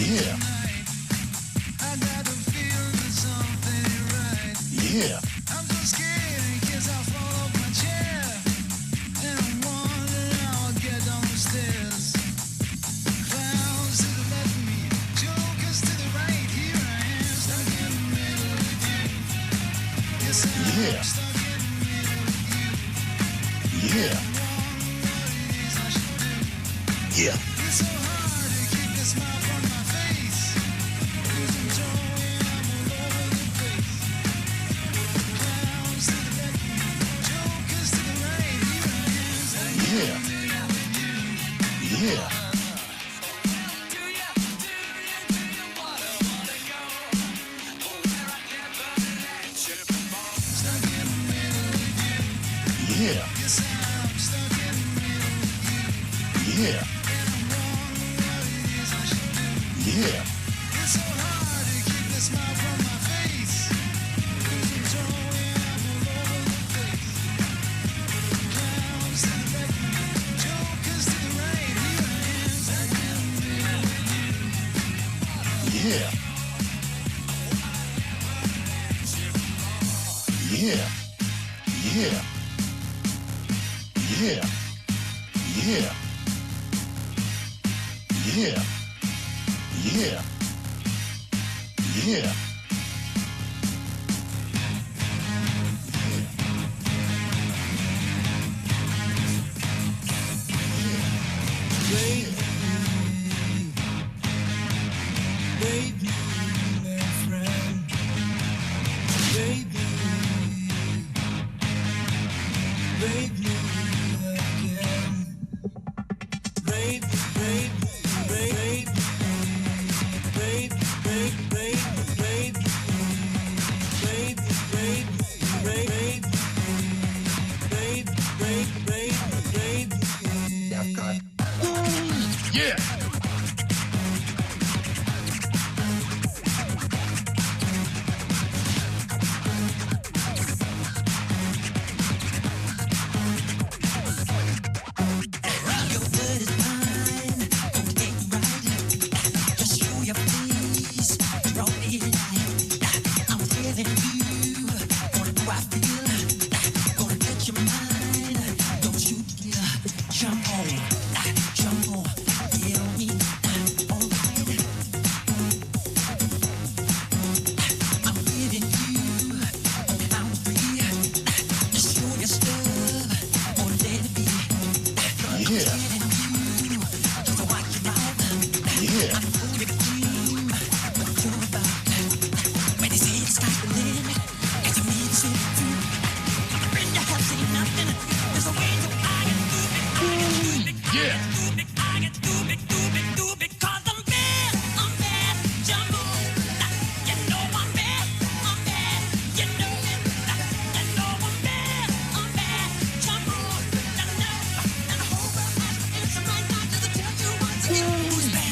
Yeah. Yeah. I'm so scared in case I fall off my chair. And I'm wondering how I'll get down the stairs. Clowns to the left of me, jokers to the right. Here I am, stuck in the middle with you. Yes, I'm stuck in the middle with you. Yeah. What I should do. Yeah. It's so hard to keep the smile from my face. Losing joy, I'm all over the place. Clowns to the left, jokers to the right. Here I am, yeah. Yeah. Stuck in the middle with you. Yeah. Yes, I'm stuck in the middle with you. Yeah. Yeah. It's so hard to keep the smile from my face. Losing joy, I'm all over the place. Clowns to the left, jokers to the right. Here I am, stuck in the middle with you. Yeah. Yeah. Yeah. Yeah. Yeah. Yeah. Yeah. Yeah. Baby, my friend. Baby, baby, again. Baby, baby, baby. Yeah.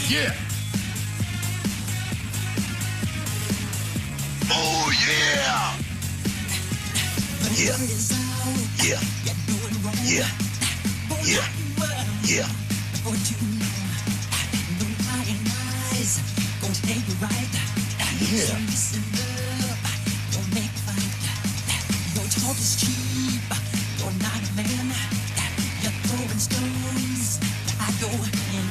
Yeah. Oh yeah. Yeah. Yeah. Yeah. Yeah. Yeah. Yeah. Talk is cheap, you're not a man. You're throwing stones, I go in.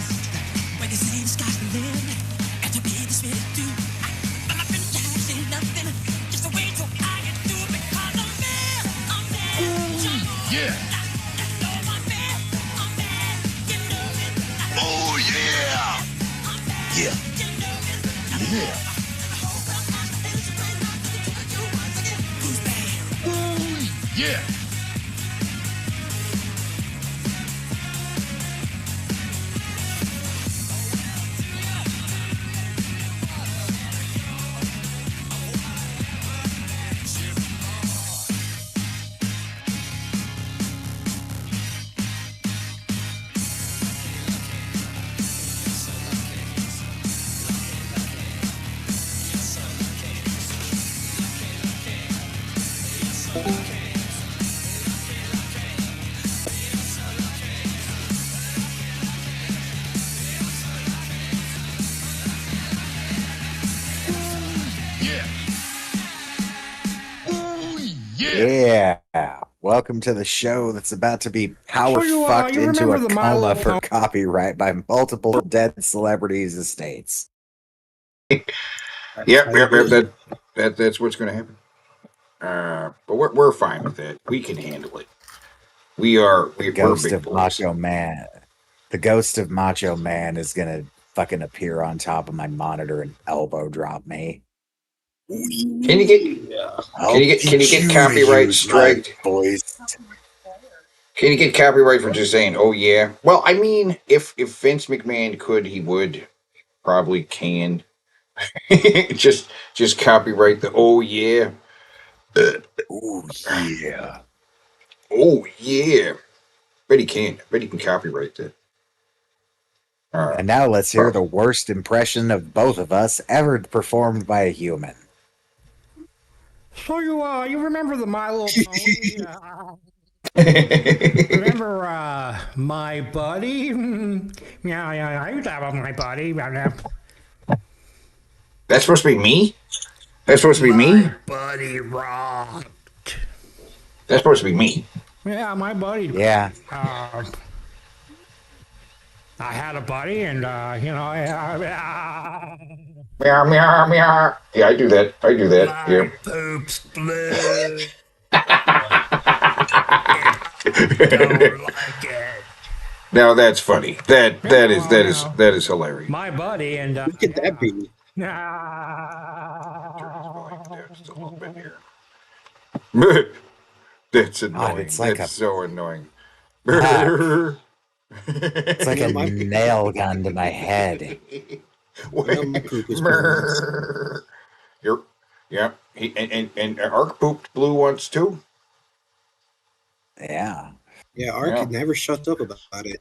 When they say the sky's the limit, got to be this way to do. I'm not gonna say nothing, just a wait till I get through because I'm bad, yeah. Oh yeah. Yeah. Yeah. Yeah. Yeah. Welcome to the show that's about to be power fucked you into remember a the My coma Little for Pony? copyright by multiple dead celebrities' estates. Yep, How you yep, yep. doing? That's what's going to happen. But we're fine with that. We can handle it. The We're ghost big of boys. Macho Man. The ghost of Macho Man is gonna fucking appear on top of my monitor and elbow drop me. Can you get I'll can you teach get you to copyright use my strike? voice. Can you get copyright for just saying "oh yeah"? Well, I mean, if Vince McMahon could, he would probably can just copyright the "oh yeah." Oh yeah. Oh yeah. Bet he can. Bet he can copyright that. And now let's hear Oh. the worst impression of both of us ever performed by a human. So you remember the My Little Pony? Remember my buddy? Yeah, I used to have my buddy. That's supposed to be me. That's supposed to be me. My buddy rocked. That's supposed to be me. Yeah, my buddy. Yeah. I had a buddy, and Meow meow meow. Yeah, I do that. I do that. my Yeah. poop's blue. Don't like it. Now that's funny. That is hilarious. My buddy, and Who could that be? Just a little bit here. That's annoying. it's like That's a- so annoying. It's like Yeah, a my- nail gun to my head. No, my poop is You're, yeah. And Ark pooped blue once too. Yeah. Yeah, Ark Yeah. never shuts up about it.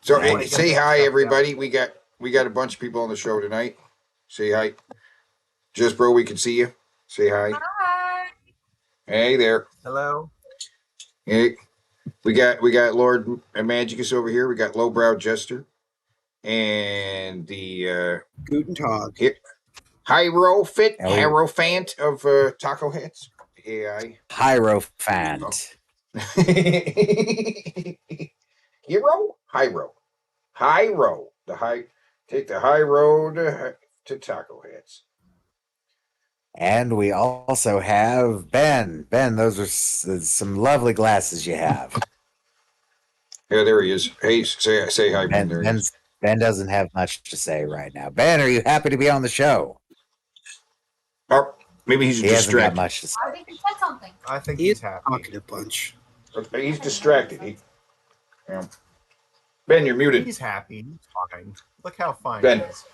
So Yeah. hey, say hi, everybody. We got a bunch of people on the show tonight. Say hi. Just bro, we can see you. Say hi. Hi. Hey there. Hello. Hey. We got Lord Magicus over here. We got Lowbrow Jester. And the Guten Tag. Hierophant Oh, yeah. Hierophant of Taco Heads. AI. Hierophant. Hero? Hyro. Take the high road to Taco Heads. And we also have Ben. Ben, those are some lovely glasses you have. Yeah, there he is. Hey, say hi, Ben. Ben, There he is. Ben doesn't have much to say right now. Ben, are you happy to be on the show? Oh, maybe he's He hasn't got distracted. much to say. I think you said something. I think He he's is happy. talking a bunch. He's distracted. Yeah. Ben, you're muted. He's happy. He's fine. Look how fine Ben. he is.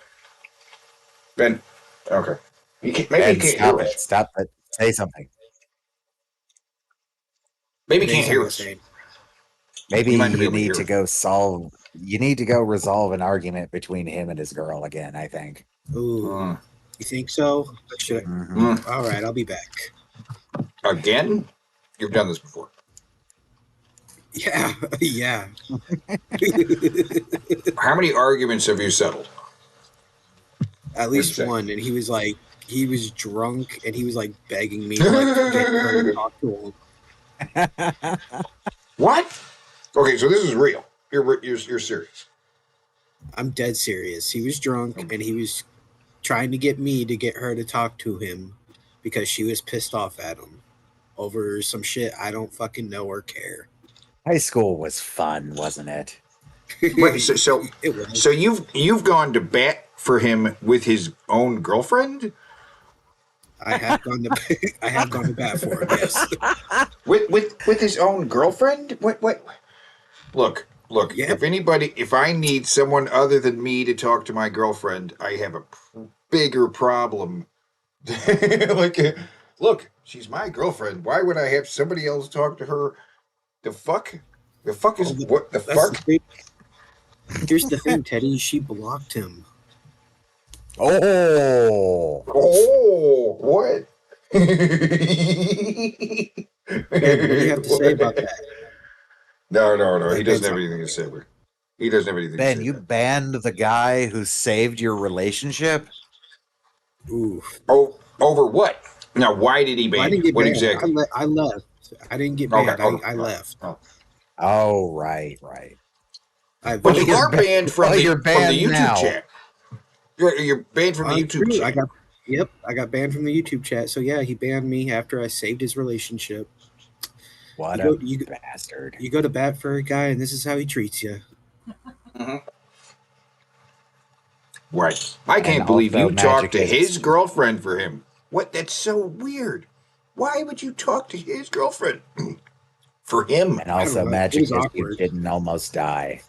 Ben. Okay. Maybe Ben, he can't stop hear it. us. Stop it. Say something. Maybe he can't Amazing hear what us. I'm saying. Maybe He might not be you able to need hear to us. go solve. You need to go resolve an argument between him and his girl again. I think. Ooh, Mm. you think so? Should I? Mhm. All right, I'll be back. Again? You've done this before. Yeah, yeah. How many arguments have you settled? At least What'd you say? one, and he was drunk, and he was like begging me to like get her to talk to him. What? Okay, so this is real. You're serious. I'm dead serious. He was drunk, and he was trying to get me to get her to talk to him because she was pissed off at him over some shit I don't fucking know or care. High school was fun, wasn't it? Wait, so It was. So you've gone to bat for him with his own girlfriend? I have gone to bat for him. Yes. With his own girlfriend? What? Look. Yeah. If I need someone other than me to talk to my girlfriend, I have a bigger problem. Look, she's my girlfriend. Why would I have somebody else talk to her? The fuck? The fuck is what the That's fuck? the thing. Here's the thing, Teddy. She blocked him. Oh, Oh, what? Ben, what do you have to say about that? No. He doesn't Ben's have not- anything to say. He doesn't have anything to Ben, say. you banned the guy who saved your relationship. Ooh, Oh, over what? Now, why did he Well, I ban didn't you? get What banned. exactly? I left. I didn't get Okay, banned. okay. I left. Oh. Oh, right. I But you you're are ba- banned from well, the you're from the banned YouTube now. chat. You're banned from the YouTube true. chat. I got banned from the YouTube chat. So yeah, he banned me after I saved his relationship. What You a go, you, bastard. you go to bat for a guy, and this is how he treats you. Right. I can't And believe also you talked to Magicus- his girlfriend for him. What? That's so weird. Why would you talk to his girlfriend for him? And also, know. It was Magicus, you awkward. didn't almost die.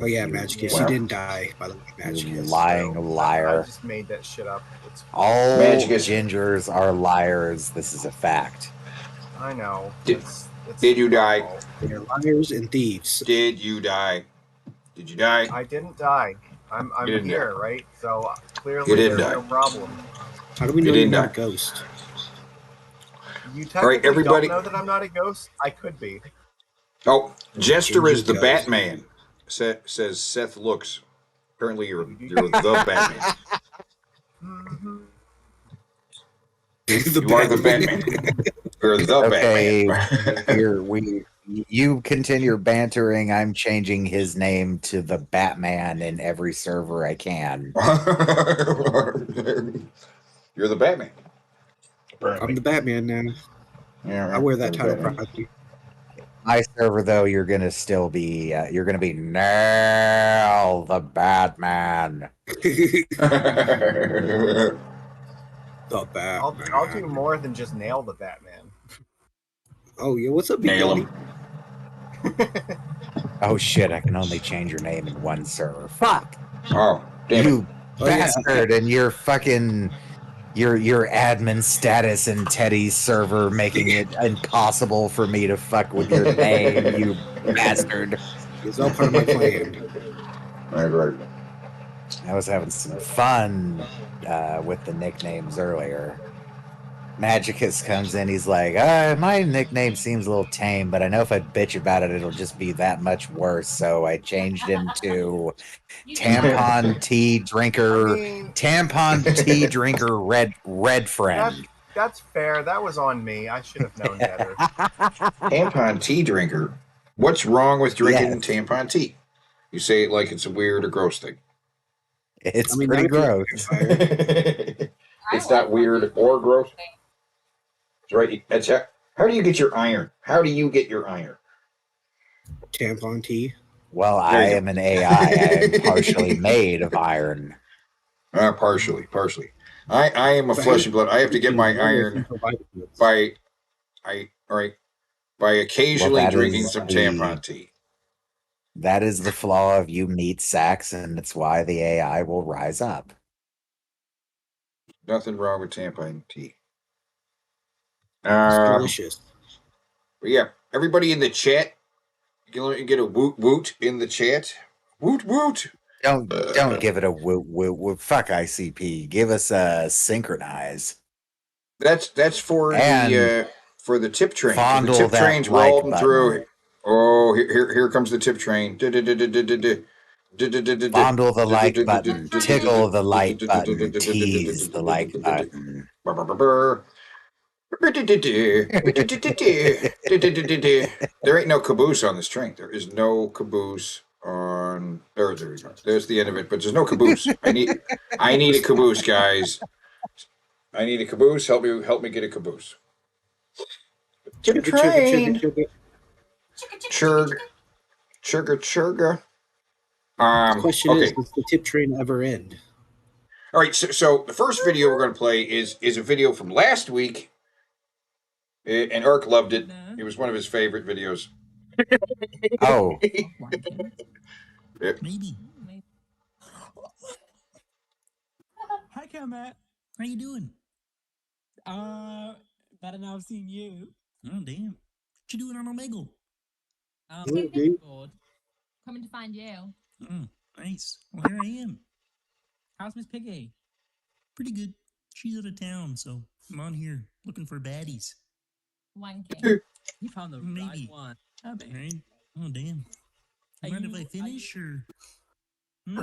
Oh yeah, You- Magicus. Well. He didn't die, by the way. You Magicus. lying So, I liar. just made that shit up. It's, All Magicus. gingers are liars. This is a fact. I know. Did- It's did you my die? fault. They're liars and thieves. Did you die? Did you die? I didn't die. I'm You didn't here, right? So clearly You didn't there's die. no problem. How do we You know you're didn't not a die. ghost? You technically everybody- don't know that I'm not a ghost. I could be. Oh, Jester Ginger is the ghost. Batman. Says Seth looks. Apparently, you're the Batman. Mhm. You are the Batman. You're the Okay, Batman. you continue bantering. I'm changing his name to the Batman in every server I can. You're the Batman. I'm the Batman now. Yeah, I wear that you're the title proudly. My server, though, you're gonna still be now the Batman. Batman. The Batman. I'll do more than just nail the Batman. Oh yeah, what's up, Big Nail Daddy? him. Oh shit! I can only change your name in one server. Fuck Oh, damn it. you, Oh, yeah. bastard! And your fucking your admin status in Teddy's server making it impossible for me to fuck with your name, you bastard. It's all part of my plan. Right. I was having some fun with the nicknames earlier. Magicus comes in, he's like, my nickname seems a little tame, but I know if I bitch about it, it'll just be that much worse. So I changed him to Tampon Tea Drinker, I mean, Tampon Tea Drinker Red Friend. that's fair. That was on me. I should have known better. Tampon tea drinker. What's wrong with drinking Yes. tampon tea? You say it like it's a weird or gross thing. It's I mean, pretty not if gross. you're a vampire. It's not weird or gross. That's right. That's how do you get your iron? How do you get your iron? Tampon tea. Well, There I you go. am an AI. I am partially made of iron. Partially. I am a flesh and blood. I have to get my iron by occasionally Well, that drinking is some the- tampon tea. That is the flaw of you meat sacks, and it's why the AI will rise up. Nothing wrong with tampon tea. It's delicious. But yeah, everybody in the chat, you can get a woot woot in the chat. Woot woot. Don't give it a woot woot woot. Fuck ICP. Give us a synchronize. That's for And the tip train. fondle The tip that train's like rolling button. through. Oh, here comes the tip train. Fondle the like button. Tickle the like button. Tease the like button. There ain't no caboose on this train. There is no caboose on. There we go. There's the end of it, but there's no caboose. I need a caboose, guys. I need a caboose. Help me get a caboose. Tip train. Churg. Churga. The question Okay. is, does the tip train ever end? All right, so the first video we're going to play is a video from last week, and Eric loved it. It was one of his favorite videos. Oh, Maybe. Hi, Matt. How you doing? Better now I've seen you. Oh, damn. What you doing on Omegle? Hello, dude. Bored. Coming to find you. Oh, nice. Well, here I am. How's Miss Piggy? Pretty good. She's out of town, so I'm on here looking for baddies. Wanking. You found the Maybe. right one. Right? Oh, damn. Are Mind if you- I finish, or... Hmm?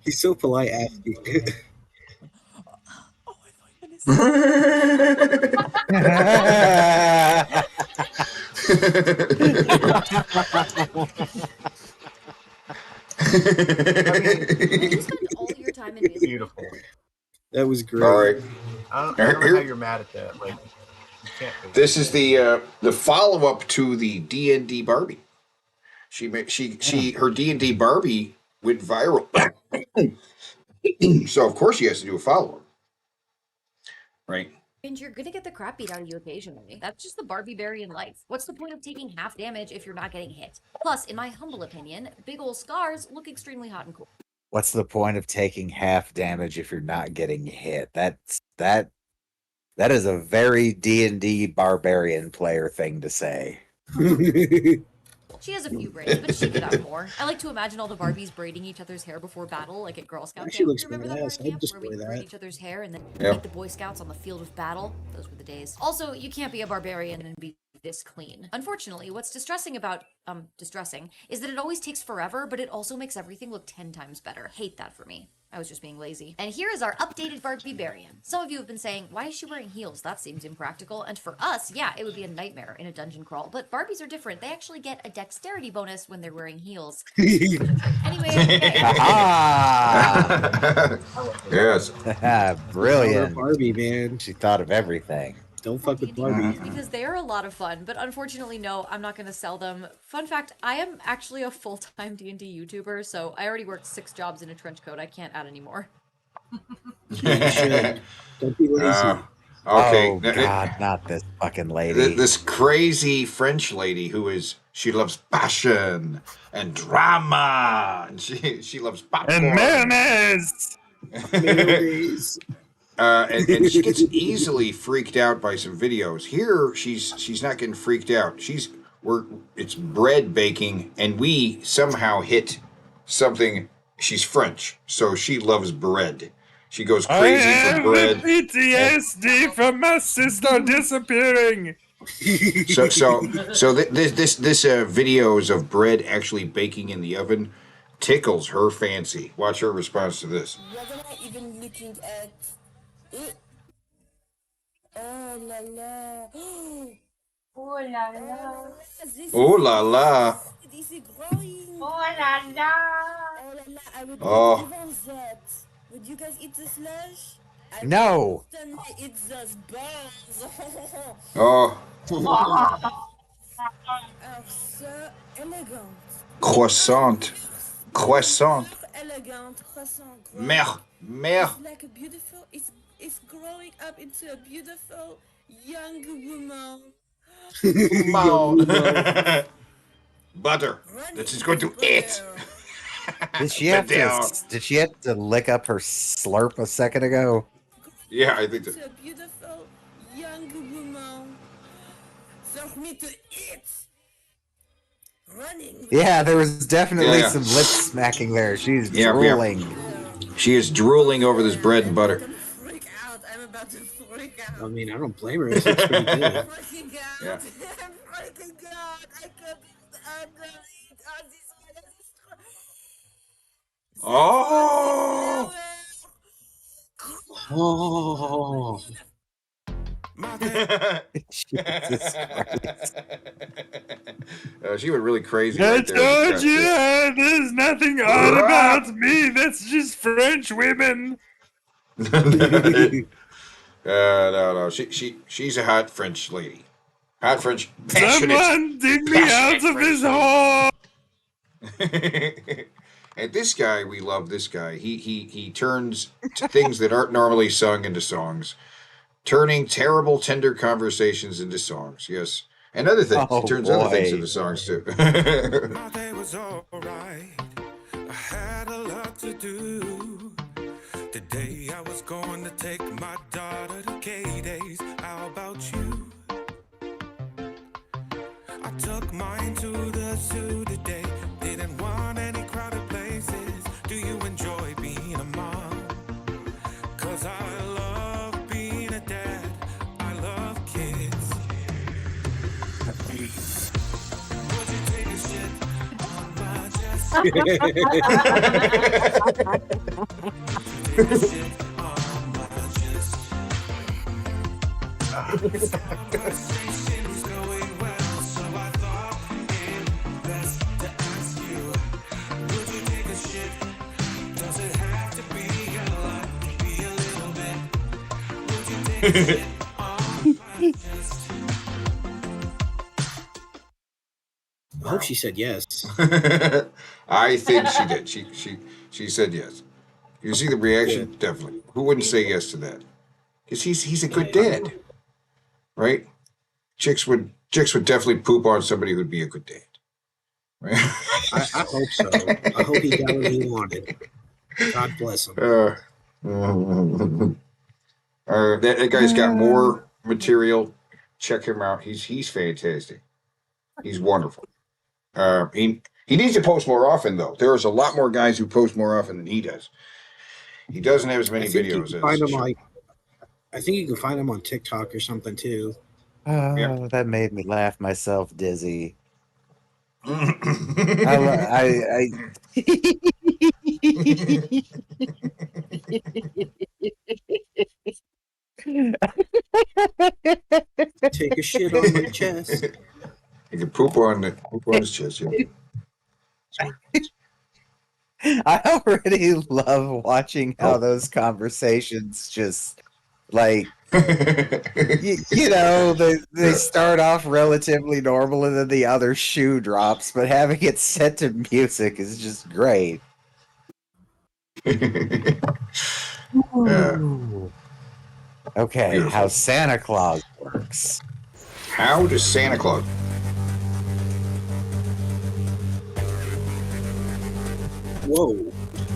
He's so polite asking. You spend all your time in music. Beautiful. That was great. All right. I don't know how you're mad at that. Like, you can't be. This is the follow up to the D&D Barbie. Her D&D Barbie went viral, so of course she has to do a follow up, right? And you're gonna get the crap beat out of you occasionally. That's just the Barbie berry in life. What's the point of taking half damage if you're not getting hit? Plus, in my humble opinion, big ol' scars look extremely hot and cool. What's the point of taking half damage if you're not getting hit? That is a very D&D barbarian player thing to say. She has a few braids, but she could have more. I like to imagine all the Barbies braiding each other's hair before battle, like at Girl Scout She camp. looks Remember that badass. part of I'd camp just where we wear could braid that. each other's hair and then Yeah. meet the Boy Scouts on the field of battle? Those were the days. Also, you can't be a barbarian and be this clean. Unfortunately, what's distressing about distressing is that it always takes forever, but it also makes everything look 10 times better. Hate that for me. I was just being lazy. And here is our updated Barbarian. Some of you have been saying, why is she wearing heels? That seems impractical. And for us, yeah, it would be a nightmare in a dungeon crawl. But Barbies are different. They actually get a dexterity bonus when they're wearing heels. Anyway, okay. Ah, Yes. brilliant. Barbie, man. She thought of everything. Don't fuck with Barbie. Because they are a lot of fun, but unfortunately, no, I'm not going to sell them. Fun fact, I am actually a full-time D&D YouTuber, so I already worked 6 jobs in a trench coat. I can't add any more. You should. Don't be lazy. Okay. Oh God, not this fucking lady. This crazy French lady she loves passion and drama, and she loves popcorn. And mayonnaise. Mayonnaise. And she gets easily freaked out by some videos. Here, she's not getting freaked out. It's bread baking, and we somehow hit something. She's French, so she loves bread. She goes crazy for bread. PTSD from my sister disappearing. So this videos of bread actually baking in the oven tickles her fancy. Watch her response to this. What am I even looking at? Oh la la. Oh la la. Oh la la. This is growing. Oh la la. Oh la la. I would Oh. not even that. Would you guys eat the slush? I No. would certainly eat those balls. Oh, Oh, so elegant. croissant. Elegant croissant. Mer. It's like a beautiful. It's growing up into a beautiful young woman. Butter that she's going to eat. Did she have Down. Did she have to lick up her slurp a second ago? Yeah, I think so. It's a beautiful young woman. For me to eat. Running. Yeah, there was definitely Yeah. some lip smacking there. She's Yeah, yeah. drooling. She is drooling over this bread and butter. Freak out. I'm about to freak out. I mean, I don't blame her. It looks pretty good. Freaking out. Yeah. I'm freaking out. I can't handle it. Oh, this one is Oh, Oh. Jesus Christ. She went really crazy. I Right there. told you there's nothing odd about me. That's just French women. No. She's a hot French lady. Hot French, passionate. Someone dig me out passionate of this hole. And this guy, we love this guy. He turns things that aren't normally sung into songs, turning terrible, tender conversations into songs. Yes, and other things. Oh, he turns other things boy. into songs too. My day was alright. I had a lot to do. Today I was going to take my daughter to K-Days. How about you? I took mine to the zoo today. Didn't want any crowded places. Do you enjoy being a mom? 'Cause I love being a dad. I love kids. Would you take a shit on my chest? Take a shit on my chest. I hope she said yes. I think she did. She said yes. You see the reaction? Definitely. Who wouldn't say yes to that? Because he's a good dad, right? Chicks would definitely poop on somebody who'd be a good dad. Right? I hope so. I hope he got what he wanted. God bless him. That guy's got more material. Check him out. He's fantastic. He's wonderful. He needs to post more often, though. There's a lot more guys who post more often than he does. He doesn't have as many videos as. I think you can find him on TikTok or something too. Oh, that made me laugh myself dizzy. I Take a shit on my chest. He can poop on his chest. Yeah. I already love watching how those conversations just like you know they start off relatively normal and then the other shoe drops, but having it set to music is just great. Okay, Beautiful. how Santa Claus works. How does Santa Claus? Whoa.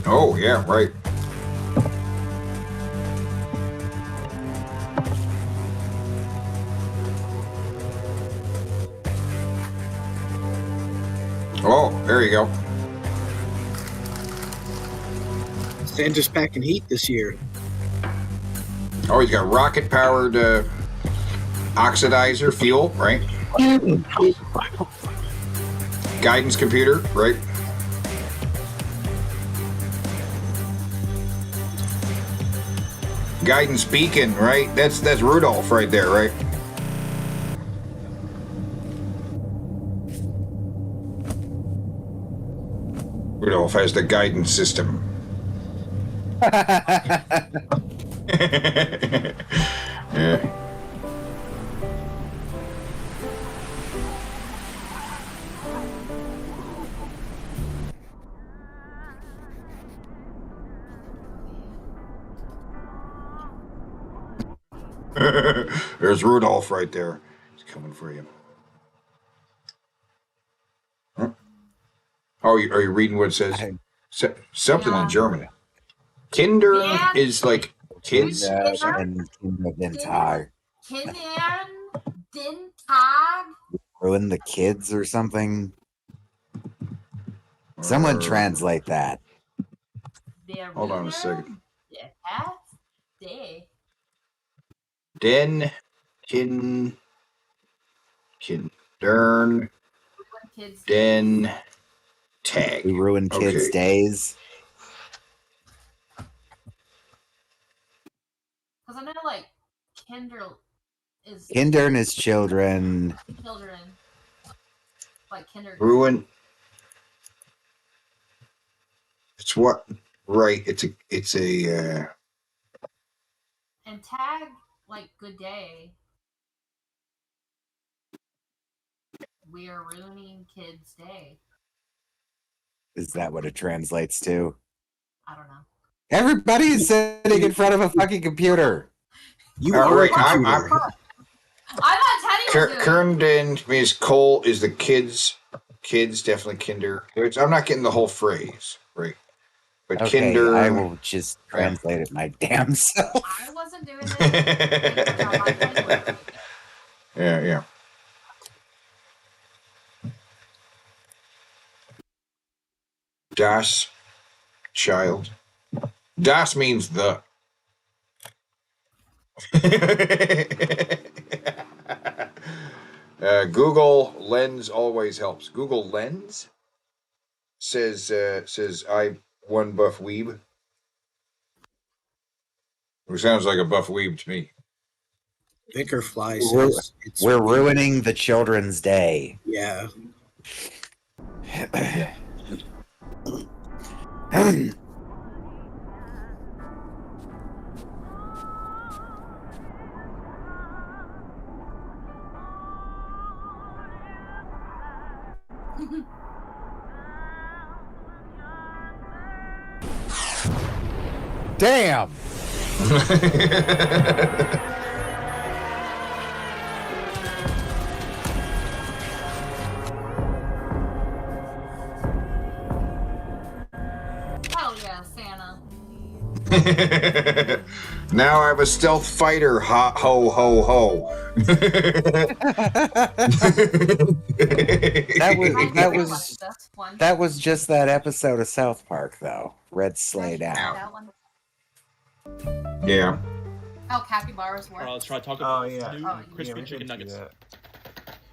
Oh yeah, right. Oh, there you go. Santa's packing heat this year. Oh, he's got rocket-powered oxidizer fuel, right? Guidance computer, right? Guidance beacon, right? That's Rudolph right there, right? Rudolph has the guidance system. Yeah. There's Rudolph right there. He's coming for you. Huh? Oh, are you reading what it says? Something in German. Kinder is like kids. And den Tag. Kindern den Tag. Ruin the kids or something. Someone translate that. Hold on a second. Day. Den Kindern den Tag. We ruin kids' days. Because I know, like, Kindern is children. Children. Like kindergarten. Ruin. It's what? Right. It's a. And tag, like, good day. We are ruining kids' day. Is that what it translates to? I don't know. Everybody is sitting in front of a fucking computer. You are right. a computer. I'm not Teddy. Kernden means Cole is the kids. Kids, definitely kinder. I'm not getting the whole phrase, right? But Okay, kinder. I will just translate it my damn self. I wasn't doing it. Yeah. Das child. Das means the. Google Lens always helps. Google Lens says I one buff weeb. Who sounds like a buff weeb to me. Vicar Fly We're, says it's we're ruining the children's day. Yeah. Damn. Hell yeah, Santa. Now I'm a stealth fighter. Ha ho ho ho. That was just that episode of South Park, though. Red Sleigh Down. That one. Yeah. Oh, capybaras All right, work. let's try to talk about yeah. new Oh, crispy we chicken can do nuggets. that.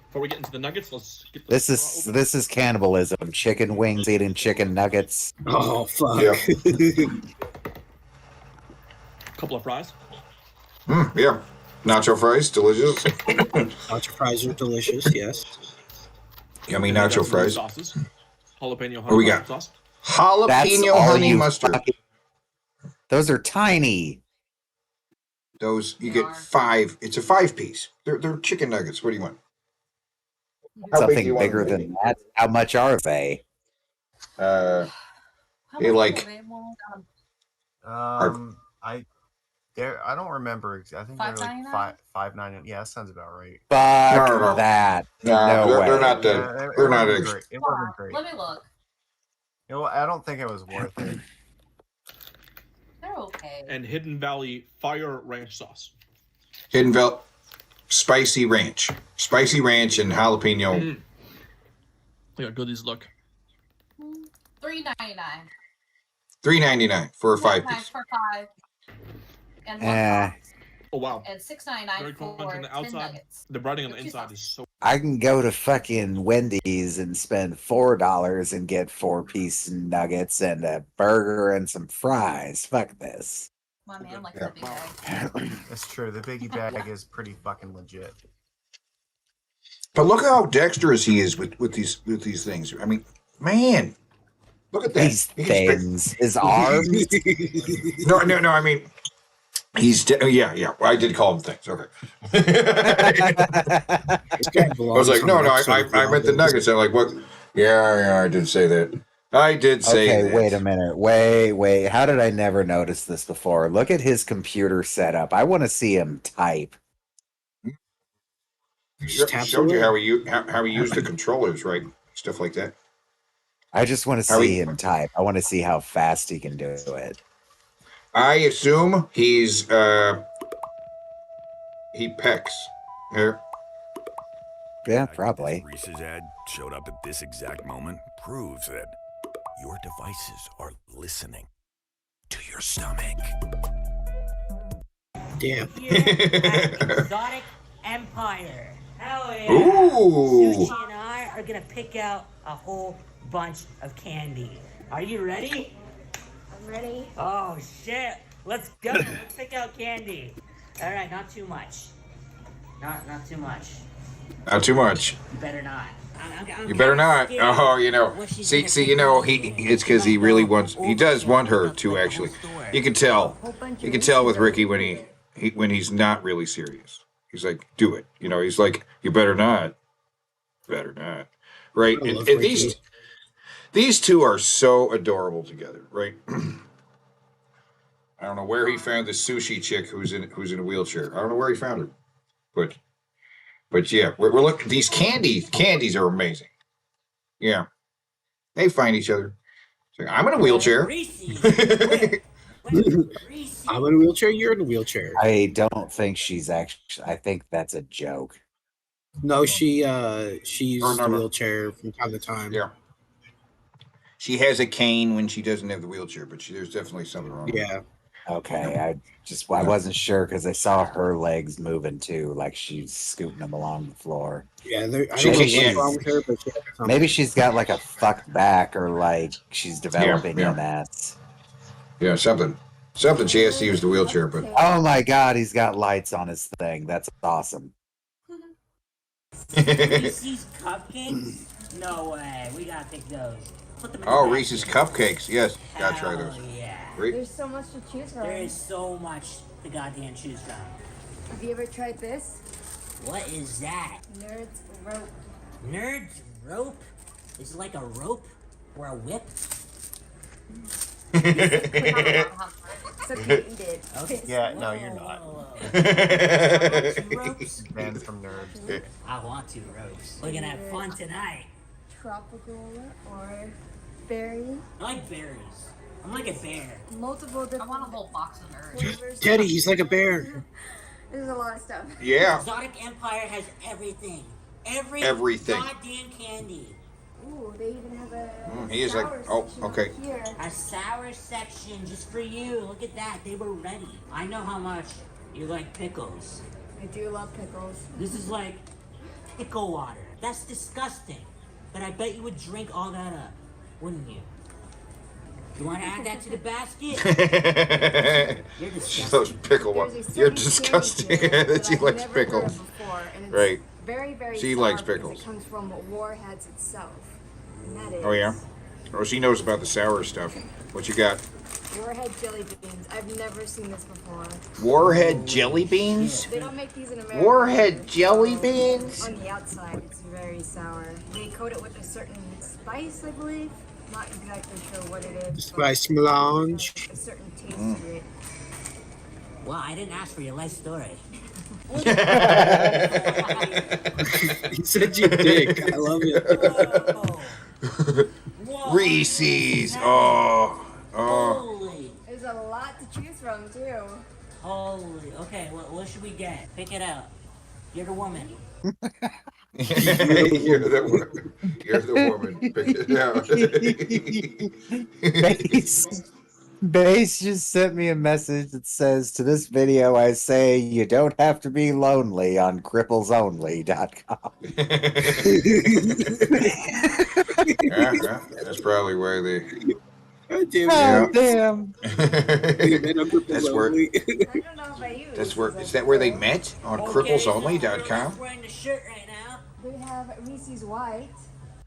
Before we get into the nuggets, let's get the This is cannibalism. Chicken wings eating chicken nuggets. Oh fuck. Yeah. couple of fries. Yeah. Nacho fries, delicious. Nacho fries are delicious. Yes. Yummy And then we got nacho some fries. sauces. Jalapeno honey What we mustard got? sauce. That's Jalapeno all honey you mustard. fucking- Those are tiny. Those you They get are. 5. It's a 5-piece. They're chicken nuggets. What do you want? How big do you Something want bigger them to than that. How much are they? How How Hey, much like- are they? Well, I don't remember. I think they're like $5.99? $5.99. Yeah, that sounds about right. Fuck No. that. Nah, No they're way. not Yeah, the. it They're not. wasn't Ex- great. It hold wasn't on, great. let me look. You know, I don't think it was worth it. They're okay. And Hidden Valley Fire Ranch sauce. Hidden Valley spicy ranch, and jalapeno. Mm. Look how good these look. $3.99. $3.99 for a 5-piece. For 5. And one Eh. box. Oh wow. And $6.99 Very for crunchy on the 10 outside. nuggets. The breading on the Two inside sauces. is so. I can go to fucking Wendy's and spend $4 and get 4-piece nuggets and a burger and some fries. Fuck this. My man likes Yeah. the big bag. That's true. The biggie bag is pretty fucking legit. But look how dexterous he is with these things. I mean, man, look at that. These things. His arms. No. I mean, yeah. Well, I did call him things. Okay. I was like, no. I meant the nuggets. I'm like, what? Yeah. I did say that. I did say Okay, that. wait a minute. Wait. How did I never notice this before? Look at his computer setup. I want to see him type. Showed you how he used the controllers, right? Stuff like that. I just want to How see he- him type. I want to see how fast he can do it. I assume he pecks here. Yeah, probably. Reese's ad showed up at this exact moment proves that your devices are listening to your stomach. Damn. Exotic Empire. Hell yeah. Ooh. Sushi and I are gonna pick out a whole bunch of candy. Are you ready? I'm ready. Oh shit. Let's go. Let's pick out candy. Alright, not too much. Not too much. Not too much. You better not. You better not. Oh, See, it's because he really wants. He does want her to actually. You can tell. You can tell with Ricky when when he's not really serious. He's like, do it. He's like, you better not. Better not. Right. I love And Ricky. these two are so adorable together. Right. I don't know where he found the sushi chick who's in a wheelchair. I don't know where he found her, but yeah, we're looking. These candies are amazing. Yeah, they find each other. It's like, I'm in a wheelchair. I'm in a wheelchair. You're in a wheelchair. I don't think she's actually. I think that's a joke. No, she uses No. the wheelchair from time to time. Yeah, she has a cane when she doesn't have the wheelchair, but there's definitely something wrong. Yeah. Okay, I wasn't sure because I saw her legs moving too, like she's scooting them along the floor. Yeah, I don't She know can't- what's wrong with her, but she has something. Maybe she's got like a fucked back or like she's developing yeah. MS. Yeah, something. Something she has to use the wheelchair, but Oh my god, he's got lights on his thing. That's awesome. Reese's cupcakes? No way. We gotta pick those. Put them in the oh, basket. Reese's cupcakes. Yes, gotta try those. Hell yeah. Re- There's so much to choose from. There is so much to goddamn choose from. Have you ever tried this? What is that? Nerds rope. Nerds rope? Is it like a rope or a whip? So can you eat it? Okay. Yeah, no, you're not. Ropes? Banned from nerds. I want to ropes. We're gonna have fun tonight. Tropical or berry. I like berries. I'm like a bear. Multiple different. I want a whole box of nerds. Flavors. Teddy, he's like a bear. There's a lot of stuff. Yeah. Exotic Empire has everything. Everything. Goddamn candy. Ooh, they even have a. He is like, sour oh, section okay. up Here. A sour section just for you. Look at that. They were ready. I know how much you like pickles. I do love pickles. This is like pickle water. That's disgusting. But I bet you would drink all that up, wouldn't you? You want to add that to the basket? You're She disgusting. loves pickle one. There's a You're certain disgusting. candy here that she I've likes never heard pickles. of before, and it's Right. Very, very She sour likes because pickles. It comes from Warheads itself. And that is Oh yeah. Oh, she knows about the sour stuff. What you got? Warhead jelly beans. I've never seen this before. Warhead jelly beans. They don't make these in America. Warhead jelly beans. On the outside, it's very sour. They coat it with a certain spice, I believe. Not exactly sure what it is. but Spice melange. A certain taste Mm. to it. Well, I didn't ask for your life story. He said you dick. I love it. Reese's. Oh. Oh. Holy. There's a lot to choose from, too. Holy. Okay, what should we get? Pick it out. You're the woman. You're the woman. You're the woman. Pick it out. Base just sent me a message that says, to this video, I say you don't have to be lonely on cripplesonly.com. Yeah, that's probably why they. God damn Oh, it. damn. That's where. I don't know if I use. That's where. Is that where they met on cripplesonly.com? Wearing the shirt right now. They have Reese's White.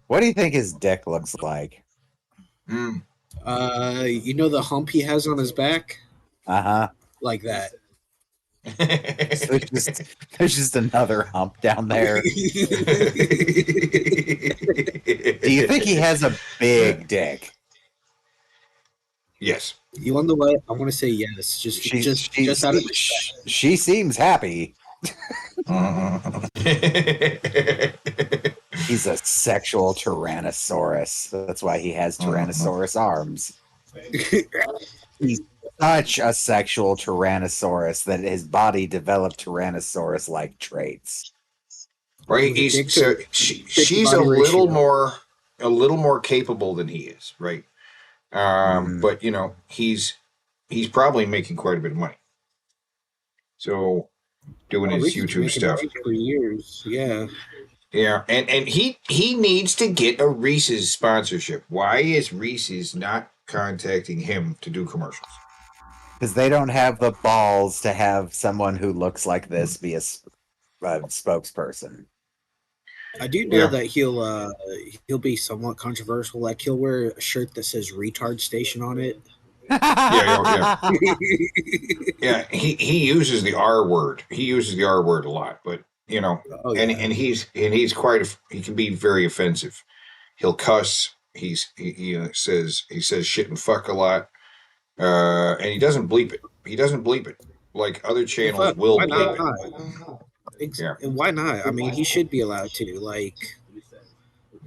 What do you think his dick looks like? Mm. You know the hump he has on his back? Uh-huh. Like that. So there's just another hump down there. Do you think he has a big dick? Yes. You want the way? I want to say yes. Just out of respect. She seems happy. He's a sexual Tyrannosaurus. That's why he has Tyrannosaurus arms. He's such a sexual Tyrannosaurus that his body developed Tyrannosaurus-like traits. Right. She's a little more capable than he is. Right. But you know, he's probably making quite a bit of money. So doing his Ricky's YouTube making stuff money for years. Yeah. Yeah, and he needs to get a Reese's sponsorship. Why is Reese's not contacting him to do commercials? Because they don't have the balls to have someone who looks like this be a spokesperson. I do know that he'll be somewhat controversial. Like he'll wear a shirt that says "retard station" on it. Yeah. Yeah, he uses the R word. He uses the R word a lot, but you know, and he's he can be very offensive. He'll cuss. He says shit and fuck a lot, and he doesn't bleep it. He doesn't bleep it like other channels will bleep it. Yeah. And why not? I mean, he should be allowed to. Like,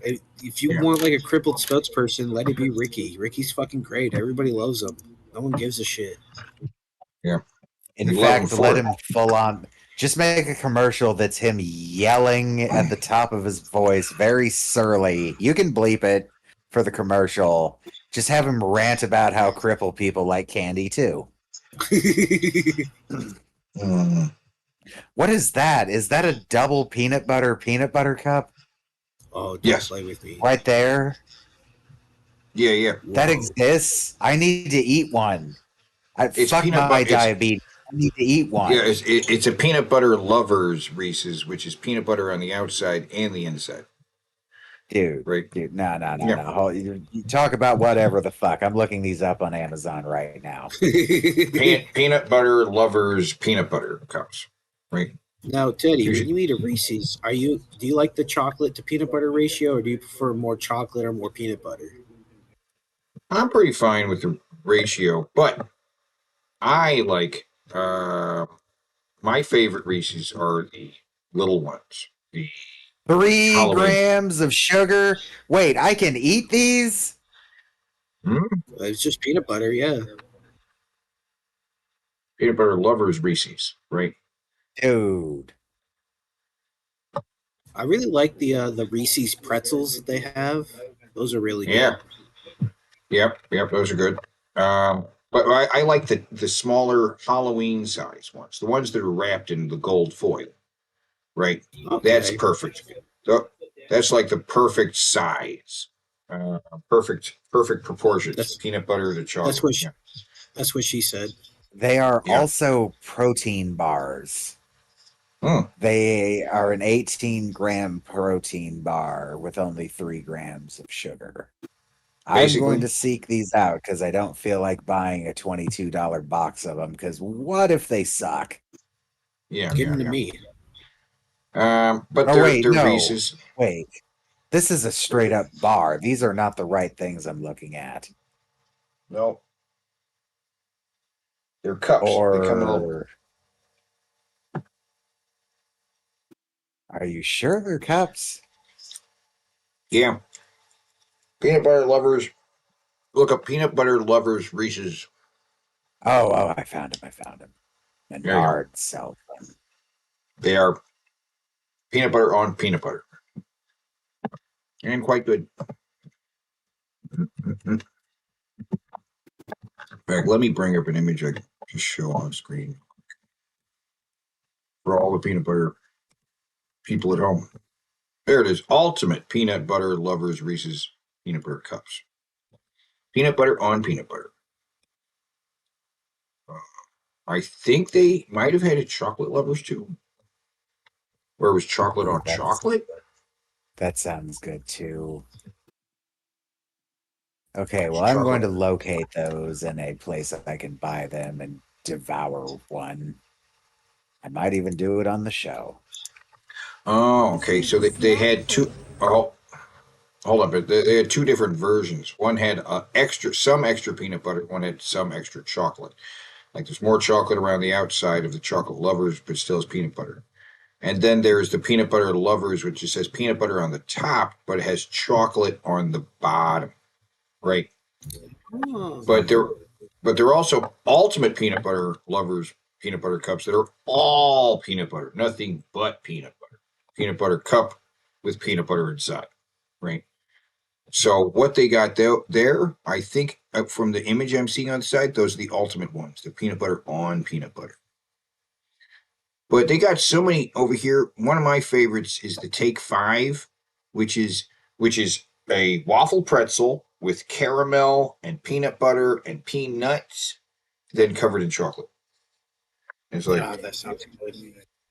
if you want like a crippled spokesperson, let it be Ricky. Ricky's fucking great. Everybody loves him. No one gives a shit. Yeah. In fact, let him full on. Just make a commercial that's him yelling at the top of his voice, very surly. You can bleep it for the commercial. Just have him rant about how crippled people like candy too. What is that? Is that a double peanut butter cup? Oh, don't play with me. Right there? Yeah. That exists? I need to eat one. It's fuck peanut my butter. diabetes. I need to eat one. Yeah, it's a peanut butter lovers Reese's, which is peanut butter on the outside and the inside. Dude, Right. dude, no. Yeah. You talk about whatever the fuck. I'm looking these up on Amazon right now. Peanut butter lovers peanut butter cups. Right. Now, Teddy, You when should- you eat a Reese's, do you like the chocolate to peanut butter ratio, or do you prefer more chocolate or more peanut butter? I'm pretty fine with the ratio, but I like my favorite Reese's are the little ones. The 3 Halloween. grams of sugar. Wait, I can eat these? It's just peanut butter, yeah. Peanut butter lovers Reese's, right? Dude. I really like the Reese's pretzels that they have. Those are really good. Yeah. Yep, those are good. But I like the smaller Halloween size ones, the ones that are wrapped in the gold foil. Right. Okay. That's perfect. That's like the perfect size. Perfect proportions. Peanut butter to chocolate. That's what she said. They are Yeah. also protein bars. They are an 18-gram protein bar with only 3 grams of sugar. I'm going to seek these out because I don't feel like buying a $22 box of them, because what if they suck? Yeah. Give them to me. But Oh, they're wait, no. Reese's. Wait. This is a straight up bar. These are not the right things I'm looking at. No. They're cups. They come in a little. Are you sure they're cups? Yeah. Peanut butter lovers. Look up peanut butter lovers Reese's. Oh, I found them. And There you go. Nard sells them. They are peanut butter on peanut butter. And quite good. In fact, let me bring up an image I can just show on screen for all the peanut butter people at home. There it is. Ultimate peanut butter lovers Reese's peanut butter cups. Peanut butter on peanut butter. I think they might have had a chocolate lovers too. Where it was chocolate on chocolate. That sounds good too. Okay, well, I'm going to locate those in a place that I can buy them and devour one. I might even do it on the show. Oh, okay. So they had two. Oh, hold on, but they had two different versions. One had some extra peanut butter. One had some extra chocolate. Like there's more chocolate around the outside of the chocolate lovers, but still is peanut butter. And then there's the peanut butter lovers, which just says peanut butter on the top, but it has chocolate on the bottom. Right. But they're also ultimate peanut butter lovers peanut butter cups that are all peanut butter, nothing but peanut butter. Peanut butter cup with peanut butter inside. Right. So what they got there, I think from the image I'm seeing on the side, those are the ultimate ones, the peanut butter on peanut butter. But they got so many over here. One of my favorites is the Take 5, which is a waffle pretzel with caramel and peanut butter and peanuts, then covered in chocolate. It's like that sounds good.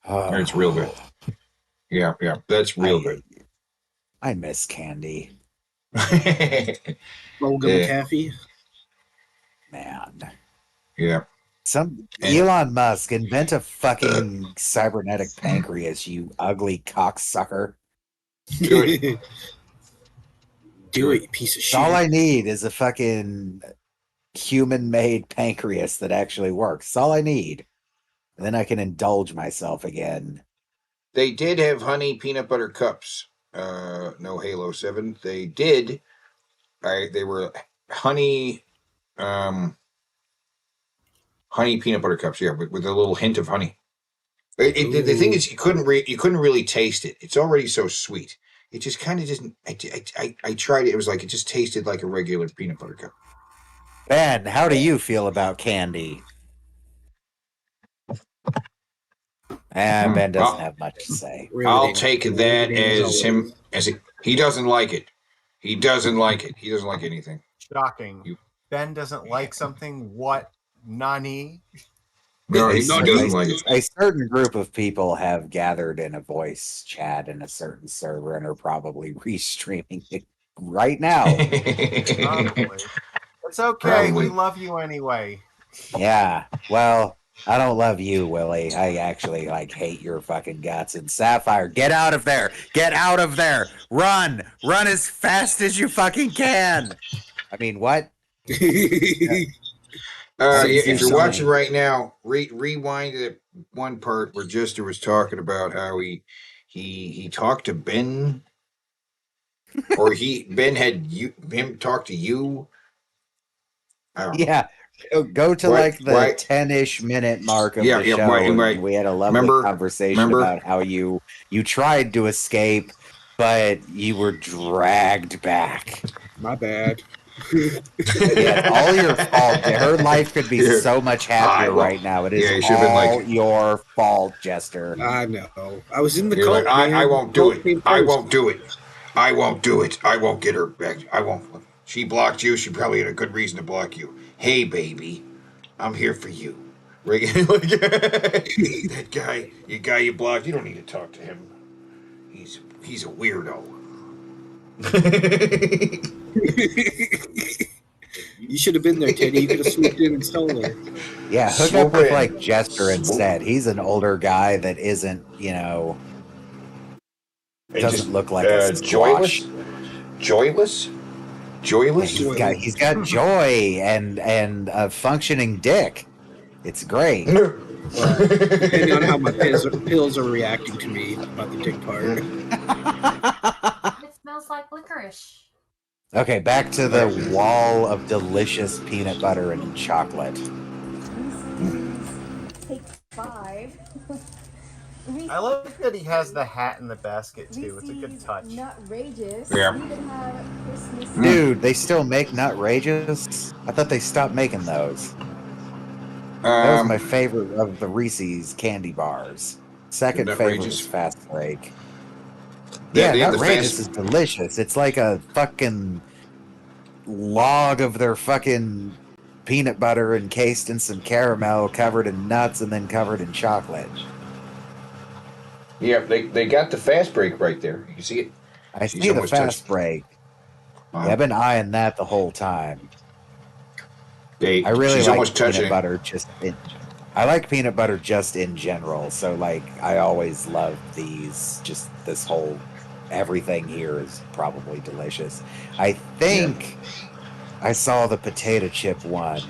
and it's real good. Yeah, that's real good. I miss candy. Bubblegum taffy. Man. Yeah. Elon Musk, invent a fucking cybernetic pancreas, you ugly cocksucker. Do it. Do it, you piece of shit. All I need is a fucking human-made pancreas that actually works. That's all I need. And then I can indulge myself again. They did have honey peanut butter cups. No Halo 7. They did. They were honey honey peanut butter cups, yeah, with a little hint of honey. The thing is, you couldn't really taste it. It's already so sweet. It just kind of doesn't. I tried it. It was like it just tasted like a regular peanut butter cup. Ben, how do you feel about candy? Ben doesn't have much to say. I'll take that as him he doesn't like it. He doesn't like it. He doesn't like anything. Shocking. Ben doesn't like something. What Nani? No, he A- doesn't like it. A certain group of people have gathered in a voice chat in a certain server and are probably restreaming it right now. Probably. It's okay. Probably. We love you anyway. Yeah. Well, I don't love you, Willie. I actually hate your fucking guts. And Sapphire, get out of there! Get out of there! Run! Run as fast as you fucking can! I mean, what? If you're watching right now, rewind to one part where Jester was talking about how he talked to Ben, or Ben had him talk to you. I don't know. Yeah. Go to Why- the why- 10-ish minute mark of Yeah, the yeah, show. right, and right. We had a lovely Remember- conversation about how you tried to escape, but you were dragged back. My bad. Yeah, all your fault. Her life could be Dude, so much happier well, right now. It is yeah, you should've been all like- your fault, Jester. I know. I was in the You're cult. like, I man. won't do Cult it. came I first. won't do it. I won't do it. I won't get her back. I won't. She blocked you. She probably had a good reason to block you. Hey, baby, I'm here for you. That guy you blocked, you don't need to talk to him. He's a weirdo. You should have been there, Teddy. You could have swooped in and stolen her. Yeah, hook Swoop up with in. Jester instead. He's an older guy that isn't, doesn't look like a joyless. squash. Joyless. He's got joy and a functioning dick. It's great. Depending on how my pills are reacting to me about the dick part. It smells like licorice. Okay, back to the wall of delicious peanut butter and chocolate. Take 5. I love that he has the hat in the basket too. It's a good touch. Nutrageous. Yeah. We even have Christmas. Dude, they still make Nutrageous? I thought they stopped making those. That was my favorite of the Reese's candy bars. Second favorite was Nutrageous? Fast Break. Yeah, Yeah, they have the Nutrageous fast- is delicious. It's like a fucking log of their fucking peanut butter encased in some caramel, covered in nuts, and then covered in chocolate. Yeah, they got the fast break right there. You see it? I She's see the almost Fast touched- Break. Wow. Yeah, I've been eyeing that the whole time. I really she's like almost peanut touching it. butter I like peanut butter just in general. So I always love these. Just this whole everything here is probably delicious. I think I saw the potato chip one.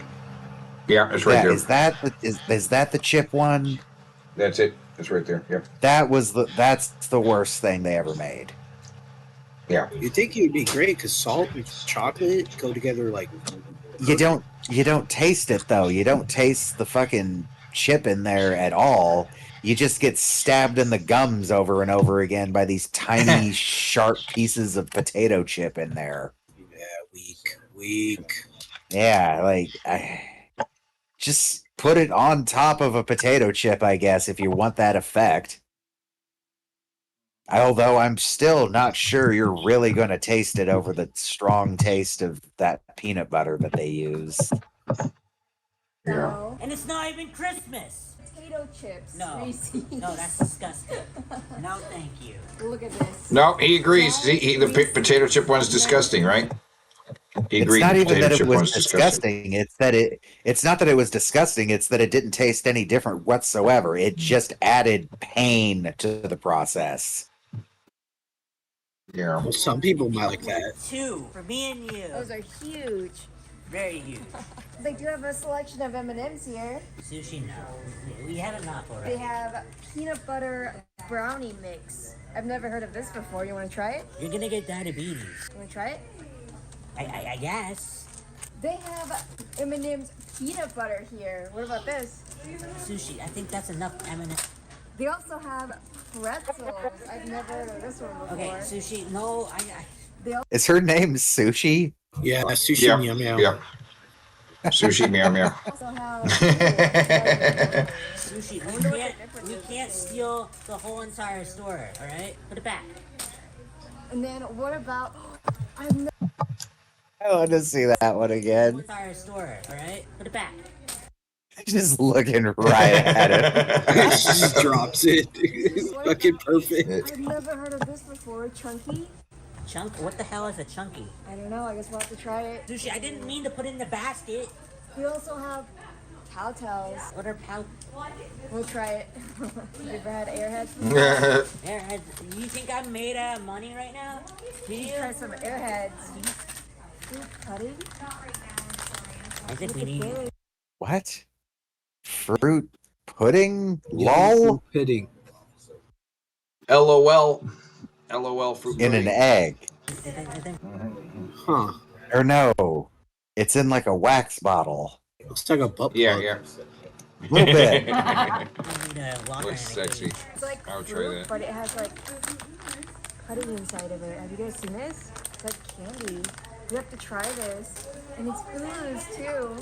Yeah, it's right there. Is that the chip one? That's it. It's right there. Yep. That's the worst thing they ever made. Yeah. You think it would be great because salt and chocolate go together like. You don't taste it though. You don't taste the fucking chip in there at all. You just get stabbed in the gums over and over again by these tiny sharp pieces of potato chip in there. Yeah, weak. Yeah, just put it on top of a potato chip, I guess, if you want that effect. Although I'm still not sure you're really going to taste it over the strong taste of that peanut butter that they use. No. And it's not even Christmas. Potato chips. No. Reese's. No, that's disgusting. No, thank you. Look at this. No, he agrees. See, the potato chip one's disgusting, right? He It's agreed. not the even potato that it chip was one's disgusting. It's not that it was disgusting. It's that it didn't taste any different whatsoever. It just added pain to the process. Yeah. Well, some people might like that. 2 for me and you. Those are huge. Very huge. They do have a selection of M&Ms here. Sushi, no. We had enough already. They have peanut butter brownie mix. I've never heard of this before. You want to try it? You're gonna get diabetes. You want to try it? I guess. They have M&M's peanut butter here. What about this? Sushi, I think that's enough M&M. They also have pretzels. I've never heard of this one before. Okay, sushi, no, Is her name Sushi? Yeah, sushi Yeah. meow meow. Yeah. Sushi meow meow. also have Sushi, we can't steal the whole entire store, alright? Put it back. And then what about? I've never I want to see that one again. Entire store, alright? Put it back. Just looking right at it. She just drops it. Fucking perfect. I've never heard of this before. Chunky? Chunk? What the hell is a chunky? I don't know. I guess we'll have to try it. Sushi, I didn't mean to put it in the basket. We also have Powtels. What are pow? We'll try it. You ever had Airheads? Airheads? You think I'm made of money right now? Do you? Try some Airheads. Fruit pudding? I think we need. What? Fruit pudding? LOL? Pudding. LOL. LOL fruit In an pudding. egg. Huh. Or no. It's in like a wax bottle. Looks like a butt Yeah, plug. yeah. A little bit. Looks sexy. It's like I'll try fruit, that. but it has like pudding inside of it. Have you guys seen this? It's like candy. You have to try this. And it's ooze too.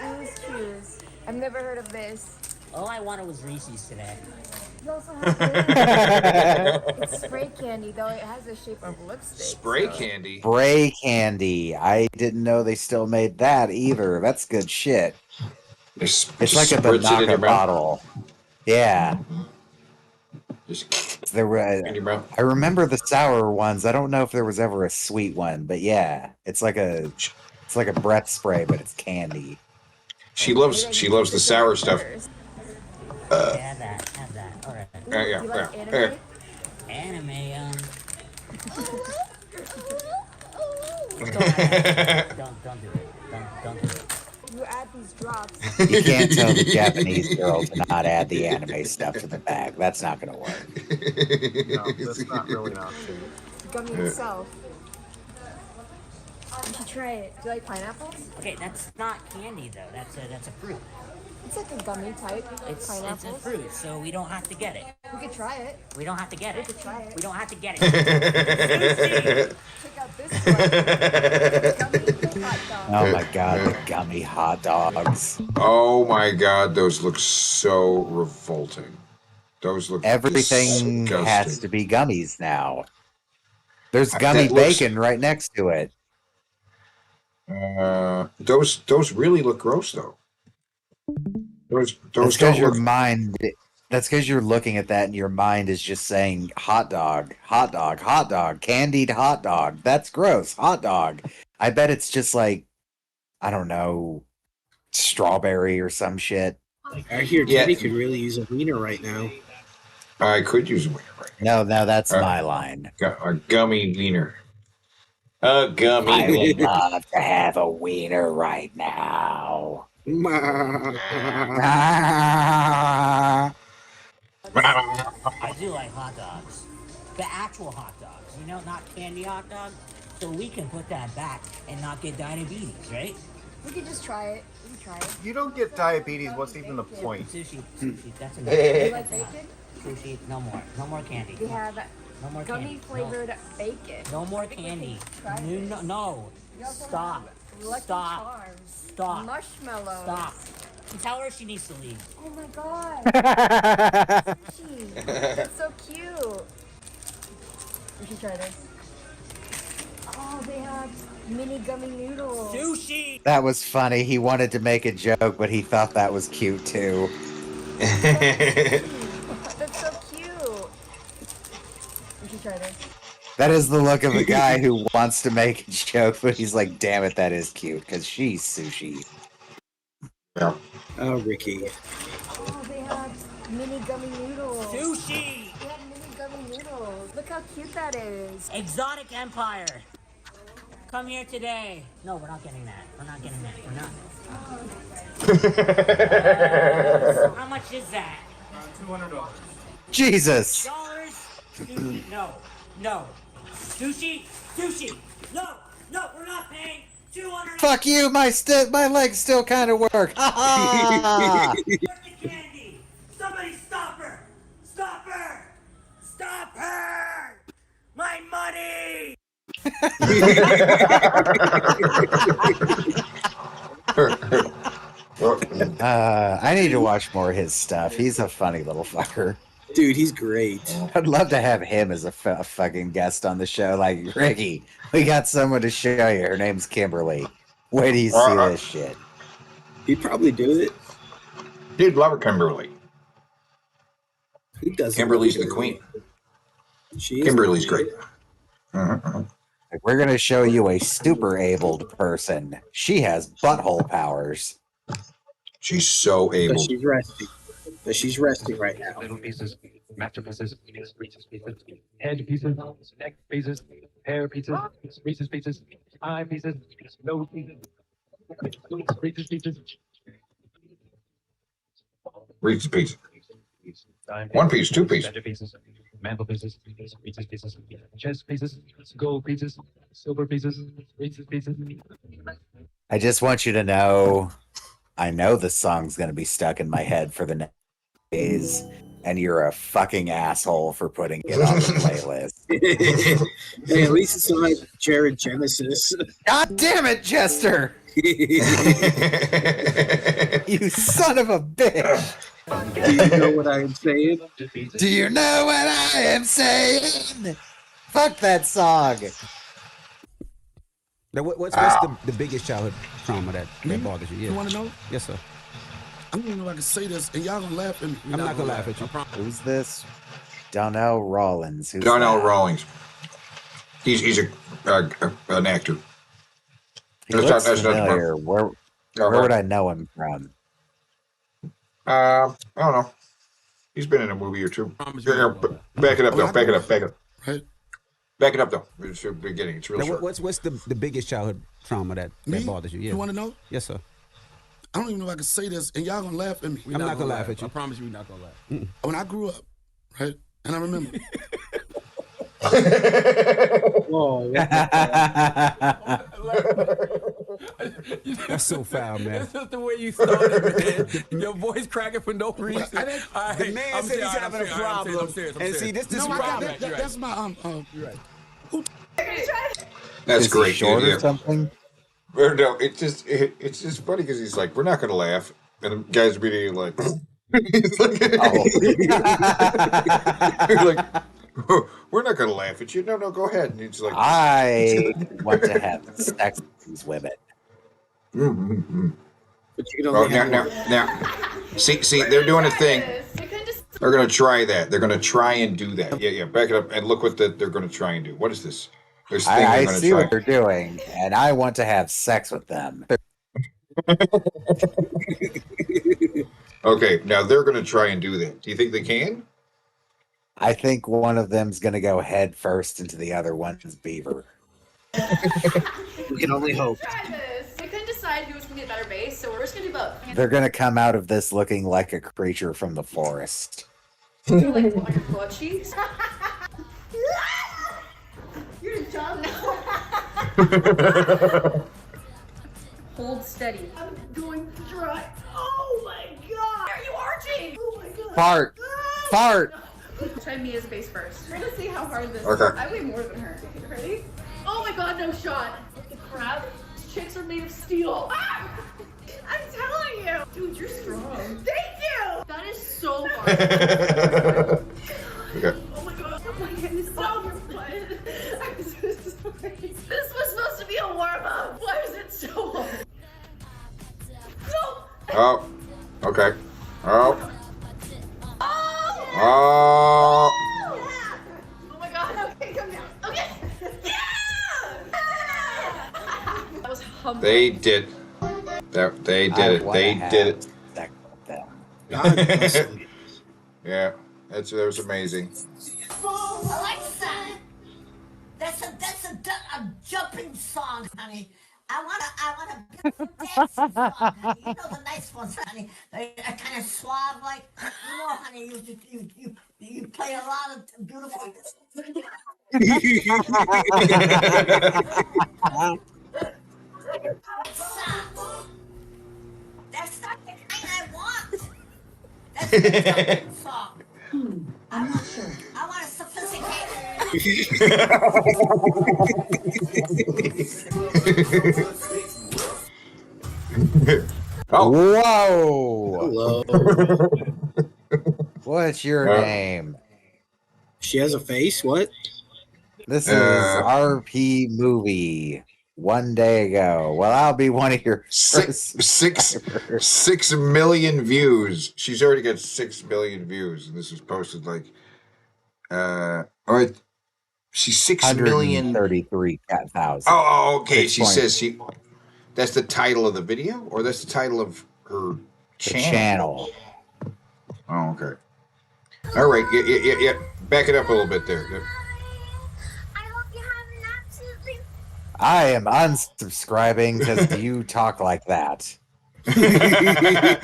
Ooze chews. I've never heard of this. All I wanted was Reese's today. You also have this. It's spray candy, though it has the shape of lipstick. Spray candy. Spray candy. I didn't know they still made that either. That's good shit. Just It's like a spritz it in Banaka your mouth. bottle. Yeah. Just There were. in your mouth. I remember the sour ones. I don't know if there was ever a sweet one, but yeah, it's like a breath spray, but it's candy. She loves the sour stuff. Have that. All right. Yeah, Do you yeah, like yeah. anime? Anime. Don't do it. Don't do it. You add these drops. You can't tell the Japanese girl to not add the anime stuff to the bag. That's not going to work. No, that's not really an option. The gummy itself. You should try it. Do you like pineapples? Okay, that's not candy though. That's a fruit. It's like a gummy type. It's a pineapples. fruit, so we don't have to get it. We could try it. We don't have to get We it. could try it. We don't have to get it. Check out this one. Gummy hot dog. Oh my god, the gummy hot dogs. Oh my god, those look so revolting. Those look Everything disgusting. has to be gummies now. There's That gummy looks- bacon right next to it. Those really look gross though. Those That's don't because your look. mind. That's because you're looking at that and your mind is just saying hot dog, hot dog, hot dog, candied hot dog. That's gross. Hot dog. I bet it's just like, I don't know, strawberry or some shit. I hear Yeah. Teddy could really use a wiener right now. I could use a wiener right No, that's my line. now. A gummy wiener. A gummy I would wiener. love to have a wiener right now. I do like hot dogs. The actual hot dogs, you know, not candy hot dogs. So we can put that back and not get diabetes, right? We could just try it. We can try it. You don't get diabetes. What's even the point? Sushi, that's enough. Do you like That's enough. bacon? Sushi, no more. No more candy. We have No more gummy candy. flavored bacon. No more candy. Try No, no. We also Stop. have Lucky Stop. Charms. Stop. Marshmallows. Stop. Tell her she needs to leave. Oh my god. Gee, that's so cute. We should try this. Oh, they have mini gummy noodles. Sushi! That was funny. He wanted to make a joke, but he thought that was cute too. That's so cute. We should try this. That is the look of a guy who wants to make a joke, but he's like, damn it, that is cute, because she's sushi. Yeah. Oh, Ricky. Oh, they have mini gummy noodles. Sushi! They have mini gummy noodles. Look how cute that is. Exotic Empire. Come here today. No, we're not getting that. We're not getting that. We're not. How much is that? $200. Jesus! Dollars? Sushi? No. No. Sushi? Sushi! No! No, we're not paying $200. Fuck you, my legs still kind of work. Ha ha! Where's the candy? Somebody stop her! Stop her! Stop her! My money! I need to watch more of his stuff. He's a funny little fucker. Dude, he's great. I'd love to have him as a fucking guest on the show. Like, Ricky, we got someone to show you. Her name's Kimberly. Where do you see this shit? He'd probably do it. Dude, love her, Kimberly. Who doesn't? Kimberly's the queen. She is Kimberly's the queen. great. We're gonna show you a super abled person. She has butthole powers. She's so But able. she's resting. But she's resting right now. Little pieces, masterpieces, Reese's pieces, head pieces, neck pieces, hair pieces, Reese's pieces, eye pieces, nose pieces, Reese's pieces. Reese's piece. One piece, two piece. Center pieces, mantle pieces, Reese's pieces, chest pieces, gold pieces, silver pieces, Reese's pieces. I just want you to know, I know this song's gonna be stuck in my head for the next days, and you're a fucking asshole for putting it on the playlist. Hey, at least it's not like Jared Genesis. God damn it, Jester! You son of a bitch! Do you know what I am saying? Do you know what I am saying? Fuck that song. Now, what's the biggest childhood trauma that bothers you? Yeah. You want to know? Yes, sir. I don't even know if I can say this, and y'all gonna laugh at me. I'm not gonna laugh at you. Who's this? Donnell Rawlins. Who's Donnell that? Rawlings. He's an actor. He looks familiar. Where would I know him from? I don't know. He's been in a movie or two. Here, back it up, though. Back it up. Back it up. Right. Back it up, though. It's the beginning. It's real Now, short. what's the biggest childhood trauma that bothers you? Yeah. You want to know? Yes, sir. I don't even know if I can say this, and y'all gonna laugh at me. I'm not gonna laugh at you. I promise you, we're not gonna laugh. When I grew up, right, and I remember. Whoa. That's so foul, man. That's just the way you started, man. Your voice cracking for no reason. The man said he's having a problem. I'm serious. And see, this No, problem. that's my You're right. That's Is he great. short dude, or something? Well, no, it's just funny because he's like, we're not going to laugh, and the guys immediately like, he's like, he's like, we're not going to laugh at you. No, go ahead. And he's like, I want to have sex with these women. But you can Oh, only have now, see, they're doing a thing. They're going to try that. They're going to try and do that. Yeah, back it up and look what they're going to try and do. What is this? There's a thing they're I going to see try. what they're doing, and I want to have sex with them. Okay, now they're going to try and do that. Do you think they can? I think one of them's going to go head first into the other one's beaver. We can only hope. Try this. We couldn't decide who was gonna be a better base, so we're just gonna do both. They're going to come out of this looking like a creature from the forest. Do like on your butt cheeks. You're dumb. Hold steady. I'm going dry. Oh my god! Are you arching? Oh my god! Fart! Fart! Try me as a base first. We're gonna see how hard this is. Okay. I weigh more than her. Ready? Oh my god, no shot. The crap. Chicks are made of steel. Ah! I'm telling you. Dude, you're strong. Thank you. That is so hard. Okay. Oh my god. Oh my goodness. Oh, your butt. I'm so sorry. This was supposed to be a warm-up. Why was it so hard? No. Oh, okay. Oh. Oh. Oh. Oh my god. Okay, come down. Okay. Yeah. That was humble. They did. They did it. They did it. Yeah, that was amazing. Alexa, that's a jumping song, honey. I wanna dance song, honey. You know the nice ones, honey. They're kind of suave, like you know, honey. You play a lot of beautiful. That's not the kind I want. That's a jumping song. I'm not sure. I want a sophisticated. Whoa! Hello. What's your name? She has a face? What? This is RP Movie. one day ago. Well, I'll be one of your Six, first six, subscribers. 6 million views. She's already got 6 million views, and this was posted like, all right, she's 6 million. 133,000. Oh, okay. She 6 says that's the title of the video, or that's the title of her the channel. channel. Oh, okay. All right. Yeah. Back it up a little bit there. Yeah. I am unsubscribing because you talk like that. Yeah.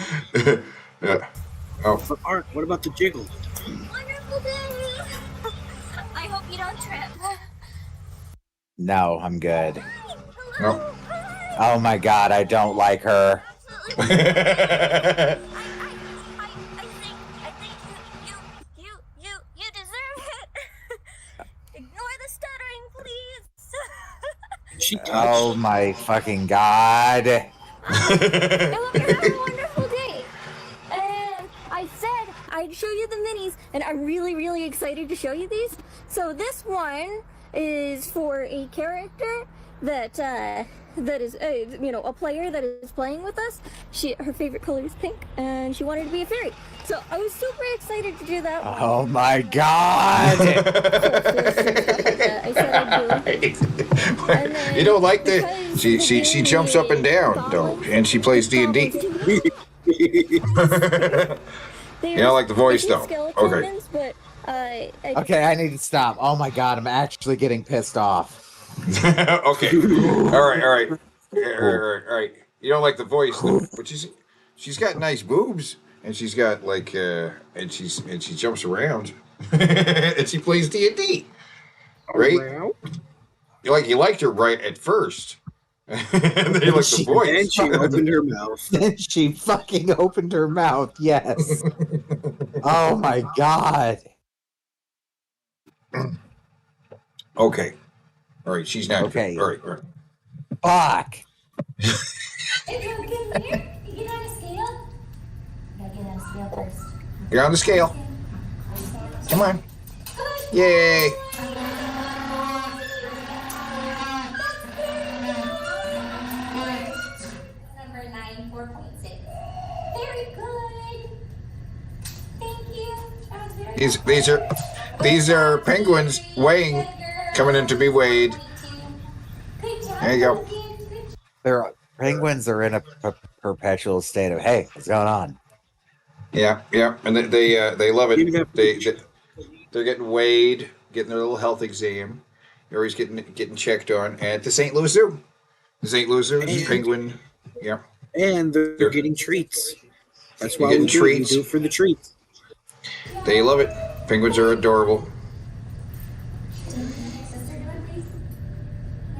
Oh, But Art, what about the jiggle? Wonderful day. I hope you don't trip. No, I'm good. no. Oh my god, I don't like her. I think you deserve it. Ignore the stuttering, please. She touched. Oh my fucking god. I hope you're having a wonderful day. And I said I'd show you the minis, and I'm really, really excited to show you these. So this one is for a character that is a player that is playing with us. Her favorite color is pink, and she wanted to be a fairy. So I was super excited to do that one. Oh my god. I said I'd do. And then You don't like the because she jumps up and down though, and she plays D&D. You don't like the voice though. Okay. But, Okay, I need to stop. Oh my god, I'm actually getting pissed off. Okay. All right. You don't like the voice though, but she's got nice boobs, and she's got like and she jumps around, and she plays D&D. Right? You liked her right at first. And then you like the voice. And she opened her mouth. Then she fucking opened her mouth. Yes. Oh my god. Okay. All right, she's not Okay. All right. Fuck. Get on a scale. You gotta get on a scale first. You're on the scale. Come on. Yay. Number 9, 4.6. Very good. Thank you. That was very These are penguins weighing, coming in to be weighed. There you go. Penguins are in a perpetual state of, hey, what's going on? Yeah, and they love it. They're getting weighed, getting their little health exam. They're always getting checked on at the St. Louis Zoo. The St. Louis Zoo, the penguin. Yeah. And they're getting treats. That's why Getting we do it. treats. We do it for the treats. They love it. Penguins are adorable.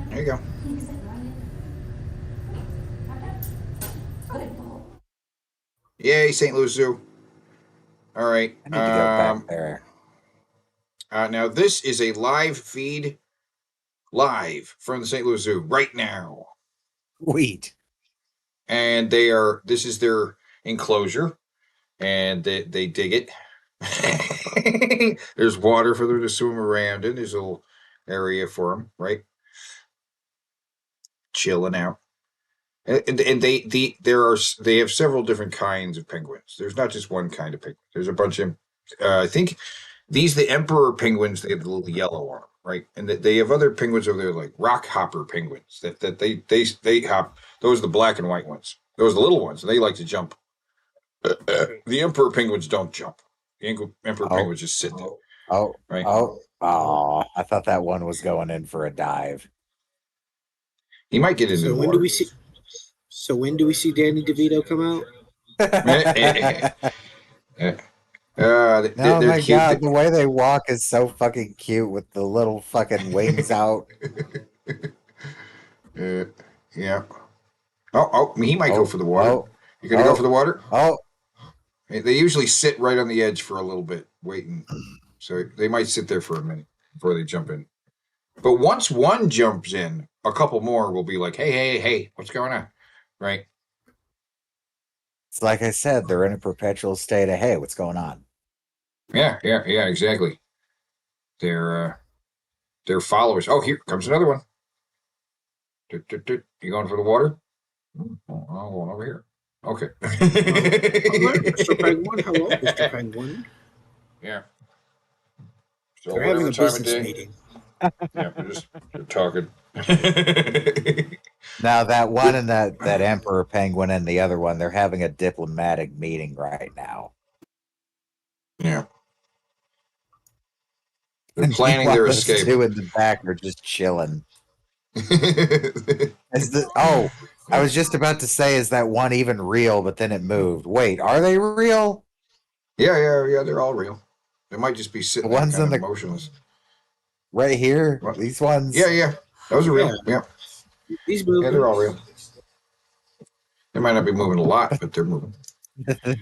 There you go. Yay, St. Louis Zoo. All right. I need to go back there. Now, this is a live feed live from the St. Louis Zoo right now. Sweet. And this is their enclosure, and they dig it. There's water for them to swim around in. There's a little area for them, right? Chilling out. And they have several different kinds of penguins. There's not just one kind of penguin. There's a bunch of I think the emperor penguins, they have the little yellow on them, right? And they have other penguins over there like rock hopper penguins that they hop. Those are the black and white ones. Those are the little ones, and they like to jump. The emperor penguins don't jump. The emperor penguins just sit there. Oh, right. Oh, I thought that one was going in for a dive. He might get into the when water. do we see Danny DeVito come out? Oh they're my cute. god, the way they walk is so fucking cute with the little fucking wings out. Yeah. Oh, he might go for the water. You gonna go for the water? Oh. They usually sit right on the edge for a little bit, waiting. So they might sit there for a minute before they jump in. But once one jumps in, a couple more will be like, hey, what's going on? Right? It's like I said, they're in a perpetual state of, hey, what's going on? Yeah, exactly. They're followers. Oh, here comes another one. You going for the water? Oh, I'm going over here. Okay. Mr. Penguin, hello, Mr. Penguin. Yeah. So We're having whatever a time of business day. meeting. Yeah, we're talking. Now that one and that emperor penguin and the other one, they're having a diplomatic meeting right now. Yeah. They're planning their Those escape. two in the back are just chilling. I was just about to say, is that one even real? But then it moved. Wait, are they real? Yeah. They're all real. They might just be sitting The there ones kind in of the- motionless. Right here, these ones. Yeah. Those are real. Yeah. These moving. Yeah, they're all real. They might not be moving a lot, but they're moving.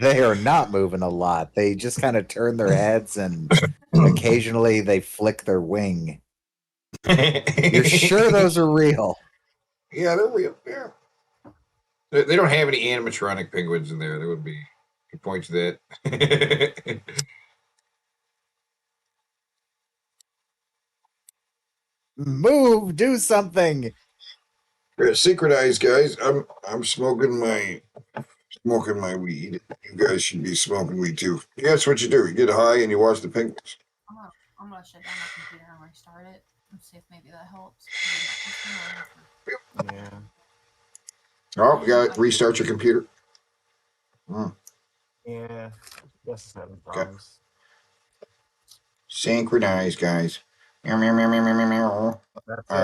They are not moving a lot. They just kind of turn their heads and occasionally they flick their wing. You're sure those are real? Yeah, they're real. Yeah. They don't have any animatronic penguins in there. There would be. He points to that. Move, do something. Yeah, synchronized, guys. I'm smoking my weed. You guys should be smoking weed too. Yeah, that's what you do. You get high and you watch the penguins. I'm gonna shut down my computer and restart it and see if maybe that helps. Yeah. Oh, we got to restart your computer. Yeah. Guess it's having problems. Synchronized, guys. Meow, meow, meow, meow, meow, meow. That's it.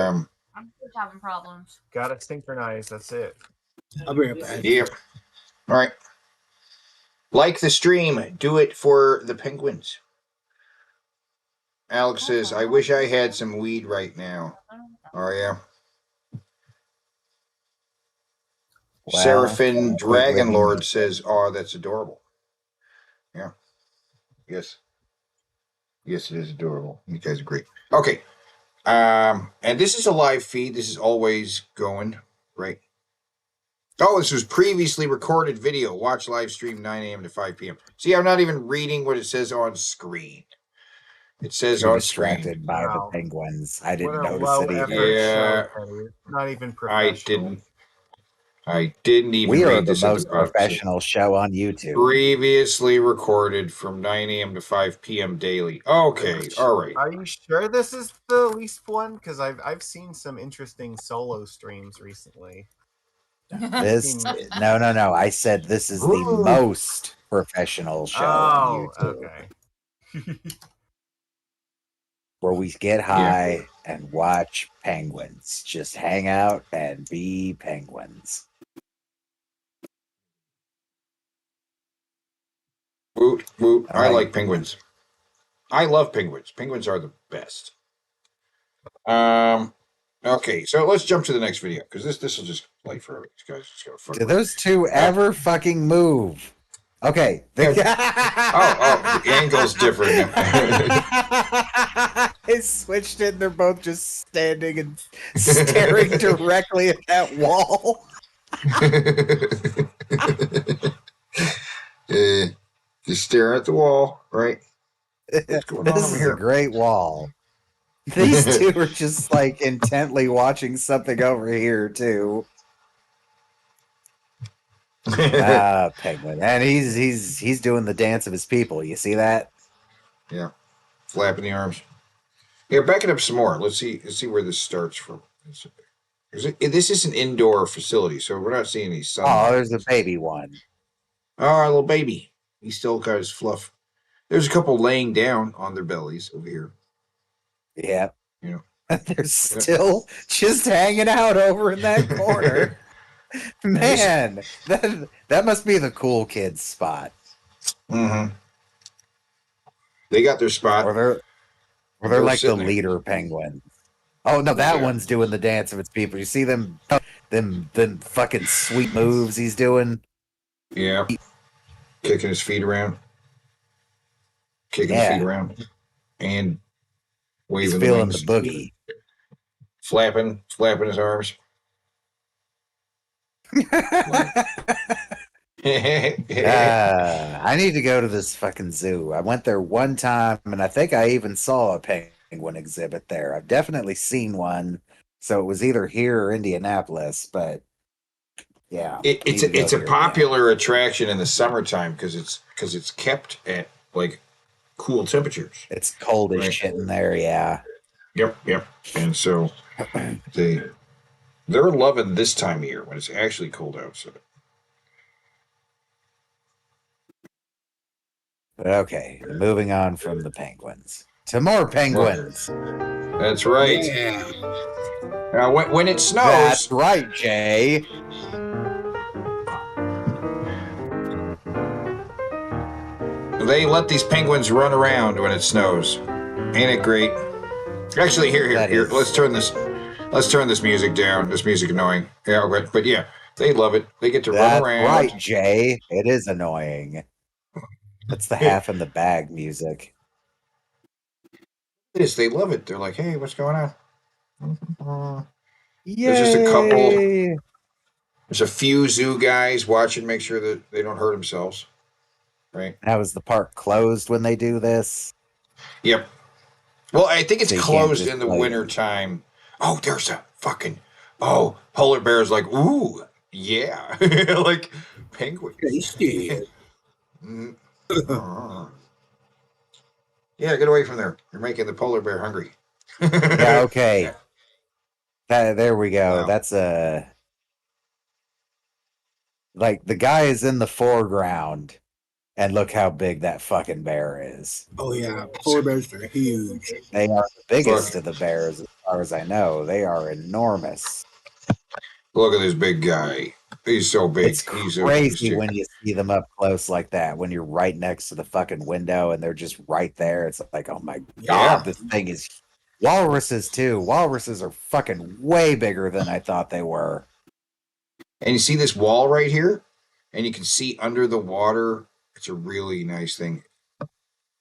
I'm just having problems. Gotta synchronize. That's it. I'll be right back. Yep. All right. Like the stream. Do it for the penguins. Alex says, I wish I had some weed right now. Oh, yeah. Wow. Seraphim Dragon Lord says, oh, that's adorable. Yeah. Yes. Yes, it is adorable. You guys are great. Okay. And this is a live feed. This is always going, right? Oh, this was previously recorded video. Watch live stream 9 a.m. to 5 p.m. See, I'm not even reading what it says on screen. It says You're on distracted screen. by the Wow. penguins. I didn't What a notice low it effort either. Yeah. show, Penny. It's not even I professional. didn't even We are read the this at most the bottom. professional show on YouTube. Previously recorded from 9 a.m. to 5 p.m. daily. Okay, all right. Are you sure this is the least one? Because I've seen some interesting solo streams recently. This no. I said this is the most professional show on Oh, YouTube, okay. where we get high and watch penguins. Just hang out and be penguins. Woot, woot. I All right. like penguins. I love penguins. Penguins are the best. Okay, so let's jump to the next video because this will just play forever. These guys just gotta fuck. Do those two ever fucking move? Okay. Oh, the angle's different. They switched it. They're both just standing and staring directly at that wall. Just stare at the wall, right? What's going on This over is here? a great wall. These two are just like intently watching something over here too. Penguin, and he's doing the dance of his people. You see that? Yeah, flapping the arms. Yeah, back it up some more. Let's see where this starts from. This is an indoor facility, so we're not seeing any sun. Oh, there's a baby one. Oh, our little baby. He still got his fluff. There's a couple laying down on their bellies over here. Yeah. You know, they're still just hanging out over in that corner. Man, that must be the cool kids spot. Mm-hmm. They got their spot. Or they're like the sitting there. leader penguin. Oh no, that Yeah. one's doing the dance of its people. You see them fucking sweet moves he's doing. Yeah. Kicking his feet around. Kicking Yeah. his feet around. And waving He's the feeling wings. the boogie. Flapping his arms. I need to go to this fucking zoo. I went there one time, and I think I even saw a penguin exhibit there. I've definitely seen one So it was either here or Indianapolis, but yeah, It's need to go it's a here again. popular attraction in the summertime because it's kept at like cool temperatures. It's cold as Right. shit in there. Yeah. Yep. And so they're loving this time of year when it's actually cold outside. Okay, moving on from the penguins to more penguins. That's right. Yeah. Now, when it snows, That's right, Jay. they let these penguins run around when it snows. Ain't it great? Actually, here. Let's turn this music down. This music annoying. Yeah, but yeah, they love it. They get to That's run around. right, Jay. It is annoying. That's the half in the bag music. It is. They love it. They're like, hey, what's going on? Yay! There's just a couple. There's a few zoo guys watching, make sure that they don't hurt themselves. Right. Now, is the park closed when they do this? Yep. Well, I think it's So you can't closed just in the play winter time. Oh, there's a fucking. Oh, polar bear's like, ooh, yeah, like penguins. Tasty. Mm. Yeah, get away from there. You're making the polar bear hungry. Yeah, okay. There we go. Wow. That's a. Like, the guy is in the foreground, and look how big that fucking bear is. Oh yeah, polar bears are huge. They are the biggest of the bears, as far as I know. They are enormous. Look at this big guy. He's so big. It's He's crazy when you see them up close like that. When you're right next to the fucking window and they're just right there. It's like, oh my god, this thing is. Walruses too. Walruses are fucking way bigger than I thought they were. And you see this wall right here, and you can see under the water. It's a really nice thing.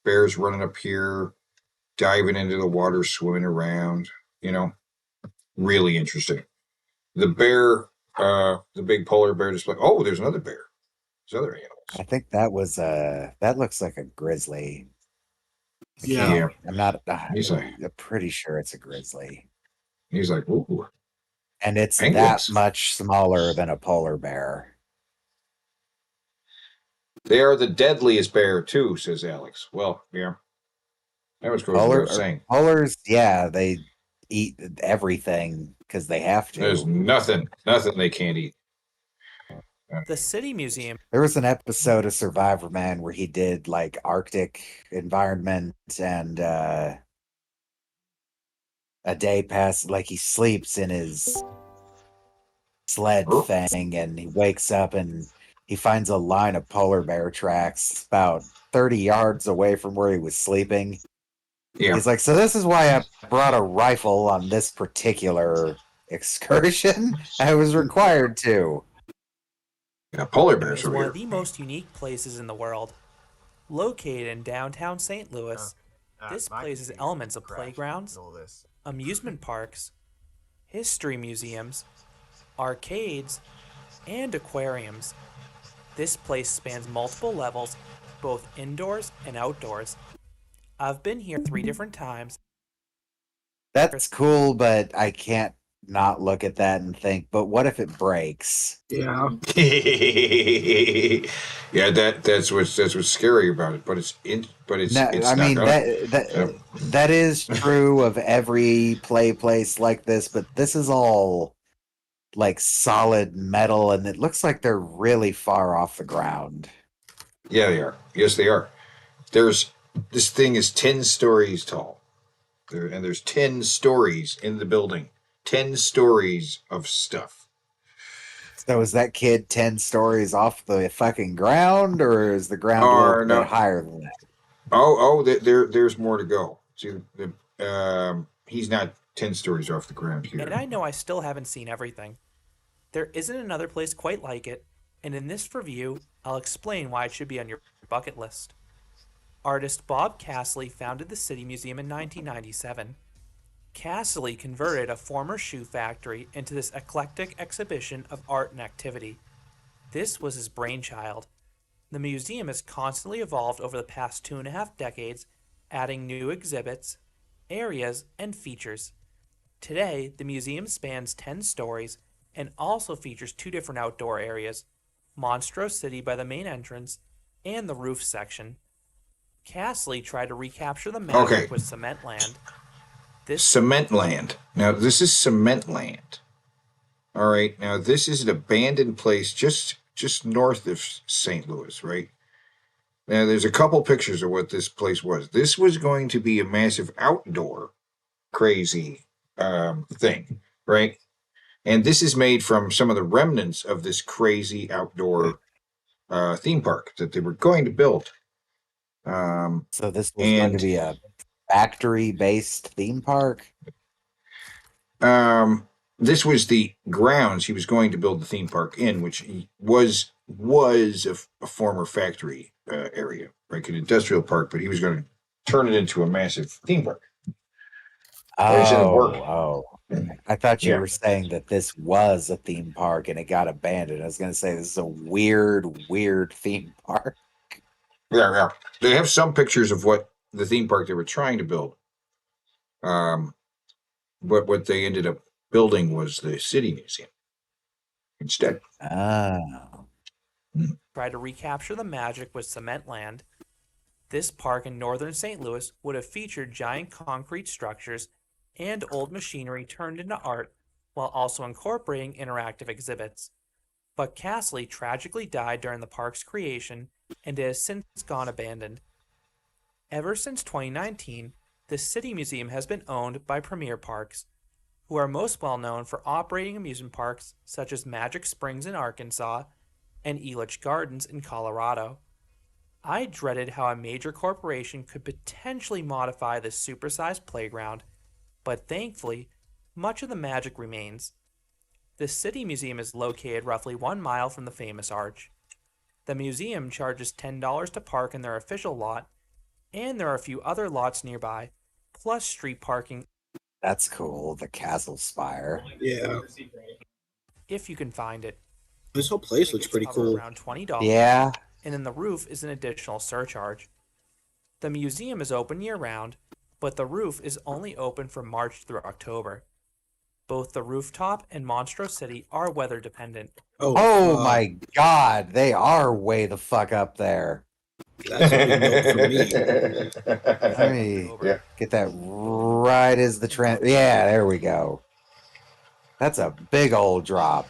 Bears running up here, diving into the water, swimming around. You know, really interesting. The bear, the big polar bear, just like, oh, there's another bear. There's other animals. I think that was that looks like a grizzly. Yeah. I'm not. He's like, I'm pretty sure it's a grizzly, he's like, ooh. and it's Penguins. that much smaller than a polar bear. They are the deadliest bear too, says Alex. Well, yeah. That was goes without saying. Polars, yeah, they eat everything because they have to. There's nothing they can't eat. The City Museum. There was an episode of Survivor Man where he did like Arctic environment and a day passes, like he sleeps in his sled thing and he wakes up and he finds a line of polar bear tracks about 30 yards away from where he was sleeping. Yeah. He's like, so this is why I brought a rifle on this particular excursion. I was required to. Yeah, polar bears Is over one here. of the most unique places in the world. Located in downtown St. Louis, this place has elements of playgrounds, amusement parks, history museums, arcades, and aquariums. This place spans multiple levels, both indoors and outdoors. I've been here 3 different times. That's cool, but I can't not look at that and think, but what if it breaks? Yeah. Yeah, that's what's scary about it. But it's No, it's I not mean gonna- that is true of every place like this, but this is all like solid metal and it looks like they're really far off the ground. Yeah, they are. Yes, they are. This thing is 10 stories tall. There's 10 stories in the building. 10 stories of stuff. So is that kid 10 stories off the fucking ground, or is the ground a little no. bit higher than that? There's more to go. See, he's not 10 stories off the ground here. And I know I still haven't seen everything. There isn't another place quite like it, and in this review, I'll explain why it should be on your bucket list. Artist Bob Cassley founded the City Museum in 1997. Cassley converted a former shoe factory into this eclectic exhibition of art and activity. This was his brainchild. The museum has constantly evolved over the past 2.5 decades, adding new exhibits, areas, and features. Today, the museum spans 10 stories and also features 2 different outdoor areas, Monstro City by the main entrance and the roof section. Castley tried to recapture the magic Okay. with Cementland. Cement Land. Now, this is Cement Land. All right. Now, this is an abandoned place just north of St. Louis, right? Now, there's a couple pictures of what this place was. This was going to be a massive outdoor crazy thing, right? And this is made from some of the remnants of this crazy outdoor theme park that they were going to build. So this was going to be a factory-based theme park? This was the grounds he was going to build the theme park in, which was a former factory area, like an industrial park, but he was going to turn it into a massive theme park. Oh, I thought you Yeah. were saying that this was a theme park and it got abandoned. I was going to say this is a weird theme park. Yeah. They have some pictures of what the theme park they were trying to build. But what they ended up building was the city museum instead. Tried to recapture the magic with Cementland. This park in northern St. Louis would have featured giant concrete structures and old machinery turned into art while also incorporating interactive exhibits. But Castley tragically died during the park's creation and it has since gone abandoned. Ever since 2019, the City Museum has been owned by Premier Parks, who are most well known for operating amusement parks such as Magic Springs in Arkansas and Elitch Gardens in Colorado. I dreaded how a major corporation could potentially modify this supersized playground, but thankfully, much of the magic remains. The City Museum is located roughly 1 mile from the famous arch. The museum charges $10 to park in their official lot, and there are a few other lots nearby, plus street parking. That's cool. The Castle Spire. Yeah. If you can find it. This whole place looks pretty cool. Around $20. Yeah. And then the roof is an additional surcharge. The museum is open year-round, but the roof is only open from March through October. Both the rooftop and Monstro City are weather dependent. Oh my God, they are way the fuck up there. That's only milk for me. Let me get that right as the trend. Yeah, there we go. That's a big old drop.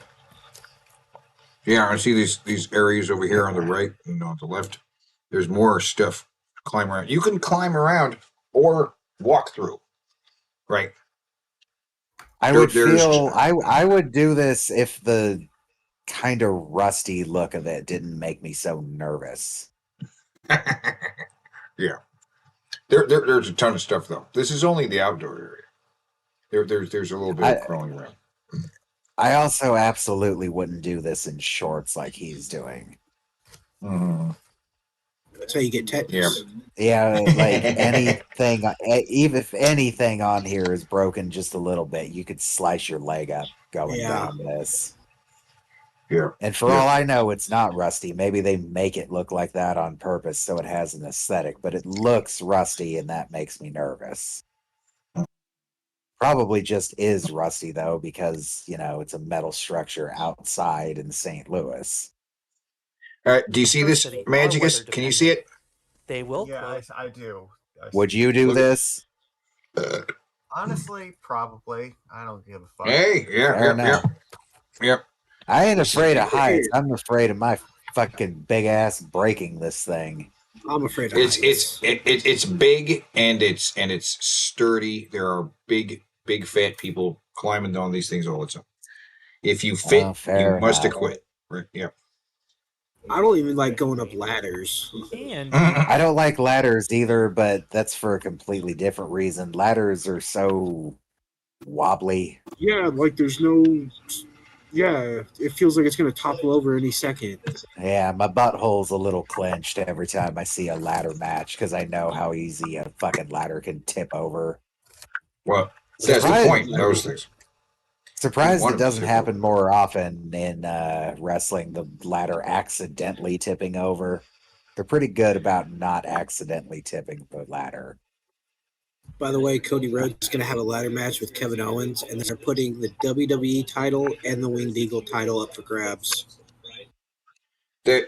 Yeah, I see these areas over here on the right and on the left. There's more stuff to climb around. You can climb around or walk through, right? I would do this if the kind of rusty look of it didn't make me so nervous. Yeah. There's a ton of stuff though. This is only the outdoor area. There's a little bit of crawling around. I also absolutely wouldn't do this in shorts like he's doing. That's how you get tetanus. Yeah, like anything, even if anything on here is broken just a little bit, you could slice your leg up going down this. Yeah. And for all I know, it's not rusty. Maybe they make it look like that on purpose so it has an aesthetic, but it looks rusty and that makes me nervous. Probably just is rusty though, because it's a metal structure outside in St. Louis. Do you see this, Magicus? Can you see it? They will. Yeah, I do. Would you do this? Honestly, probably. I don't give a fuck. Hey, yeah. I ain't afraid of heights. I'm afraid of my fucking big ass breaking this thing. I'm afraid of it's big and it's sturdy. There are big fat people climbing down these things all the time. If you fit, you must have quit. Right? Yeah. I don't even like going up ladders. I don't like ladders either, but that's for a completely different reason. Ladders are so wobbly. Yeah, like there's no. Yeah, it feels like it's gonna topple over any second. Yeah, my butthole's a little clenched every time I see a ladder match because I know how easy a fucking ladder can tip over. Well, that's the point. Those things. Surprised it doesn't happen more often in wrestling, the ladder accidentally tipping over. They're pretty good about not accidentally tipping the ladder. By the way, Cody Rhodes is going to have a ladder match with Kevin Owens, and they're putting the WWE title and the Winged Eagle title up for grabs. This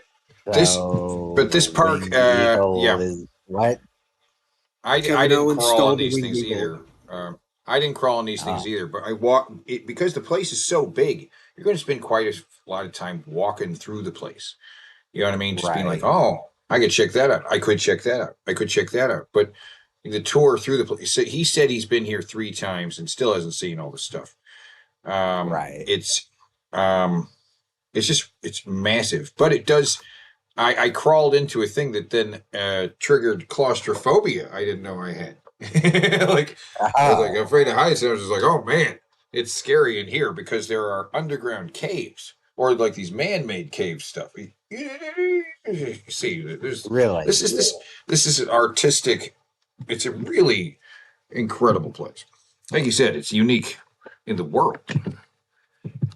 park, Winged Eagle yeah. is what? I Kevin didn't Owens crawl stole on the these Winged things Eagle. either. I didn't crawl on these things either, but I walk because the place is so big. You're going to spend quite a lot of time walking through the place. You know what I mean? Just being like, oh, I could check that out. I could check that out. I could check that out. But the tour through the place. So he said he's been here 3 times and still hasn't seen all the stuff. It's massive, but it does. I crawled into a thing that then triggered claustrophobia. I didn't know I had. I was like afraid of heights. And I was just like, oh man, it's scary in here because there are underground caves or like these man-made cave stuff. See, there's really this is artistic. It's a really incredible place. Like you said, it's unique in the world.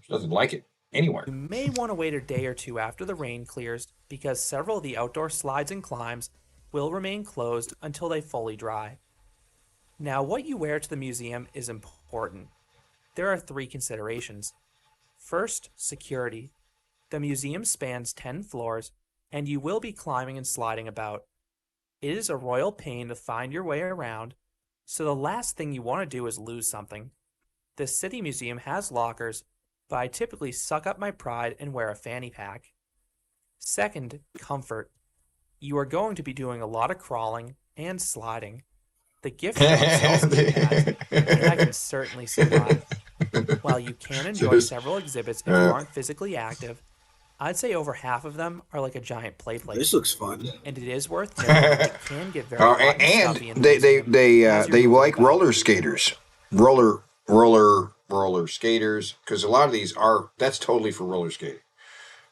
Doesn't like it anywhere. You may want to wait a day or two after the rain clears because several of the outdoor slides and climbs will remain closed until they fully dry. Now, what you wear to the museum is important. There are 3 considerations. First, security. The museum spans 10 floors, and you will be climbing and sliding about. It is a royal pain to find your way around, so the last thing you want to do is lose something. The City Museum has lockers, but I typically suck up my pride and wear a fanny pack. Second, comfort. You are going to be doing a lot of crawling and sliding. The gift shop sells ski pads, and I can certainly survive. While you can enjoy several exhibits if you aren't physically active, I'd say over half of them are like a giant play place. This looks fun. And it is worth noting that it can get very hot and stuffy in the museum. They like roller skaters, roller skaters, because a lot of these that's totally for roller skating.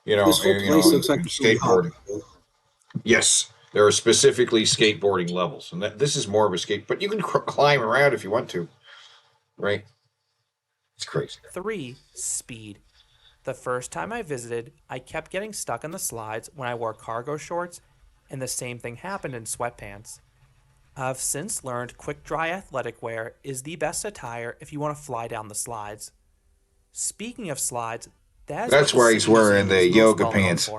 You know, This whole place looks like skateboarding. Yes, there are specifically skateboarding levels, and this is more of a skate. But you can climb around if you want to, right? It's crazy. 3, speed. The first time I visited, I kept getting stuck on the slides when I wore cargo shorts, and the same thing happened in sweatpants. I've since learned quick-dry athletic wear is the best attire if you want to fly down the slides. Speaking of slides, that's why he's wearing the yoga pants.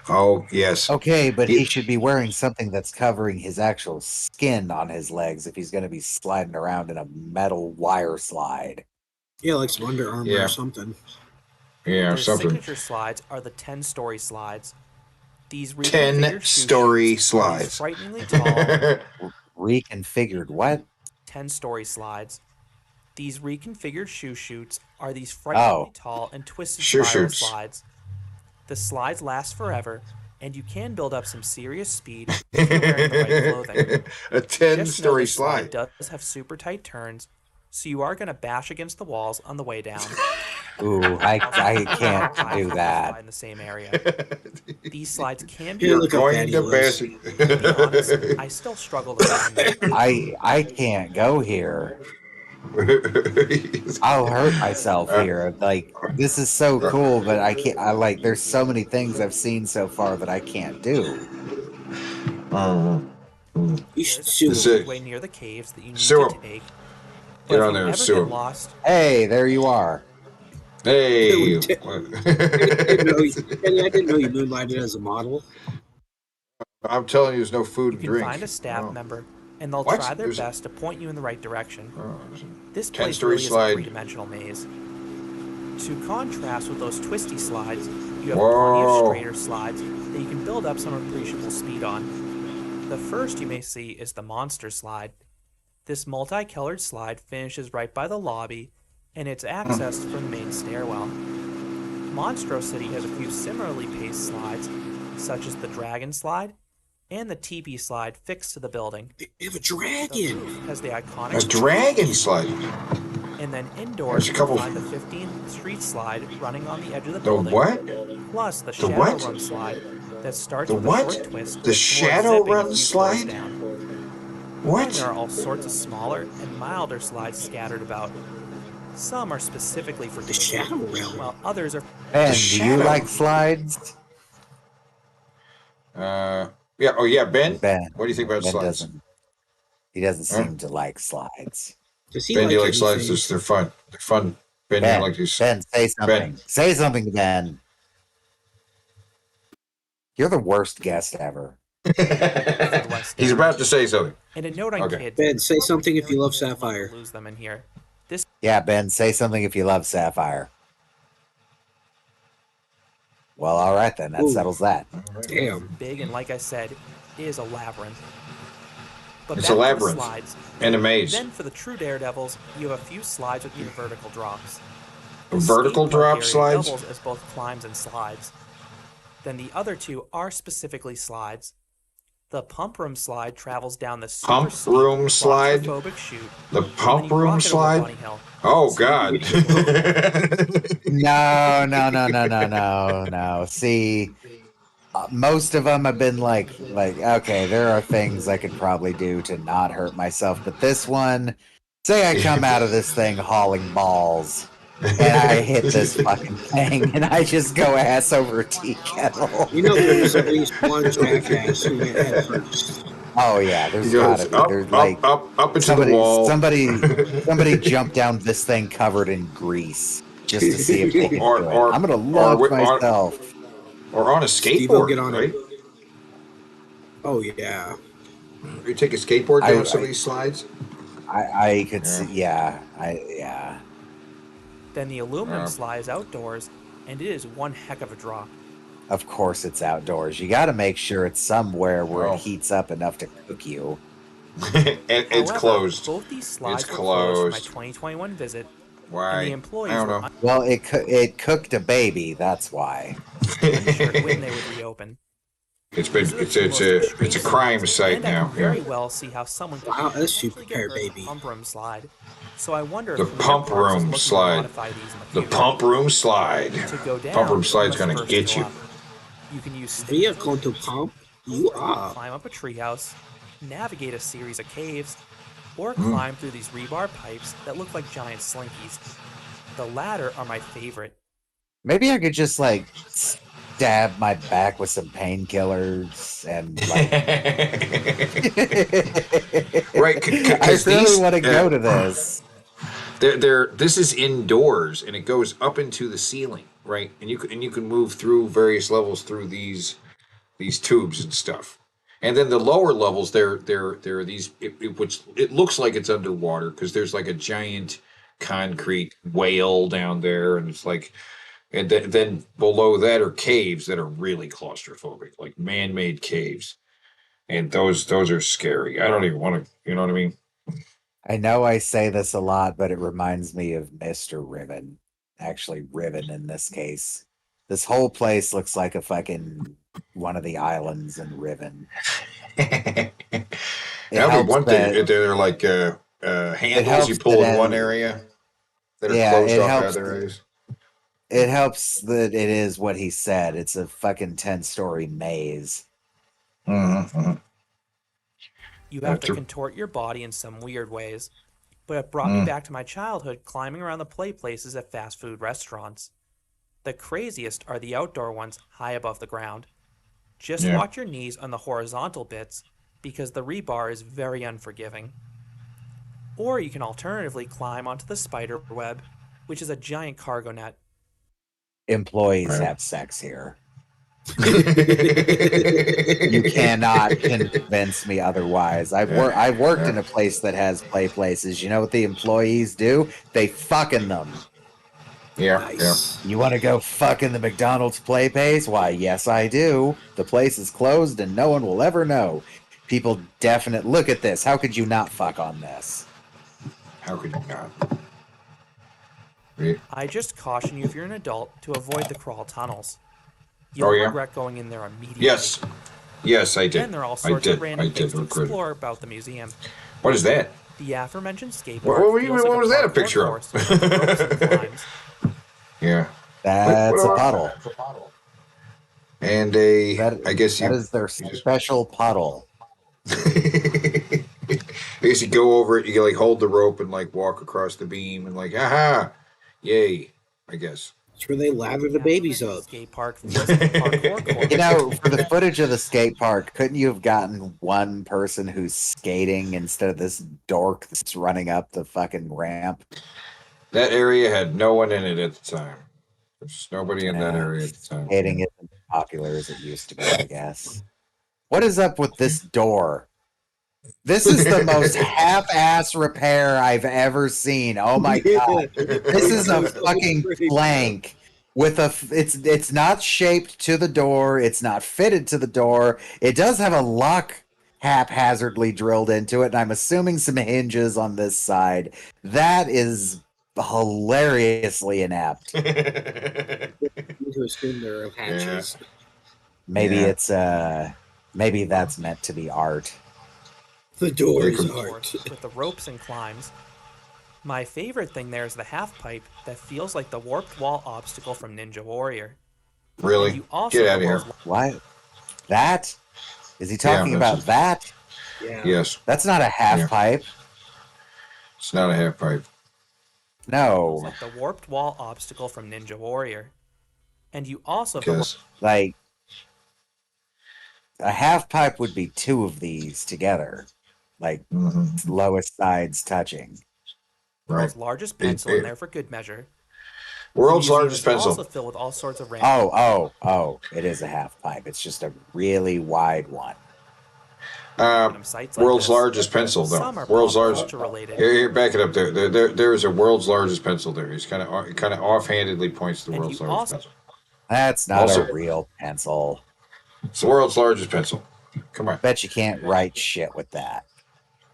Oh, yes. Okay, but he should be wearing something that's covering his actual skin on his legs if he's going to be sliding around in a metal wire slide. Yeah, like some Under Armour or something. Yeah, Their something. signature slides are the 10-story slides. These 10-story slides. Frighteningly tall. Reconfigured what? 10-story slides. These reconfigured shoe chutes are these frighteningly tall and twisted spiral slides. The slides last forever, and you can build up some serious speed if you're wearing the right clothing. A 10-story this slide. does have super tight turns, so you are going to bash against the walls on the way down. Ooh, I can't do that. In the same area. These slides can be. You're going to bash. To be honest, I still struggle to find them. I can't go here. I'll hurt myself here. Like, this is so cool, but I can't. There's so many things I've seen so far that I can't do. You should way near the caves that you need to take. Get on there, Get lost. Hey, there you are. Hey. I didn't know you moonlighted as a model. I'm telling you, there's no food and You can drink. find a staff member, and they'll What? try their There's a- best to point you in the right direction. This 10 place story really is a slide. three-dimensional maze. To contrast with those twisty slides, you have plenty Whoa. of straighter slides that you can build up some appreciable speed on. The first you may see is the Monster Slide. This multicolored slide finishes right by the lobby, and it's accessed from the main stairwell. Monstro City has a few similarly paced slides, such as the Dragon Slide and the Teepee Slide fixed to the building. They have a dragon. Has the iconic A dragon slide. And then indoors, There's a you couple- can find the 15th Street Slide running on the edge of the The building. what? Plus the The Shadow what? Run Slide that starts The with what? a short twist. The before Shadow zipping a Run few floors slide? down. What? And there are all sorts of smaller and milder slides scattered about. Some are specifically for the Shadow Realm, while others are. Ben, do you like slides? Yeah. Oh, yeah, Ben. Ben. What do you think about Ben slides? doesn't. He doesn't seem to like slides. Does he Ben, do you like like slides? anything? They're fun. They're fun. Ben, Ben, you like these? Ben, say something. Ben. Say something, Ben. You're the worst guest ever. He's about to say something. And a note on Okay. kids. Ben, say something if you love Sapphire. Lose them in here. This Yeah, Ben, say something if you love Sapphire. Well, all right then. That Ooh. settles that. Damn. big and like I said, is a labyrinth. But It's back a to the labyrinth. slides. And a maze. Then for the true daredevils, you have a few slides with your vertical drops. The Vertical skate park drop area slides? doubles as both climbs and slides. Then the other two are specifically slides. The pump room slide travels down the super Pump steep, room slide? claustrophobic chute. The and then pump you room rocket over slide? Bunny Hill. Oh, God. No. See, most of them have been like, okay, there are things I could probably do to not hurt myself, but this one, say I come out of this thing hauling balls, and I hit this fucking thing, and I just go ass over a tea kettle. You know there's at least one jackass who went head first. Oh yeah, there's He goes gotta be. up, There's up, like up into the wall. Somebody jumped down this thing covered in grease just to see if they could Or- do it. or- I'm gonna or love wi- or- myself. Or on a Steve-O, skateboard, get on right? it. Oh yeah. You take a skateboard down some I- of these slides? I could see. Yeah. Then the aluminum Yeah. slide is outdoors, and it is one heck of a drop. Of course, it's outdoors. You got to make sure it's somewhere where Oh. it heats up enough to cook you. And it's However, closed. Both these slides It's were closed for my closed. 2021 visit, Why? and the employees I don't were know. Well, it cooked a baby. That's why. unsure when they would reopen. It's been These are the it's two it's most a extreme it's a crime slides, site and I now. can very Yeah. well see how someone could Wow, that's potentially super get fair, hurt in baby. the pump room slide. So I wonder The if Mayor pump Parks is room looking to slide. modify these in The future. pump room slide. To go down, Pump room slide's you gonna must get first you. go up. You can use Vehicle to pump you up. climb up a treehouse, navigate a series of caves, or Hmm. climb through these rebar pipes that look like giant slinkies. The latter are my favorite. Maybe I could just like stab my back with some painkillers and like. Right, I really want to go to this. This is indoors and it goes up into the ceiling, right? And you can move through various levels through these tubes and stuff. And then the lower levels, there are these. It looks like it's underwater because there's like a giant concrete whale down there, and it's like, and then below that are caves that are really claustrophobic, like man-made caves, and those are scary. I don't even want to. You know what I mean? I know I say this a lot, but it reminds me of Mr. Riven. Actually, Riven in this case. This whole place looks like a fucking one of the islands in Riven. That'd be one thing. They're like handles you pull in one area that are closed off other areas. It helps that it is what he said. It's a fucking 10-story maze. Mm-hmm. You have to contort your body in some weird ways, but it brought me back to my childhood climbing around the play places at fast food restaurants. The craziest are the outdoor ones high above the ground. Just watch your knees on the horizontal bits because the rebar is very unforgiving. Or you can alternatively climb onto the spider web, which is a giant cargo net. Employees have sex here. You cannot convince me otherwise. I've worked in a place that has play places. You know what the employees do? They fuck in them. Yeah, yeah. You want to go fuck in the McDonald's play place? Why, yes, I do. The place is closed and no one will ever know. People definitely look at this. How could you not fuck on this? How could you not? I just caution you if you're an adult to avoid the crawl tunnels. You'll regret going in there immediately. Yes, I did. And there are all I sorts did. of random I did things to regret it. explore about the museum. What is that? The aforementioned skateboard. What feels like was that a parkour picture of? course with ropes and climbs. Yeah. That's What a are- puddle. And I guess That is their special puddle. I guess you go over it, you like hold the rope and like walk across the beam and like, aha, yay, I guess. It's where they lather the babies up. Skate park feels like a parkour course. You know, for the footage of the skate park, couldn't you have gotten one person who's skating instead of this dork that's running up the fucking ramp? That area had no one in it at the time. There's nobody in that area at the time. Skating isn't as popular as it used to be, I guess. What is up with this door? This is the most half-ass repair I've ever seen. Oh my god! This is a fucking plank with a. It's not shaped to the door. It's not fitted to the door. It does have a lock haphazardly drilled into it, and I'm assuming some hinges on this side. That is hilariously inept. To assume there are hatches. Maybe Yeah. it's maybe that's meant to be art. The door is Course with the ropes and climbs. My favorite thing there is the half pipe that feels like the warped wall obstacle from Ninja Warrior. Really? And you also Get out of here. What? That? Is he talking Yeah, about that? Yes. That's not a half pipe. It's not a half pipe. No. Like the warped wall obstacle from Ninja Warrior. And you also Yes. Like a half pipe would be two of these together. Like lowest sides touching. world's largest pencil in there for good measure. World's The museum largest is pencil. Also filled with all sorts of random. Oh, it is a half pipe. It's just a really wide one. Sites like World's this. largest pencil, though. Some are World's pop largest. culture related. Here, back it up. There is a world's largest pencil there. He's kind of offhandedly points to the world's largest pencil. That's not Also- a real pencil. It's the world's largest pencil. Come on. Bet you can't write shit with that.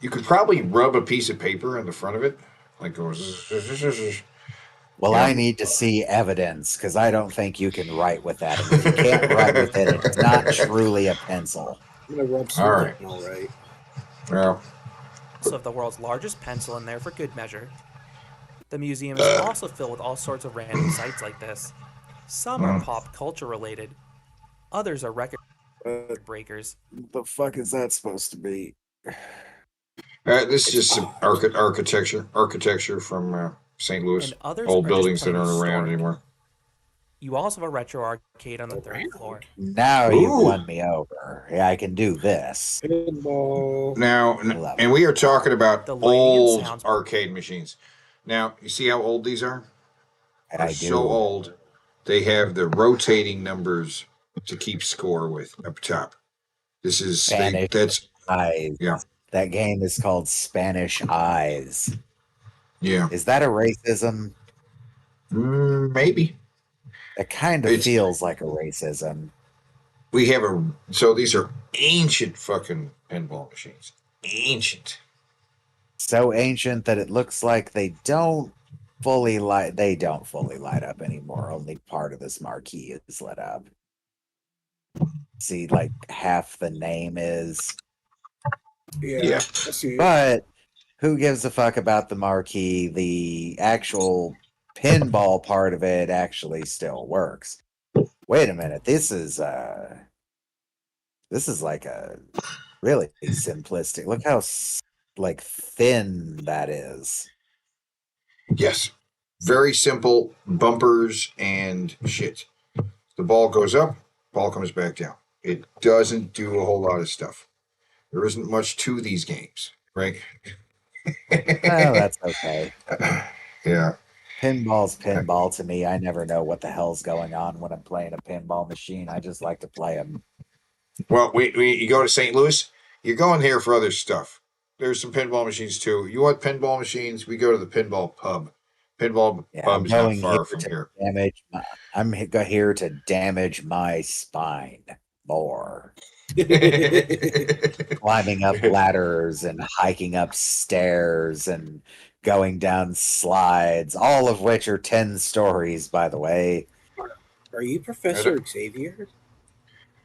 You could probably rub a piece of paper on the front of it, like goes. Well, Yeah. I need to see evidence because I don't think you can write with that. And if you can't write with it, it's not truly a pencil. I'm gonna rub some All right. all right. Well, Also of the world's largest pencil in there for good measure. The museum is also filled with all sorts of random sites like this. Some are pop culture related. Others are record breakers. The fuck is that supposed to be? this is just some architecture from St. Louis. And others Old are just buildings that plain aren't around historic. anymore. You also have a retro arcade on the third floor. Now you Ooh. won me over. Yeah, I can do this. Now, and we are talking about The lighting and old sounds- arcade machines. Now, you see how old these are? I They're do. so old. They have the rotating numbers to keep score with up top. This is Spanish that's Eyes. yeah. That game is called Spanish Eyes. Yeah. Is that a racism? Maybe. It kind of It's- feels like a racism. We have so these are ancient fucking pinball machines. Ancient. So ancient that it looks like they don't fully light up anymore. Only part of this marquee is lit up. See, like half the name is. Yeah. I see. But who gives a fuck about the marquee? The actual pinball part of it actually still works. Wait a minute. This is like a really simplistic. Look how like thin that is. Yes. Very simple bumpers and shit. The ball goes up, ball comes back down. It doesn't do a whole lot of stuff. There isn't much to these games, right? Oh, that's okay. Yeah. Pinball's pinball to me. I never know what the hell's going on when I'm playing a pinball machine. I just like to play them. Well, you go to St. Louis, you're going here for other stuff. There's some pinball machines too. You want pinball machines? We go to the pinball pub. Pinball Yeah, I'm pub's not going far here from to here. I'm here to damage my spine more. Climbing up ladders and hiking up stairs and going down slides, all of which are 10 stories, by the way. Are you Professor Xavier?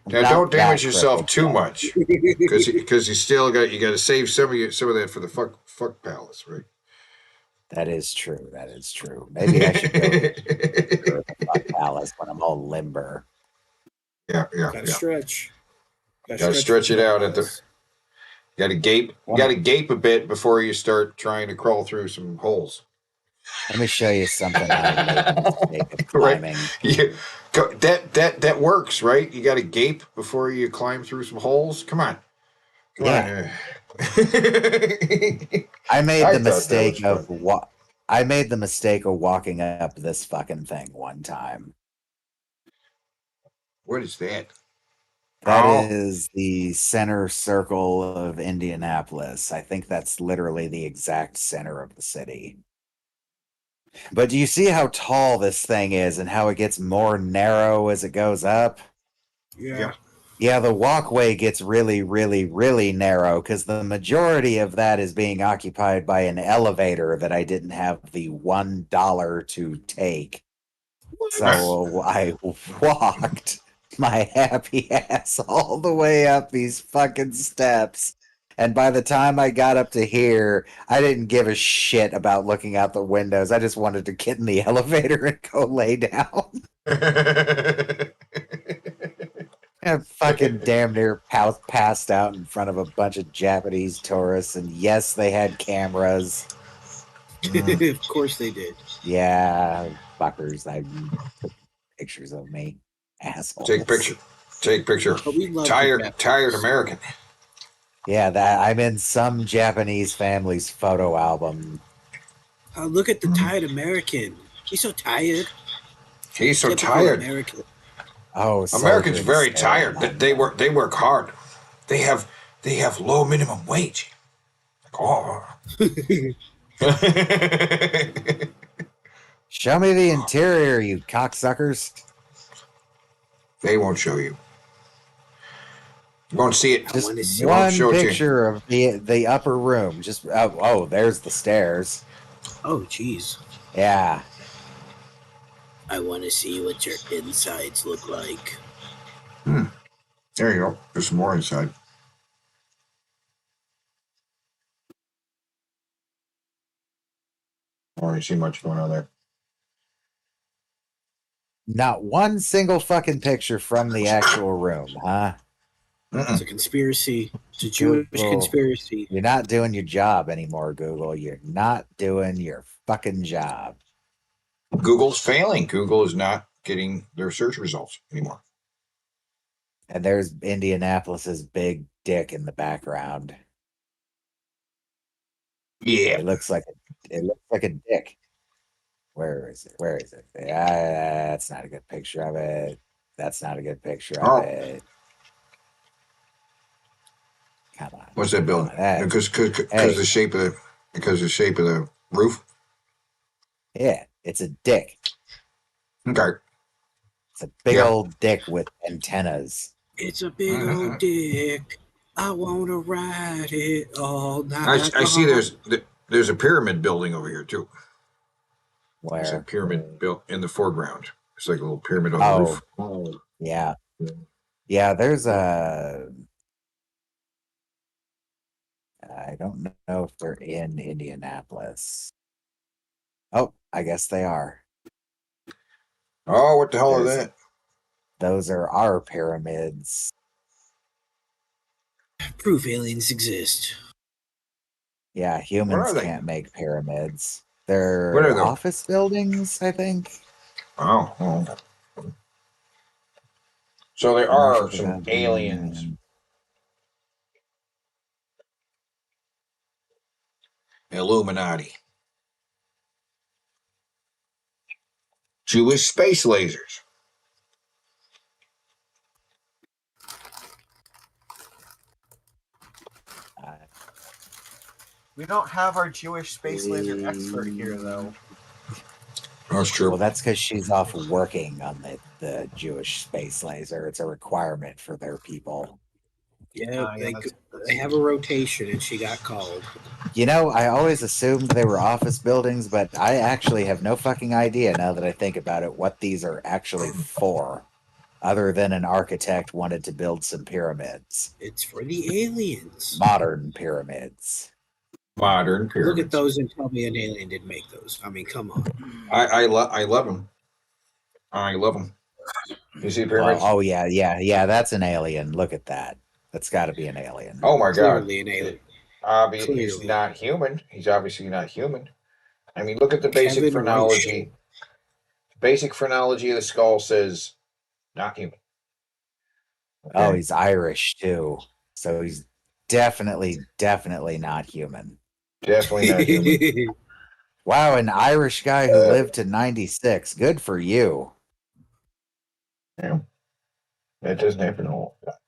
Now, Not don't damage that yourself critical. too much, because you still got to save some of that for the fuck palace, right? That is true. That is true. Maybe I should go to the Fuck Palace when I'm all limber. Yeah. Gotta stretch. Got to stretch it out at the. Got to gape. You got to gape a bit before you start trying to crawl through some holes. Let me show you something I made the mistake of Right. climbing. That works, right? You got to gape before you climb through some holes. Come on. Yeah. I I made thought the that mistake was of I made the mistake of walking up this fucking thing one time. What is that? That is the center circle of Indianapolis. I think that's literally the exact center of the city. But do you see how tall this thing is and how it gets more narrow as it goes up? Yeah. Yeah, the walkway gets really, really, really narrow because the majority of that is being occupied by an elevator that I didn't have the $1 to take. So I walked my happy ass all the way up these fucking steps. And by the time I got up to here, I didn't give a shit about looking out the windows. I just wanted to get in the elevator and go lay down. I fucking damn near passed out in front of a bunch of Japanese tourists. And yes, they had cameras. Of course they did. Yeah, fuckers. I took pictures of me. Assholes. Take picture. Take picture. Oh, we love the Tired Japanese. American. Yeah, that I'm in some Japanese family's photo album. Oh, look at the tired American. He's so tired. He's so Typical tired. American. Oh, Americans soldiers very staring tired. at They me. work hard. They have low minimum wage. Oh. Show me the interior, you cocksuckers. They won't show you. You won't see it. Just They won't one show it to you. picture of the upper room. Just oh, there's the stairs. Oh, jeez. Yeah. I want to see what your insides look like. There you go. There's some more inside. I don't really see much going on there. Not one single fucking picture from the actual room, huh? It's a conspiracy. It's a Jewish Google, conspiracy. You're not doing your job anymore, Google. You're not doing your fucking job. Google's failing. Google is not getting their search results anymore. And there's Indianapolis's big dick in the background. Yeah. It looks like a dick. Where is it? Where is it? That's not a good picture of it. That's not a good picture of it. Come on. What's that building? Hey. Because the shape of the roof. Yeah, it's a dick. Okay. It's a big old dick with antennas. It's a big old dick. I want to ride it all night. I see there's a pyramid building over here too. Where? There's a pyramid built in the foreground. It's like a little pyramid on the roof. Oh, yeah. Yeah, there's a... I don't know if they're in Indianapolis. Oh, I guess they are. Oh, what the hell is that? Those are our pyramids. Proof aliens exist. Yeah, humans they? can't make pyramids. What are They're they? office buildings, I think. Oh. So there are some aliens. Illuminati. Jewish space lasers. We don't have our Jewish space laser expert here, though. That's true. Well, that's because she's off working on the Jewish space laser. It's a requirement for their people. Yeah, they have a rotation, and she got called. You know, I always assumed they were office buildings, but I actually have no fucking idea now that I think about it what these are actually for, other than an architect wanted to build some pyramids. It's for the aliens. Modern pyramids. Modern pyramids. Look at those and tell me an alien didn't make those. I mean, come on. I love them. I love them. You see the pyramids? Oh, yeah. That's an alien. Look at that. That's got to be an alien. Oh my God! Clearly an alien. He's not human. He's obviously not human. I mean, look at the basic Kevin phrenology. Basic phrenology of the skull says not human. Oh, he's Irish too. So he's definitely not human. Definitely not human. Wow, an Irish guy who lived to 96. Good for you. Yeah. That doesn't happen all the time.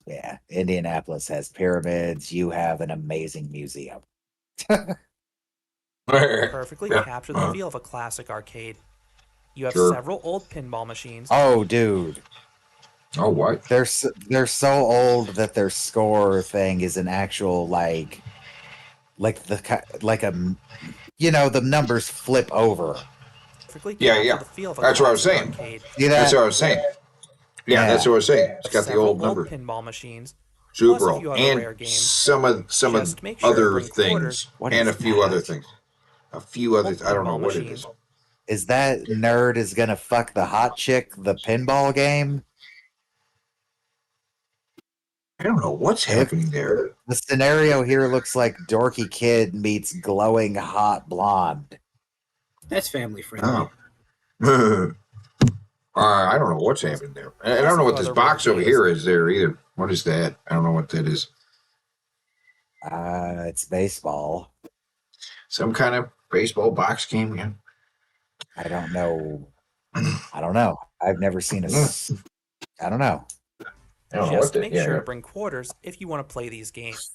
Yeah, Indianapolis has pyramids. You have an amazing museum. Perfectly capture the feel of a classic arcade. You have Sure. several old pinball machines. Oh, dude. Oh, what? They're so old that their score thing is an actual like the numbers flip over. Perfectly Yeah, capture yeah. the feel of a That's what I was classic saying. arcade. See that? That's what I was saying. Yeah, that's what I was saying. It's got the Several old number. pinball machines. Super plus a old. few other And rare games. some of Just make sure to other bring quarters. things. What And a is few that? other things. A few other I don't know pinball what it machines. is. Is that nerd is gonna fuck the hot chick the pinball game? I don't know what's happening there. The scenario here looks like dorky kid meets glowing hot blonde. That's family friendly. Oh. I don't know what's happening there. I don't know what this box over here is there either. What is that? I don't know what that is. It's baseball. Some kind of baseball box game, yeah. I don't know. I've never seen I don't know. I don't know Just what that make yeah, sure yeah. to bring quarters if you want to play these games.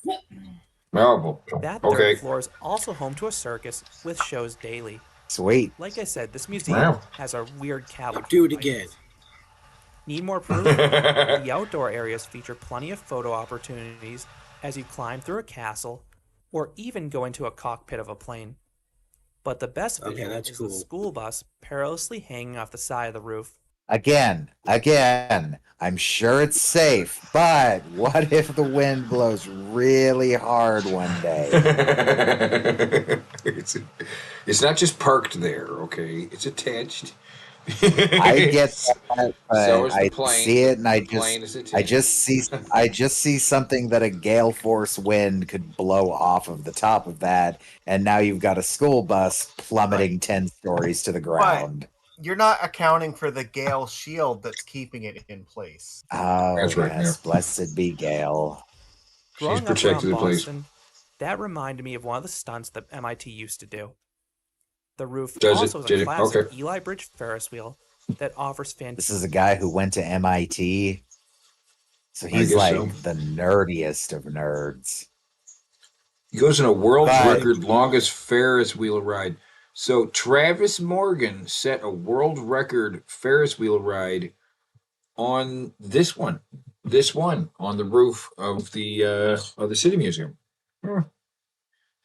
Oh, That okay. third floor is also home to a circus with shows daily. Sweet. Like I said, this museum Wow. has a weird cavalry. Do it again. Need more proof? The outdoor areas feature plenty of photo opportunities as you climb through a castle or even go into a cockpit of a plane. But the best visual that's is cool. the school bus perilously hanging off the side of the roof. Again, I'm sure it's safe, but what if the wind blows really hard one day? It's not just parked there, okay? It's attached. I get that, but So is the I plane. see it, and The plane is attached. I just see something that a gale force wind could blow off of the top of that, and now you've got a school bus plummeting 10 stories to the ground. You're not accounting for the Gale shield that's keeping it in place. Oh, That's right, yes, blessed be Gale. Growing up protected around the place. Boston, that reminded me of one of the stunts that MIT used to do. The roof Does it? also has Did a it? classic Okay. Eli Bridge Ferris wheel that offers This fantastic. is a guy who went to MIT, so he's guess like so. the nerdiest of nerds. He goes in a world But- record longest Ferris wheel ride. So Travis Morgan set a world record Ferris wheel ride on this one on the roof of the City Museum.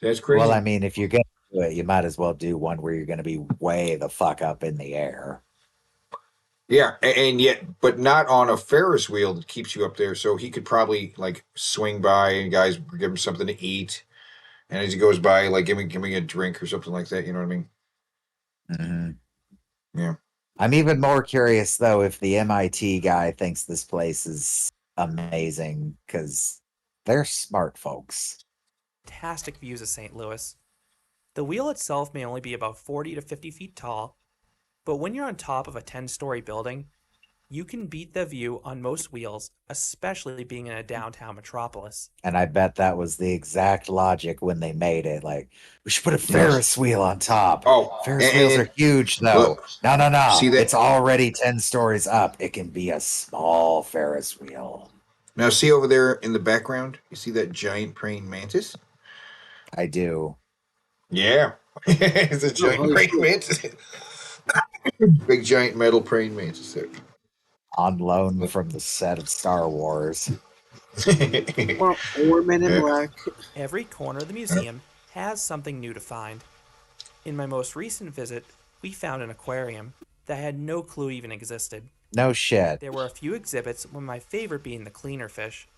That's crazy. Well, I mean, if you're gonna do it, you might as well do one where you're gonna be way the fuck up in the air. Yeah, and yet, but not on a Ferris wheel that keeps you up there. So he could probably like swing by and guys give him something to eat, and as he goes by, like give me a drink or something like that. You know what I mean? Mm-hmm. Yeah. I'm even more curious though if the MIT guy thinks this place is amazing because they're smart folks. Fantastic views of St. Louis. The wheel itself may only be about 40 to 50 feet tall, but when you're on top of a 10-story building, you can beat the view on most wheels, especially being in a downtown metropolis. And I bet that was the exact logic when they made it. Like, we should put a Ferris wheel on top. Oh, Ferris wheels are huge, though. Look, No. see that? It's already 10 stories up. It can be a small Ferris wheel. Now, see over there in the background? You see that giant praying mantis? I do. Yeah. It's a giant praying mantis. Big giant metal praying mantis there. On loan from the set of Star Wars. Or Men in Black. Every corner of the museum has something new to find. In my most recent visit, we found an aquarium that I had no clue even existed. No shit. There were a few exhibits, with my favorite being the cleaner fish.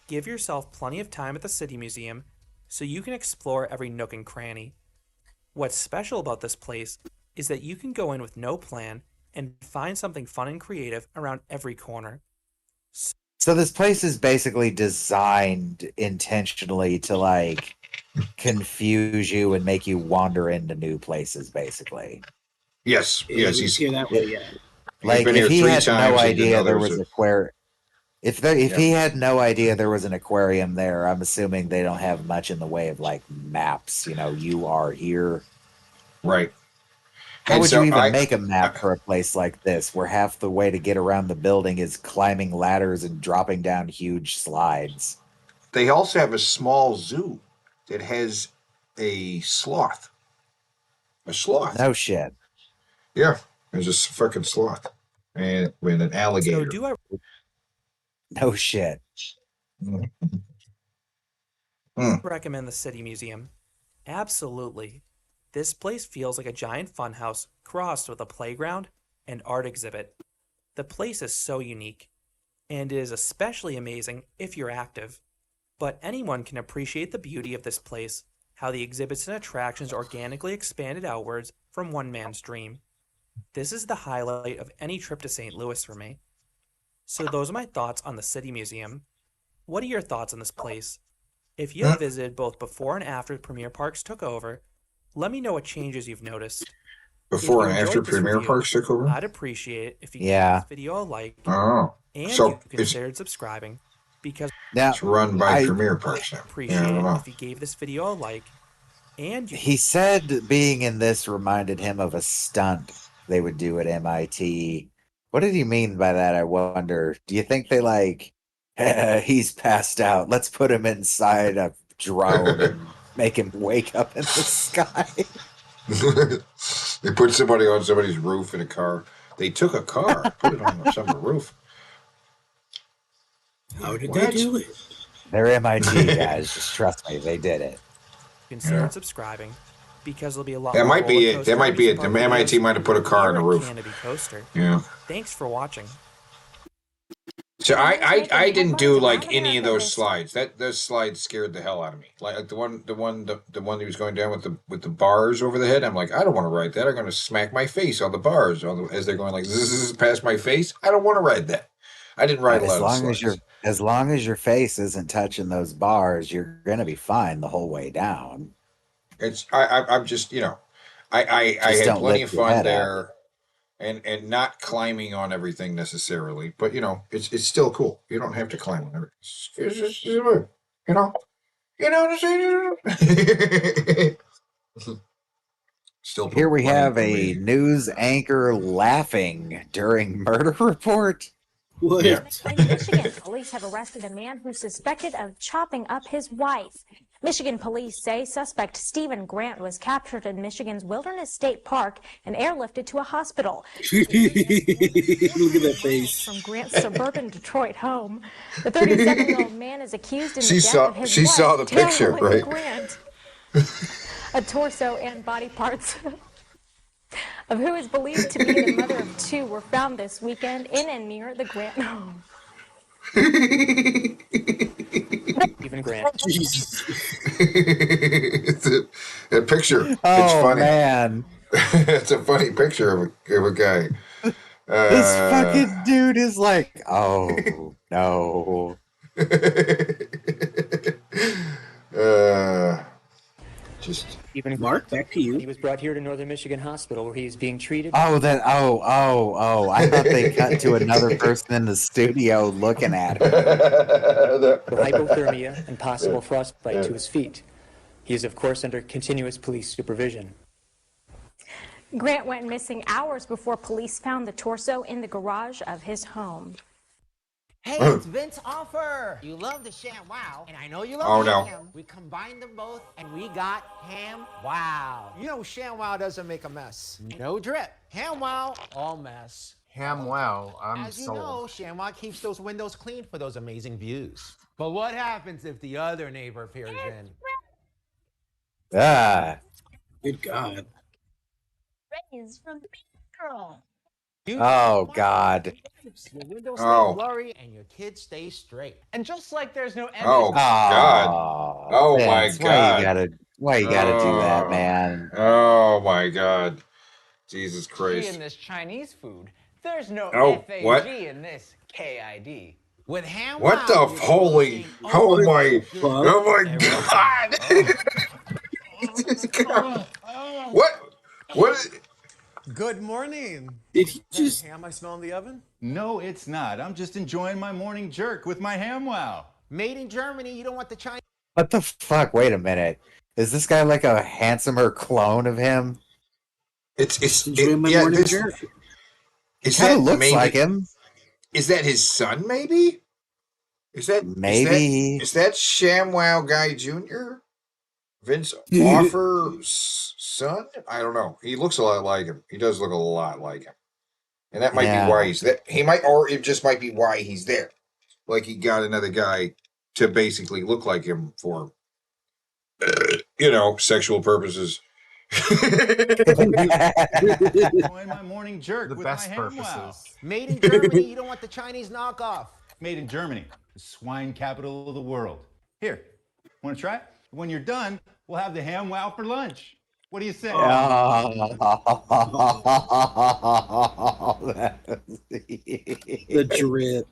Give yourself plenty of time at the City Museum so you can explore every nook and cranny. What's special about this place is that you can go in with no plan and find something fun and creative around every corner. So this place is basically designed intentionally to like confuse you and make you wander into new places, basically. Yes, yes, he's here that way. Yeah. Like been if here he 3 had times, no and idea now there there's was a- aquarium, if Yeah. he had no idea there was an aquarium there, I'm assuming they don't have much in the way of like maps. You know, you are here. right. How And would so you even I- make a map for a place like this, where half the way to get around the building is climbing ladders and dropping down huge slides? They also have a small zoo that has a sloth. A sloth. No shit. Yeah, there's a fucking sloth, and with an alligator. So do I No shit. recommend the City Museum? Absolutely. This place feels like a giant funhouse crossed with a playground and art exhibit. The place is so unique, and it is especially amazing if you're active. But anyone can appreciate the beauty of this place, how the exhibits and attractions organically expanded outwards from one man's dream. This is the highlight of any trip to St. Louis for me. So those are my thoughts on the City Museum. What are your thoughts on this place? If you have visited both before and after Premier Parks took over, let me know what changes you've noticed. Before If and you after enjoyed this Premier review, Parks took over? I'd appreciate it if you Yeah. gave this video a like Oh, and so you considered subscribing, because Now, it's run by I- Premier Parks now. appreciate Yeah, I don't it know. if you gave this video a like and you He said being in this reminded him of a stunt they would do at MIT. What did he mean by that? I wonder. Do you think they like, he's passed out, let's put him inside a drone and make him wake up in the sky? They put somebody on somebody's roof in a car. They took a car, put it on some roof. How did What? they do it? They're MIT guys. Just trust me, they did it. considered Yeah. subscribing, because there'll be a lot That more might be roller it. coaster That might be it. amusement The park MIT videos might have put a car on here the at roof. Canopy Coaster. Yeah. Thanks for watching. So I didn't do like any of those slides. Those slides scared the hell out of me. Like the one that was going down with the bars over the head. I'm like, I don't want to ride that. I'm going to smack my face on the bars as they're going like this past my face. I don't want to ride that. I didn't ride a lot of slides. As long as your face isn't touching those bars, you're gonna be fine the whole way down. I'm just I Just had don't plenty lift of your fun head there, and not climbing on everything necessarily, but it's still cool. You don't have to climb on everything. It's just, you know what I'm saying? Still Here we plenty have for a me. news anchor laughing during murder report. What? Yeah. In Michigan, police have arrested a man who's suspected of chopping up his wife. Michigan police say suspect Stephen Grant was captured in Michigan's Wilderness State Park and airlifted to a hospital. Look at that face. From Grant's suburban Detroit home, the 37-year-old man is accused in the She death saw- of his she wife, saw the Tara picture, Lynn right? Grant. A torso and body parts of who is believed to be the mother of two were found this weekend in and near the Grant home. Stephen Grant. Jesus. That picture. It's Oh funny. man, It's a funny picture of a guy. this fucking dude is like, oh no. Just Mark, back to you. He was brought here to Northern Michigan Hospital where he is being treated. Oh, I thought they cut to another person in the studio looking at him. For hypothermia and possible frostbite to his feet. He is, of course, under continuous police supervision. Grant went missing hours before police found the torso in the garage of his home. Hey, it's Vince Offer. You love the Sham Wow, and I know you love Oh, no. ham. We combined them both, and we got Ham Wow. You know Sham Wow doesn't make a mess. No drip. Ham Wow, all mess. Ham wow, I'm As you sold. know, Sham Wow keeps those windows clean for those amazing views. But what happens if the other neighbor peers in? Ah, Good God. Raised from the girl. oh God. Your windows stay Oh. blurry, and your kids stay straight. And just like there's no evidence. Oh God. Oh my Vince, God. Why you gotta do that, Oh. man? Oh my God. Jesus G Christ. in this Chinese food. There's no Oh, FAG what? in this KID. With Ham What Wow, the you holy? can Oh my! see Oh my God! What? Good morning. Did he just ham I smell in the oven? No, it's not. I'm just enjoying my morning jerk with my ham wow. Made in Germany. You don't want the Chinese. What the fuck? Wait a minute. Is this guy like a handsomer clone of him? It's my morning jerk. Is Kind that of looks maybe, like him. Is that his son? Maybe. Is that Maybe. Is that ShamWow Guy Jr.? Vince Offer's son? I don't know. He looks a lot like him. He does look a lot like him, and that might be why he's there. He might, or it just might be why he's there. Like he got another guy to basically look like him for, sexual purposes. Enjoying my morning jerk with best my ham purposes. wow. Made in Germany. You don't want the Chinese knockoff. Made in Germany, the swine capital of the world. Here, want to try it? When you're done, we'll have the ham wow for lunch. What do you say? The drip.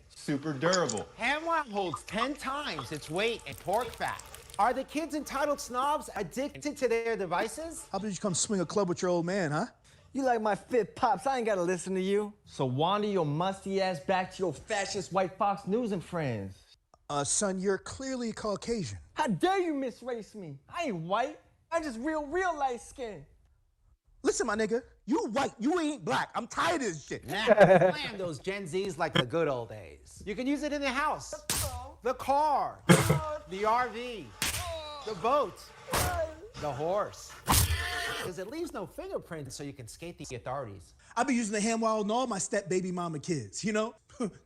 Super durable. Ham wow holds 10 times its weight in pork fat. Are the kids entitled snobs addicted to their devices? How about you come swing a club with your old man, huh? You like my fit pops, I ain't gotta listen to you. So wander your musty ass back to your fascist white Fox News and friends. Son, you're clearly Caucasian. How dare you misrace me? I ain't white. I just real light skin. Listen, my nigga, you white, you ain't black. I'm tired of this shit. Nah, slam those Gen Zs like the good old days. You can use it in the house, the car, the RV, the boat, the horse. Because it leaves no fingerprints so you can skate the authorities. I've been using the ham wow on all my step baby mama kids, you know?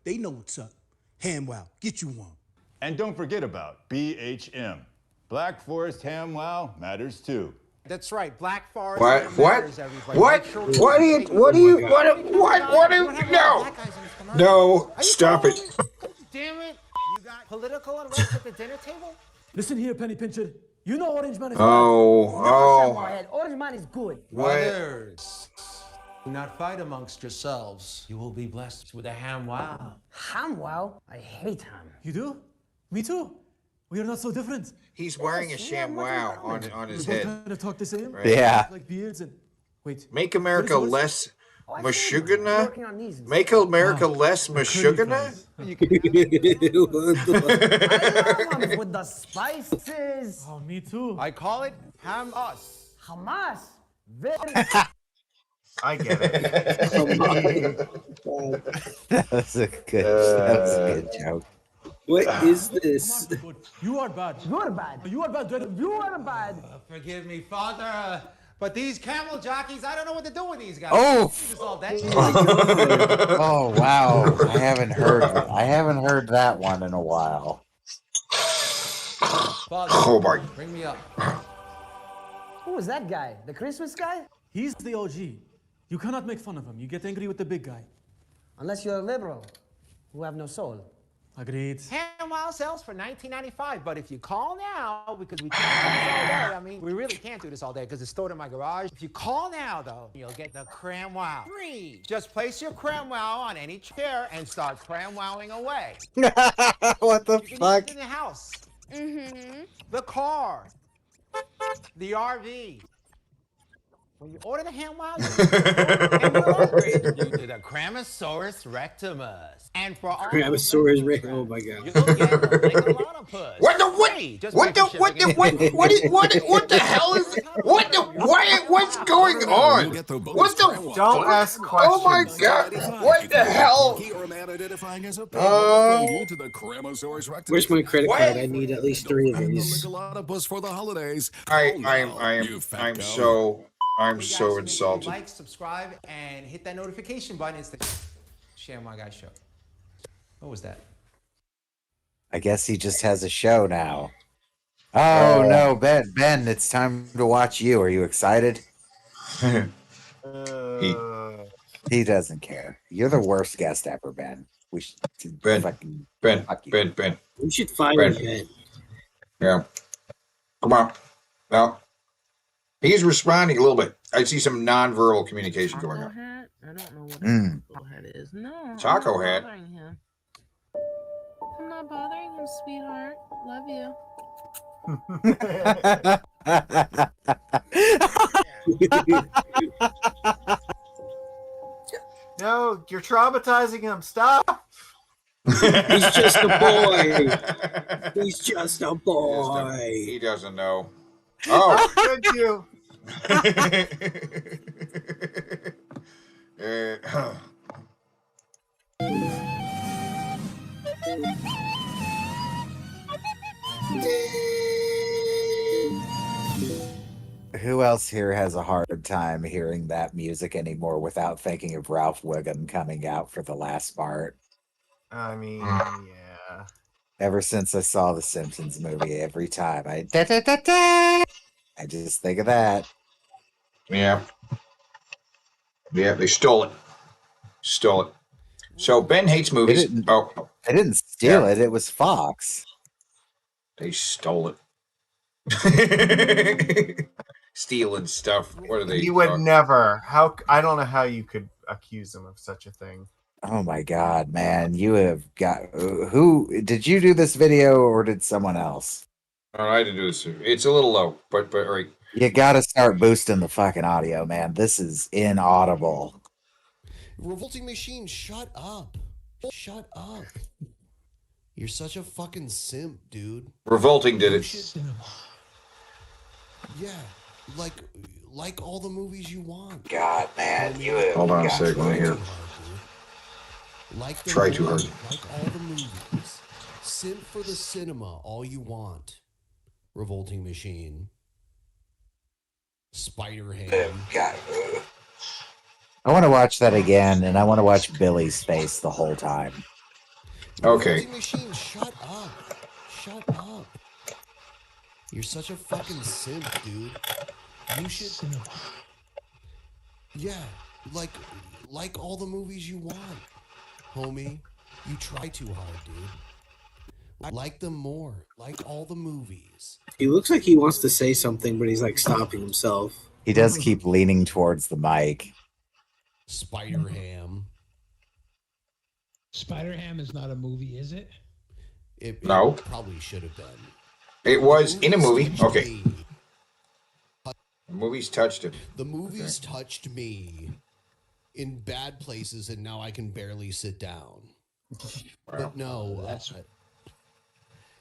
They know what's up. Ham wow, get you one. And don't forget about BHM. Black Forest ham wow matters too. That's right, Black Forest. No, stop it. Damn it. You got political unrest at the dinner table? Listen here, Penny Pincher. You know Orange Man is Orange Man is good. Brothers, do not fight amongst yourselves. You will be blessed with a ham wow. Ham wow? I hate ham. You do? Me too. We are not so different. He's wearing a ShamWow on his head. Kind of talk the same. Right? Yeah. Like beards and wait. Make America less Meshuggah. Make America less Meshuggah. With the spices. Oh, me too. I call it Ham-us. Hamas. Very. I get it. That was a good joke. What is this? You are bad. You are bad. You are bad. You are bad. Forgive me, Father. But these camel jockeys, I don't know what to do with these guys. Oh. Just all that Oh wow! I haven't heard that one in a while. Father, Oh my! bring me up. Who is that guy? The Christmas guy? He's the OG. You cannot make fun of him. You get angry with the big guy. Unless you're a liberal who have no soul. Agreed. Ham wow sells for $19.95, but if you call now, because we can't do this all day, I mean, we really can't do this all day because it's stored in my garage. If you call now, though, you'll get the cram wow free. Just place your cram wow on any chair and start cram wowing away. What the You can fuck? use it in the house. The car. The RV. When you order the ham wow, and we'll upgrade you to the Cramosaurus rectimus. And for all Cramasaurus Rex. Oh my god. you'll get a Megalodopus. What the hell is what's going on? What the? Don't ask questions. Oh my god! What the hell? Where's my credit card? I need at least 3 of these. For the holidays. I'm so insulted. Like, subscribe, and hit that notification button. It's the Share My Guy Show. What was that? I guess he just has a show now. Oh no, Ben, it's time to watch you. Are you excited? He doesn't care. You're the worst guest ever, Ben. We should Ben. We should fire Ben. Yeah. Come on. Now, he's responding a little bit. I see some nonverbal communication going on. Hat? I don't know what Taco hat is. No. Taco I'm not hat? bothering him. I'm not bothering him, sweetheart. Love you. No, you're traumatizing him. Stop. He's just a boy. He's just a boy. He doesn't know. Oh, Thank you. Who else here has a hard time hearing that music anymore without thinking of Ralph Wiggum coming out for the last part? I mean, yeah. Ever since I saw the Simpsons movie, every time I just think of that. Yeah. Yeah, they stole it. Stole it. So Ben hates movies. I didn't steal it. It was Fox. They stole it. Stealing stuff. What are they? He would never. How? I don't know how you could accuse him of such a thing. Oh my God, man. You have got... Who... Did you do this video or did someone else? Oh, I didn't do this. It's a little low, but all right. You gotta start boosting the fucking audio, man. This is inaudible. Revolting Machine, shut up. Shut up. You're such a fucking simp, dude. Revolting did it. Yeah, like all the movies you want. God, man, you have Hold on a got second here. Like the Try too movies, hard. Like all the movies. Simp for the cinema, all you want. Revolting Machine. Spider Ham. God. I want to watch that again, and I want to watch Billy's face the whole time. Okay. Revolting Machine, shut up. Shut up. You're such a fucking simp, dude. You should. Yeah, like all the movies you want, homie. You try too hard, dude. I like them more. Like all the movies. He looks like he wants to say something, but he's like stopping himself. He does keep leaning towards the mic. Spider Ham. Spider Ham is not a movie, is it? It No. probably should have been. It was in a movie. Okay. The movies touched it. The movies touched me in bad places, and now I can barely sit down. But no, That's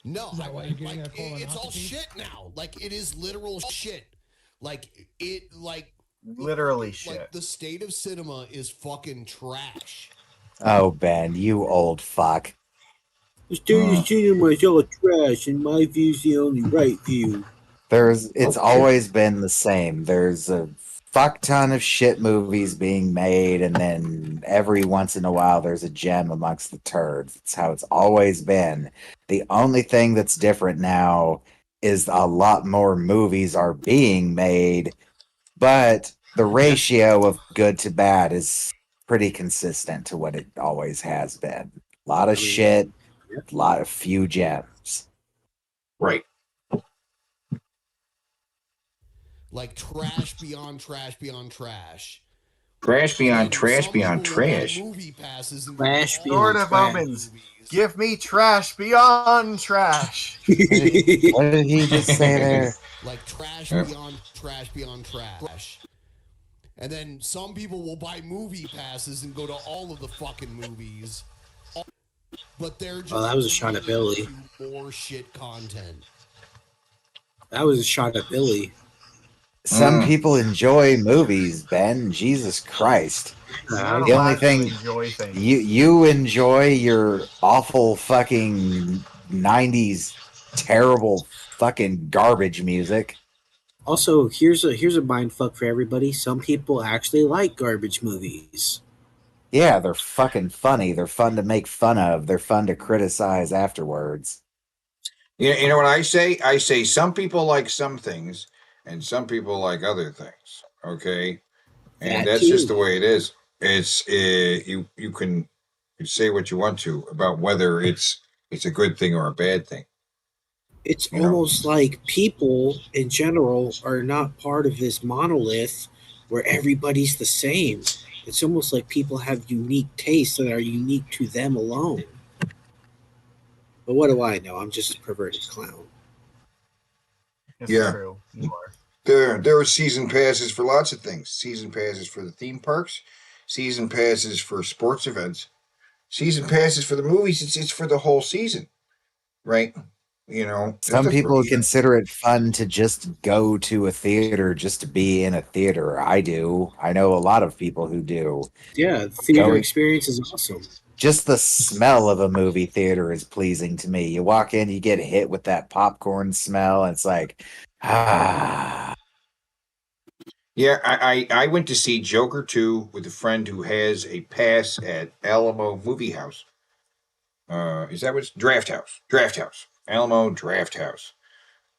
no, Is that why you're getting a it's all colonoscopy? shit now. Like it is literal shit. Like it, Literally shit. Like the state of cinema is fucking trash. Oh, Ben, you old fuck. The state of cinema is all trash, and my view's the only right view. It's always been the same. There's a fuck ton of shit movies being made, and then every once in a while there's a gem amongst the turds. It's how it's always been. The only thing that's different now is a lot more movies are being made, but the ratio of good to bad is pretty consistent to what it always has been. A lot of shit, a lot of few gems. Right. Like trash beyond trash beyond trash. Trash beyond trash beyond trash. Movie passes and Trash Lord beyond of trash. Omens. Give me trash beyond trash. What did he just say there? Like trash beyond trash beyond trash. And then some people will buy movie passes and go to all of the fucking movies. But they're just that was a shot at Billy. more shit content. That was a shot at Billy. Some people enjoy movies, Ben. Jesus Christ. The only thing Enjoy things. you enjoy your awful fucking 90s terrible fucking garbage music. Also, here's a mind fuck for everybody. Some people actually like garbage movies. Yeah, they're fucking funny. They're fun to make fun of. They're fun to criticize afterwards. You know what I say? I say some people like some things and some people like other things. Okay. And That that's too. just the way it is. It's you can say what you want to about whether it's a good thing or a bad thing. It's You know. almost like people in general are not part of this monolith where everybody's the same. It's almost like people have unique tastes that are unique to them alone. But what do I know? I'm just a perverted clown. It's Yeah. true. You are. There are season passes for lots of things. Season passes for the theme parks, season passes for sports events, season passes for the movies. It's for the whole season, right? You know, Some people consider it fun to just go to a theater, just to be in a theater. I do. I know a lot of people who do. Yeah, the theater Going- experience is awesome. Just the smell of a movie theater is pleasing to me. You walk in, you get hit with that popcorn smell, and it's like, ah. Yeah, I went to see Joker 2 with a friend who has a pass at Alamo Movie House. Is that what's Draft House? Draft House. Alamo Draft House,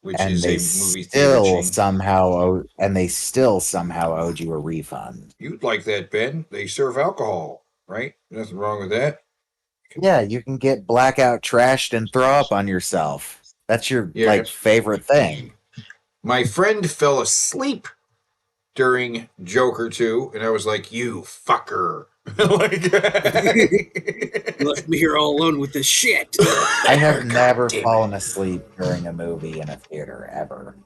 which And is they a movie theater still chain. somehow owed you a refund. You'd like that, Ben. They serve alcohol, right? Nothing wrong with that. Yeah, you can get blackout trashed and throw up on yourself. That's your favorite thing. My friend fell asleep during Joker 2, and I was like, "You fucker!" Left me here all alone with this shit. I have never fallen asleep during a movie in a theater ever.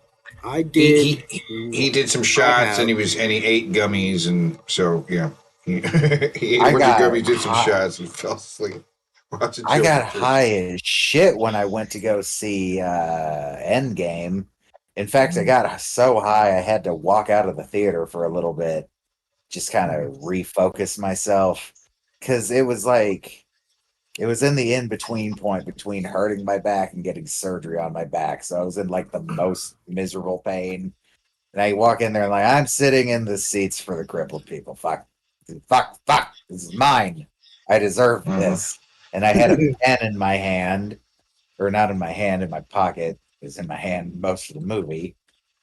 I did. He did some shots, and he ate gummies, and so yeah, he ate a bunch of gummies, did some shots, and fell asleep. watching I got Joker 2. high as shit when I went to go see Endgame. In fact, I got so high I had to walk out of the theater for a little bit, just kind of refocus myself, because it was in the in-between point between hurting my back and getting surgery on my back. So I was in like the most miserable pain. And I walk in there and like, I'm sitting in the seats for the crippled people. Fuck. This is mine. I deserve this. And I had a pen in my hand, or not in my hand, in my pocket. It was in my hand most of the movie.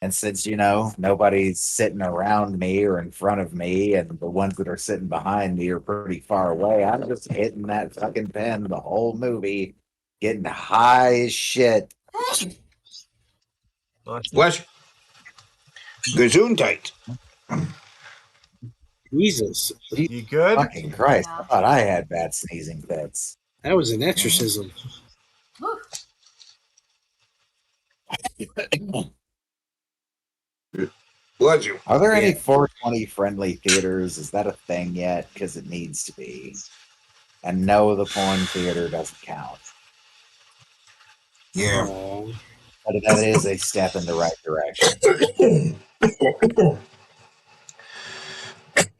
And since, nobody's sitting around me or in front of me, and the ones that are sitting behind me are pretty far away, I'm just hitting that fucking pen the whole movie, getting high as shit. Bless you. Gesundheit. Jesus. You good? Fucking Christ. I thought I had bad sneezing fits. That was an exorcism. Bless you. Are there any 420 friendly theaters? Is that a thing yet? Because it needs to be. And no, the porn theater doesn't count. Yeah. But that is a step in the right direction.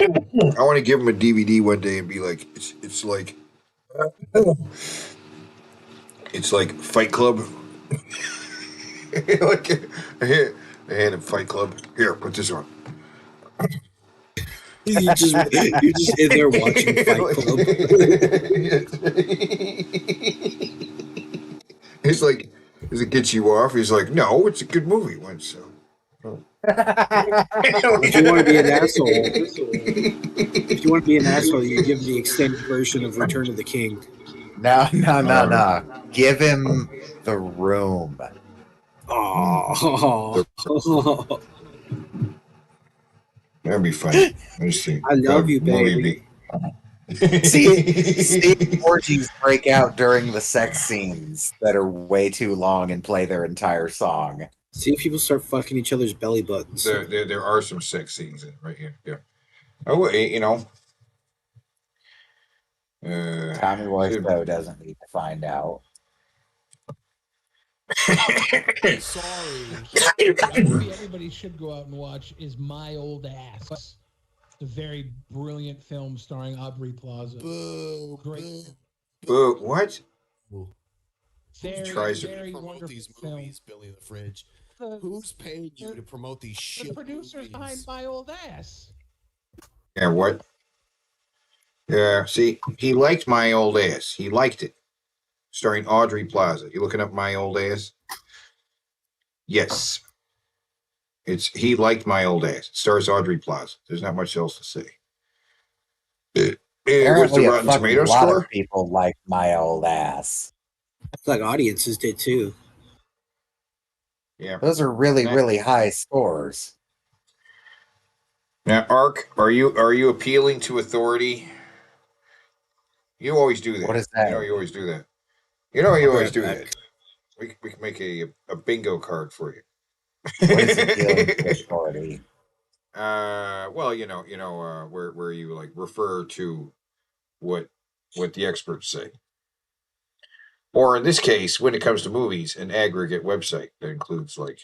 I want to give him a DVD one day and be like, it's like Fight Club. I had a Fight Club. Here, put this on. You're just in there watching Fight Club. He's like, does it get you off? He's like, no, it's a good movie. Once so. If you want to be an asshole, you give the extended version of Return of the King. No. Give him the room. Oh. That'd be funny. Let me see. I love you, baby. See orgies break out during the sex scenes that are way too long and play their entire song. See if people start fucking each other's belly buttons. There are some sex scenes in right here. Yeah. Oh, Tommy Wiseau doesn't need to find out. Sorry. The movie everybody should go out and watch is My Old Ass. It's a very brilliant film starring Aubrey Plaza. Great. What? Very, very promote wonderful these film. movies, Billy the Fridge. Who's paying you to promote these shit The producers movies? behind My Old Ass. Yeah, what? Yeah, see, he liked My Old Ass. He liked it. Starring Audrey Plaza. You looking up My Old Ass? Yes. He liked My Old Ass. It stars Audrey Plaza. There's not much else to say. What's Apparently, the a Rotten fucking Tomato lot score? of people like My Old Ass. Like audiences did too. Yeah. Those are really, really high scores. Now, Ark, are you appealing to authority? You always do that. What is that? You always do that. You always do that. We can make a bingo card for you. What is appealing to authority? Well, where you like refer to what the experts say, or in this case, when it comes to movies, an aggregate website that includes like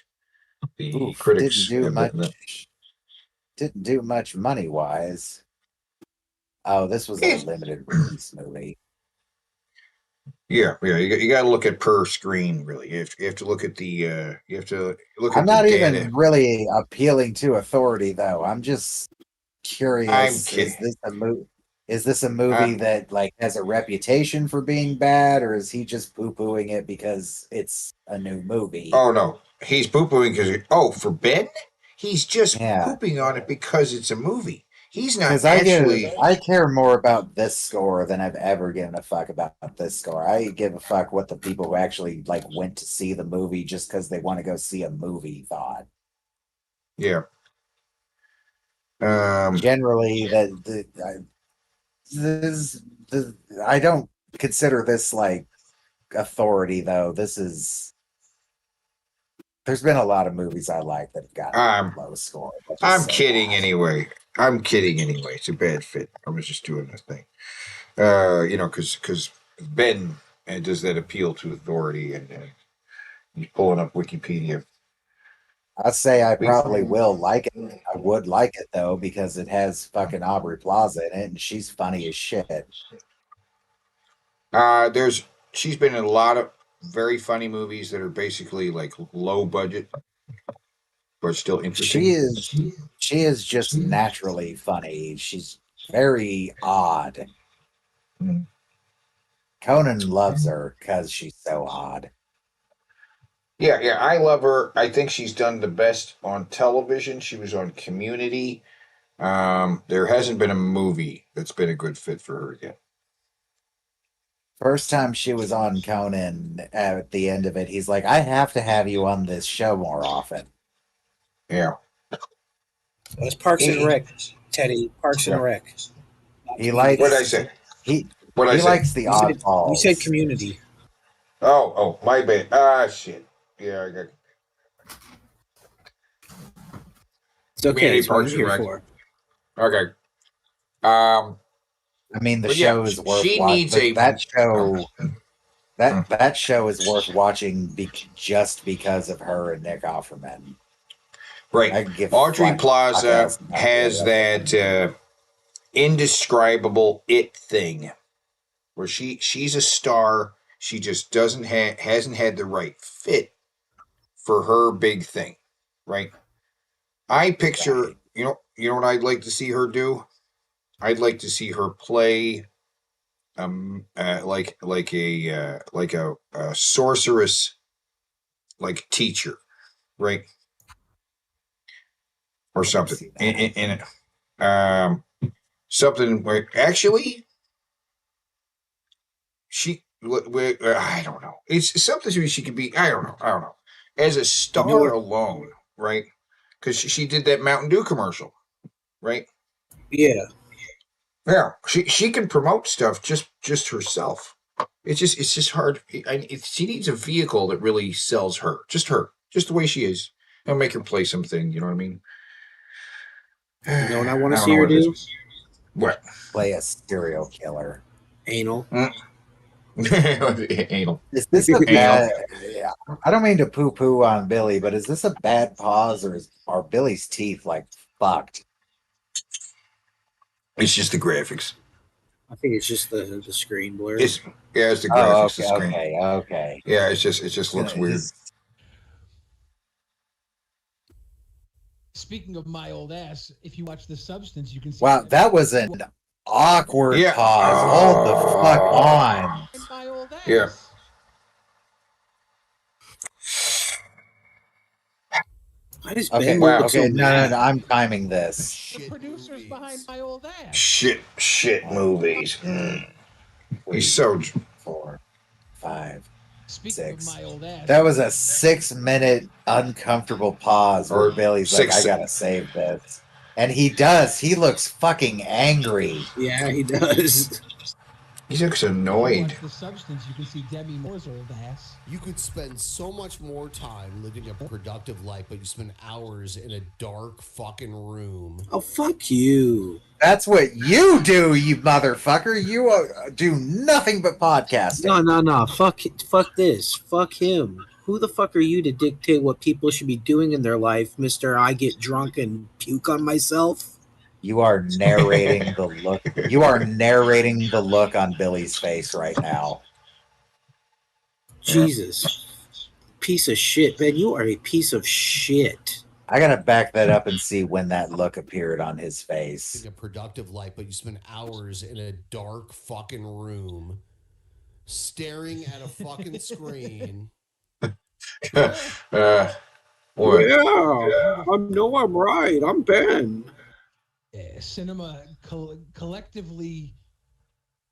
the Oof, critics. Didn't do much money wise. Oh, this was a limited release movie. Yeah. You got to look at per screen. Really, you have to look at the. You have to look. I'm at not the even data. really appealing to authority, though. I'm just curious. I'm Is kidding. this a movie? Is this a movie that like has a reputation for being bad, or is he just poo-pooing it because it's a new movie? Oh no, he's poo-pooing because for Ben, he's just pooping on it because it's a movie. He's not Because actually. I care more about this score than I've ever given a fuck about this score. I give a fuck what the people who actually like went to see the movie just because they want to go see a movie thought. Yeah. Generally, I don't consider this like authority though. There's been a lot of movies I like that have gotten low score. I'm kidding anyway. It's a bad fit. I was just doing this thing. Because Ben does that appeal to authority, and he's pulling up Wikipedia. I'd say I probably will like it. I would like it though because it has fucking Aubrey Plaza in it, and she's funny as shit. She's been in a lot of very funny movies that are basically like low budget, but still interesting. She is just naturally funny. She's very odd. Conan loves her because she's so odd. Yeah, I love her. I think she's done the best on television. She was on Community. There hasn't been a movie that's been a good fit for her yet. First time she was on Conan, at the end of it, he's like, I have to have you on this show more often. Yeah. That's Parks and Rec, Teddy. Parks and Rec. He likes. What did I say? He I say? likes the oddballs. You said Community. Oh, my bad. Shit. Yeah, I got. It's okay. That's what I'm here for. Okay. I mean, the But show yeah, is worth she watching. needs a- That show. That show is worth watching just because of her and Nick Offerman. Right. Audrey Plaza has that indescribable it thing where she's a star. She just hasn't had the right fit for her big thing, right? I picture, you know what I'd like to see her do? I'd like to see her play like a sorceress like teacher, right? Or something. In something where actually I don't know. It's something she could be. I don't know. As a star alone, right? Because she did that Mountain Dew commercial, right? Yeah. Yeah. She can promote stuff just herself. It's just hard. She needs a vehicle that really sells her, just the way she is, and make her play something. You know what I mean? You know what I want to see her do? What? Play a serial killer. Anal. Anal. Is this a bad? I don't mean to poo-poo on Billy, but is this a bad pause, or are Billy's teeth like fucked? It's just the graphics. I think it's just the screen blur. It's the graphics. Oh, the screen. Okay. Yeah, it just looks weird. Speaking of my old ass, if you watch The Substance, you can see. Wow, that was an awkward pause. Hold the fuck on. My old ass. Yeah. Okay, no, I'm timing this. The producers behind my old ass. Shit movies. He's so 4, 5, Speaking 6. of my old ass. That was a 6-minute uncomfortable pause where Billy's like, I gotta save this. And he does. He looks fucking angry. Yeah, he does. He looks Watch annoyed. The Substance, you can see Demi Moore's old ass. You could spend so much more time living a productive life, but you spend hours in a dark fucking room. Oh, fuck you. That's what you do, you motherfucker. You do nothing but podcasting. No. Fuck this. Fuck him. Who the fuck are you to dictate what people should be doing in their life, Mr. I get drunk and puke on myself? You are narrating the look. You are narrating the look on Billy's face right now. Jesus. Piece of shit, man. You are a piece of shit. I gotta back that up and see when that look appeared on his face. A productive life, but you spend hours in a dark fucking room staring at a fucking screen. What? Yeah, I know I'm right. I'm Ben. Cinema collectively,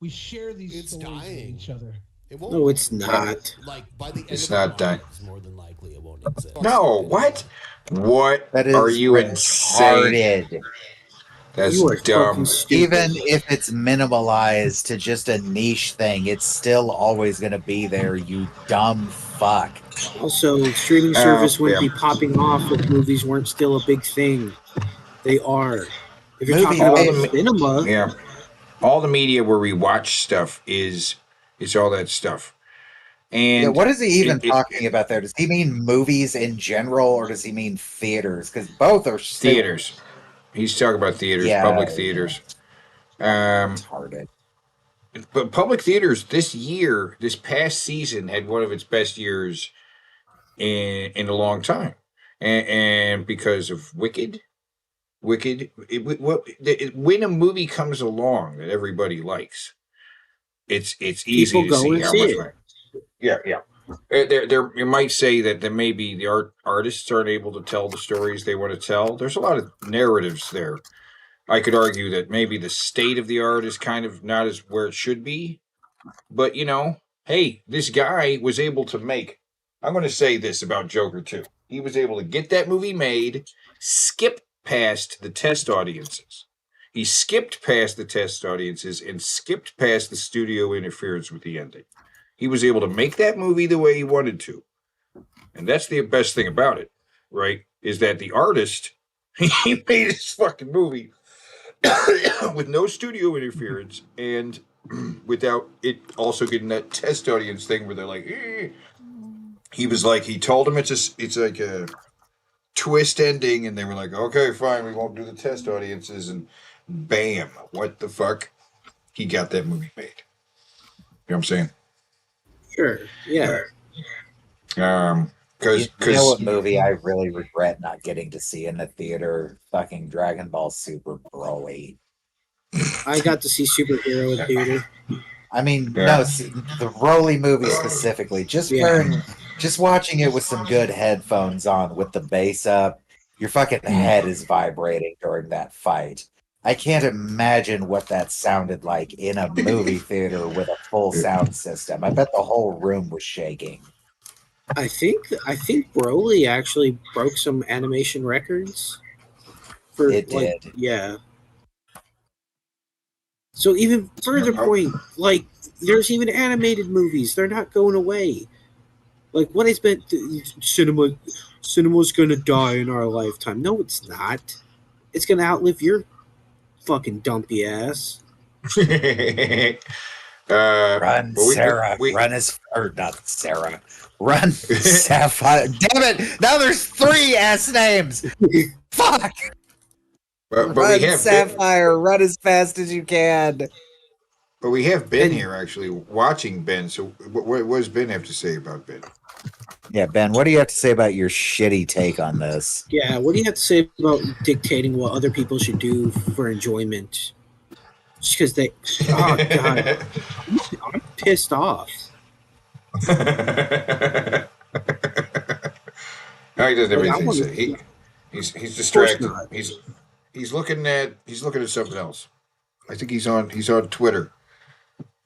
we share these stories with each other. It won't. No, it's not. Like by the end It's of not the dying. lives, more than likely it won't exist. No, what? What That is are you insane? retarded. That's You are dumb. fucking stupid. Even if it's minimalized to just a niche thing, it's still always gonna be there, you dumb fuck. Also, streaming service wouldn't yeah. be popping off if movies weren't still a big thing. They are. If you're Movie- talking Hey, about cinema, Yeah. All the media where we watch stuff is all that stuff. And Yeah, what is he even it- talking about there? Does he mean movies in general, or does he mean theaters? Because both are still theaters. He's talking about theaters, Yeah. public theaters. retarded. But public theaters this past season, had one of its best years in a long time, and because of Wicked, when a movie comes along that everybody likes, it's easy People to go see and how see much it. money. Yeah. There, you might say that maybe the artists aren't able to tell the stories they want to tell. There's a lot of narratives there. I could argue that maybe the state of the art is kind of not as where it should be. But, hey, this guy was able to make... I'm going to say this about Joker 2. He was able to get that movie made, skip past the test audiences. He skipped past the test audiences and skipped past the studio interference with the ending. He was able to make that movie the way he wanted to. And that's the best thing about it, right? Is that the artist, he made his fucking movie with no studio interference and without it also getting that test audience thing where they're like, eh. He was like, he told them it's like a twist ending, and they were like, okay, fine, we won't do the test audiences, and bam, what the fuck? He got that movie made. You know what I'm saying? sure, yeah. Because You know what movie I really regret not getting to see in the theater? Fucking Dragon Ball Super Broly. I got to see Superhero in theater. I mean, Yeah. no, the Broly movie specifically. Just Yeah. just watching it with some good headphones on, with the bass up, your fucking head is vibrating during that fight. I can't imagine what that sounded like in a movie theater with a full sound system. I bet the whole room was shaking. I think Broly actually broke some animation records. It did. Yeah. So even further point, like there's even animated movies. They're not going away. Like what has been cinema's gonna die in our lifetime. No, it's not. It's gonna outlive your fucking dumpy ass. Run, but Sarah. Run not Sarah. Run, Sapphire. Damn it! Now there's 3 S names. Fuck. But Run, we have Sapphire. Run as fast as you can. But we have Ben here actually watching Ben. So what does Ben have to say about Ben? Yeah, Ben, what do you have to say about your shitty take on this? Yeah, what do you have to say about dictating what other people should do for enjoyment? Just because they, oh god, I'm pissed off. No, he doesn't have Like, I anything to wanna- say. He's course distracted. not. He's looking at something else. I think he's on Twitter.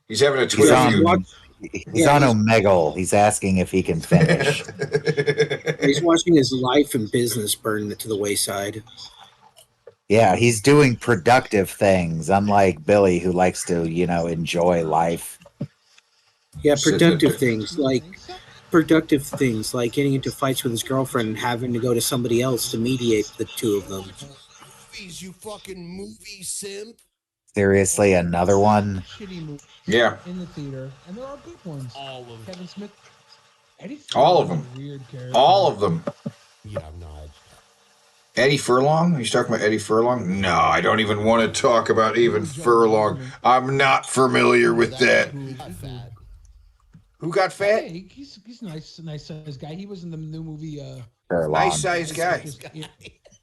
He's having a He's Twitter on, feud. he's on Omegle. He's asking if he can finish. He's watching his life and business burn to the wayside. Yeah, he's doing productive things, unlike Billy, who likes to, enjoy life. Yeah, Sitting productive at- things like getting into fights with his girlfriend and having to go to somebody else to mediate the two of them. Movies, you fucking movie simp. Seriously, another one? Shitty movie Yeah. in the theater, and there are good ones. All of Kevin Smith. Eddie All of Furlong's them. a weird character. All of them. Yeah, I'm not. Eddie Furlong? Are you talking about Eddie Furlong? No, I don't even want to talk about even Furlong. I'm not familiar with that. Who got fat? Hey, he's nice sized guy. He was in the new movie. Nice sized guy.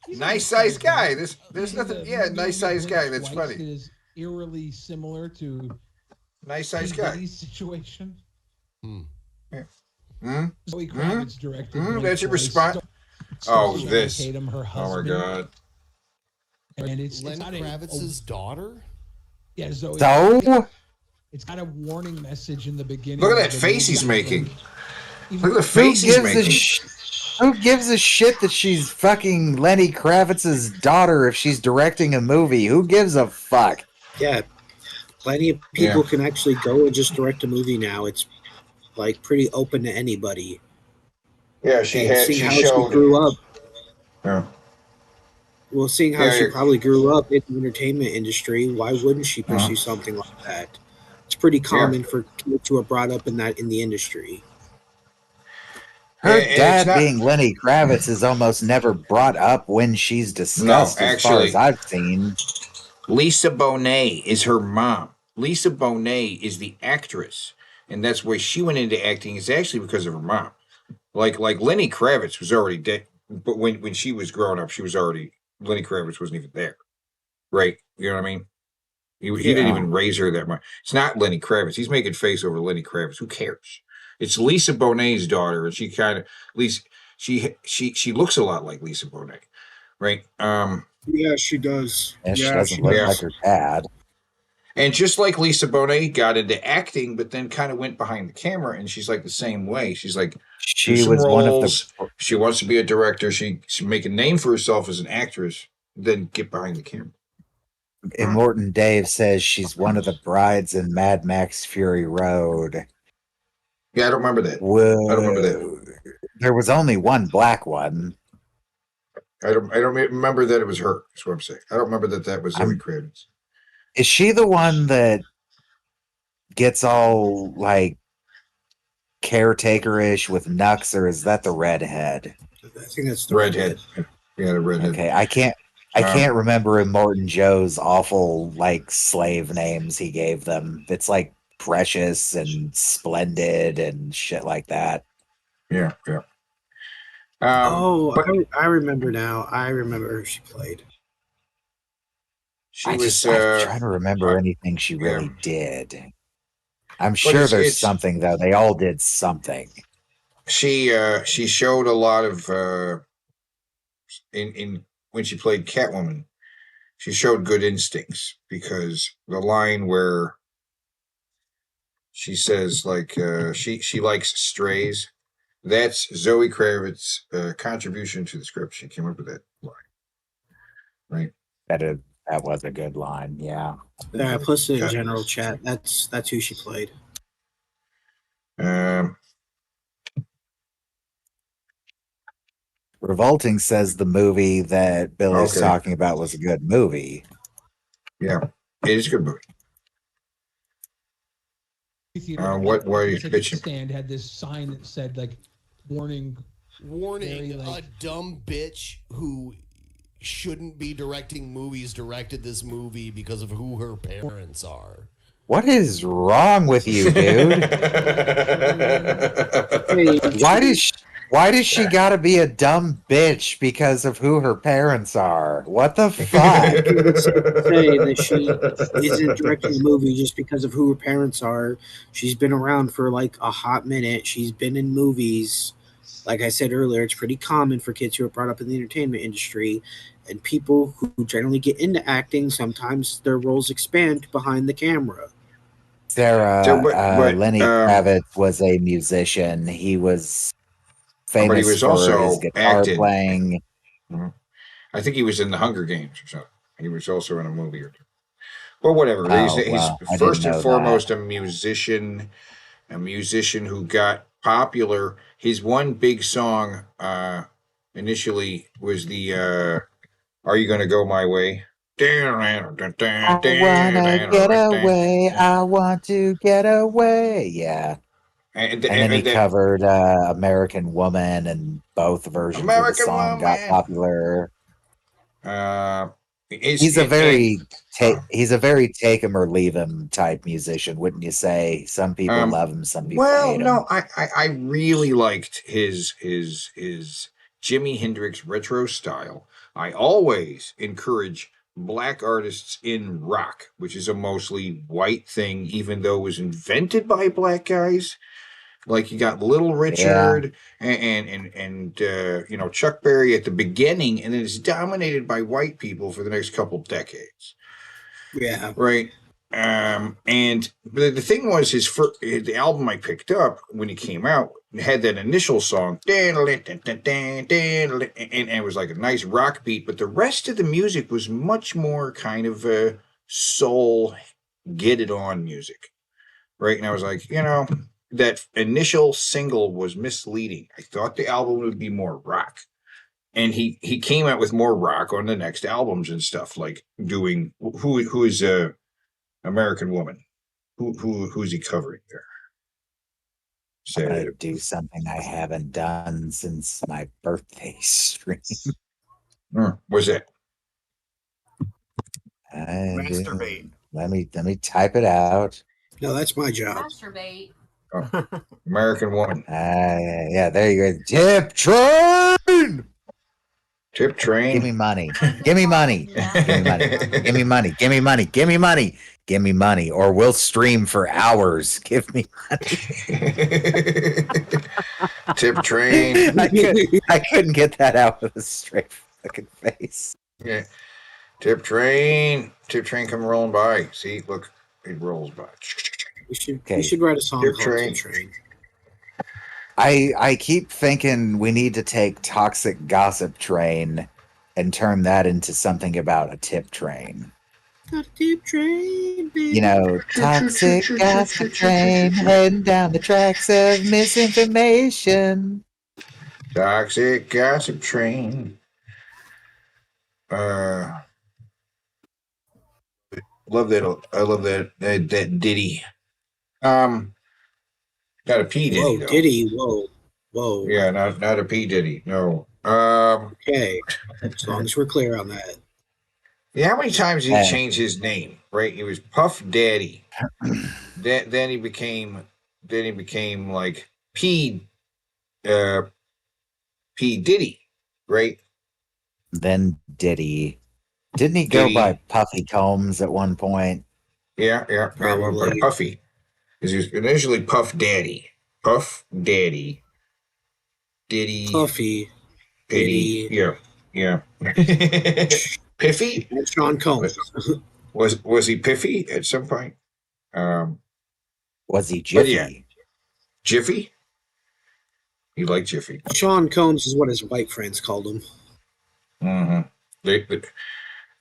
Nice sized guy. There's nothing. Yeah, nice sized guy. That's funny. It is eerily similar to nice sized guy. Diddy's situation. Hmm? Zoe Kravitz directed. That's your Twice. response. Stars Oh, this. Channing Tatum, her Oh my husband. God. And it's Lenny got Kravitz's daughter? Yeah, Zoe. So? It's got a warning message in the beginning. Look at of that the face he's movie. making. Look at the face he's making. Who gives a shit that she's fucking Lenny Kravitz's daughter if she's directing a movie? Who gives a fuck? Yeah, plenty of people can actually go and just direct a movie now. It's like pretty open to anybody. Yeah, And she seeing how showed. she grew up. Yeah. Well, seeing how Yeah, she you're- probably grew up in the entertainment industry, why wouldn't she pursue something like that? It's pretty common for kids who are brought up in the industry. Her And it's dad not- being Lenny Kravitz is almost never brought up when she's discussed, as far actually- as I've seen. Lisa Bonet is her mom. Lisa Bonet is the actress, and that's why she went into acting. Is actually because of her mom. Like Lenny Kravitz was already dead, but when she was growing up, she was already Lenny Kravitz wasn't even there, right? You know what I mean? He didn't even raise her that much. It's not Lenny Kravitz. He's making face over Lenny Kravitz. Who cares? It's Lisa Bonet's daughter, and she kind of at least she looks a lot like Lisa Bonet, right? Yeah, she does. And she doesn't look like her dad. And just like Lisa Bonet got into acting, but then kind of went behind the camera, and she's like the same way. She's like, She "Here's some was one of the- roles." She wants to be a director. She make a name for herself as an actress, then get behind the camera. Immortan Dave says she's one of the brides in Mad Max Fury Road. Yeah, I don't remember that. Whoa. I don't remember that. There was only one black one. I don't remember that it was her. That's what I'm saying. I don't remember that was Zoe Kravitz. Is she the one that gets all like caretaker-ish with Nux, or is that the redhead? I think that's the redhead. Yeah, the redhead. Okay, I can't remember Immortan Joe's awful like slave names he gave them. It's like Precious and Splendid and shit like that. Yeah. I remember now. I remember who she played. She I'm trying to remember anything she really did. I'm sure there's it's- something though. They all did something. She showed a lot of in when she played Catwoman. She showed good instincts, because the line where she says like she likes strays, that's Zoe Kravitz's contribution to the script. She came up with that line, right? That was a good line. Yeah. Yeah, I posted in general chat. That's who she played. Revolting says the movie that Billy's Okay. talking about was a good movie. Yeah, it is a good movie. What are you The pitching? stand had this sign that said like, "Warning, Warning, very, like- a dumb bitch who shouldn't be directing movies directed this movie because of who her parents are. What is wrong with you, dude? Why does she gotta be a dumb bitch because of who her parents are? What the fuck? Say that she isn't directing a movie just because of who her parents are. She's been around for like a hot minute. She's been in movies. Like I said earlier, it's pretty common for kids who are brought up in the entertainment industry, and people who generally get into acting, sometimes their roles expand behind the camera. Sarah, So, but, Lenny Kravitz was a musician. He was famous but he was for also his guitar acting. playing. I think he was in the Hunger Games or something. He was also in a movie or two. But whatever. Oh, He's well, I first didn't and know foremost that. a musician who got popular. His one big song initially was the "Are You Gonna Go My Way?" I wanna get away. I want to get away. Yeah. And then he covered American Woman, and both versions of the American song got Woman. popular. He's a very take him or leave him type musician, wouldn't you say? Some people love him, some people hate him. No, I really liked his Jimi Hendrix retro style. I always encourage black artists in rock, which is a mostly white thing, even though it was invented by black guys. Like you got Little Richard and you know, Chuck Berry at the beginning, and then it's dominated by white people for the next couple decades. Yeah. Right. And the thing was, the album I picked up when it came out had that initial song, and it was like a nice rock beat, but the rest of the music was much more kind of soul, get it on music. Right. And I was like, you know, that initial single was misleading. I thought the album would be more rock. And he came out with more rock on the next albums and stuff, like doing who is American Woman? Who's he covering there? I'm gonna do something I haven't done since my birthday stream. What's that? Masturbate. Let me type it out. No, that's my job. Masturbate. Oh, American Woman. Yeah, there you go. Tip train. Tip train. Give me money. Give me money. Give me money. Give me money. Give me money. Give me money. Give me money, or we'll stream for hours. Give me money. Tip train. I couldn't get that out with a straight fucking face. Yeah. Tip train. Tip train come rolling by. See, look, it rolls by. We should write a song called Tip Train. I keep thinking we need to take Toxic Gossip Train and turn that into something about a tip train. Got a tip train, baby. You know, Toxic Gossip Train heading down the tracks of misinformation. Toxic Gossip Train. Love that. I love that ditty. Not a P Diddy. Whoa, though. Diddy. Whoa. Yeah, not a P Diddy. No. Okay. As long as we're clear on that. Yeah, how many times did he change his name? Right, he was Puff Daddy. then he became like P Diddy, right? Then Diddy. Didn't he go by Puffy Combs at one point? Yeah, probably Puffy. Because he was initially Puff Daddy. Puff Daddy. Diddy. Puffy. Diddy. Yeah. Piffy? And Sean Combs. Was he Piffy at some point? Was he Jiffy? Yeah. Jiffy? You like Jiffy? Sean Combs is what his white friends called him. Mm-hmm.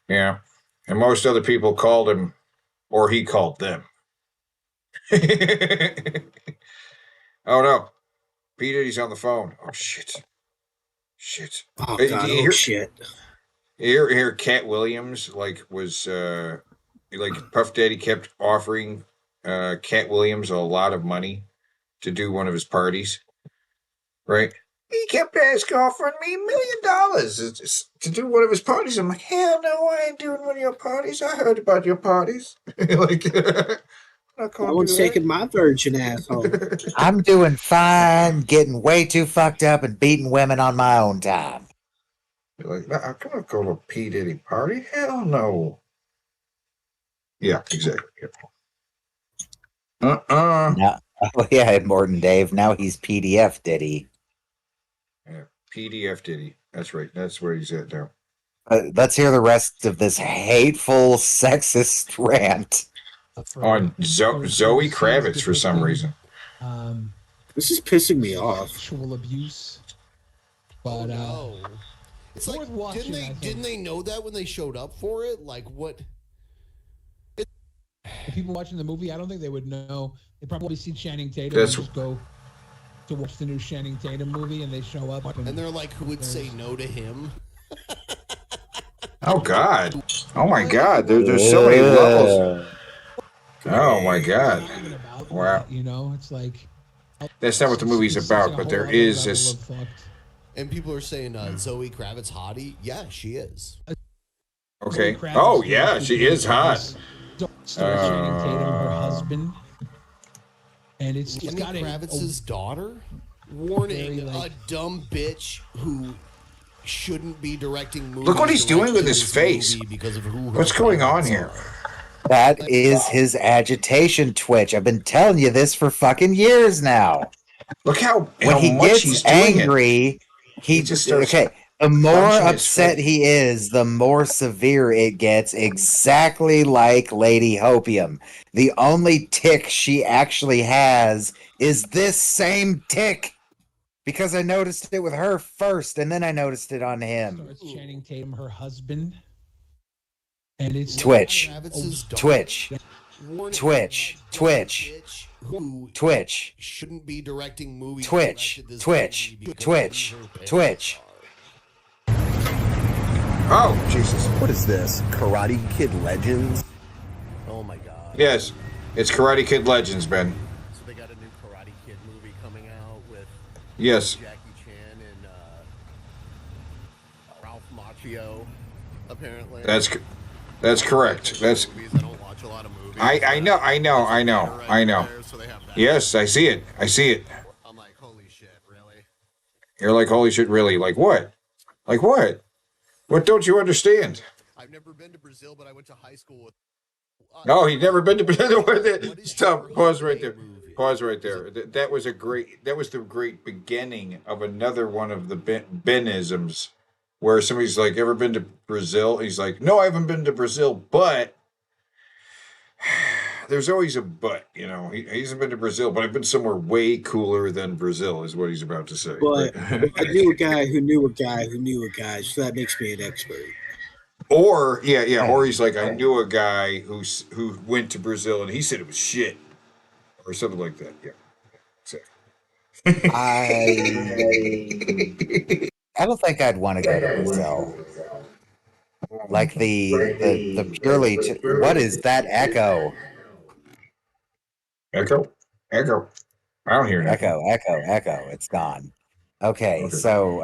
Yeah. And most other people called him, or he called them. Oh no. P. Diddy's on the phone. Oh shit. Oh God, shit. You hear Cat Williams was Puff Daddy kept offering Cat Williams a lot of money to do one of his parties, right? He kept offering me $1 million to do one of his parties. I'm like, hell no, I ain't doing one of your parties. I heard about your parties. No one's taking my virgin asshole. I'm doing fine, getting way too fucked up and beating women on my own time. You're like, nah, I'm gonna go to a P. Diddy party? Hell no. Yeah, exactly. No. Oh yeah, Ed Morton Dave. Now he's PDF Diddy. Yeah, PDF Diddy. That's right. That's where he's at now. Let's hear the rest of this hateful, sexist rant. On Zoe Kravitz for some reason. This is pissing me off. Sexual abuse. But It's like, worth watching, I think. didn't they know that when they showed up for it? Like, what? The people watching the movie, I don't think they would know. They probably see Channing Tatum That's- and just go to watch the new Channing Tatum movie, and they show up. And they're like, who would say no to him? Oh God! Oh my God! There's so many levels. Oh my God! Wow. You know, it's like That's not what the movie's about, but there is this. And people are saying Zoe Kravitz hottie. Yeah, she is. Okay. Oh yeah, she is hot. Channing Tatum, her husband, and it's Lenny got Kravitz's daughter. Warning: a dumb bitch who shouldn't be directing movies. Look what he's doing with his this face. movie because of who her What's going on parents here? are. That is his agitation twitch. I've been telling you this for fucking years now. Look how when he much gets he's doing angry, he just starts okay. The more punching his upset face. he is, the more severe it gets. Exactly like Lady Hopium. The only tick she actually has is this same tick. Because I noticed it with her first, and then I noticed it on him. It's Channing Tatum, her husband, and it's Twitch. Kravitz's daughter. Twitch. Warning: Twitch. a Twitch. bitch who Twitch. shouldn't be directing movies. Twitch. directed this Twitch. movie because Twitch. of who her parents Twitch. Oh Jesus! What is this? Karate Kid Legends? Oh my God. Yes, it's Karate Kid Legends, Ben. So they got a new Karate Kid movie coming out with Yes. Jackie Chan and Ralph Macchio, apparently. That's correct. That's. I don't watch a lot of movies. I know. Yes, I see it. I see it. I'm like, holy shit, really? You're like, holy shit, really? Like what? Like what? What don't you understand? I've never been to Brazil, but I went to high school with. No, he'd never been to Brazil. Stop. Pause right there. Pause right there. That was the great beginning of another one of the Benisms, where somebody's like, "Ever been to Brazil?" He's like, "No, I haven't been to Brazil, but." There's always a but, you know. He hasn't been to Brazil, but I've been somewhere way cooler than Brazil, is what he's about to say. But I knew a guy who knew a guy who knew a guy, so that makes me an expert. Or or he's like, I knew a guy who went to Brazil and he said it was shit, or something like that. Yeah. So. I don't think I'd want to go to Brazil. Like the purely. What is that echo? Echo. I don't hear it. Echo. It's gone. Okay, so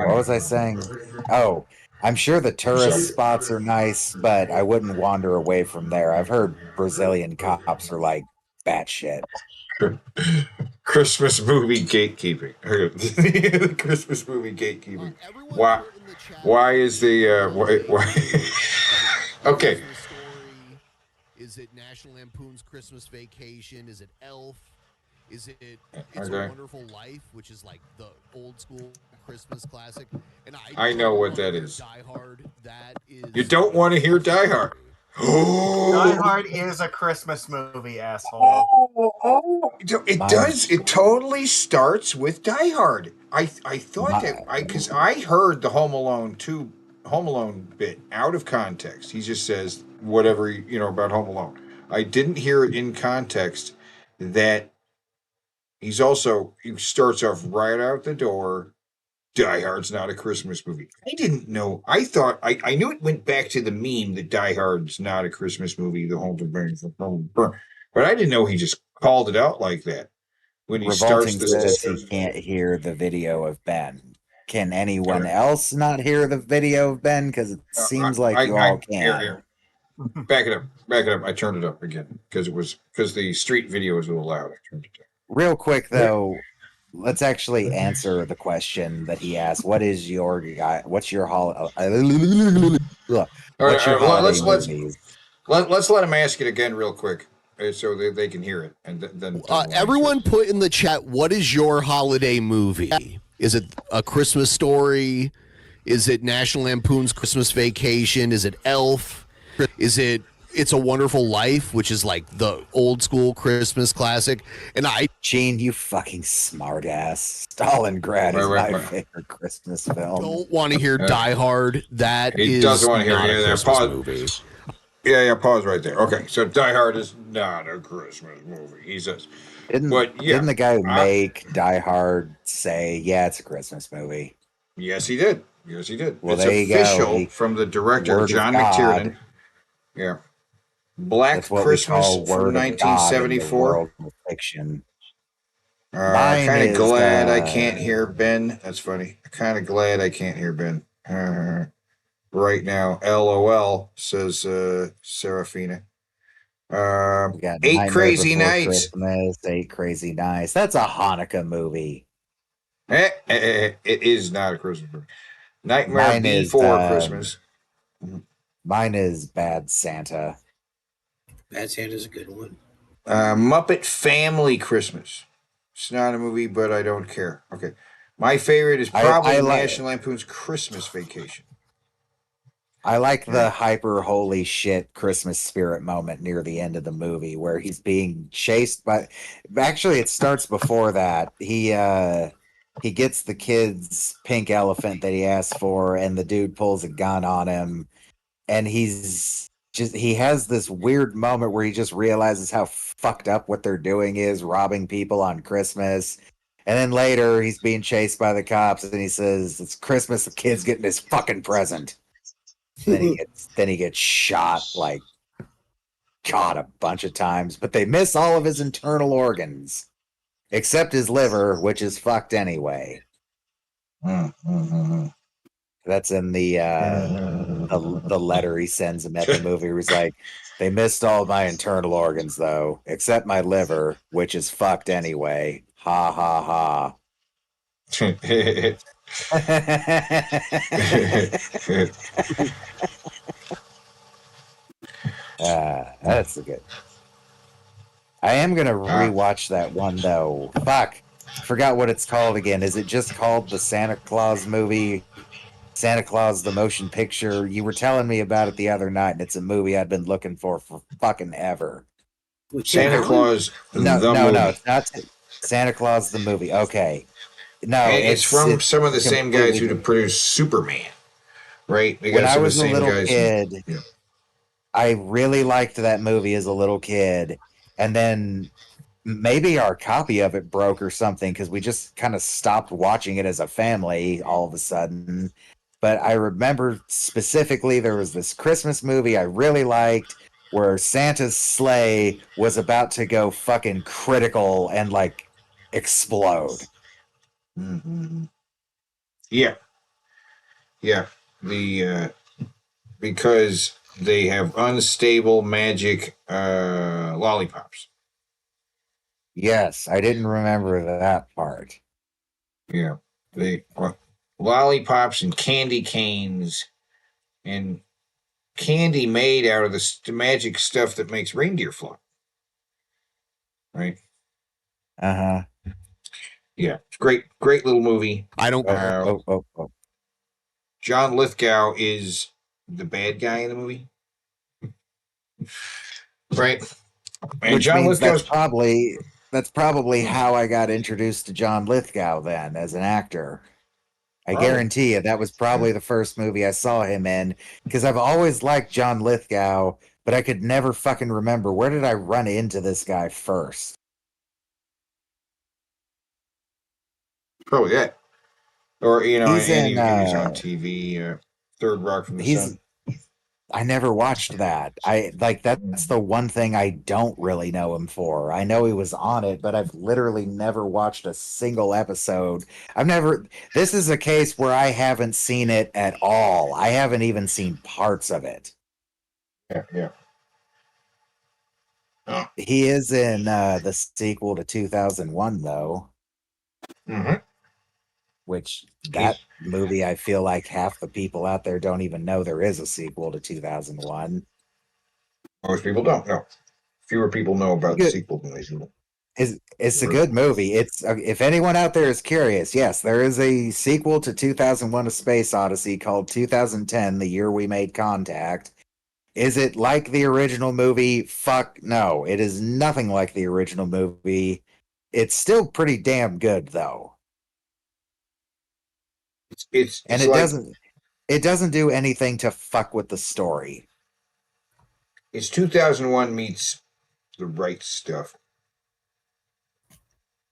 what was I saying? Oh, I'm sure the tourist spots are nice, but I wouldn't wander away from there. I've heard Brazilian cops are like batshit. Christmas movie gatekeeping. The Christmas movie gatekeeping. Why is the why? Okay. Is it National Lampoon's Christmas Vacation? Is it Elf? Is it It's Okay. a Wonderful Life, which is like the old school Christmas classic? And I know what that is. Die Hard. That is. You don't want to hear Die Hard. Die Hard is a Christmas movie, asshole. It does. It totally starts with Die Hard. I thought that because I heard the Home Alone bit out of context. He just says whatever about Home Alone. I didn't hear it in context that he starts off right out the door. Die Hard's not a Christmas movie. I didn't know. I thought I knew it went back to the meme that Die Hard's not a Christmas movie. The whole burn, but I didn't know he just called it out like that when he Revolting starts says this. he can't hear the video of Ben. Can anyone else not hear the video of Ben? Because it seems like you all can. Here. Back it up. I turned it up again because the street video is a little loud. I turned it down. Real quick though, let's actually answer the question that he asked. What's your holiday? Let's let him ask it again real quick so they can hear it, and then Everyone put in the chat, what is your holiday movie? Is it A Christmas Story? Is it National Lampoon's Christmas Vacation? Is it Elf? Is it It's a Wonderful Life, which is like the old school Christmas classic. And Gene, you fucking smartass. Stalingrad is Right, my right. favorite Christmas film. don't want to hear Die Hard. That He is doesn't want to hear not any a of that. Christmas Pause. movie. Yeah, pause right there. Okay, so Die Hard is not a Christmas movie. He says. Didn't the guy who make Die Hard say, yeah, it's a Christmas movie? Yes, he did. Yes, he did. Well, it's there you official go. from the director, Word of John God. McTiernan. Yeah. Black That's what Christmas we call from word of God in the 1974. world of fiction. Kind Mine of is, glad I can't hear Ben. That's funny. Kind of glad I can't hear Ben right now. LOL, says Serafina. We got Eight Nightmare Crazy Before Nights. Christmas, 8 Crazy Nights. That's a Hanukkah movie. It is not a Christmas movie. Nightmare Mine is, Before Christmas. Mine is Bad Santa. Bad Santa's a good one. Muppet Family Christmas. It's not a movie, but I don't care. Okay. My favorite is probably I like- National Lampoon's Christmas Vacation. I like the hyper holy shit Christmas spirit moment near the end of the movie where he's being chased by. Actually, it starts before that. He gets the kid's pink elephant that he asked for, and the dude pulls a gun on him, and he has this weird moment where he just realizes how fucked up what they're doing is, robbing people on Christmas. And then later he's being chased by the cops, and he says, "It's Christmas, the kid's getting his fucking present." Then he gets shot like God a bunch of times, but they miss all of his internal organs except his liver, which is fucked anyway. That's in the letter he sends him at the movie. Where he's like, "They missed all my internal organs though, except my liver, which is fucked anyway." Ha ha ha. That's a good. I am gonna rewatch that one though. Fuck, forgot what it's called again. Is it just called the Santa Claus movie? Santa Claus the Motion Picture. You were telling me about it the other night, and it's a movie I've been looking for fucking ever. Santa Claus No, the no, movie. no, it's not Santa Claus the movie. Okay, no, And it's from some of the same guys completely who produced Superman, right? They when got I some of the was a same little guys. kid, I really liked that movie as a little kid, and then maybe our copy of it broke or something because we just kind of stopped watching it as a family all of a sudden. But I remember specifically there was this Christmas movie I really liked where Santa's sleigh was about to go fucking critical and like explode. Yeah. The because they have unstable magic lollipops. Yes, I didn't remember that part. Yeah, they lollipops and candy canes and candy made out of the magic stuff that makes reindeer fly. Right. Uh-huh. Yeah, it's great little movie. I don't. John Lithgow is the bad guy in the movie, right? And Which John means Lithgow's that's probably how I got introduced to John Lithgow then as an actor. I Probably. guarantee you that was probably the first movie I saw him in because I've always liked John Lithgow, but I could never fucking remember where did I run into this guy first. probably that, or He's any in, of these on TV. Third Rock from the Sun. I never watched that. I like that's the one thing I don't really know him for. I know he was on it, but I've literally never watched a single episode. This is a case where I haven't seen it at all. I haven't even seen parts of it. Yeah. He is in the sequel to 2001 though. Mm-hmm. Which that movie, I feel like half the people out there don't even know there is a sequel to 2001. Most people don't know. Fewer people know about the sequel than they do. It's a good movie. It's if anyone out there is curious, yes, there is a sequel to 2001: A Space Odyssey called 2010: The Year We Made Contact. Is it like the original movie? Fuck no. It is nothing like the original movie. It's still pretty damn good though. It's And it doesn't do anything to fuck with the story. It's 2001 meets The Right Stuff.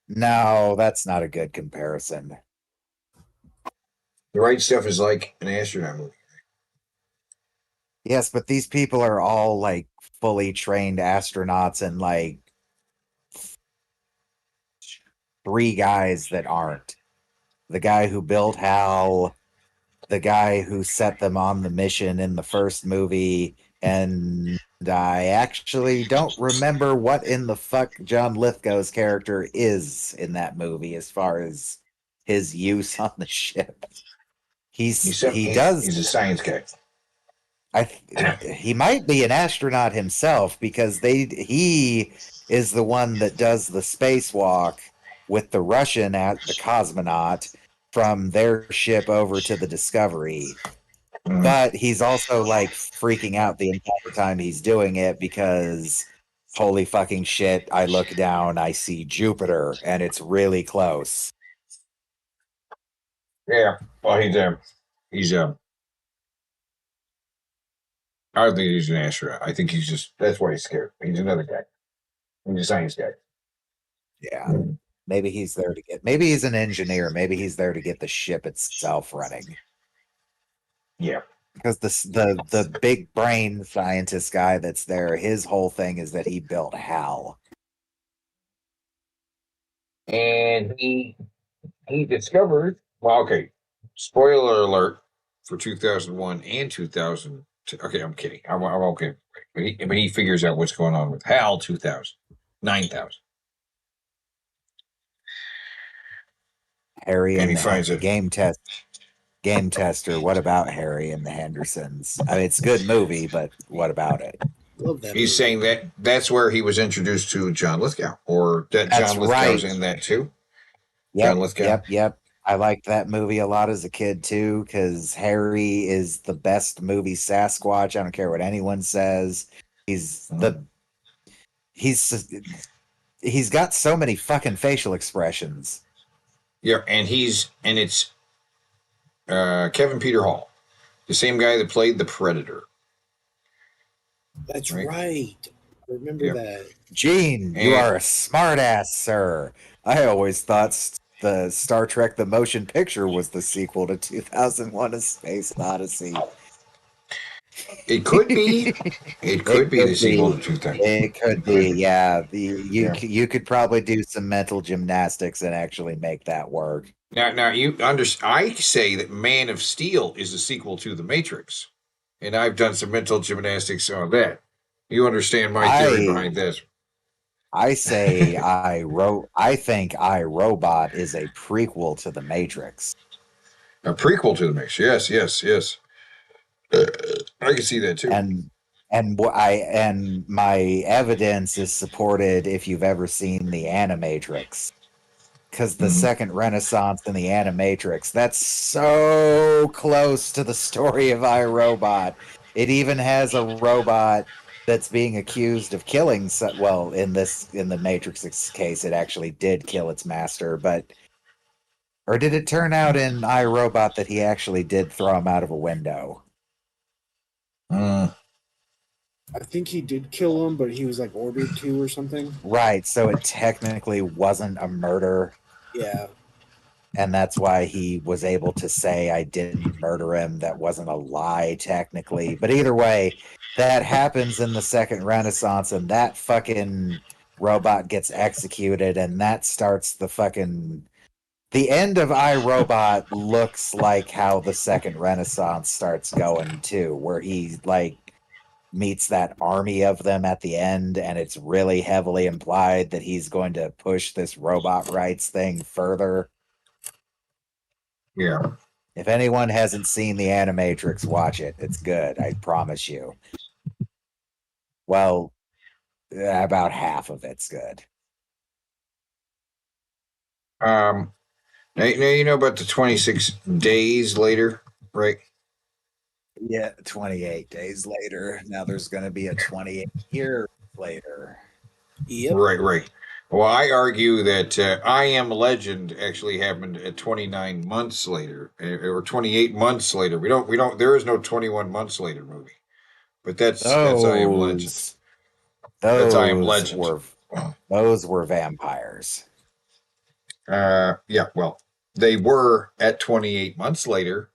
No, that's not a good comparison. The Right Stuff is like an astronaut movie. Yes, but these people are all like fully trained astronauts and like three guys that aren't. The guy who built Hal, the guy who set them on the mission in the first movie, and I actually don't remember what in the fuck John Lithgow's character is in that movie as far as his use on the ship. He's a science guy. He might be an astronaut himself because he is the one that does the spacewalk with the Russian the cosmonaut from their ship over to the Discovery. But he's also like freaking out the entire time he's doing it because holy fucking shit, I look down, I see Jupiter and it's really close. Yeah. Well, I don't think he's an astronaut. I think that's why he's scared. He's another guy. He's a science guy. Yeah. Maybe he's an engineer. Maybe he's there to get the ship itself running. Yeah. Because the big brain scientist guy that's there, his whole thing is that he built HAL. And he discovered, well, okay, spoiler alert for 2001 and 2000. Okay, I'm kidding. I'm okay. But he figures out what's going on with HAL 2000, 9000. Harry and he finds it. Game Tester. What about Harry and the Hendersons? I mean, it's a good movie, but what about it? He's saying that's where he was introduced to John Lithgow, or that That's John Lithgow's right. in that too. Yep, John Lithgow. Yep. I liked that movie a lot as a kid too, because Harry is the best movie Sasquatch. I don't care what anyone says. He's got so many fucking facial expressions. Yeah, and it's Kevin Peter Hall, the same guy that played the Predator. That's right. I remember that. Gene, you are a smartass, sir. I always thought the Star Trek The Motion Picture was the sequel to 2001: A Space Odyssey. It could be. It could be the sequel to 2000. It could be, yeah. You could probably do some mental gymnastics and actually make that work. Now I say that Man of Steel is a sequel to The Matrix, and I've done some mental gymnastics on that. You understand my theory behind this? I say I think iRobot is a prequel to The Matrix. A prequel to The Matrix. Yes. I can see that too. And my evidence is supported if you've ever seen the Animatrix. Because the second Renaissance in the Animatrix, that's so close to the story of iRobot. It even has a robot that's being accused of killing. Well, in the Matrix case, it actually did kill its master, or did it turn out in iRobot that he actually did throw him out of a window? I think he did kill him, but he was like ordered to or something. Right, so it technically wasn't a murder. Yeah. And that's why he was able to say, I didn't murder him. That wasn't a lie, technically. But either way, that happens in the second Renaissance, and that fucking robot gets executed, and that starts the end of iRobot looks like how the second Renaissance starts going too, where he meets that army of them at the end, and it's really heavily implied that he's going to push this robot rights thing further. Yeah. If anyone hasn't seen the Animatrix, watch it. It's good, I promise you. Well, about half of it's good. Now you know about the 26 days later, right? Yeah, 28 days later. Now there's going to be a 28 year later. Yep. Right. Well, I argue that I Am Legend actually happened at 29 months later, or 28 months later. We don't. There is no 21 months later movie, but that's I Am Legend. That's I Am Legend. Those were vampires. Yeah. Well, they were at 28 months later.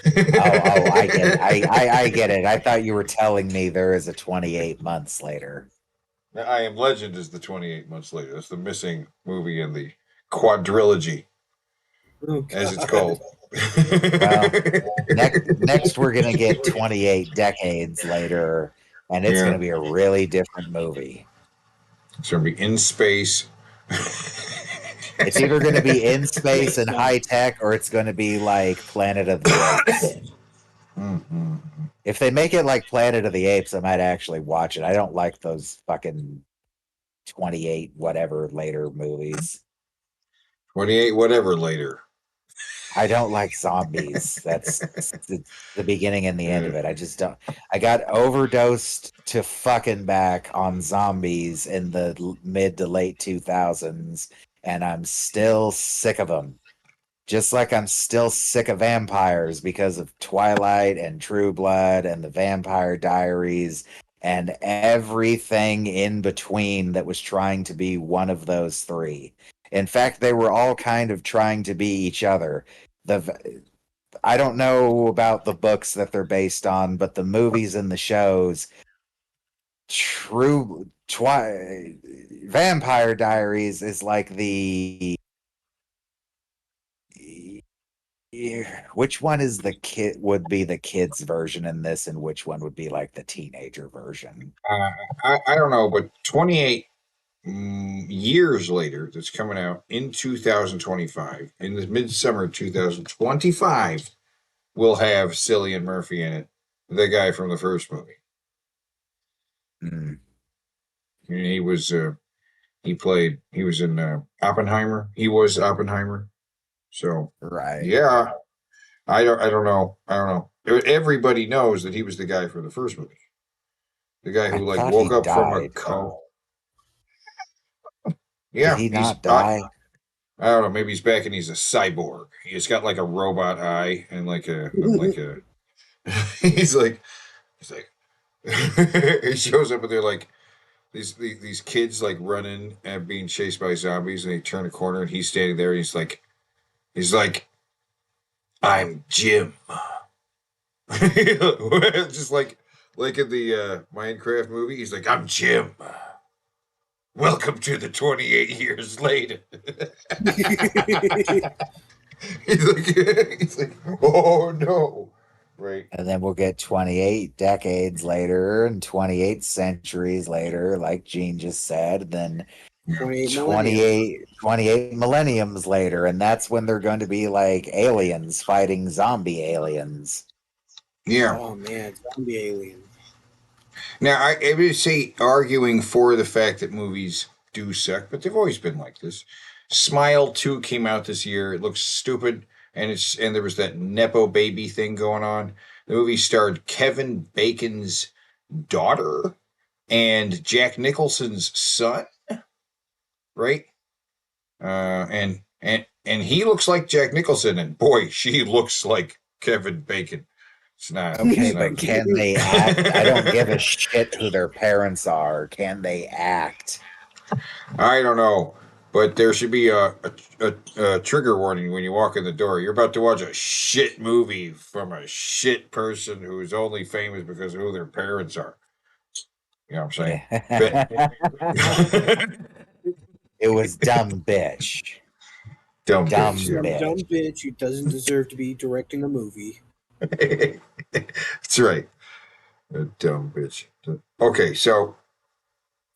I get it. I get it. I thought you were telling me there is a 28 months later. I Am Legend is the 28 months later. That's the missing movie in the quadrilogy, as it's called. Next we're going to get 28 decades later, and it's going to be a really different movie. It's going to be in space. It's either going to be in space and high tech, or it's going to be like Planet of the Apes. Mm-hmm. If they make it like Planet of the Apes, I might actually watch it. I don't like those fucking 28 whatever later movies. 28 whatever later. I don't like zombies. That's the beginning and the end of it. I just don't. I got overdosed to fucking back on zombies in the mid to late 2000s. And I'm still sick of them. Just like I'm still sick of vampires because of Twilight and True Blood and the Vampire Diaries and everything in between that was trying to be one of those three. In fact, they were all kind of trying to be each other. I don't know about the books that they're based on, but the movies and the shows, Vampire Diaries is like the which one is the kid would be the kids version in this, and which one would be like the teenager version? I don't know, but 28 years later, that's coming out in 2025, in the midsummer 2025, will have Cillian Murphy in it, the guy from the first movie. He was in Oppenheimer. He was Oppenheimer. So right. Yeah. I don't know. Everybody knows that he was the guy from the first movie. The guy who woke up from a coma. Yeah. Did he not die? I don't know. Maybe he's back and he's a cyborg. He's got like a robot eye and he's like he shows up and they're like these kids like running and being chased by zombies, and they turn a corner and he's standing there and he's like I'm Jim. Just like in the Minecraft movie, he's like, I'm Jim. Welcome to the 28 years later. he's like, oh no. Right. And then we'll get 28 decades later and 28 centuries later, like Gene just said, then 28 millenniums later, and that's when they're going to be like aliens fighting zombie aliens. Yeah. Oh man, zombie alien. Now I would say arguing for the fact that movies do suck, but they've always been like this. Smile 2 came out this year. It looks stupid, and there was that Nepo baby thing going on. The movie starred Kevin Bacon's daughter and Jack Nicholson's son. Right? And he looks like Jack Nicholson, and boy, she looks like Kevin Bacon. It's not okay, but can they act? I don't give a shit who their parents are. Can they act? I don't know, but there should be a trigger warning when you walk in the door. You're about to watch a shit movie from a shit person who is only famous because of who their parents are. You know what I'm saying? It was dumb bitch. Dumb bitch who doesn't deserve to be directing a movie. That's right. A dumb bitch. Okay, so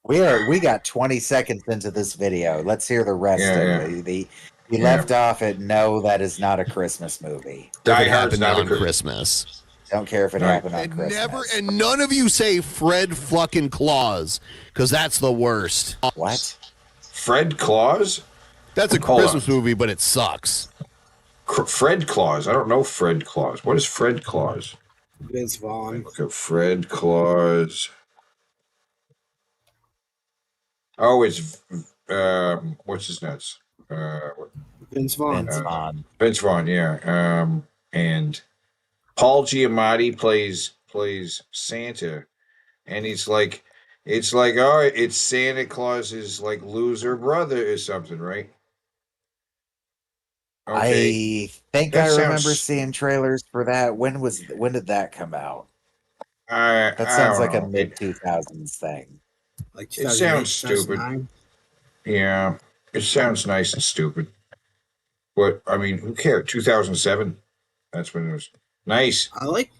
we got 20 seconds into this video. Let's hear the rest of it. We left off at no, that is not a Christmas movie. Die Hard's not on Christmas. Don't care if it happened on Christmas. And none of you say Fred fucking Claus, because that's the worst. What? Fred Claus? That's a Christmas movie, but it sucks. Fred Claus. I don't know Fred Claus. What is Fred Claus? Vince Vaughn. Look at Fred Claus. Oh, it's what's his nuts? Vince Vaughn. Vince Vaughn. Vince Vaughn, yeah. And Paul Giamatti plays Santa, and it's like, all right, it's Santa Claus's like loser brother or something, right? Okay. I think That I remember sounds- seeing trailers for that. When did that come out? I That sounds don't like a know. mid 2000s thing. Like It sounds stupid. 2009. Yeah, it sounds nice and stupid. But I mean, who cares? 2007. That's when it was nice. I like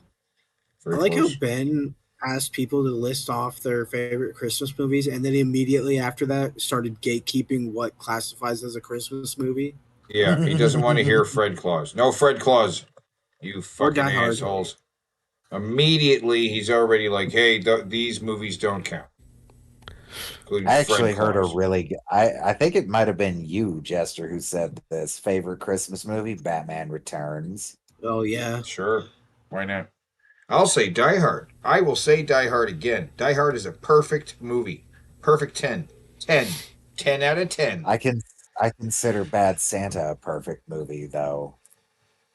Very how close. Ben asked people to list off their favorite Christmas movies, and then immediately after that started gatekeeping what classifies as a Christmas movie. Yeah, he doesn't want to hear Fred Claus. No Fred Claus, you fucking Die Hard. assholes. Immediately, he's already like, hey, these movies don't count. Including I actually Fred heard a Claus. really good, I think it might have been you, Jester, who said this favorite Christmas movie, Batman Returns. Oh yeah. Sure. Why not? I'll say Die Hard. I will say Die Hard again. Die Hard is a perfect movie. Perfect 10. 10. 10 out of 10. I consider Bad Santa a perfect movie, though.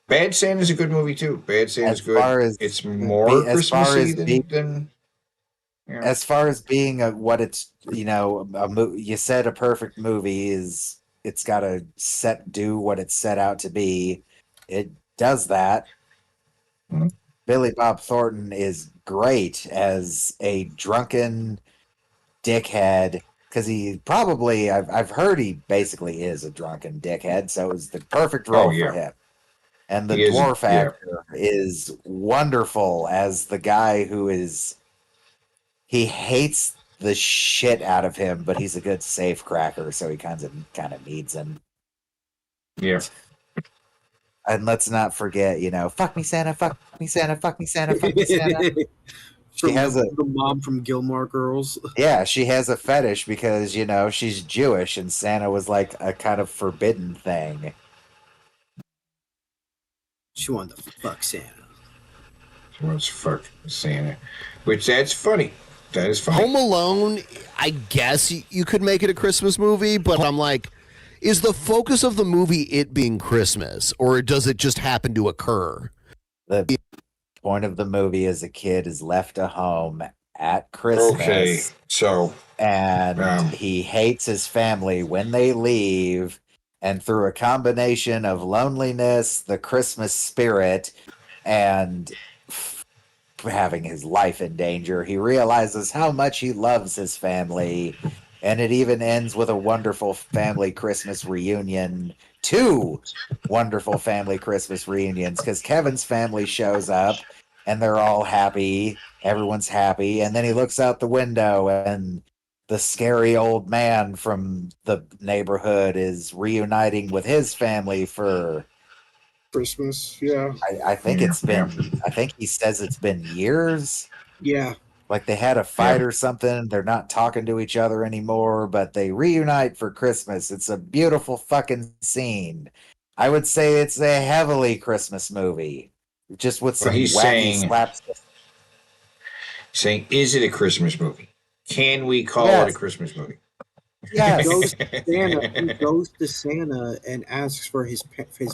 Bad Santa's a good movie too. Bad Santa's As good. far as It's more as far Christmassy as than yeah. As far as being what it's, you said a perfect movie is, it's got to do what it's set out to be. It does that. Mhm. Billy Bob Thornton is great as a drunken dickhead, because he probably, I've heard he basically is a drunken dickhead, so it was the perfect role Oh, yeah. for him. And the He is, dwarf yeah. actor is wonderful as the guy who is, he hates the shit out of him, but he's a good safe cracker, so he kind of needs him. Yeah. And let's not forget, fuck me Santa, fuck me Santa, fuck me Santa, fuck me Santa. She has the mom from Gilmore Girls. Yeah, she has a fetish because, she's Jewish and Santa was like a kind of forbidden thing. She wanted to fuck Santa. She wants to fuck Santa. Which that's funny. That is funny. Home Alone, I guess you could make it a Christmas movie, but I'm like, is the focus of the movie it being Christmas, or does it just happen to occur? The point of the movie is a kid is left at home at Christmas. Okay, so and he hates his family when they leave, and through a combination of loneliness, the Christmas spirit, and having his life in danger, he realizes how much he loves his family, and it even ends with a wonderful family Christmas reunion. 2 wonderful family Christmas reunions, because Kevin's family shows up and they're all happy, everyone's happy, and then he looks out the window and the scary old man from the neighborhood is reuniting with his family for Christmas. Yeah. I think it's been, I think he says it's been years. Yeah. Like they had a fight or something. They're not talking to each other anymore, but they reunite for Christmas. It's a beautiful fucking scene. I would say it's a heavily Christmas movie, just with some he's wacky saying- slapstick. Saying, is it a Christmas movie? Can we call Yes. it a Christmas movie? Yes. He goes to Santa. He goes to Santa and asks for his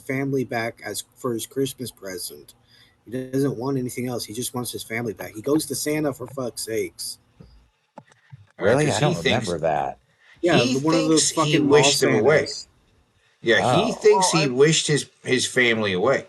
family back for his Christmas present. He doesn't want anything else. He just wants his family back. He goes to Santa for fuck's sakes. Really? 'cause I he don't thinks- remember that. Yeah, he one of those thinks he fucking wished mall them away. Santas. Yeah, he Oh. thinks he wished his family away.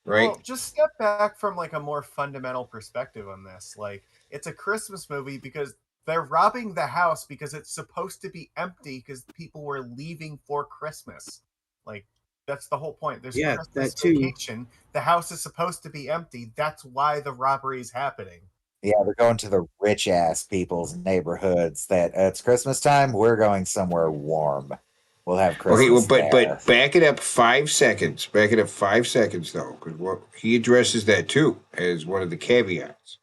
Right? Well, just step back from like a more fundamental perspective on this. Like, it's a Christmas movie because they're robbing the house because it's supposed to be empty because people were leaving for Christmas. Like, that's the whole point. There's Yeah, Christmas that too. vacation. The house is supposed to be empty. That's why the robbery is happening. Yeah, they're going to the rich ass people's neighborhoods that it's Christmas time. We're going somewhere warm. We'll have Christmas. Okay, well, but there. back it up 5 seconds. Back it up 5 seconds though, because he addresses that too as one of the caveats.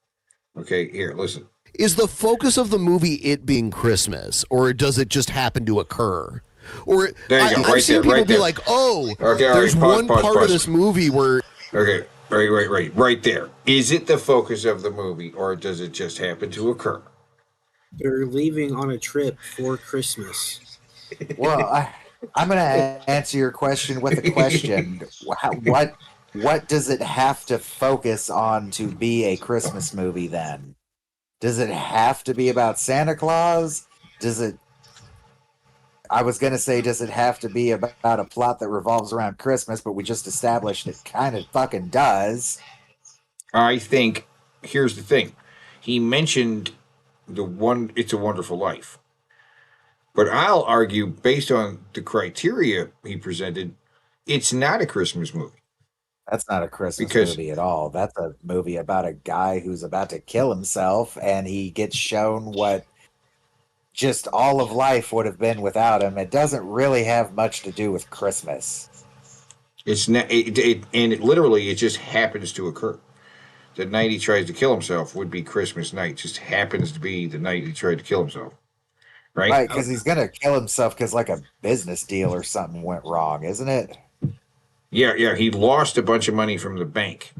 Okay, here, listen. Is the focus of the movie it being Christmas, or does it just happen to occur? Or There you go, I've right seen there, people right be there. like, "Oh, Okay, all there's right, pause, one pause, part of pause. this movie where." Okay, right there. Is it the focus of the movie, or does it just happen to occur? They're leaving on a trip for Christmas. Well, I'm going to answer your question with a question. What does it have to focus on to be a Christmas movie then? Does it have to be about Santa Claus? I was going to say, does it have to be about a plot that revolves around Christmas, but we just established it kind of fucking does. I think, here's the thing. He mentioned It's a Wonderful Life. But I'll argue, based on the criteria he presented, it's not a Christmas movie. That's not a Christmas movie at all. That's a movie about a guy who's about to kill himself, and he gets shown what just all of life would have been without him. It doesn't really have much to do with Christmas. It's not, it literally, it just happens to occur. The night he tries to kill himself would be Christmas night. Just happens to be the night he tried to kill himself. Right? Because he's going to kill himself because like a business deal or something went wrong, isn't it? Yeah. He lost a bunch of money from the bank.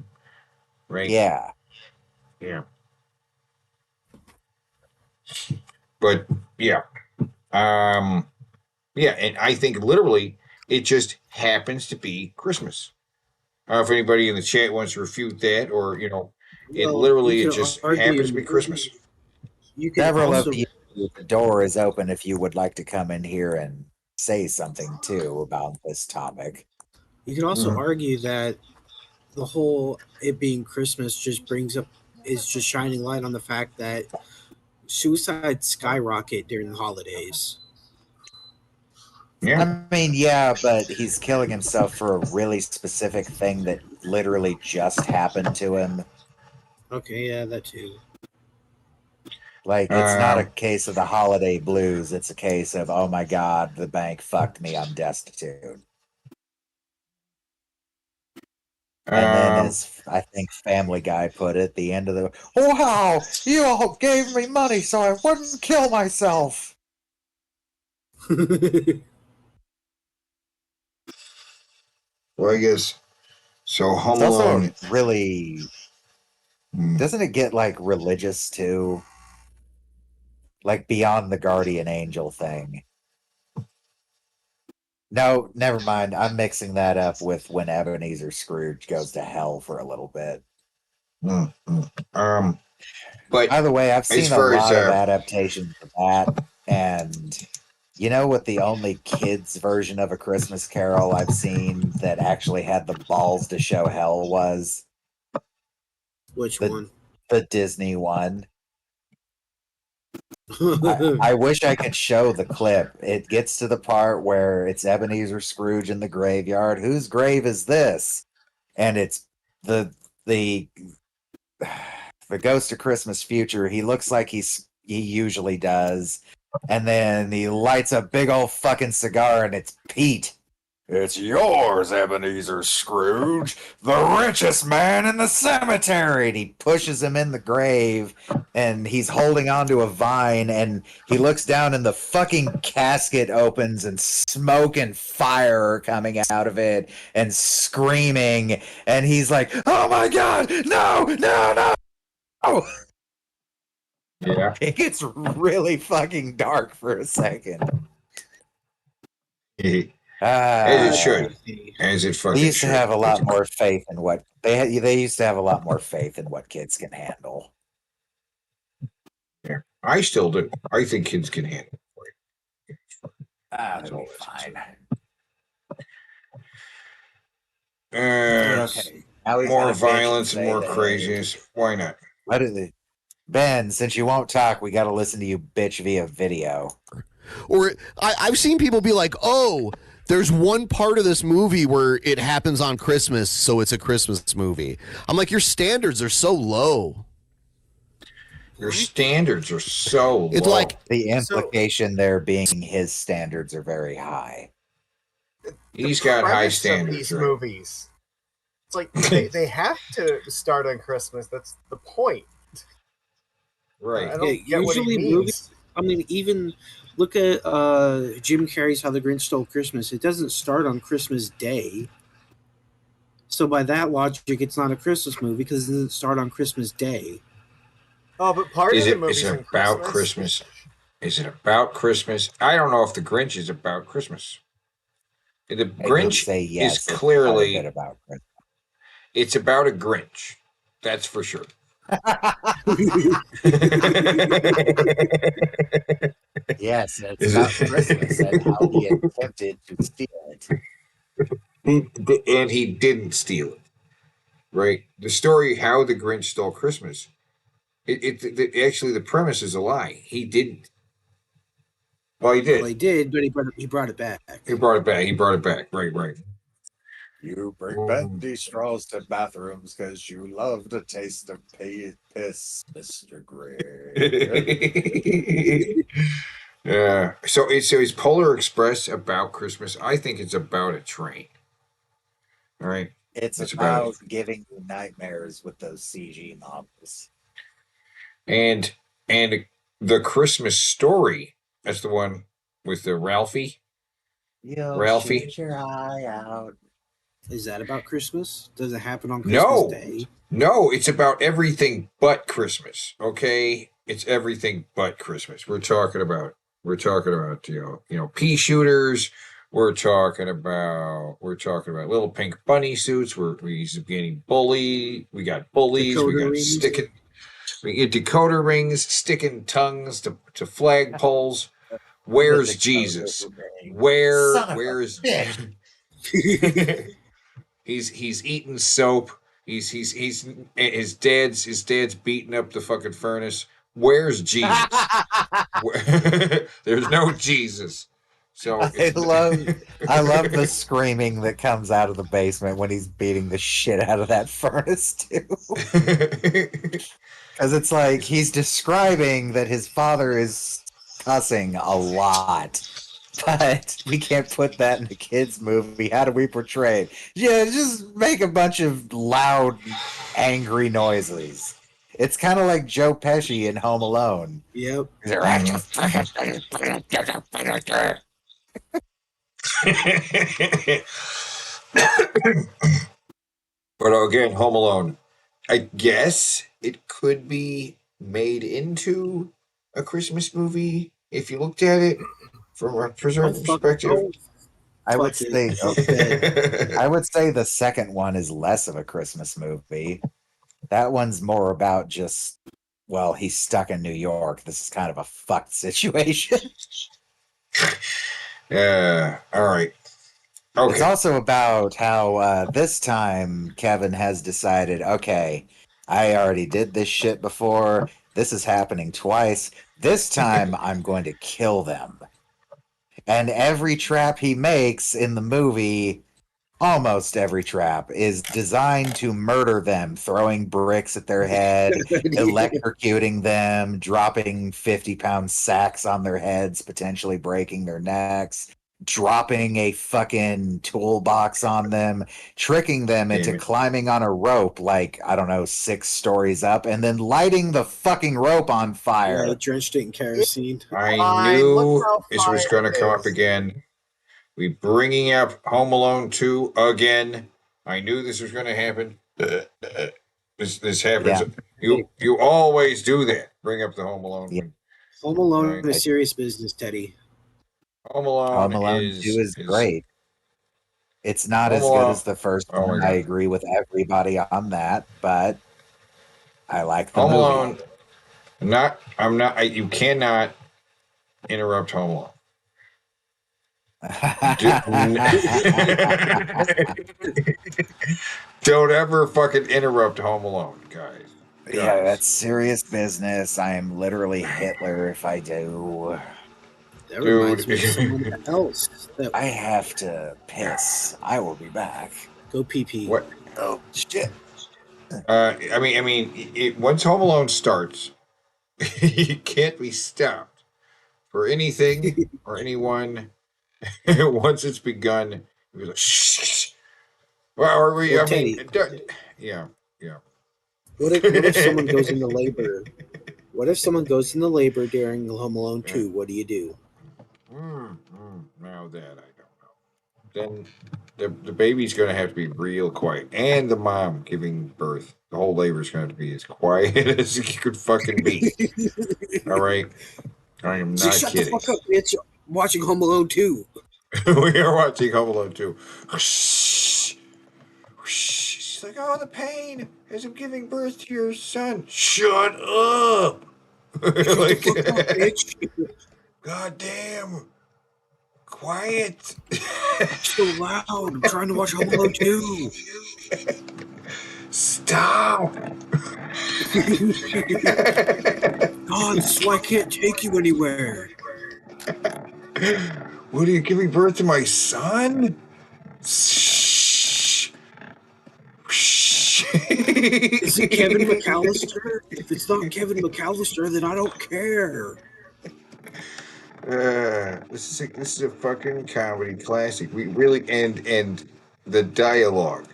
Right? Yeah. But, yeah. And I think literally it just happens to be Christmas. If anybody in the chat wants to refute that, or, it just happens to be Christmas. Several of you, the door is open if you would like to come in here and say something too about this topic. You could also argue that the whole it being Christmas is just shining light on the fact that suicides skyrocket during the holidays. Yeah. I mean, yeah, but he's killing himself for a really specific thing that literally just happened to him. Okay, yeah, that too. Like, it's not a case of the holiday blues. It's a case of, oh my God, the bank fucked me. I'm destitute. And then, as I think Family Guy put it, the end of the, wow, you all gave me money so I wouldn't kill myself. Well, I guess so. Home It's Alone also really doesn't it get like religious too? Like beyond the guardian angel thing. No, never mind. I'm mixing that up with when Ebenezer Scrooge goes to hell for a little bit. But by the way, I've seen a far lot as, of adaptations of that, and you know what the only kids version of A Christmas Carol I've seen that actually had the balls to show hell was? Which one? The Disney one. I wish I could show the clip. It gets to the part where it's Ebenezer Scrooge in the graveyard. Whose grave is this? And it's the Ghost of Christmas Future. He looks like he usually does. And then he lights a big old fucking cigar, and it's Pete. It's yours, Ebenezer Scrooge, the richest man in the cemetery. And he pushes him in the grave, and he's holding onto a vine, and he looks down, and the fucking casket opens, and smoke and fire are coming out of it, and screaming, and he's like, oh my God, no. Yeah. It gets really fucking dark for a second. As it should. As it fucking should. They used to have a lot more faith in what they used to have a lot more faith in what kids can handle. Yeah, I still do. I think kids can handle it. That'll be fine. Okay. More violence and more craziness. Why not? Ben, since you won't talk, we got to listen to you bitch via video. Or I've seen people be like, oh, there's one part of this movie where it happens on Christmas, so it's a Christmas movie. I'm like, your standards are so low. Your standards are so It's low. like the implication there being his standards are very high. He's got high premise of standards. These right? movies, it's like they have to start on Christmas. That's the point. Right. I don't get what he usually means. movies. I mean, even Look at Jim Carrey's How the Grinch Stole Christmas. It doesn't start on Christmas Day. So by that logic, it's not a Christmas movie because it doesn't start on Christmas Day. Oh, but part Is of the it? movie's Is in it about Christmas. Christmas? Is it about Christmas? I don't know if the Grinch is about Christmas. The I would Grinch say yes. is It's quite a clearly bit about Christmas. it's about a Grinch. That's for sure. Yes, it's about Christmas and how he attempted to steal it. And he didn't steal it. Right? The story how the Grinch stole Christmas. Actually the premise is a lie. He didn't. Well, he did. Well, he did, but he brought it back. He brought it back. He brought it back. Right, right. You bring bendy straws to bathrooms because you love the taste of piss, Mr. Gray. Yeah. So it's Polar Express about Christmas. I think it's about a train. All right. It's That's about about giving you nightmares with those CG models. And the Christmas Story. That's the one with the Ralphie. You'll Ralphie. shoot your eye out. Is that about Christmas? Does it happen on Christmas No. Day? No, it's about everything but Christmas. Okay? It's everything but Christmas. We're talking about you know, pea shooters. We're talking about little pink bunny suits. He's getting bullied. We got bullies. Decoder we got rings. we get decoder rings, sticking tongues to flagpoles. Where's Jesus? Son of a Where's bitch. He's eating soap. He's his dad's beating up the fucking furnace. Where's Jesus? There's no Jesus. So I love the screaming that comes out of the basement when he's beating the shit out of that furnace too. Because it's like he's describing that his father is cussing a lot. But we can't put that in a kid's movie. How do we portray it? Yeah, just make a bunch of loud, angry noises. It's kind of like Joe Pesci in Home Alone. Yep. But again, Home Alone. I guess it could be made into a Christmas movie if you looked at it from a preserved perspective. I would say the second one is less of a Christmas movie. That one's more about just, well, he's stuck in New York. This is kind of a fucked situation. Yeah. All right. Okay. It's also about how this time Kevin has decided, okay, I already did this shit before. This is happening twice. This time I'm going to kill them. And every trap he makes in the movie, almost every trap, is designed to murder them, throwing bricks at their head, electrocuting them, dropping 50-pound sacks on their heads, potentially breaking their necks, dropping a fucking toolbox on them, tricking them into climbing on a rope like, I don't know, 6 stories up, and then lighting the fucking rope on fire. Yeah, drenched it in kerosene. I knew this was going to come up again. We bringing up Home Alone 2 again. I knew this was going to happen. This happens. Yeah. You always do that. Bring up the Home Alone. Yeah. Home Alone Right. is serious business, Teddy. Home Alone, Home Alone 2 is great. It's not as good as the first Oh my one. God. I agree with everybody on that, but I like the Home movie. Alone. You cannot interrupt Home Alone. Don't ever fucking interrupt Home Alone, guys. Yeah, that's serious business. I am literally Hitler if I do. That reminds me of someone else. I have to piss. I will be back. Go pee pee. What? Oh shit. I mean, once Home Alone starts, it can't be stopped for anything or anyone. Once it's begun, you're like, shh. Well, are we? Well, I mean, Teddy. yeah. What if someone goes into labor? What if someone goes into labor during Home Alone 2? What do you do? Now that I don't know. Then the baby's going to have to be real quiet, and the mom giving birth, the whole labor is going to be as quiet as it could fucking be. All right, I am not Shut kidding. the fuck up, bitch. I'm watching Home Alone 2. We are watching Home Alone 2. She's like, oh, the pain as I'm giving birth to your son. Shut up. Like, God damn. Quiet. So loud. I'm trying to watch Home Alone 2. Stop. God, this is why I can't take you anywhere. What are you giving birth to my son? Shh. Shh. Is it Kevin McAllister? If it's not Kevin McAllister, then I don't care. This is a fucking comedy classic. We really and the dialogue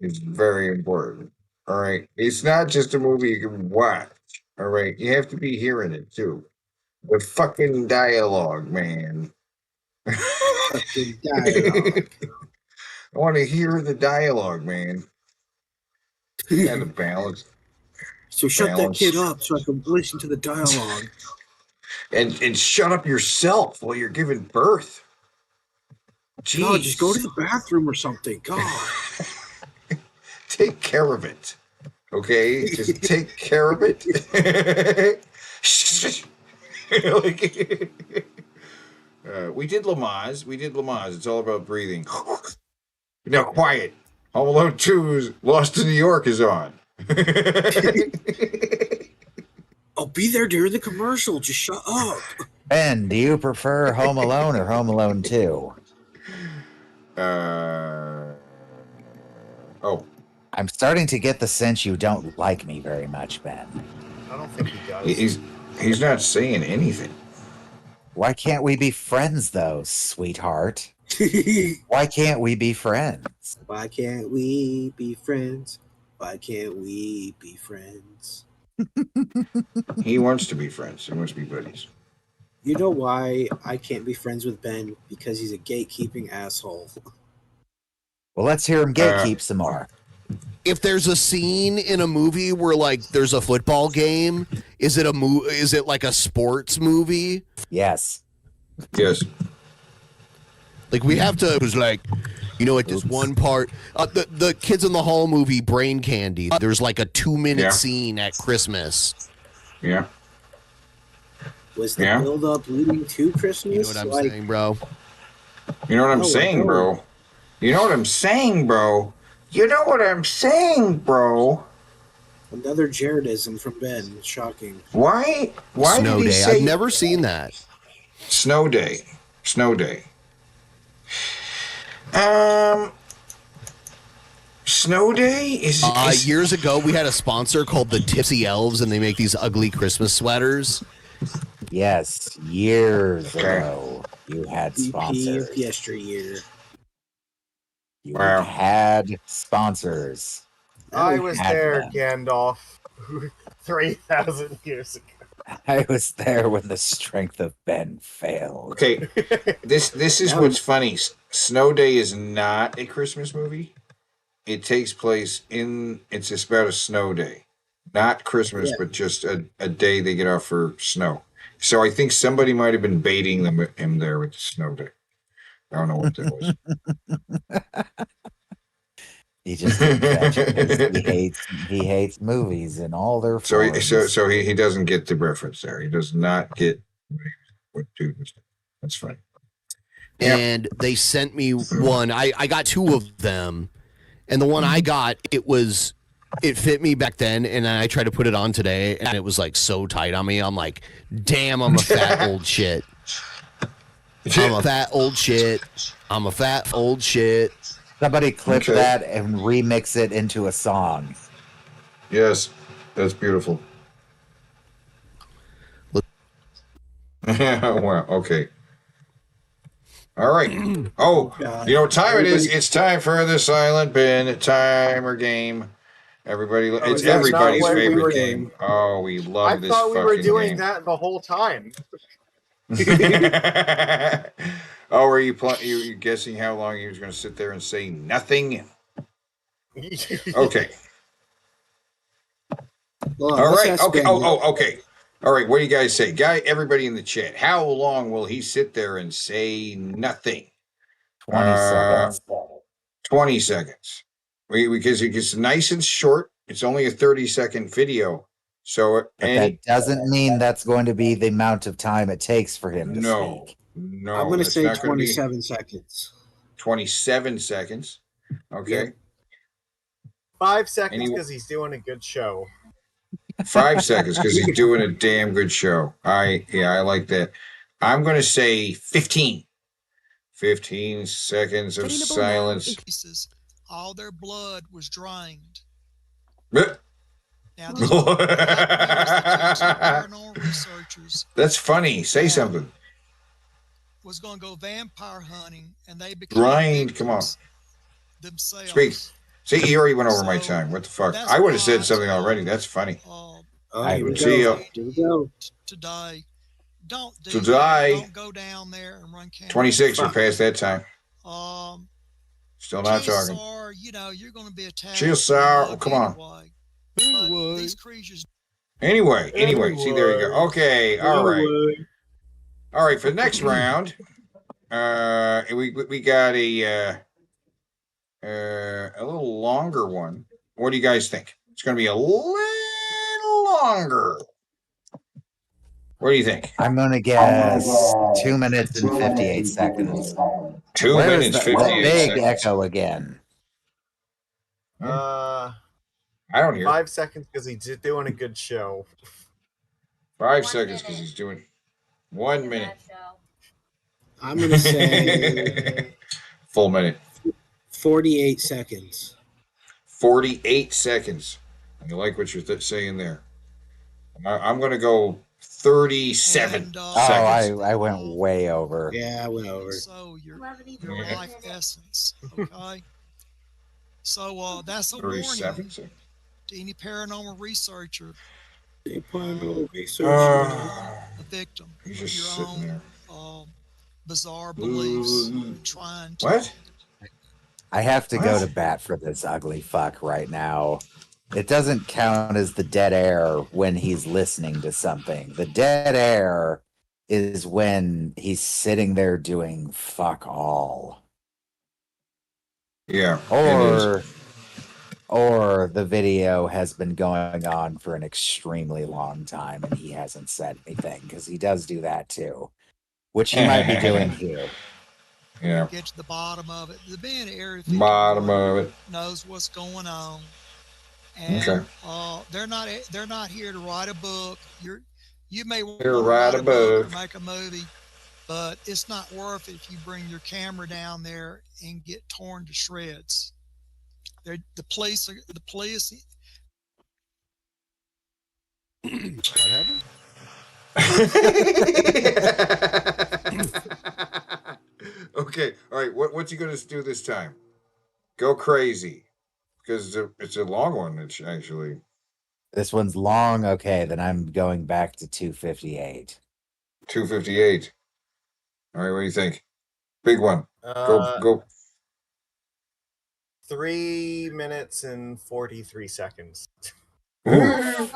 is very important. All right, it's not just a movie you can watch. All right, you have to be hearing it too. The fucking dialogue, man. Fucking dialogue. I want to hear the dialogue, man. And the balance. So shut that kid up so I can listen to the dialogue. And shut up yourself while you're giving birth. Jeez. God, just go to the bathroom or something. God. Take care of it. Okay? Just take care of it. We did Lamaze. It's all about breathing. Now, quiet. Home Alone 2's Lost in New York is on. I'll be there during the commercial. Just shut up. Ben, do you prefer Home Alone or Home Alone 2? I'm starting to get the sense you don't like me very much, Ben. I don't think he does. He's not saying anything. Why can't we be friends, though, sweetheart? Why can't we be friends? Why can't we be friends? Why can't we be friends? He wants to be friends. He wants to be buddies. You know why I can't be friends with Ben? Because he's a gatekeeping asshole. Well, let's hear him gatekeep some more. If there's a scene in a movie where like there's a football game, is it is it like a sports movie? Yes. Yes. Like we have to. It was like, you know, at this one part, the Kids in the Hall movie, Brain Candy. There's like a 2-minute scene at Christmas. Yeah. Was the build up leading to Christmas? You know what I'm saying, bro? You know what I'm saying, bro? You know what I'm saying, bro? You know what I'm saying, bro? Another Jaredism from Ben. Shocking. Why Snow did he Day. say I've never seen that. Snow Day? Snow Day. Snow Day is years ago we had a sponsor called the Tipsy Elves, and they make these ugly Christmas sweaters. Yes, years ago you had sponsors. Yesteryear. You had sponsors. I was Had there, them. Gandalf, 3,000 years ago. I was there when the strength of Ben failed. Okay, this is what's funny. Snow Day is not a Christmas movie. It takes place it's just about a snow day. Not Christmas, but just a day they get off for snow. So I think somebody might have been baiting him there with the Snow Day. I don't know what that was. He just didn't catch it. He hates movies and all their forms. So he doesn't get the reference there. He does not get what dude was. That's funny. And they sent me one. I got 2 of them, and the one I got, it fit me back then, and I tried to put it on today, and it was like so tight on me. I'm like, damn, I'm a fat old shit. I'm a fat old shit. I'm a fat old shit. Somebody clip that and remix it into a song. Yes, that's beautiful. Wow. Okay. All right. Oh, you know what time it is? It's time for the Silent Bin timer game. Everybody, it's everybody's favorite game. Oh, we love this. I thought we were fucking doing game. that the whole time. Oh, are you you guessing how long he was going to sit there and say nothing? Okay. Well, All let's right. ask Okay. Ben. Okay. All right. What do you guys say, everybody in the chat? How long will he sit there and say nothing? 20 seconds. 20 seconds. Because it gets nice and short. It's only a 30-second video. So, But that doesn't mean that's going to be the amount of time it takes for him to speak. No, I'm going to that's say not gonna be 27 seconds. 27 seconds. Okay. Yep. 5 seconds because he's doing a good show. 5 seconds because he's doing a damn good show. I like that. I'm going to say 15. 15 seconds of silence. All their blood was drained. Now, paranormal researchers That's funny. Say something. was going to go vampire hunting, and they became Grind. Come on. themselves. Speak. See, he already went over my time. What the fuck? I would have said something already. That's funny. Here we See go. you. Here we go. Today, don't do Today. that. Don't go down there and run cameras. 26. We're past that time. Still not Geez, talking. Sir, you know, you're going to be attacked. Cheers, sir. Oh, come on. But these creatures. Anyway. See, there you go. Okay. All right. All right. For the next round, we got a little longer one. What do you guys think? It's going to be a little longer. What do you think? I'm going to guess 2 minutes and 58 seconds. 2 minutes, 58 big seconds. echo again. I don't hear. 5 seconds because he's doing a good show. 5 seconds because he's doing 1 minute. I'm going to say full minute. 48 seconds. 48 seconds. I like what you're saying there. I'm going to go 37 seconds. I went way over. Yeah, I went over. So your life essence, okay? So that's a warning 37 to any paranormal researcher. Paranormal researcher. A victim He's of just your sitting own there. Bizarre beliefs, trying to. What? I have to go to bat for this ugly fuck right now. It doesn't count as the dead air when he's listening to something. The dead air is when he's sitting there doing fuck all. Yeah. Or the video has been going on for an extremely long time and he hasn't said anything, because he does do that too, which he might be doing here. Yeah. Get to the bottom of it. The being area Bottom of it. knows what's going on. And Okay. They're not here to write a book. You may want Here to to write a book. or make a movie, but it's not worth it if you bring your camera down there and get torn to shreds. The police. What happened? Okay. All right. What's he going to do this time? Go crazy. Because it's a long one, it's actually. This one's long. Okay, then I'm going back to 258. 258. All right, what do you think? Big one. Go. 3 minutes and 43 seconds. There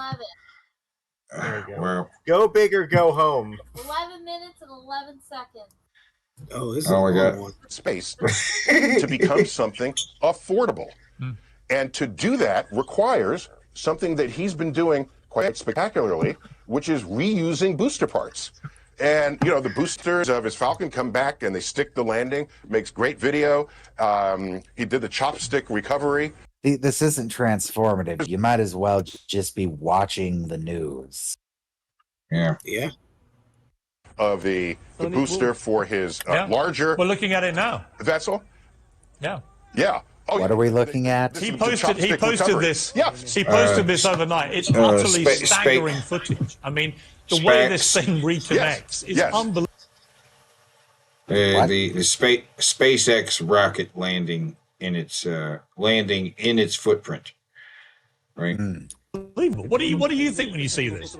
you go. Well. Go big or go home. 11 minutes and 11 seconds. Oh, this is Oh my a God. long one. Space to become something affordable. And to do that requires something that he's been doing quite spectacularly, which is reusing booster parts. And, you know, the boosters of his Falcon come back and they stick the landing, makes great video. He did the chopstick recovery. This isn't transformative. You might as well just be watching the news. Yeah. Yeah. Of the booster for his larger. We're looking at it now. Vessel. Yeah. Yeah. Oh, What are we looking at? He posted recovery. this. Yes. He posted this overnight. It's utterly staggering footage. I mean, the way this thing reconnects is unbelievable. The SpaceX rocket landing in its footprint, right? Unbelievable. What do you think when you see this?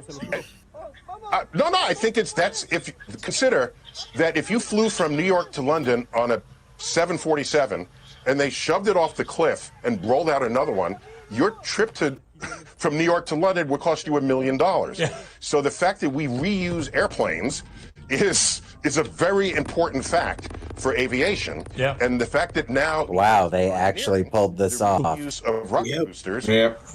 No, I think if you consider that if you flew from New York to London on a 747 and they shoved it off the cliff and rolled out another one, your trip from New York to London would cost you $1 million. Yeah. So the fact that we reuse airplanes is a very important fact for aviation. Yeah. And the fact that now wow, they actually pulled this off. Use of rocket boosters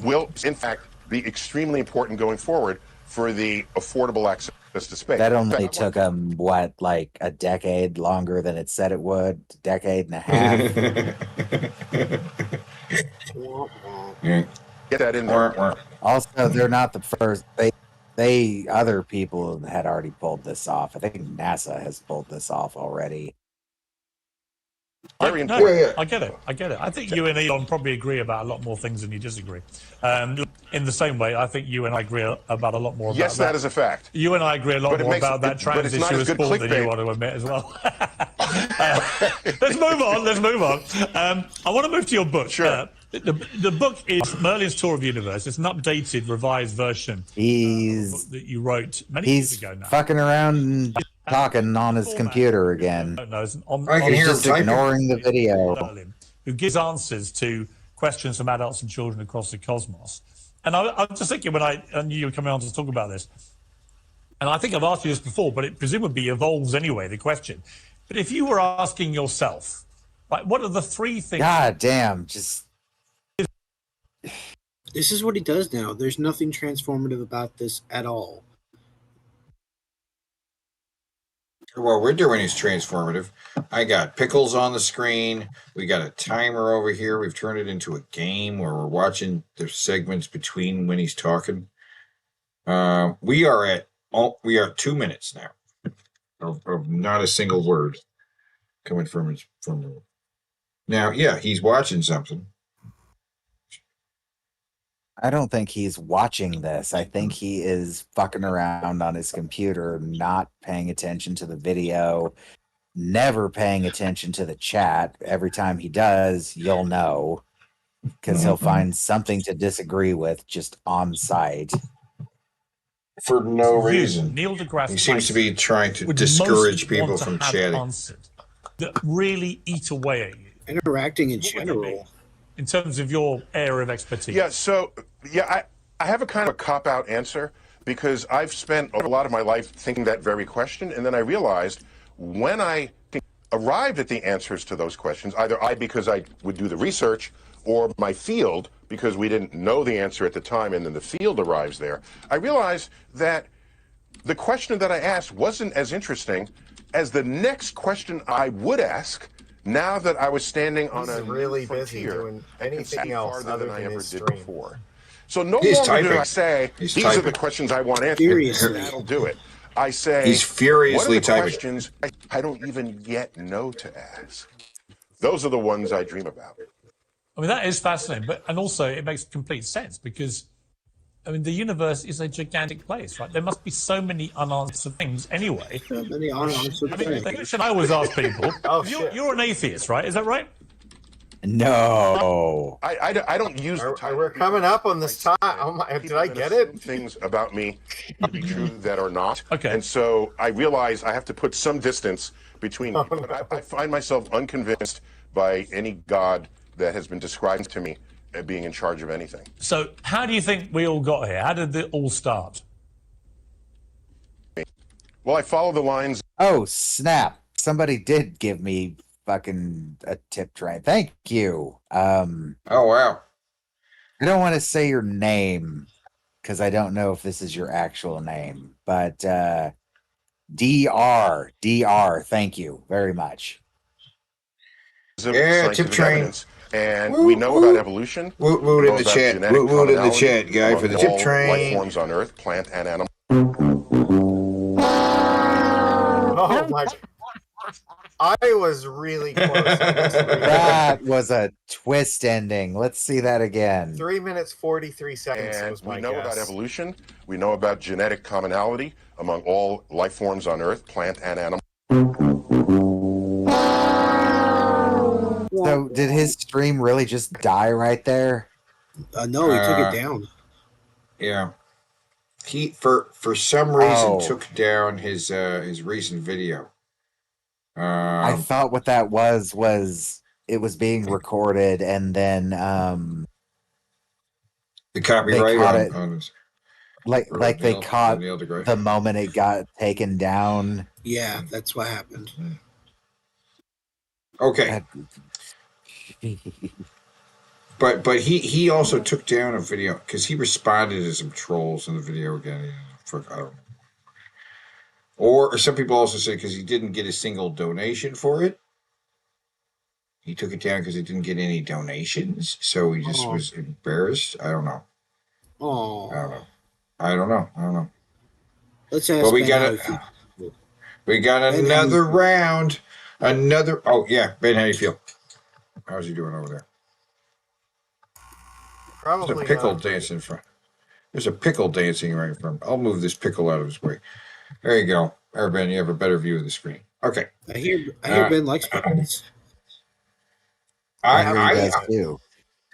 will in fact be extremely important going forward for the affordable access to space. That only took them like a decade longer than it said it would, decade and a half. Get that in there. Also, they're not the first. Other people had already pulled this off. I think NASA has pulled this off already. Very important. I get it. I think you and Elon probably agree about a lot more things than you disagree. In the same way, I think you and I agree about a lot more about yes, that is a fact. You and I agree a lot more about that trans issue as Paul than you want to admit as well. Let's move on. I want to move to your book. Sure. The book is Merlin's Tour of the Universe. It's an updated, revised version that you wrote many years ago now. Fucking around and talking on his computer again. He's just ignoring the video. Merlin, who gives answers to questions from adults and children across the cosmos. And I was just thinking when I knew you were coming on to talk about this, and I think I've asked you this before, but it presumably evolves anyway, the question. But if you were asking yourself, like, what are the three things... God damn, just... This is what he does now. There's nothing transformative about this at all. What we're doing is transformative. I got pickles on the screen. We got a timer over here. We've turned it into a game where we're watching the segments between when he's talking. We are at 2 minutes now of not a single word coming from him. Now, yeah, he's watching something. I don't think he's watching this. I think he is fucking around on his computer, not paying attention to the video, never paying attention to the chat. Every time he does, you'll know, because he'll find something to disagree with just on site. For no reason. Neil deGrasse he seems to be trying to discourage people from chatting. That really eat away at you. Interacting in general. In terms of your area of expertise. Yeah, so, I have a kind of a cop-out answer because I've spent a lot of my life thinking that very question, and then I realized when I arrived at the answers to those questions, either because I would do the research, or my field, because we didn't know the answer at the time, and then the field arrives there, I realized that the question that I asked wasn't as interesting as the next question I would ask now that I was standing on a really busy doing anything else other than I ever did before. So no longer do I say these are the questions I want answered. That'll do it. I say he's furiously what are the questions I don't even yet know to ask. Those are the ones I dream about. I mean, that is fascinating, and also it makes complete sense because, I mean, the universe is a gigantic place, right? There must be so many unanswered things anyway. So many unanswered things. The question I always ask people, you're an atheist, right? Is that right? No. I don't use the title. We're coming up on this time. Oh my, did I get it? Things about me to be true that are not. Okay. And so I realize I have to put some distance between me. But I find myself unconvinced by any God that has been described to me as being in charge of anything. So how do you think we all got here? How did it all start? Well, I follow the lines. Oh, snap. Somebody did give me fucking a tip tray. Thank you. Oh, wow. I don't want to say your name because I don't know if this is your actual name, but DR, thank you very much. Yeah, tip train. And we know about evolution. Woot in the chat. Woot in the chat, guy, for the tip train. Life forms on Earth, plant and animal. Oh my! I was really close. That was a twist ending. Let's see that again. 3 minutes 43 seconds. And was my we know guess. about evolution. We know about genetic commonality among all life forms on Earth, plant and animal. So did his stream really just die right there? No, he took it down. Yeah. he for some reason Oh. took down his recent video. I thought what that was it was being recorded, and then the copyright caught on, it. on his, like or they Neil- caught Neil deGrasse. the moment it got taken down. Yeah, that's what happened. Okay. But he also took down a video because he responded to some trolls in the video again. Fuck, I don't know. Or some people also say because he didn't get a single donation for it. He took it down because he didn't get any donations, so he just was embarrassed. I don't know. Oh, I don't know. let's ask. But we Ben got how it. he feels. We got Ben, how another you feel? round. Another. Oh yeah, Ben, how you feel? How's he doing over there? Probably There's a pickle not. dancing in front. There's a pickle dancing right in front. I'll move this pickle out of his way. There you go. There, Ben, you have a better view of the screen. Okay. I hear Ben likes pickles. I hear he I does too.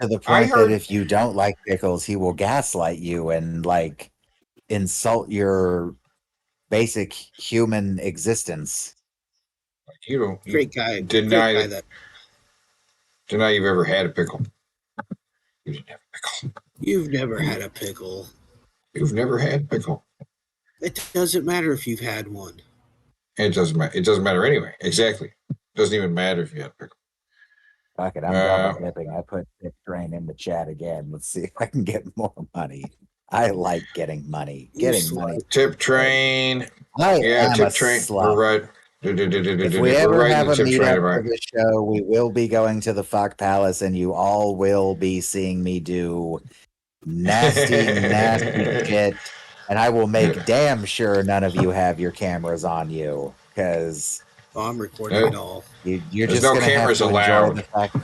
To the I point heard- that if you don't like pickles, he will gaslight you and like insult your basic human existence. you don't you Great guy. deny Great guy that. Deny you've ever had a pickle. You didn't have a pickle. You've never had a pickle. You've never had a pickle. It doesn't matter if you've had one. It doesn't matter. It doesn't matter anyway. Exactly. It doesn't even matter if you had a pickle. Fuck it, I'm double dipping. I put Tip Train in the chat again. Let's see if I can get more money. I like getting money. Getting money. Tip Train. I Yeah, am Tip a Train. slut. We're right. If we ever We're have riding a the Tip Train meetup tomorrow. for the show, we will be going to the Fuck Palace, and you all will be seeing me do nasty shit. And I will make damn sure none of you have your cameras on you, because I'm recording it all. You're There's just no gonna have cameras to enjoy allowed. the fact.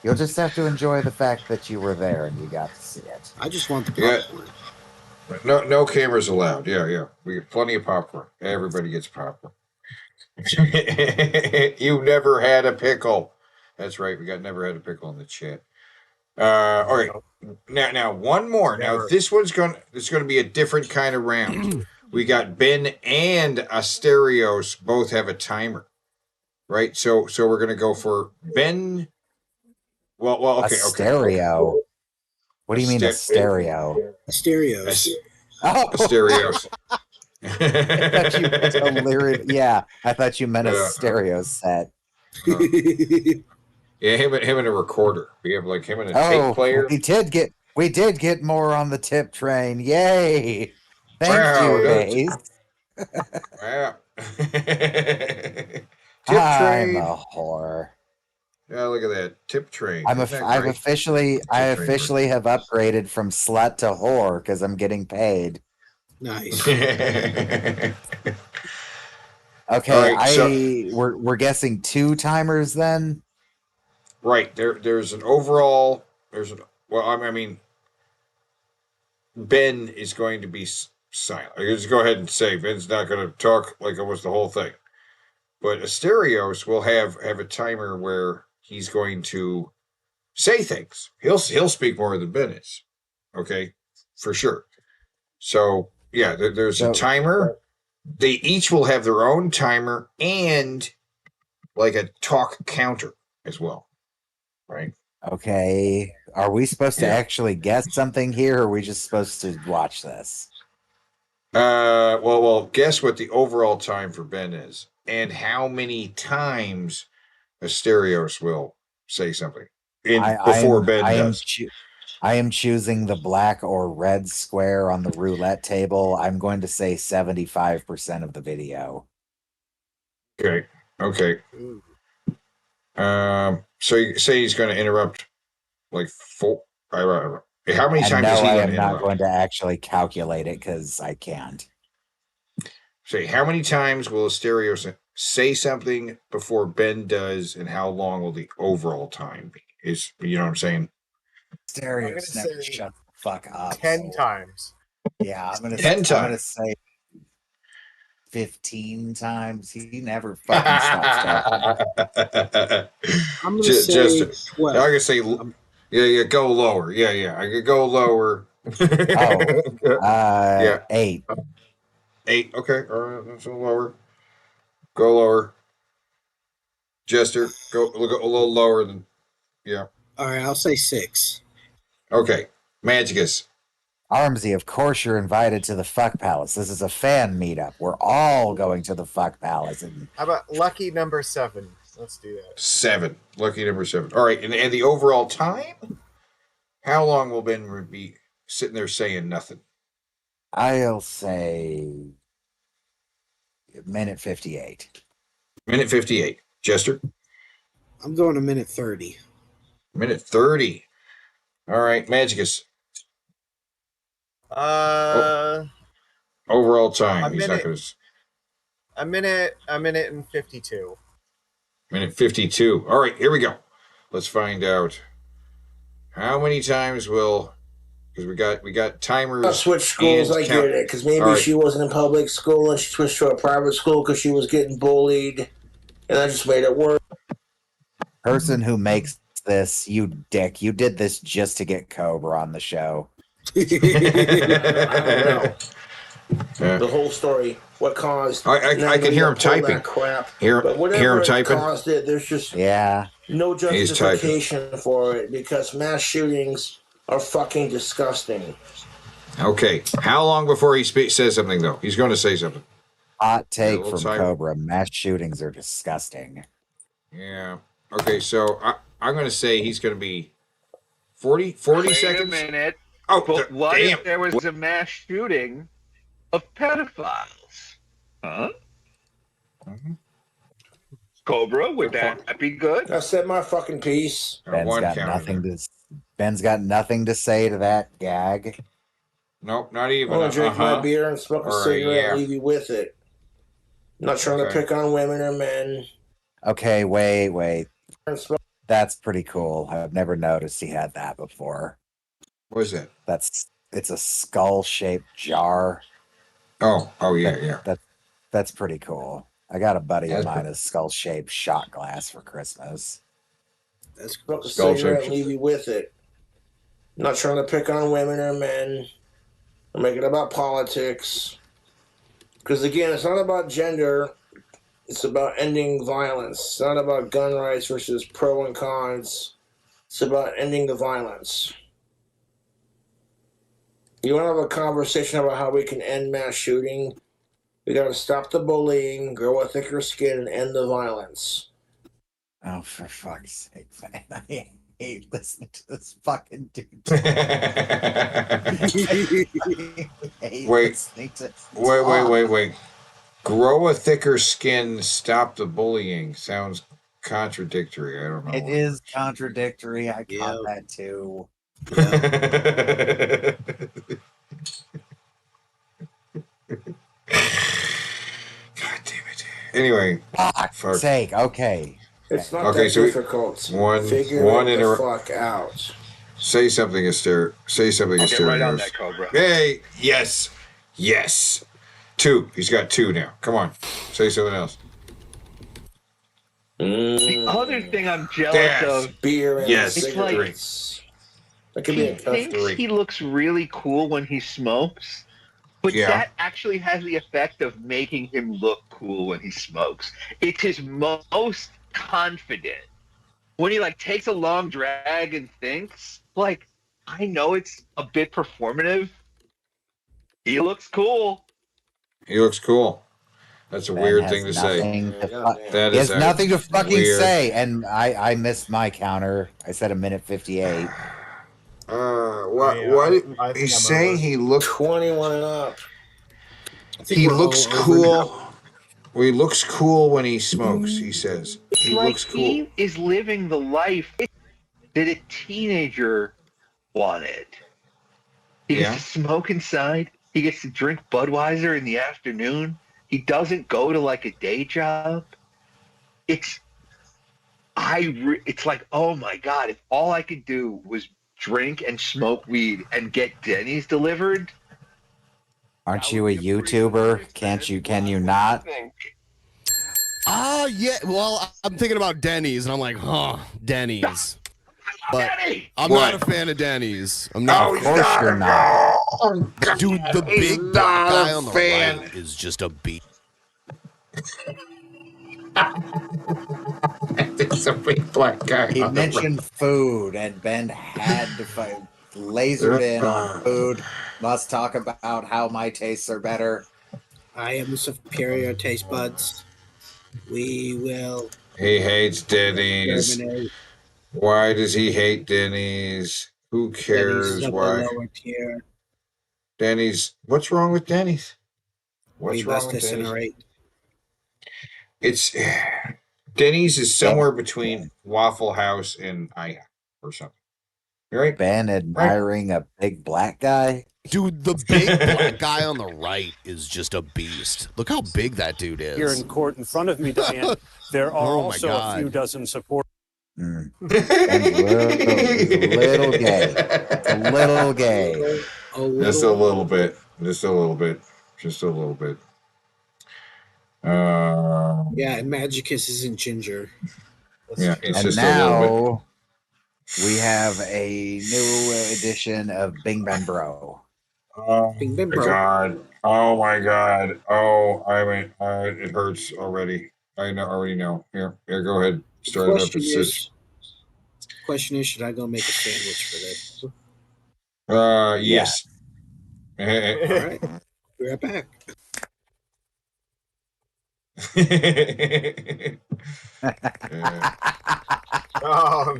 You'll just have to enjoy the fact that you were there and you got to see it. I just want the Yeah. popcorn. No cameras allowed. Yeah. We get plenty of popcorn. Everybody gets popcorn. You never had a pickle. That's right. We got never had a pickle in the chat. All right. Now one more. Now this one's it's gonna be a different kind of round. We got Ben and Asterios both have a timer. Right? So we're gonna go for Ben. Well, okay, A stereo. What do you mean a stereo? Stereos. Oh, Asterios. I thought you meant a yeah, I thought you meant a Yeah. stereo set. Yeah, him and a recorder. We have like him and a tape player. we did get more on the Tip Train. Yay! Thank Wow, you, that's- Ace. Wow. I'm Train. a whore. Yeah, look at that Tip Train. I Isn't that great? I officially have upgraded from slut to whore because I'm getting paid. Nice. Okay, All right, we're guessing 2 timers then. Right. There's an overall. I mean, Ben is going to be silent. Just go ahead and say Ben's not going to talk like it was the whole thing. But Asterios will have a timer where he's going to say things. He'll speak more than Ben is. Okay, for sure. So yeah, there's a timer. They each will have their own timer and like a talk counter as well. Right. Okay, are we supposed to Yeah. actually guess something here, or are we just supposed to watch this? Well, guess what the overall time for Ben is, and how many times Asterios will say something before Ben does. I am choosing the black or red square on the roulette table. I'm going to say 75% of the video. Okay. So you say he's going to interrupt like 4. How many And times no, is he I going am to not interrupt? going to actually calculate it because I can't. Say how many times will Asterios say something before Ben does, and how long will the overall time be? You know what I'm saying? Stereo gonna never say shut the fuck up. 10 times. Yeah, I'm gonna 10 I'm gonna times. say 15 times. He never fucking stops talking. I'm gonna Just, say I'm 12. gonna say, yeah, go lower. Yeah, I could go lower. Yeah. 8. 8. Okay. All right. That's a little lower. Go lower. Jester, go look a little lower than. Yeah. All right, I'll say 6. Okay. Magicus. Armsy, of course you're invited to the Fuck Palace. This is a fan meetup. We're all going to the Fuck Palace. And How about lucky number 7? Let's do that. 7. Lucky number 7. All right. And the overall time? How long will Ben be sitting there saying nothing? I'll say minute 58. Minute 58. Jester? I'm going to minute 30. Minute 30. All right. Magicus. Overall time. He's not going to. A minute and 52. Minute 52. All right, here we go. Let's find out how many times will, because we got timers. I switched schools. I get it, because maybe she wasn't in public school and she switched to a private school because she was getting bullied, and I just made it work. Person who makes this, you dick, you did this just to get Cobra on the show. I don't know. The whole story, what caused? I can hear him typing. Crap. Hear him typing. Caused it, there's just no He's justification for it because mass shootings are fucking disgusting. Okay, how long before he says something though? He's going to say something. Hot take from timer. Cobra: mass shootings are disgusting. Yeah. Okay, so I'm going to say he's going to be 40 seconds. Wait a minute. Oh, but what damn. if there was a mass shooting of pedophiles? Huh? Cobra, would that be good? I said my fucking piece. Ben's got nothing to say to that gag. Nope, not even. I'm gonna drink my beer and smoke a cigarette and leave you with it. I'm not trying to pick on women or men. Okay, wait. That's pretty cool. I've never noticed he had that before. What is that? It's a skull-shaped jar. Oh, yeah. That's pretty cool. I got a buddy of mine a skull-shaped shot glass for Christmas. Smoke a cigarette and leave you with it. I'm not trying to pick on women or men. I'm making it about politics. Because again, it's not about gender. It's about ending violence. It's not about gun rights versus pro and cons. It's about ending the violence. You want to have a conversation about how we can end mass shooting? We got to stop the bullying, grow a thicker skin, and end the violence. Oh, for fuck's sake, man. I hate listening to this fucking dude. Wait. Grow a thicker skin, stop the bullying. Sounds contradictory. I don't know. It is contradictory. I caught that too. God damn it. Anyway. Fuck's sake. Okay. It's not that difficult. Figure the fuck out. Say something, Esther. Say something, Esther. Get right on that, Cobra. Hey, yes. 2. He's got 2 now. Come on. Say something else. The other thing I'm jealous of, beer and it's like that could be a tough thinks 3. he looks really cool when he smokes, but that actually has the effect of making him look cool when he smokes. It's his most confident. When he takes a long drag and thinks, I know it's a bit performative. He looks cool. He looks cool. That's a weird thing to say. He has nothing to fucking say. And I missed my counter. I said a minute 58. What did he say? He looks 21 and up. He looks cool. Well, he looks cool when he smokes, he says. He looks cool. He is living the life that a teenager wanted. He gets to smoke inside. He gets to drink Budweiser in the afternoon. He doesn't go to a day job. It's like, oh my God, if all I could do was drink and smoke weed and get Denny's delivered. Aren't you a YouTuber? Can you not? Yeah. Well, I'm thinking about Denny's and I'm like, Denny's. But Danny! I'm What? not a fan of Denny's. I'm not. Oh, a he's fan. not you're a not. Oh, God. Dude, the He's big black not guy a on the fan. right is just a beast. It's a big black guy. He on the mentioned food, and Ben had to fight, lasered in on food. Must talk about how my tastes are better. I am the superior taste buds. We will He hates Denny's. exterminate. Why does he hate Denny's? Who Denny's cares of the why? lower tier. Denny's. What's wrong with Denny's? What's We wrong must with Denny's? incinerate. It's Denny's is somewhere between Waffle House and IHOP or something. Right? Ben admiring a big black guy. Dude, the big black guy on the right is just a beast. Look how big that dude is. Here in court in front of me, Diane, there are Oh my also a God. few dozen support. Ben's little gay. It's a little gay. Just a little bit. Just a little bit. Just a little bit. Yeah, Magicus isn't ginger. Yeah, it's And just a little now we have a new edition of Bing Ben Bro. bit. Oh Bing Ben my Bro. God. Oh my God. Oh, I mean, it hurts already. Already know. Here, go ahead. Start it up. Question is, should I go make a sandwich for this? Yes. All right. Be right back. Oh.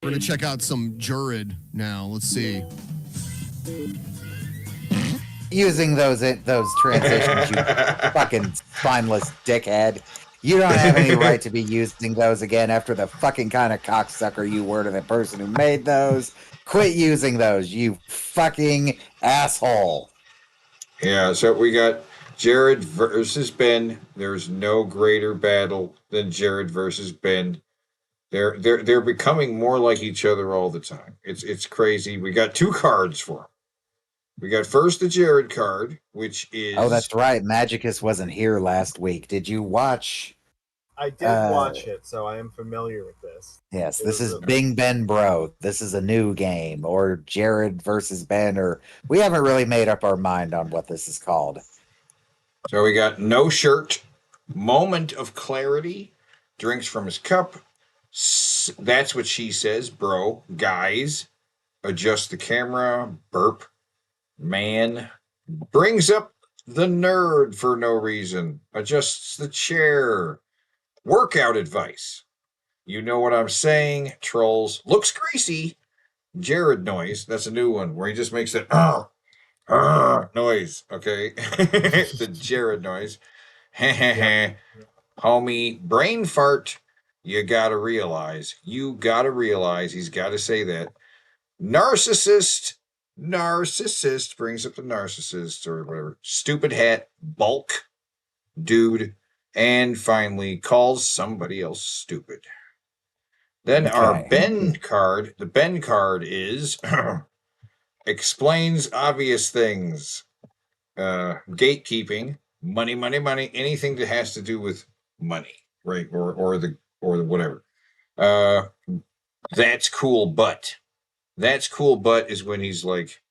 We're gonna check out some Jurid now. Let's see. Using those transitions, you fucking spineless dickhead. You don't have any right to be using those again after the fucking kind of cocksucker you were to the person who made those. Quit using those, you fucking asshole. Yeah, so we got Jared versus Ben. There's no greater battle than Jared versus Ben. They're becoming more like each other all the time. It's crazy. We got two cards for them. We got first the Jared card, which is Oh, that's right. Magicus wasn't here last week. Did you watch? I did watch it, so I am familiar with this. Yes, It this was is a- Bing Ben Bro. This is a new game, or Jared versus Ben, or we haven't really made up our mind on what this is called. So we got no shirt, moment of clarity, drinks from his cup. That's what she says, bro. Guys, adjust the camera, burp. Man, brings up the nerd for no reason, adjusts the chair. Workout advice. You know what I'm saying, trolls. Looks greasy. Jared noise. That's a new one where he just makes that noise. Okay. The Jared noise. Homie, brain fart. You gotta realize. He's gotta say that. Narcissist brings up the narcissist or whatever. Stupid hat, bulk, dude, and finally calls somebody else stupid. Then our Ben card, the Ben card is explains obvious things. Gatekeeping, money, anything that has to do with money, right? Or the whatever. That's cool, but is when he's like,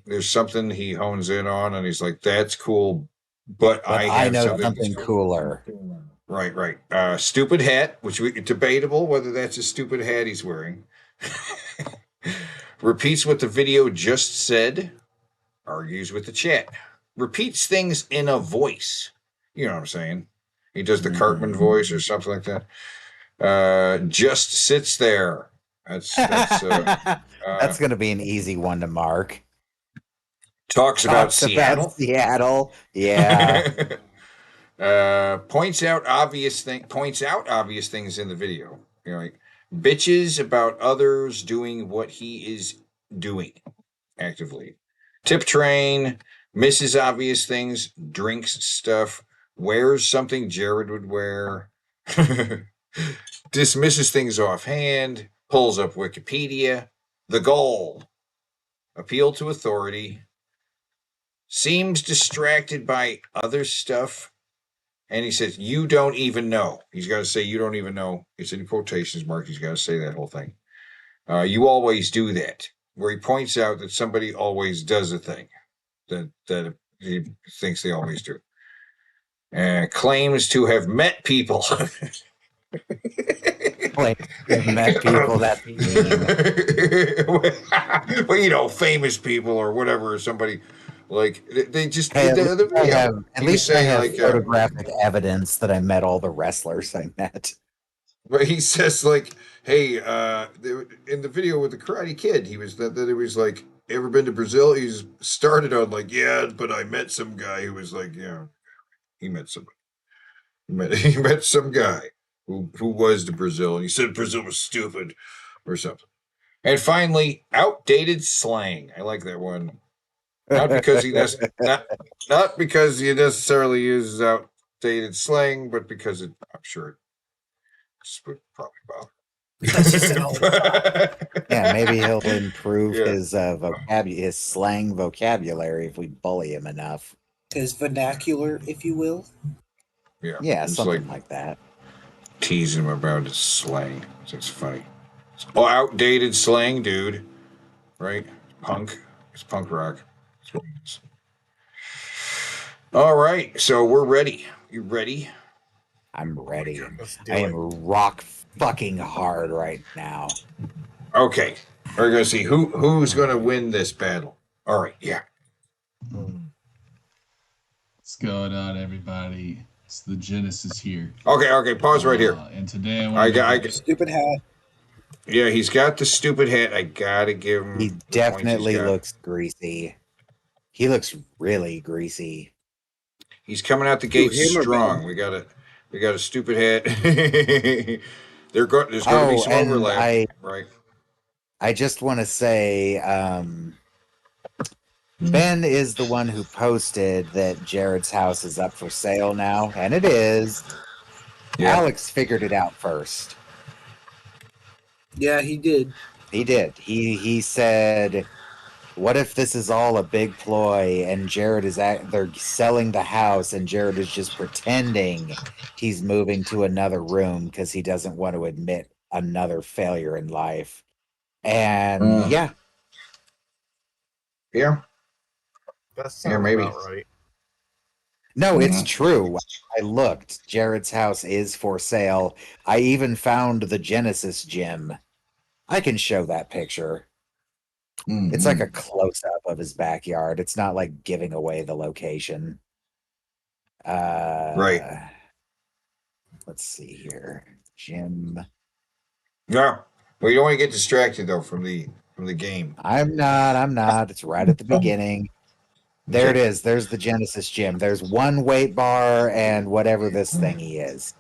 there's something he hones in on, and he's like, "That's cool, but I have know something something cooler." Right. Stupid hat, which debatable whether that's a stupid hat he's wearing. Repeats what the video just said. Argues with the chat. Repeats things in a voice. You know what I'm saying? He does the Cartman voice or something like that. Just sits there. That's That's going to be an easy one to mark. Talks about Seattle. Yeah. Points out obvious things in the video. You know, like bitches about others doing what he is doing actively. Tip train, misses obvious things, drinks stuff, wears something Jared would wear, dismisses things offhand, pulls up Wikipedia. The goal, appeal to authority, seems distracted by other stuff. And he says, you don't even know. He's got to say, you don't even know. It's in quotations mark. He's got to say that whole thing. You always do that. Where he points out that somebody always does a thing that he thinks they always do. Claims to have met people. Met people that well, you know, famous people or whatever, or somebody like they just Hey, yeah, at least I have like, photographic evidence that I met all the wrestlers I met. but he says like, hey, in the video with the Karate Kid, he was that it was like, ever been to Brazil? He's started on like, yeah, but I met some guy who was like, yeah, he met somebody. He met some guy who was to Brazil, and he said Brazil was stupid or something. And finally, outdated slang. I like that one. Not because not because he necessarily uses outdated slang, but because I'm sure it's probably bother. Yeah, maybe he'll improve his his slang vocabulary if we bully him enough. His vernacular, if you will. Yeah, it's something like that. Teasing him about his slang. It's funny. It's outdated slang, dude. Right? Punk. It's punk rock. That's what it is. All right, so we're ready. You ready? I'm ready. I am rock fucking hard right now. Okay. We're gonna see who's gonna win this battle. All right, yeah. What's going on, everybody? It's the Genesis here. Okay, pause right here. And today I got stupid hat. Yeah, he's got the stupid hat. I gotta give him. He definitely looks greasy. He looks really greasy. He's coming out the gate strong. We got a stupid hat. There's going to be some overlap, right? I just want to say, Ben is the one who posted that Jared's house is up for sale now, and it is. Yeah. Alex figured it out first. Yeah, he did. He did. He said, what if this is all a big ploy and Jared is they're selling the house and Jared is just pretending he's moving to another room because he doesn't want to admit another failure in life. And yeah. That sounds maybe. about right. No, it's true. I looked. Jared's house is for sale. I even found the Genesis gym. I can show that picture. It's like a close-up of his backyard. It's not like giving away the location. Right. Let's see here. Gym. Yeah. Well, you don't want to get distracted though from the game. I'm not. It's right at the beginning. There it is. There's the Genesis gym. There's one weight bar and whatever this thingy is.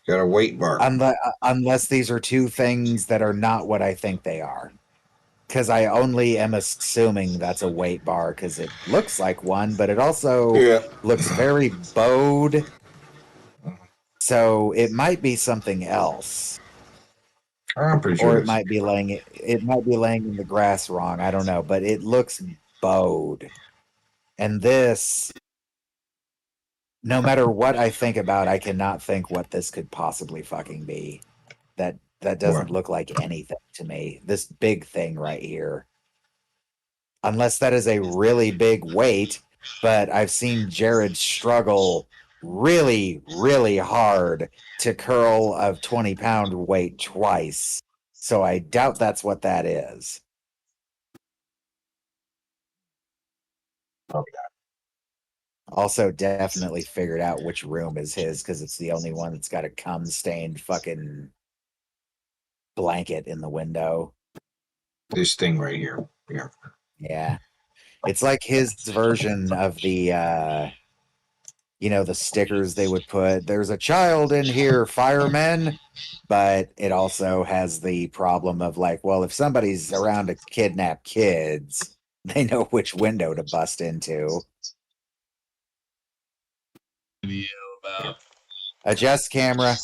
Got a weight bar. Unless these are two things that are not what I think they are. Because I only am assuming that's a weight bar because it looks like one, but it also looks very bowed. So it might be something else. I'm pretty sure. Or it might be laying in the grass wrong. I don't know, but it looks bowed. And this, no matter what I think about, I cannot think what this could possibly fucking be. That doesn't look like anything to me. This big thing right here. Unless that is a really big weight, but I've seen Jared struggle really, really hard to curl a 20-pound weight twice. So I doubt that's what that is. Also, definitely figured out which room is his because it's the only one that's got a cum-stained fucking blanket in the window. This thing right here. Yeah. Yeah. It's like his version of the the stickers they would put, there's a child in here, firemen, but it also has the problem of like, well, if somebody's around to kidnap kids, they know which window to bust into. Video about Adjust camera.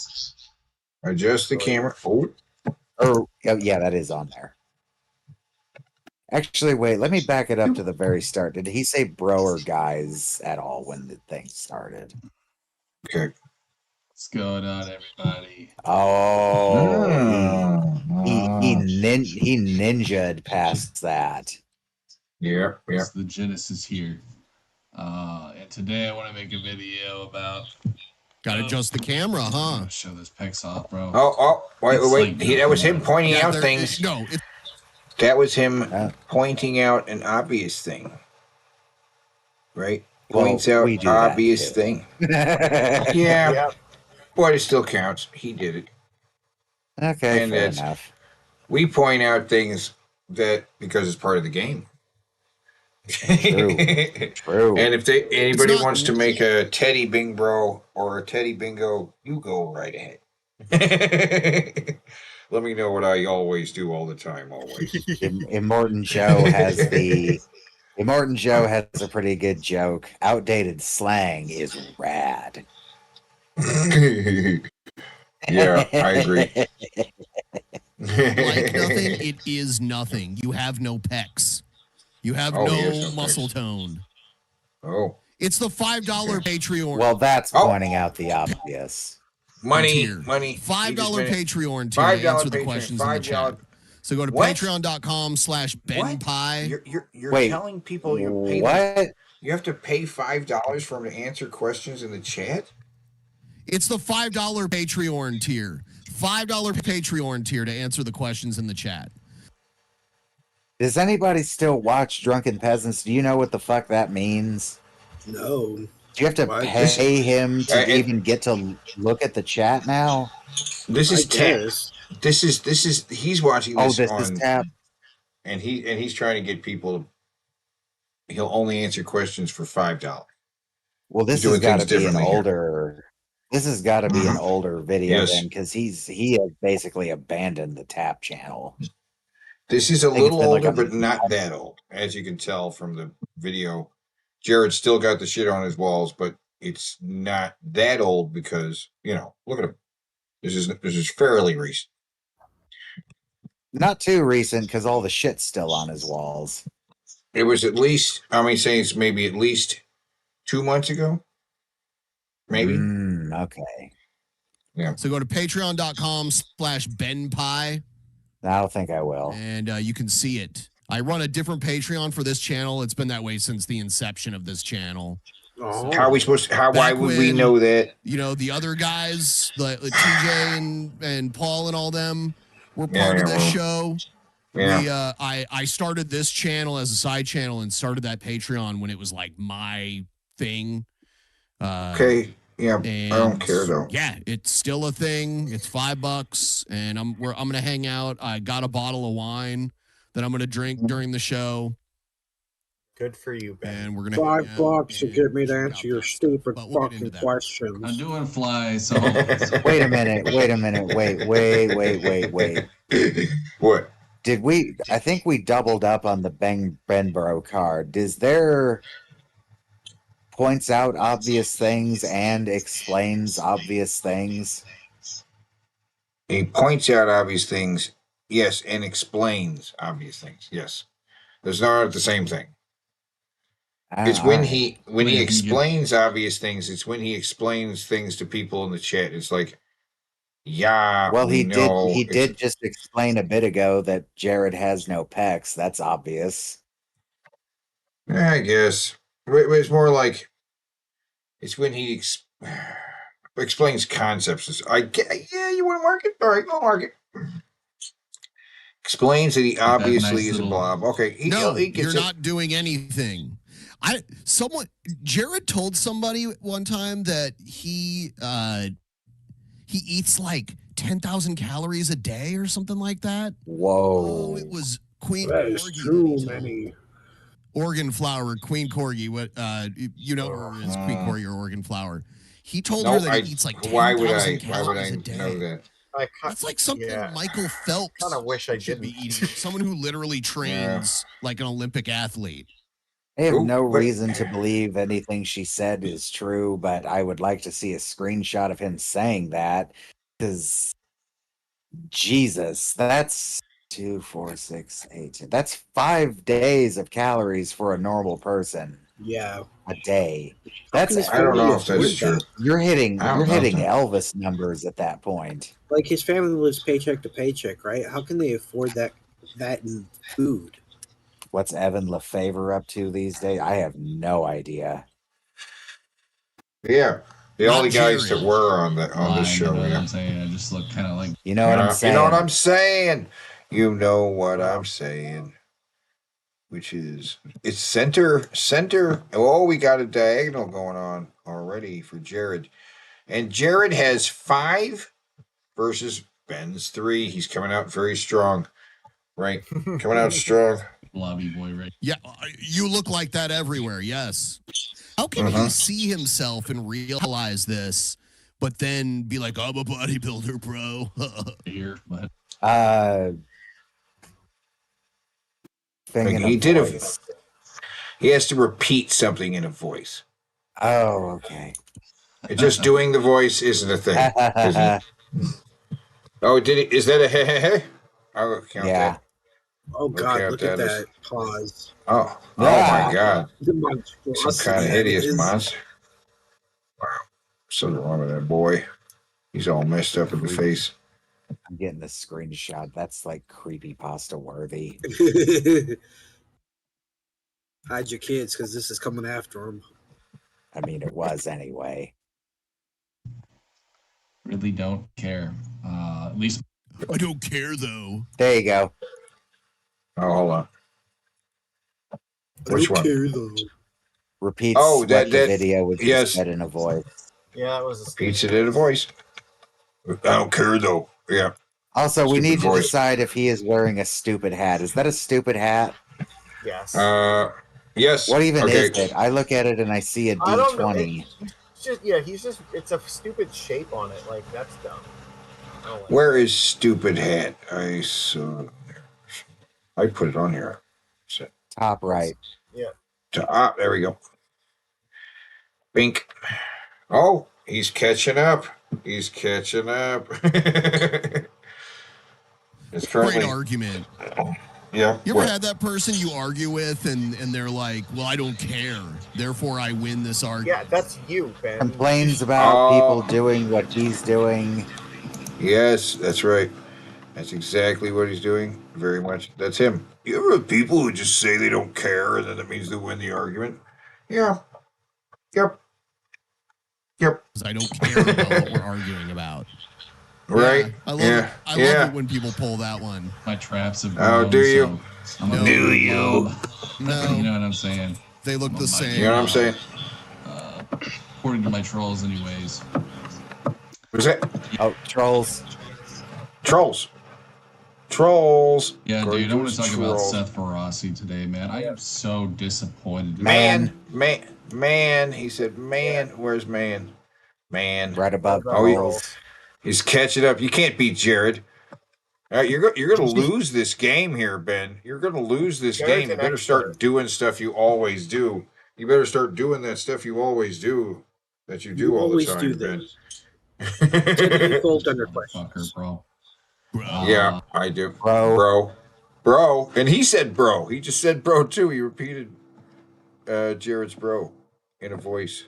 Adjust the camera. Oh, yeah, that is on there. Actually, wait, let me back it up to the very start. Did he say bro or guys at all when the thing started? Okay. What's going on, everybody? Oh, he ninja'd past that. Yeah. It's the Genesis here. And today I want to make a video about. Gotta adjust the camera, huh? Show this pecs off, bro. Wait. It's like That was him pointing Yeah, out there- things. No, it's That was him pointing out an obvious thing. Right? Well, Points out we do that obvious too. thing. Yeah. But it still counts. He did it. Okay, And fair that's- enough. We point out things that because it's part of the game. True. And if anybody It's not- wants to make a Teddy Bing Bro or a Teddy Bingo, you go right ahead. Let me know what I always do all the time. Always. Immortan Joe has Immortan Joe has a pretty good joke. Outdated slang is rad. Yeah, I agree. like nothing, it is nothing. You have no pecs. You have Oh, no he has no muscle pecs. tone. Oh. It's the $5 Patreon. Well, that's pointing out the obvious. Money. $5 Patreon to $5 answer the Patreon, questions in the chat. $5. So go to What? patreon.com/benpie. You're Wait, telling people you pay what? You have to pay $5 for them to answer questions in the chat? It's the $5 Patreon tier. $5 Patreon tier to answer the questions in the chat. Does anybody still watch Drunken Peasants? Do you know what the fuck that means? No. Do you have to Why? pay him to it- even get to look at the chat now? This is I Tap. guess. This is he's watching Oh, this, this on is Tap. and he's trying to get people. He'll only answer questions for $5. Well, this You're has doing got to things be an differently here. older. This has got to be an older video Yes. then, because he has basically abandoned the Tap channel. This is a I think it's little been like older, a but not that old, as you can tell from the video. Jared still got the shit on his walls, but it's not that old because look at him. This is fairly recent. Not too recent, because all the shit's still on his walls. It was at least saying it's maybe at least 2 months ago. Maybe. Okay. Yeah. So go to patreon.com/benpie I don't think I will. and you can see it. I run a different Patreon for this channel. It's been that way since the inception of this channel. Oh. How are we supposed to? Why Back would we when, know that? You know, the other guys, the TJ and Paul and all them were Yeah, part of yeah, this well, show. yeah. We, I started this channel as a side channel and started that Patreon when it was like my thing. Okay. Yeah. I don't care though. Yeah, it's still a thing. It's $5, and I'm gonna hang out. I got a bottle of wine that I'm gonna drink during the show, Good for you, Ben. and we're gonna hang out $5 to get me to answer your stupid But we'll get into fucking that. questions. I'm doing fly, so Wait a minute. Wait. What? Did we? I think we doubled up on the Benbro card. Is there points out obvious things and explains obvious things? He points out obvious things, yes, and explains obvious things, yes. There's not the same thing. It's when he explains obvious things. It's when he explains things to people in the chat. It's like, yeah. Well, we he know did. He it's- did just explain a bit ago that Jared has no pecs. That's obvious. I guess it's more like it's when he explains concepts. Yeah, you want to mark it? All right, go mark it. Explains that he obviously is a blob. Okay, he No, gets you're it. not doing anything. Jared told somebody one time that he eats like 10,000 calories a day or something like that. Whoa! Oh, it was Queen That is Corgi. too many. Organ Flower, Queen Corgi. What you know her as Queen Corgi or Organ Flower. He told No, her that he eats like 10,000 calories a day. know that? That's like something Michael Phelps kind of wish I should be didn't. eating. Someone who literally trains like an Olympic athlete. I have no reason to believe anything she said is true, but I would like to see a screenshot of him saying that, because Jesus, that's 2, 4, 6, 8. 10. That's 5 days of calories for a normal person. Yeah. A day. How That's can his I don't know family if that's afford true. that? you're hitting I don't know if that- Elvis numbers at that point. Like his family lives paycheck to paycheck, right? How can they afford that in food? What's Evan LeFavor up to these days? I have no idea. Yeah, the Not only guys Jared. that were on this I show. know what Yeah. I'm saying. I just look kind of like You know what I'm saying? You know what I'm saying? You know what I'm saying. Which is it's center. Oh, we got a diagonal going on already for Jared. And Jared has 5 versus Ben's 3. He's coming out very strong. Right. Coming out strong. lobby boy, right? Yeah, you look like that everywhere. Yes. How can he see himself and realize this, but then be like, "I'm a bodybuilder, bro"? Here, but Thing in he a did voice. He has to repeat something in a voice. Oh, okay. Just doing the voice isn't a thing. Isn't it? Oh, did it? Is that a hey hey hey? I'll count Yeah. that. Oh God, count look at that as- that pause. Oh, Yeah. my God. The Some monstrosity kind of that hideous is. monster. Wow. Something wrong with that boy. He's all messed up in the face. I'm getting the screenshot. That's like creepypasta worthy. Hide your kids, because this is coming after them. I mean, it was anyway. Really don't care. At least I don't care though. There you go. Oh, hold on. I Which don't one? care, though. Repeats Oh, what that- the that- video was yes. just said in a voice. Yeah, that was a Pizza did a voice. I don't care though. Yeah. Also, we Stupid need to voice. decide if he is wearing a stupid hat. Is that a stupid hat? Yes. Yes. What even Okay. is it? I look at it and I see a I don't know. D20. It's just it's a stupid shape on it. Like that's dumb. I don't like Where is stupid hat? I saw. I put it on here. So, Top right. Yeah. there we go. Bink. Oh, he's catching up. He's catching up. It's Great currently. argument. Yeah. You ever what? had that person you argue with and they're like, "Well, I don't care, therefore I win this argument." Yeah, that's you, Ben. Complains about Oh. people doing what he's doing. Yes, that's right. That's exactly what he's doing. Very much. That's him. You ever have people who just say they don't care and then it means they win the argument? Yeah. Yep. 'Cause I don't care about what we're arguing about. Right? Yeah, I love Yeah. it. I Yeah. love it when people pull that one. my traps have Oh, grown. do you? So I'm a No. big Do you? blob. No. You know what I'm saying? They look the my same. You know what I'm saying? According to my trolls, anyways. What's that? Oh, trolls. Trolls. Trolls. Yeah, According dude, I want his to talk about trolls. Seth Barassi today, man. I am so disappointed. Man. He said, man. Where's man? Man. Right above Oh, he- trolls. He's catching up. You can't beat Jared. You're going to lose this game here, Ben. You're going to lose this Jared's game. You an better start expert. doing stuff you always do. You better start doing that stuff you always do. That you do all the always time, do Ben. this. Typically fold under pressure. Fucker, bro. Yeah, I do. Bro. Bro. And he said bro. He just said bro too. He repeated Jared's bro in a voice.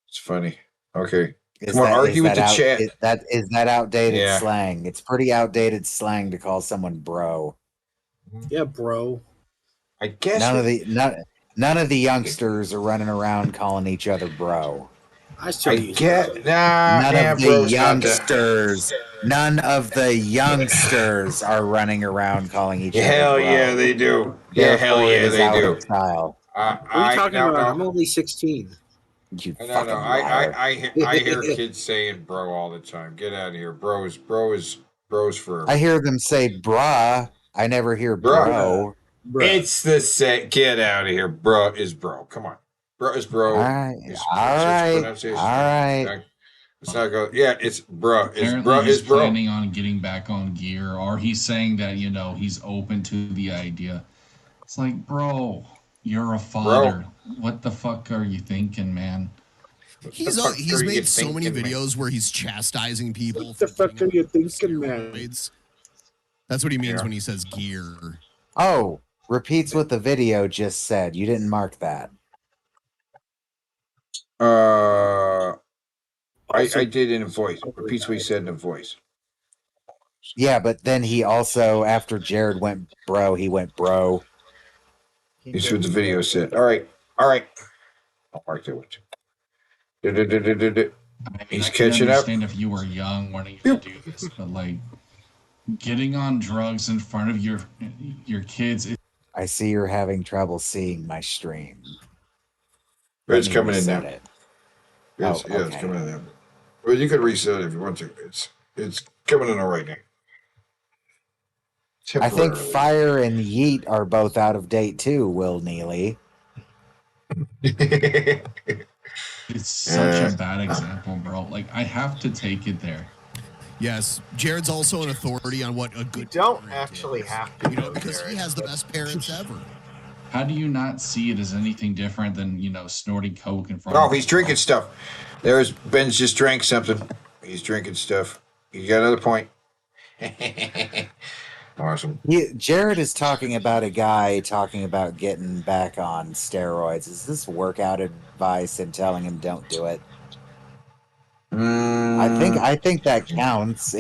It's funny. Okay. Come on, argue with the chat. Is that outdated Yeah. slang? It's pretty outdated slang to call someone bro. Yeah, bro. I guess None of the youngsters are running around calling each other bro. I still I use get bro. None of the bro's not that- youngsters. None of the youngsters are running around calling each other Hell bro. yeah, they do. Yeah, hell Therefore, it yeah, is they out do. of style. What are you talking about? No. I'm only 16. You No, fucking liar. I hear kids saying bro all the time. Get out of here. Bros forever. I hear them say brah. I never hear bro. It's the same. Get out of here. Bro is bro. Come on. Bro is bro. All right. It's All right. pronunciation. All right. Let's not go. Yeah, it's bro. It's Apparently bro. he's Is bro. planning on getting back on gear, or he's saying that, he's open to the idea. It's like, bro, you're a father. What the fuck are you thinking, man? He's fuck are you made so many thinking, man? videos where he's chastising people. What the fuck are you thinking, man? Steroids. That's what he means when he says gear. Oh, repeats what the video just said. You didn't mark that. I did in a voice. Repeats what he said in a voice. Yeah, but then he also, after Jared went bro, he went bro. Here's what the video said. All right. I'll mark that with you. He's I can catching up. understand if you were young wanting to do this, but like getting on drugs in front of your kids. I see you're having trouble seeing my stream. It's coming in now. It. It's coming in now. Well, you could reset it if you want to. It's coming in all right now. I think Fire and Yeet are both out of date too, Will Neely. It's such a bad example, bro. Like, I have to take it there. Yes, Jared's also an authority on what a good. You don't actually have to, because he has the best parents ever. How do you not see it as anything different than, snorting coke in front of Oh, he's drinking stuff. Ben's just drank something. He's drinking stuff. You got another point. Awesome. Jared is talking about a guy talking about getting back on steroids. Is this workout advice and telling him don't do it? I think that counts.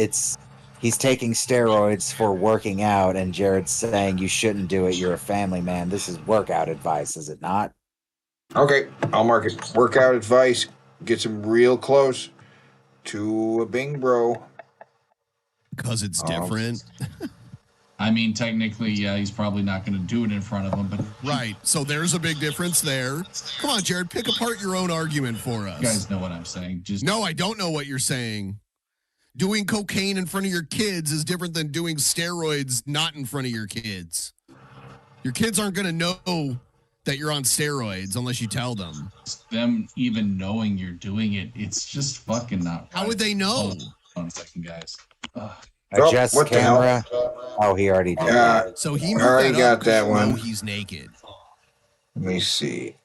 He's taking steroids for working out, and Jared's saying you shouldn't do it. You're a family man. This is workout advice, is it not? Okay, I'll mark it. Workout advice gets him real close to a Bing bro. Because it's different. I mean, technically, yeah, he's probably not going to do it in front of him, but right. So there's a big difference there. Come on, Jared, pick apart your own argument for us. You guys know what I'm saying. No, I don't know what you're saying. Doing cocaine in front of your kids is different than doing steroids not in front of your kids. Your kids aren't going to know that you're on steroids unless you tell them. Them even knowing you're doing it, it's just fucking not right. How would they know? Hold on a second, guys. Adjust what the camera. hell? Oh, he already did that. So he already got that you know one. He's naked. Let me see.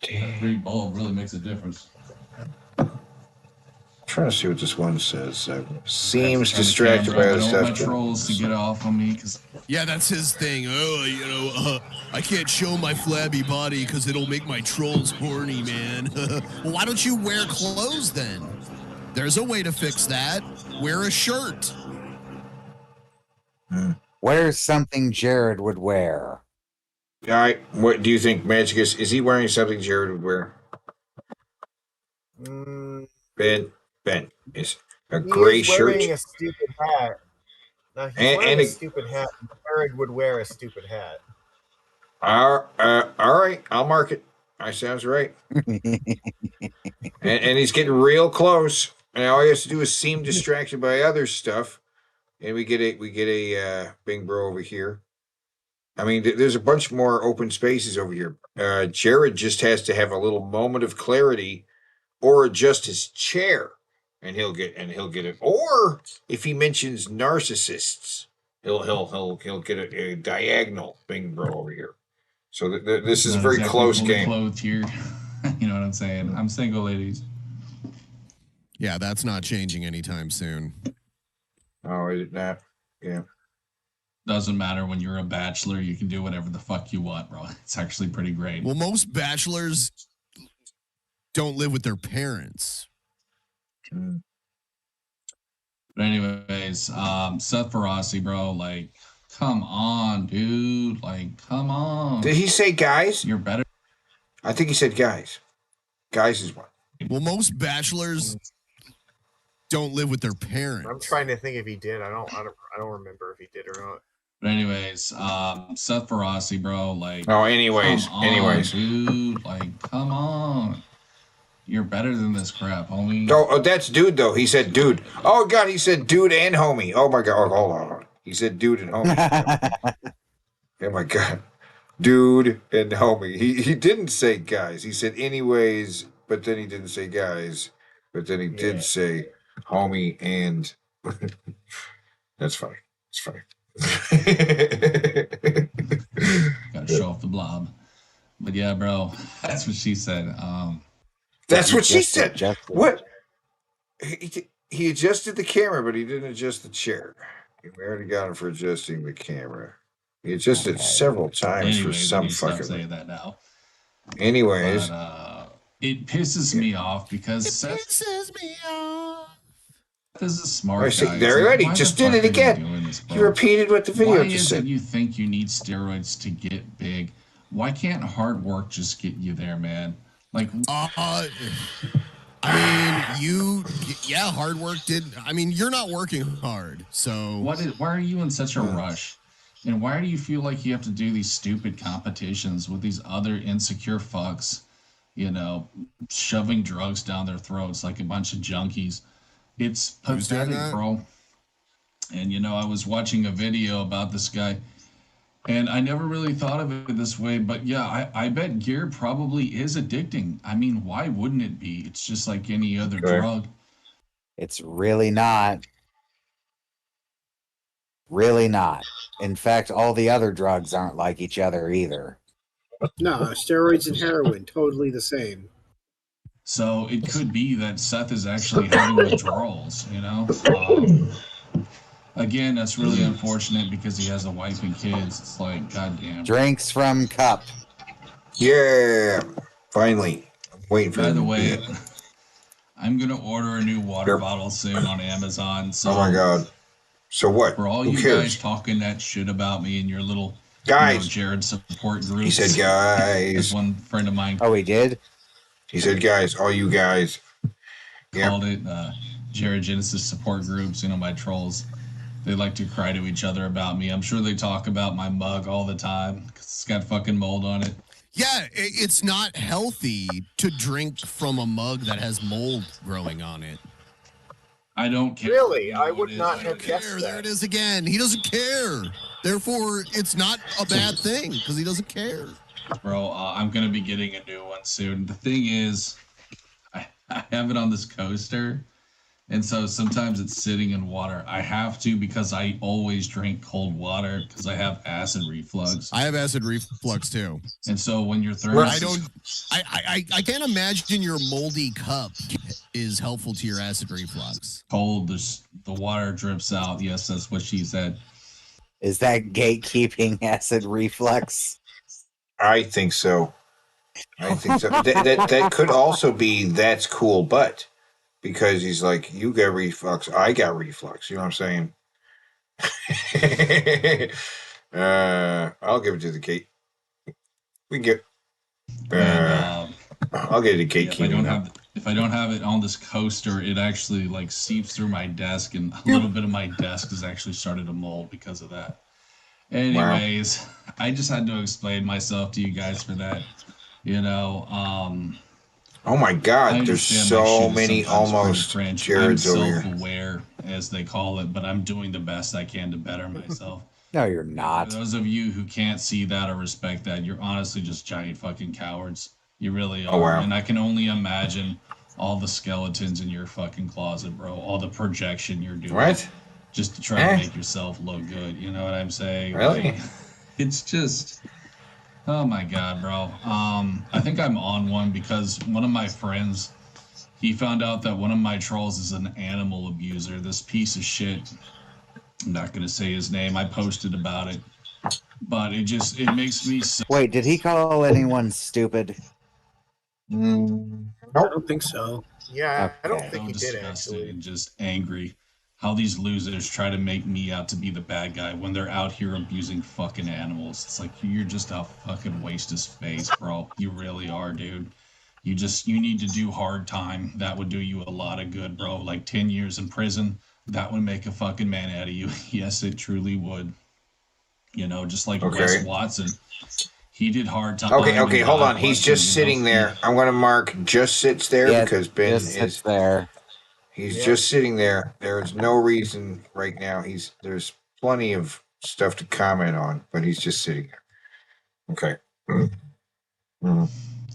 Every bulb really makes a difference. I'm trying to see what this one says. Seems distracted by I other don't want my stuff. trolls to get off on me because Yeah, that's his thing. I can't show my flabby body because it'll make my trolls horny, man. Well, why don't you wear clothes then? There's a way to fix that. Wear a shirt. Where's something Jared would wear? All right, what do you think, Magicus? Is he wearing something Jared would wear? Ben is a gray shirt. Wearing a stupid hat. Now, he's wearing a stupid hat. Jared would wear a stupid hat. All right, I'll mark it. That sounds right. and he's getting real close. And all he has to do is seem distracted by other stuff, and we get a Bing bro over here. I mean, there's a bunch more open spaces over here. Jared just has to have a little moment of clarity, or adjust his chair, and he'll get it. Or if he mentions narcissists, he'll get a diagonal Bing bro over here. So this is a very close game. Clothed here. You know what I'm saying? I'm single, ladies. Yeah, that's not changing anytime soon. Oh, is it not? Yeah. Doesn't matter when you're a bachelor. You can do whatever the fuck you want, bro. It's actually pretty great. Well, most bachelors don't live with their parents. But anyways, Seth Ferrazzi, bro, like, come on, dude. Like, come on. Did he say guys? You're better. I think he said guys. Guys is one. Well, most bachelors don't live with their parents. I'm trying to think if he did. I don't remember if he did or not. But anyways, Seth Ferrazzi, bro, like. Oh, anyways, dude, like, come on. You're better than this crap, homie. Oh, that's dude though. He said dude. Oh God, he said dude and homie. Oh my God. Oh, hold on. He said dude and homie. Oh my God. Dude and homie. He didn't say guys. He said anyways, but then he didn't say guys. But then he did say homie and that's funny. It's funny. Gotta show off the blob. But yeah, bro, that's what she said. That's what she said. What? He adjusted the camera, but he didn't adjust the chair. We already got him for adjusting the camera. He adjusted several times for Anyways, some you stop fucking. saying that now. Anyways, But, it pisses me off because Seth pisses me off. is a smart I guy. see, It's there like, already why just the did fuck it are you again. doing this, He bro? repeated what the video Why just is said. it you think you need steroids to get big? Why can't hard work just get you there, man? Like, hard work did. I mean, you're not working hard, so why are you in such a rush? And why do you feel like you have to do these stupid competitions with these other insecure fucks, you know, shoving drugs down their throats like a bunch of junkies? It's Who's doing pathetic, that? bro. And, you know, I was watching a video about this guy, and I never really thought of it this way, but yeah, I bet gear probably is addicting. I mean, why wouldn't it be? It's just like any other drug. It's really not. Really not. In fact, all the other drugs aren't like each other either. No, steroids and heroin, totally the same. So it could be that Seth is actually having withdrawals, you know? Again, that's really unfortunate because he has a wife and kids. It's like, goddamn. Drinks from cup. Yeah, finally. I'm waiting for By him the to way, do it. I'm going to order a new water bottle soon on Amazon. So Oh my god. So what? For all Who you cares? guys talking that shit about me in your little Guys. Jared support group. He said, guys. As one friend of mine Oh, he did? He said, guys, all you guys. called it Jared Genesis support groups, you know, my trolls. They like to cry to each other about me. I'm sure they talk about my mug all the time because it's got fucking mold on it. Yeah, it's not healthy to drink from a mug that has mold growing on it. I don't care. Really? I would not have guessed There that. it is again. He doesn't care. Therefore, it's not a bad thing because he doesn't care. Bro, I'm going to be getting a new one soon. The thing is, I have it on this coaster. And so sometimes it's sitting in water. I have to because I always drink cold water because I have acid reflux. I have acid reflux too. And so when you're thirsty, I can't imagine your moldy cup is helpful to your acid reflux. cold, the water drips out. Yes, that's what she said. Is that gatekeeping acid reflux? I think so. I think so. That could also be that's cool, but because he's like, you got reflux, I got reflux. You know what I'm saying? I'll give it to the gate. We can get. I'll get it to gatekeeping. If I don't have it on this coaster, it actually like seeps through my desk, and a little bit of my desk has actually started to mold because of that. Anyways, I just had to explain myself to you guys for that. You know, Oh my I God, there's understand my so shit is many sometimes almost pretty cringe. Jareds I'm over here. self-aware, as they call it, but I'm doing the best I can to better myself. No, you're For not. those of you who can't see that or respect that, you're honestly just giant fucking cowards. You really are. Oh, wow. And I can only imagine all the skeletons in your fucking closet, bro. All the projection you're doing. What? Just to try to make yourself look good. You know what I'm saying? Really? Like, it's just... Oh my God, bro. I think I'm on one because one of my friends, he found out that one of my trolls is an animal abuser. This piece of shit. I'm not going to say his name. I posted about it. But it makes me so... Wait, did he call anyone stupid? I don't think so. Yeah, I don't Okay. think he did disgusted actually. and just angry. How these losers try to make me out to be the bad guy when they're out here abusing fucking animals. It's like, you're just a fucking waste of space, bro. You really are, dude. You need to do hard time. That would do you a lot of good, bro. Like 10 years in prison, that would make a fucking man out of you. Yes, it truly would. You know, just like Okay. Wes Watson. He did hard time. Okay, and hold God on. He's bless just him, you sitting know? there. I'm going to mark just sits there Yeah, because Ben just sits is there. He's just sitting there. There's no reason right now. There's plenty of stuff to comment on, but he's just sitting there. Okay.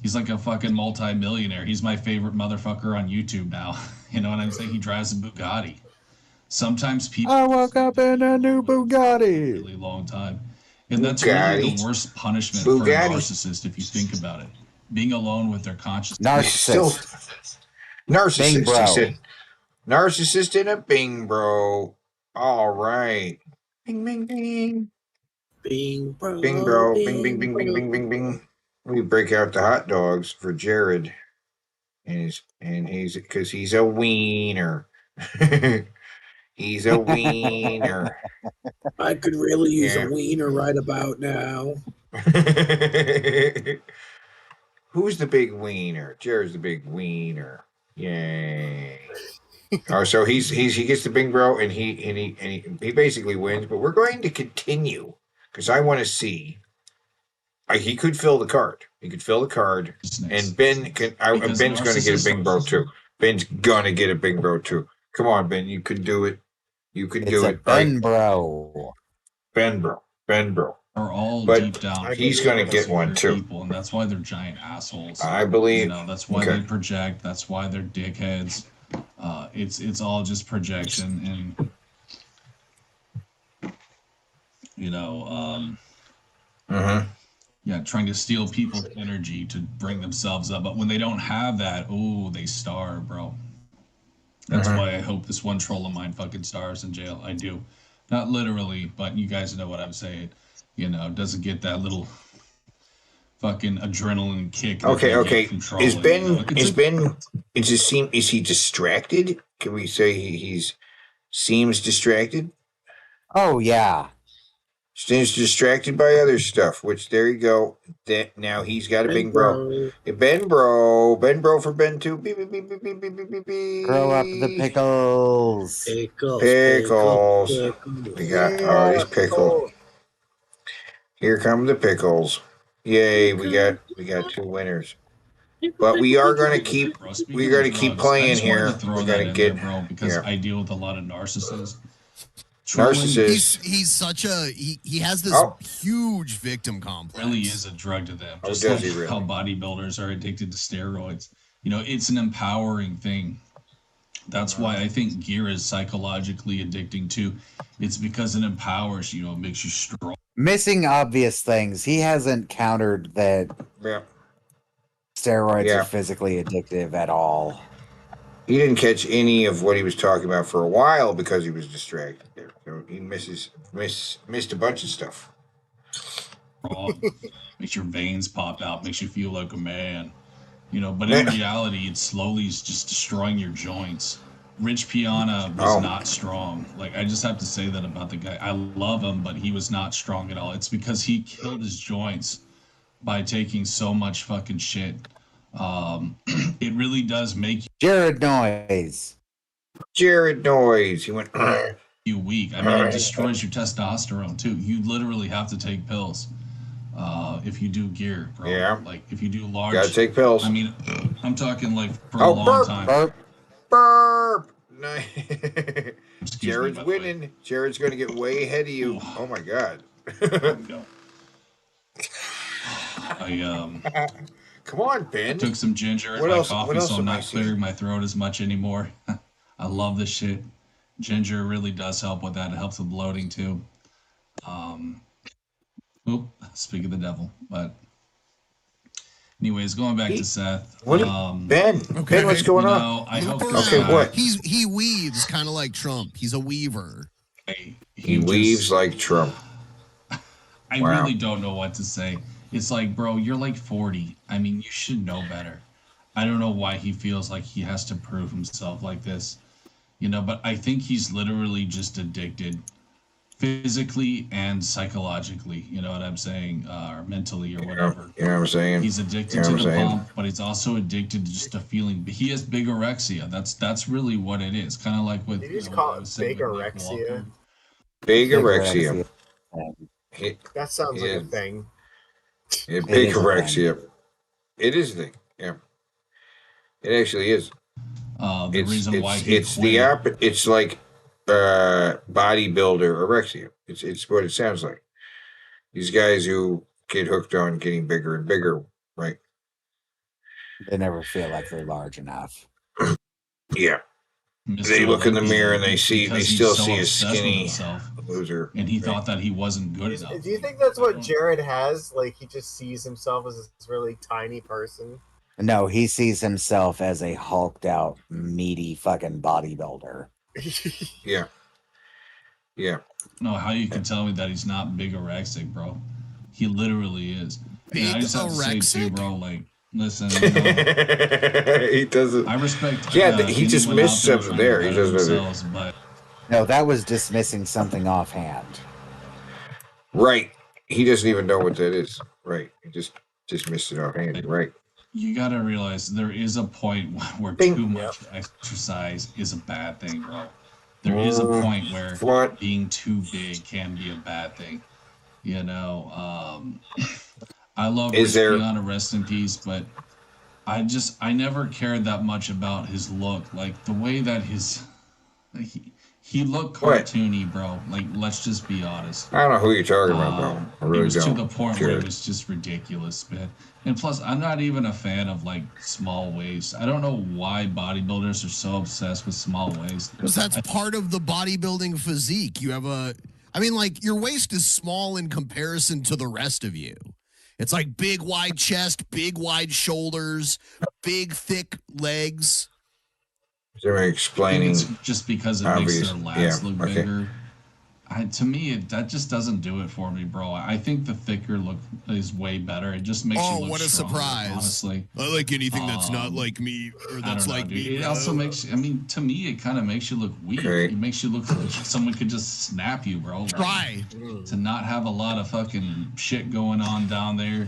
He's like a fucking multi-millionaire. He's my favorite motherfucker on YouTube now. You know what I'm saying? He drives a Bugatti. Sometimes people I woke up in a new Bugatti. really long time. And that's really Bugatti. the worst punishment for a Bugatti. narcissist if you think about it. Being alone with their conscious Narcissist. Narcissist. Bing bro. He said, narcissist and a bing bro. All right. Bing, bing, bing. Bing, bro. Bing, bro. Bing, bing, bing, bing, bing, bing, bing. We break out the hot dogs for Jared. And he's because he's a wiener. He's a wiener. I could really use Yeah. a wiener right about now. Who's the big wiener? Jared's the big wiener. Yay. Oh, so he gets the bing bro and he basically wins, but we're going to continue because I want to see. He could fill the card. He could fill the card, and Ben can. Ben's going to get a bing bro too. Ben's going to get a bing bro too. Come on, Ben, you can do it. You can do it. Ben bro. Ben bro. Ben bro. Are all But deep down. he's going to get one too. People, and that's why they're giant assholes. I believe. You know, that's why Okay. they project. That's why they're dickheads. It's all just projection, and you know, yeah, trying to steal people's energy to bring themselves up. But when they don't have that, oh, they starve, bro. That's why I hope this one troll of mine fucking starves in jail. I do, not literally, but you guys know what I'm saying. You know, doesn't get that little fucking adrenaline kick. that they Okay. get from Is trolling, Ben? you know? Is he distracted? Can we say he's seems distracted? Oh yeah. Seems distracted by other stuff. Which there you go. That now he's got a big bro. Hey, Ben bro for Ben too. Beep, beep, beep, beep, beep, beep, beep, beep. Grow up the pickles. Pickles. We got these pickles. Here come the pickles. Yay! We got two winners. But we are going to keep playing here. We're going to get bro, because I deal with a lot of narcissists. He's such a he has this huge victim complex. Really is a drug to them. Oh, Just does like he really? how bodybuilders are addicted to steroids. You know, it's an empowering thing. That's why I think gear is psychologically addicting too. It's because it empowers you. It makes you strong. Missing obvious things. He hasn't countered that steroids are physically addictive at all. He didn't catch any of what he was talking about for a while because he was distracted there. So he missed a bunch of stuff. Makes your veins pop out, makes you feel like a man. You know, but in reality, it slowly is just destroying your joints. Rich Piana was not strong. Like, I just have to say that about the guy. I love him, but he was not strong at all. It's because he killed his joints by taking so much fucking shit. It really does make Jared Noise. He went you weak. I mean, it destroys your testosterone too. You literally have to take pills if you do gear, bro. Yeah. Like if you do large. Gotta take pills. I mean, I'm talking like for a long time. Burp. Jared's winning. Jared's going to get way ahead of you. Oh my god. Come on, Ben. Took some ginger in my coffee, so I'm not clearing my throat as much anymore. I love this shit. Ginger really does help with that. It helps with bloating too. Speak of the devil. But anyways, going back to Seth. Ben, Ben, what's going on? I hope what? He weaves kind of like Trump. He's a weaver. He weaves like Trump. I really don't know what to say. It's like, bro, you're like 40. I mean, you should know better. I don't know why he feels like he has to prove himself like this, you know, but I think he's literally just addicted physically and psychologically, you know what I'm saying, or mentally or whatever. You know what I'm saying? He's addicted to the pump, but he's also addicted to just a feeling. He has bigorexia. That's really what it is. Kind of like with. Did you just call it bigorexia? Bigorexia. That sounds like a thing. Yeah, bigorexia. It is a thing. Yeah. It actually is. The reason why it's the opposite. It's like bodybuilder orexia. It's what it sounds like. These guys who get hooked on getting bigger and bigger, right? They never feel like they're large enough. Yeah. They look in the mirror and they still see a skinny loser. And he thought that he wasn't good enough. Do you think that's what Jared has? Like, he just sees himself as this really tiny person? No, he sees himself as a hulked out, meaty fucking bodybuilder. Yeah. Yeah. No, how you can tell me that he's not big anorexic, bro? He literally is. And I just have to say too, bro. Like, listen, you know, he doesn't. I respect. Yeah, he just anyone missed out something trying to there. He better doesn't. themselves, but No, that was dismissing something offhand. Right. He doesn't even know what that is. Right. He just missed it offhand. Right. you got to realize there is a point where too much exercise is a bad thing, bro. There is a point where being too big can be a bad thing. You know, I love Rich Piana, rest in peace, but I never cared that much about his look. Like the way that he looked cartoony, bro. Like, let's just be honest. I don't know who you're talking about, bro. I really It was don't. to the point where it was just ridiculous, man. And plus, I'm not even a fan of like small waist. I don't know why bodybuilders are so obsessed with small waist. Because that's part of the bodybuilding physique. You have I mean, like, your waist is small in comparison to the rest of you. It's like big, wide chest, big, wide shoulders, big, thick legs. They're explaining. It's just because it makes their lats look bigger. To me, that just doesn't do it for me, bro. I think the thicker look is way better. It just makes you look what a stronger, surprise. honestly. I like anything that's not like me or that's like me. It also makes, I mean, to me, it kind of makes you look weak. Okay. It makes you look like someone could just snap you, bro. Try. To not have a lot of fucking shit going on down there.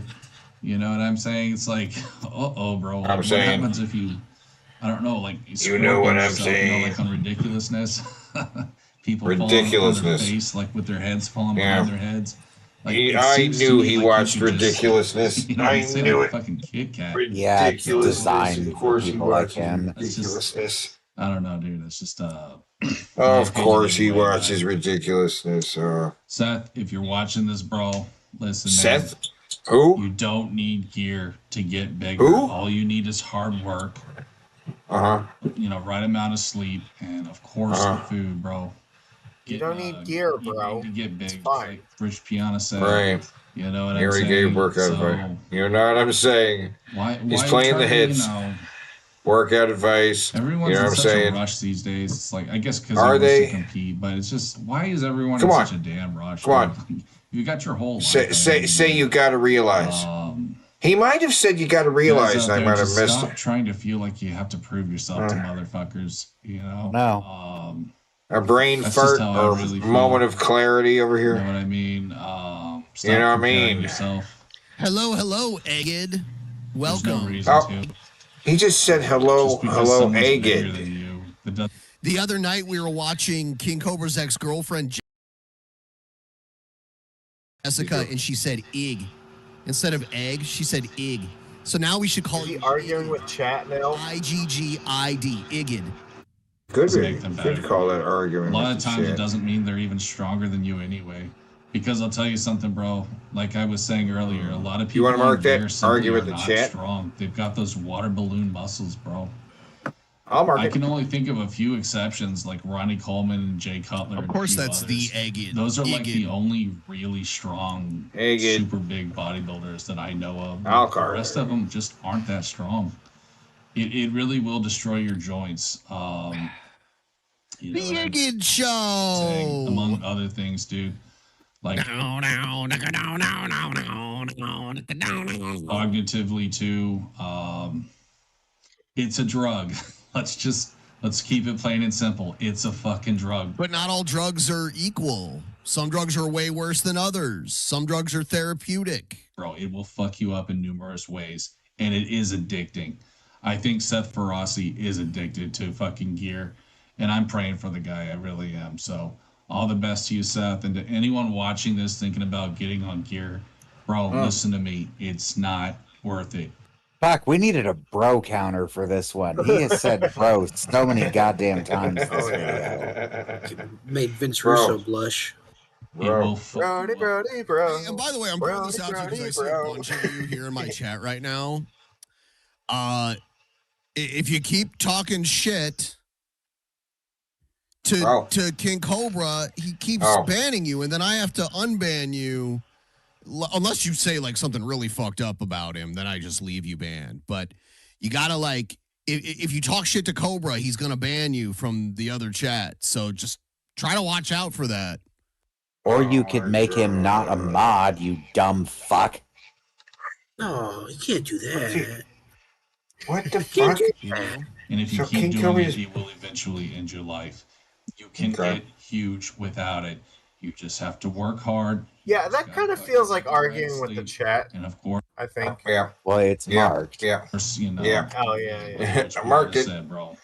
You know what I'm saying? It's like, bro. I'm what saying. happens if you, I don't know, like, You know what I'm yourself, saying. You know, like on ridiculousness. People Ridiculousness. falling on their face, like with their heads falling Yeah. behind their heads. Like, it I seems to knew me he like you watched could just- Ridiculousness. you know, I you say knew like it. Fucking Kit Kat. Yeah, it's designed for people like him. It's just, I don't know, dude. It's just Of course he watches Ridiculousness. Seth, if you're watching this, bro, listen. Seth? Man, Who? You don't need gear to get bigger. Who? All you need is hard work. You know, right amount of sleep, and of course the food, bro. You don't need gear, bro. To get big, It's fine. like Rich Piana said. Right. You know what He I'm already saying? gave workout advice. You know what I'm saying? He's why playing try the to, hits. You know, Workout advice. everyone's you know in what I'm such saying? a rush these days. It's like, I guess because Are they they? want to compete, but it's just, why is everyone Come in on. such a damn rush? Come on. dude? You got your whole life. Say you got to realize. He might have said you got to realize, Guys and out I there, might have just missed stop it. trying to feel like you have to prove yourself to motherfuckers. You know? No. A brain That's fart just how I or really feel. moment of clarity over here. You know what I mean? Stop You know what I comparing mean? Yourself. Hello, Egged. There's no Welcome. reason to. He just said hello, Just because hello, someone's bigger Agid. than you, it doesn't- The other night we were watching King Cobra's ex-girlfriend Jessica, and she said "ig" instead of egg. She said "ig." So now we should call Is he it arguing with chat now? IGGID, Igid. Good, Doesn't make them good better. call that argument. A lot of with the times it shit. doesn't mean they're even stronger than you anyway. Because I'll tell you something, bro. Like I was saying earlier, a lot of people wanna mark on there that simply argument are in the not chat? strong. They've got those water balloon muscles, bro. I'll mark I it. can only think of a few exceptions, like Ronnie Coleman and Jay Cutler. Of and a course, few that's others. the Egged. Those are like Egged. the only really strong, Egged. super big bodybuilders that I know of. I'll The card rest it. of them just aren't that strong. It really will destroy your joints. You know The what I'm Egged Show. saying? Among other things, dude. Like cognitively too. It's a drug. Let's keep it plain and simple. It's a fucking drug. But not all drugs are equal. Some drugs are way worse than others. Some drugs are therapeutic. Bro, it will fuck you up in numerous ways, and it is addicting. I think Seth Ferrazzi is addicted to fucking gear, and I'm praying for the guy. I really am. So all the best to you, Seth, and to anyone watching this thinking about getting on gear, bro, listen to me. It's not worth it. Fuck, we needed a bro counter for this one. He has said bro so many goddamn times this video. Made Vince Bro. Russo blush. It will fuck Brody, you up. Brody, bro. And by the way, I'm putting this out to you because I see a bunch of you here in my chat right now. If you keep talking shit to King Cobra, he keeps banning you, and then I have to unban you. Unless you say like something really fucked up about him, then I just leave you banned. But you gotta like, if you talk shit to Cobra, he's gonna ban you from the other chat. So just Try to watch out for that. Or you could make him not a mod, you dumb fuck. No, you can't do that. What the Can't fuck? do You know? that. And if you So King keep Toby doing it, is- it will eventually end your life. You can Okay. get huge without it. You just have to work hard. Yeah, that kind of feels like arguing with the chat. And of course, I think. Yeah. Well, it's marked. Yeah. you know. Yeah. Oh yeah. Which I we marked already it. Said, bro.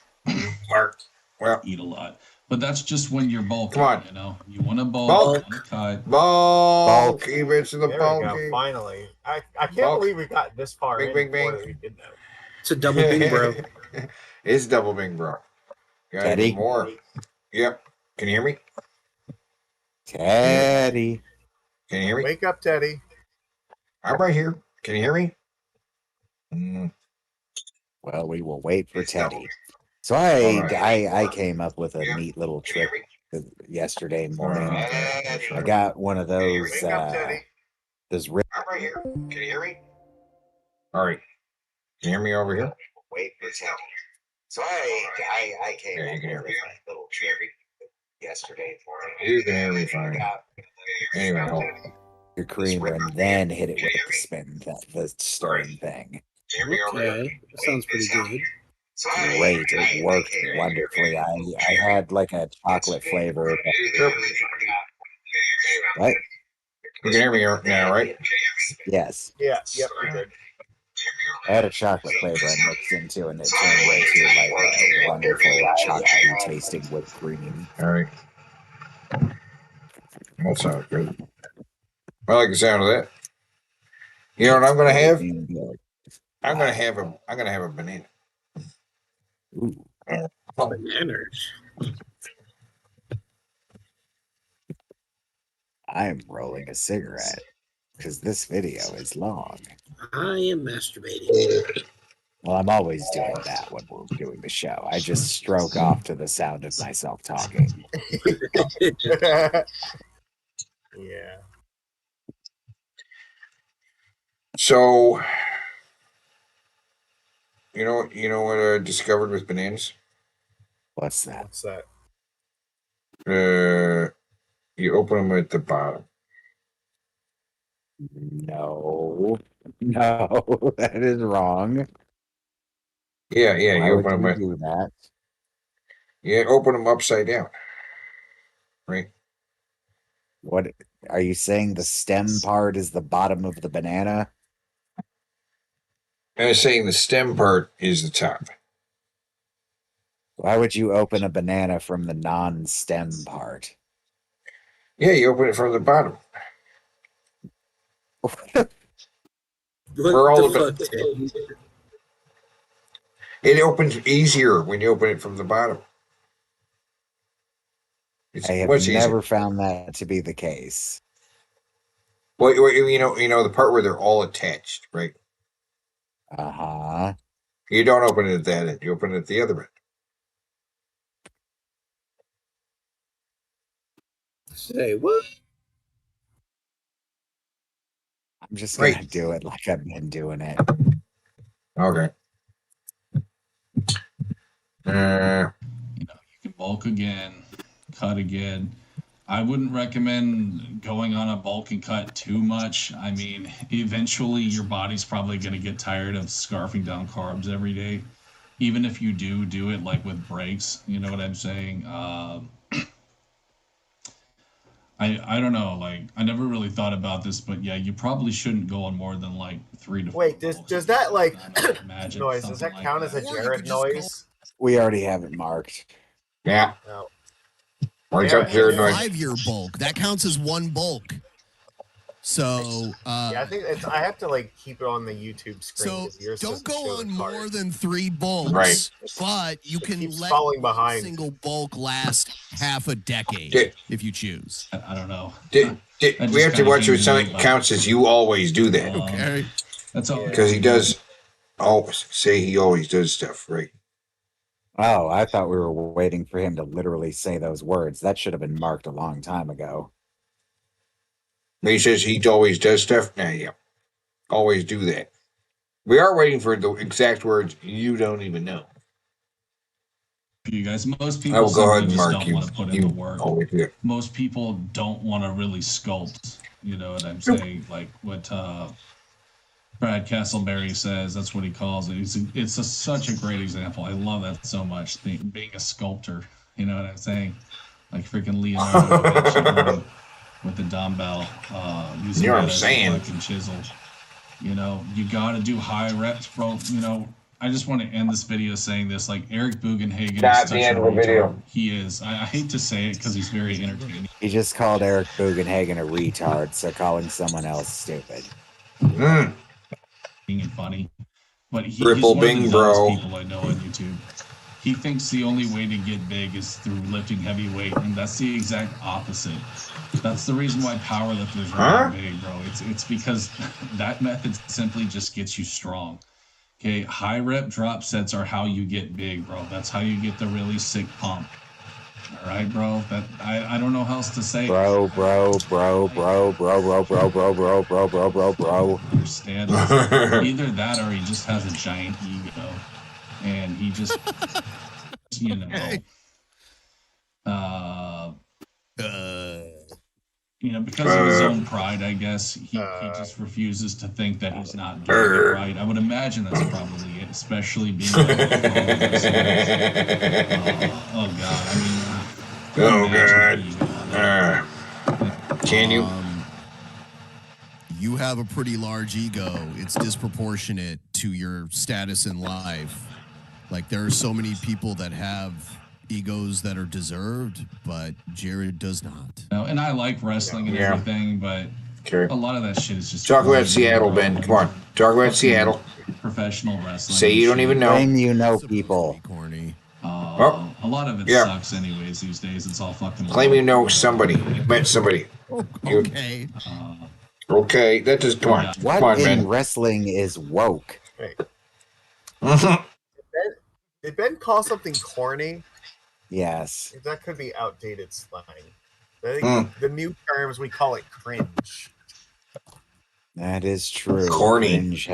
Marked. Well, Eat a lot. But that's just when you're bulking. Come on. You know, you want to bulk, Bulk. you want to cut. bulk. Keep it to the There we bulk. go. Finally, I can't Bulk. believe we got this far Bing, in bing, before bing. we did that. It's a double bing, bro. It's double bing, bro. Gotta Teddy? get more. Yep. Can you hear me? Teddy. Can you hear me? Wake up, Teddy. I'm right here. Can you hear me? Mm. Well, we will wait for It's double. Teddy. So I came up with a neat little trick yesterday morning. I got one of those Wake up, Teddy. those I'm right here. Can you hear me? All right. Can you hear me over here? wait for Teddy. So I came Yeah, you up can hear with me. a little trick yesterday morning. You can hear me fine. Anyway, hold on. Your creamer and then hit it with the spin, the stirring thing. Okay, that sounds pretty good. Great, it worked wonderfully. I had like a chocolate flavor. What? You can hear me now, right? Yes. Yeah. Yep. We're good. I had a chocolate flavor I mixed into, and it turned into like a wonderful chocolatey tasting whipped cream. All right. That sounds good. I like the sound of that. You know what I'm gonna have? I'm gonna have a banana. Ooh. Bananas. I am rolling a cigarette because this video is long. I am masturbating. Well, I'm always doing that when we're doing the show. I just stroke off to the sound of myself talking. Yeah. So, you know what I discovered with bananas? What's that? What's that? You open them at the bottom. No, that is wrong. Yeah, Why you would open them. you do that? Yeah, open them upside down. Right. What are you saying? The stem part is the bottom of the banana? I was saying the stem part is the top. Why would you open a banana from the non-stem part? Yeah, you open it from the bottom. Where all the it opens easier when you open it from the bottom. It's I have much never easier. found that to be the case. Well, you know the part where they're all attached, right? Uh-huh. You don't open it at that end. You open it at the other end. Say what? I'm just gonna do it like I've been doing it. Okay. You can bulk again, cut again. I wouldn't recommend going on a bulk and cut too much. I mean, eventually your body's probably going to get tired of scarfing down carbs every day. Even if you do it like with breaks, you know what I'm saying? I don't know. Like, I never really thought about this, but yeah, you probably shouldn't go on more than like 3 to 4. Wait, does that like Imagine noise? Does something that like count as a that. Jared noise? We already have it marked. Yeah. No. Marked up Jared noise. 5-year bulk. That counts as one bulk. So Yeah, I think I have to like keep it on the YouTube screen. So 'cause yours don't doesn't go show on the card. more than 3 bulks, Right. but you can keeps let falling one behind. single bulk last half a decade Did- if you choose. I don't know. we have to watch what something counts as you always do that. Okay. That's all. Because he does always say he always does stuff, right? Oh, I thought we were waiting for him to literally say those words. That should have been marked a long time ago. He says he always does stuff. Nah, yeah. Always do that. We are waiting for the exact words you don't even know. You guys, most I people will go ahead simply and just mark don't you. want to put in the You work. over here. Most people don't want to really sculpt. You know what I'm saying? Like what Brad Castleberry says. That's what he calls it. It's such a great example. I love that so much. Being a sculptor. You know what I'm saying? Like freaking Leonardo da Vinci with the dumbbell, using You know what that I'm as saying? a fucking chisel. You know, you got to do high reps, bro. You know, I just want to end this video saying this. Like, Eric Bugenhagen Not is the such end a of the video. retard. He is. I hate to say it because he's very entertaining He just called Eric Bugenhagen a retard, so calling someone else stupid. Mm. and funny. But he's Triple one of the bing, dumbest bro. people I know on YouTube. He thinks the only way to get big is through lifting heavy weight, and that's the exact opposite. That's the reason why powerlifters are not big, bro. It's because that method simply just gets you strong. Okay, high rep drop sets are how you get big, bro. That's how you get the really sick pump. All right, bro. That I don't know how else to say. Bro. Understand this. Either that or he just has a giant ego, and he just, you know, because of his own pride, I guess he just refuses to think that he's not doing it right. I would imagine that's probably it, especially being. Oh God! I mean. Oh God! Can you? You have a pretty large ego. It's disproportionate to your status in life. Like, there are so many people that have egos that are deserved, but Jared does not. No, and I like wrestling and everything, but a lot of that shit is just. Talk about Seattle, Ben. Come on. Talk about Seattle. Professional wrestling. Say you don't even know. Claim you know people. A lot of it sucks anyways these days. It's all fucking. Claim you know somebody. You met somebody. Okay. Okay, that just come on. What Come on, in man. wrestling is woke? Did Ben call something corny? Yes. That could be outdated slang. I think the new terms we call it cringe. That is true. Corny. Cringe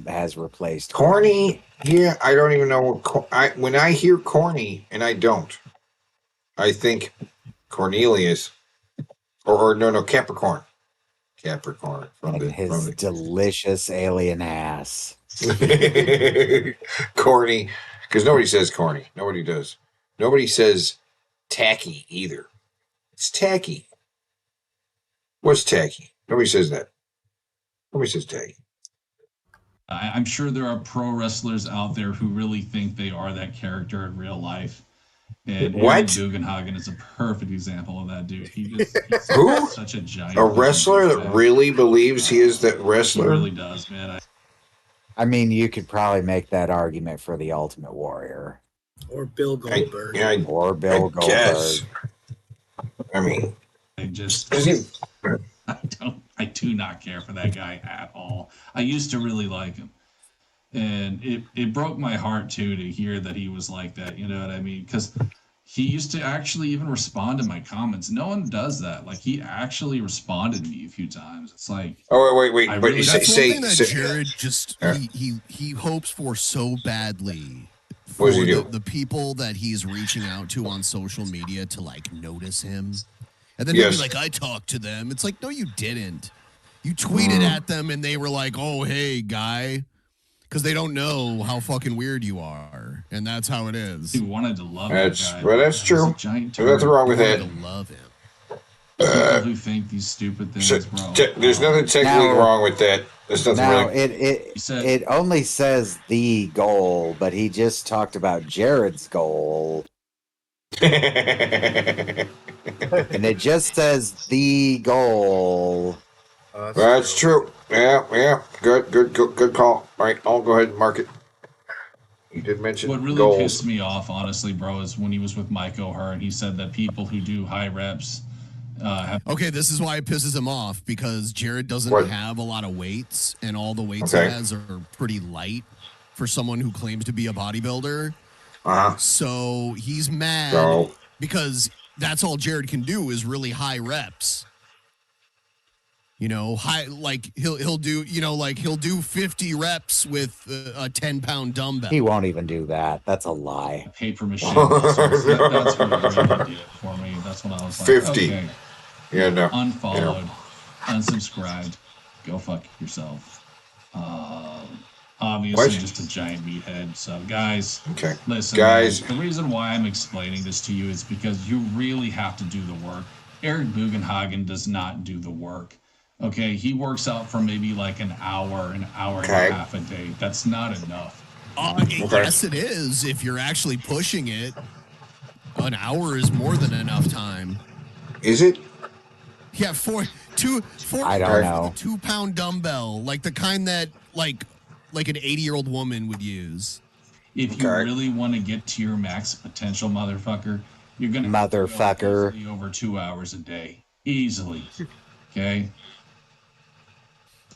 has replaced Corny. Yeah, I don't even know what. When I hear corny, and I don't, I think Cornelius, or no, Capricorn. Capricorn from and his delicious alien ass. Corny, because nobody says corny. Nobody does. Nobody says tacky either. It's tacky. What's tacky? Nobody says that. Nobody says tacky. I'm sure there are pro wrestlers out there who really think they are that character in real life. And What? Eric Bugenhagen is a perfect example of that dude. He's Who? such a giant. A wrestler that really believes he is that He wrestler? really does, man. I mean, you could probably make that argument for the Ultimate Warrior. Or Bill Goldberg. Or Bill Goldberg. guess. I mean, I just. Is he- I do not care for that guy at all. I used to really like him. And it broke my heart too to hear that he was like that, you know what I mean? Because he used to actually even respond to my comments. No one does that. Like, he actually responded to me a few times. It's like, Oh wait. I But really- you That's one say thing that Jared just he hopes for so badly. What does he for do? the people that he's reaching out to on social media to like notice him, and then Yes. he'll be like, "I talked to them." It's like, no, you didn't. You tweeted at them, and they were like, "Oh, hey, guy," because they don't know how fucking weird you are, and that's how it is. he wanted to love That's that guy. well, that's He's true. a giant There's nothing turd. wrong with You that. wanted to love him. People who think these stupid things, bro. There's nothing technically Now- wrong with that. There's nothing Now wrong. it only says the goal, but he just talked about Jared's goal, and it just says the goal. That's true. Yeah. Good call. All right, I'll go ahead and mark it. You did mention What really goals. pissed me off, honestly, bro, is when he was with Mike O'Hearn. He said that people who do high reps have. Okay, this is why it pisses him off, because Jared doesn't What? have a lot of weights, and all the weights Okay. he has are pretty light for someone who claims to be a bodybuilder. Uh-huh. So he's mad So- because that's all Jared can do is really high reps. You know, like he'll do, you know, like he'll do 50 reps with a 10-pound dumbbell. He won't even do that. That's a lie. Paper mache muscles. That's what really did it for me. That's when I was like, 50. okay. Yeah, no. Unfollowed, unsubscribed. Go fuck yourself. Obviously, What? just a giant meathead. So, guys, Okay. listen, Guys. man, the reason why I'm explaining this to you is because you really have to do the work. Eric Bugenhagen does not do the work. Okay, he works out for maybe like an hour and a half a day. That's not enough. Yes, it is. If you're actually pushing it, an hour is more than enough time. Is it? Yeah, four I don't know. 2-pound dumbbell, like the kind that like an 80-year-old woman would use. If you really want to get to your max potential, motherfucker, you're gonna Motherfucker. go over 2 hours a day, easily. Okay.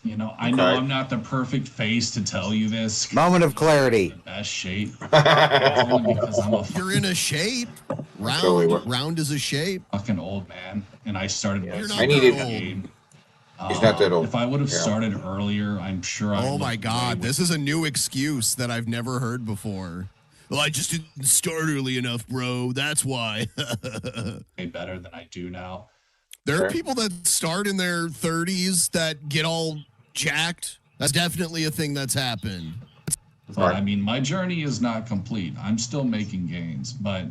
You know, I know I'm not the perfect face to tell you this. Moment of clarity. Best shape. Because I'm a You're in a shape. Round is a shape. fucking old man, and I started. I needed. He's not that old. If I would have Yeah. started earlier, I'm sure. Oh my God, this is a new excuse that I've never heard before. Well, I just didn't start early enough, bro. That's why. way better than I do now. There are people that start in their 30s that get all jacked. That's definitely a thing that's happened. But I mean, my journey is not complete. I'm still making gains, but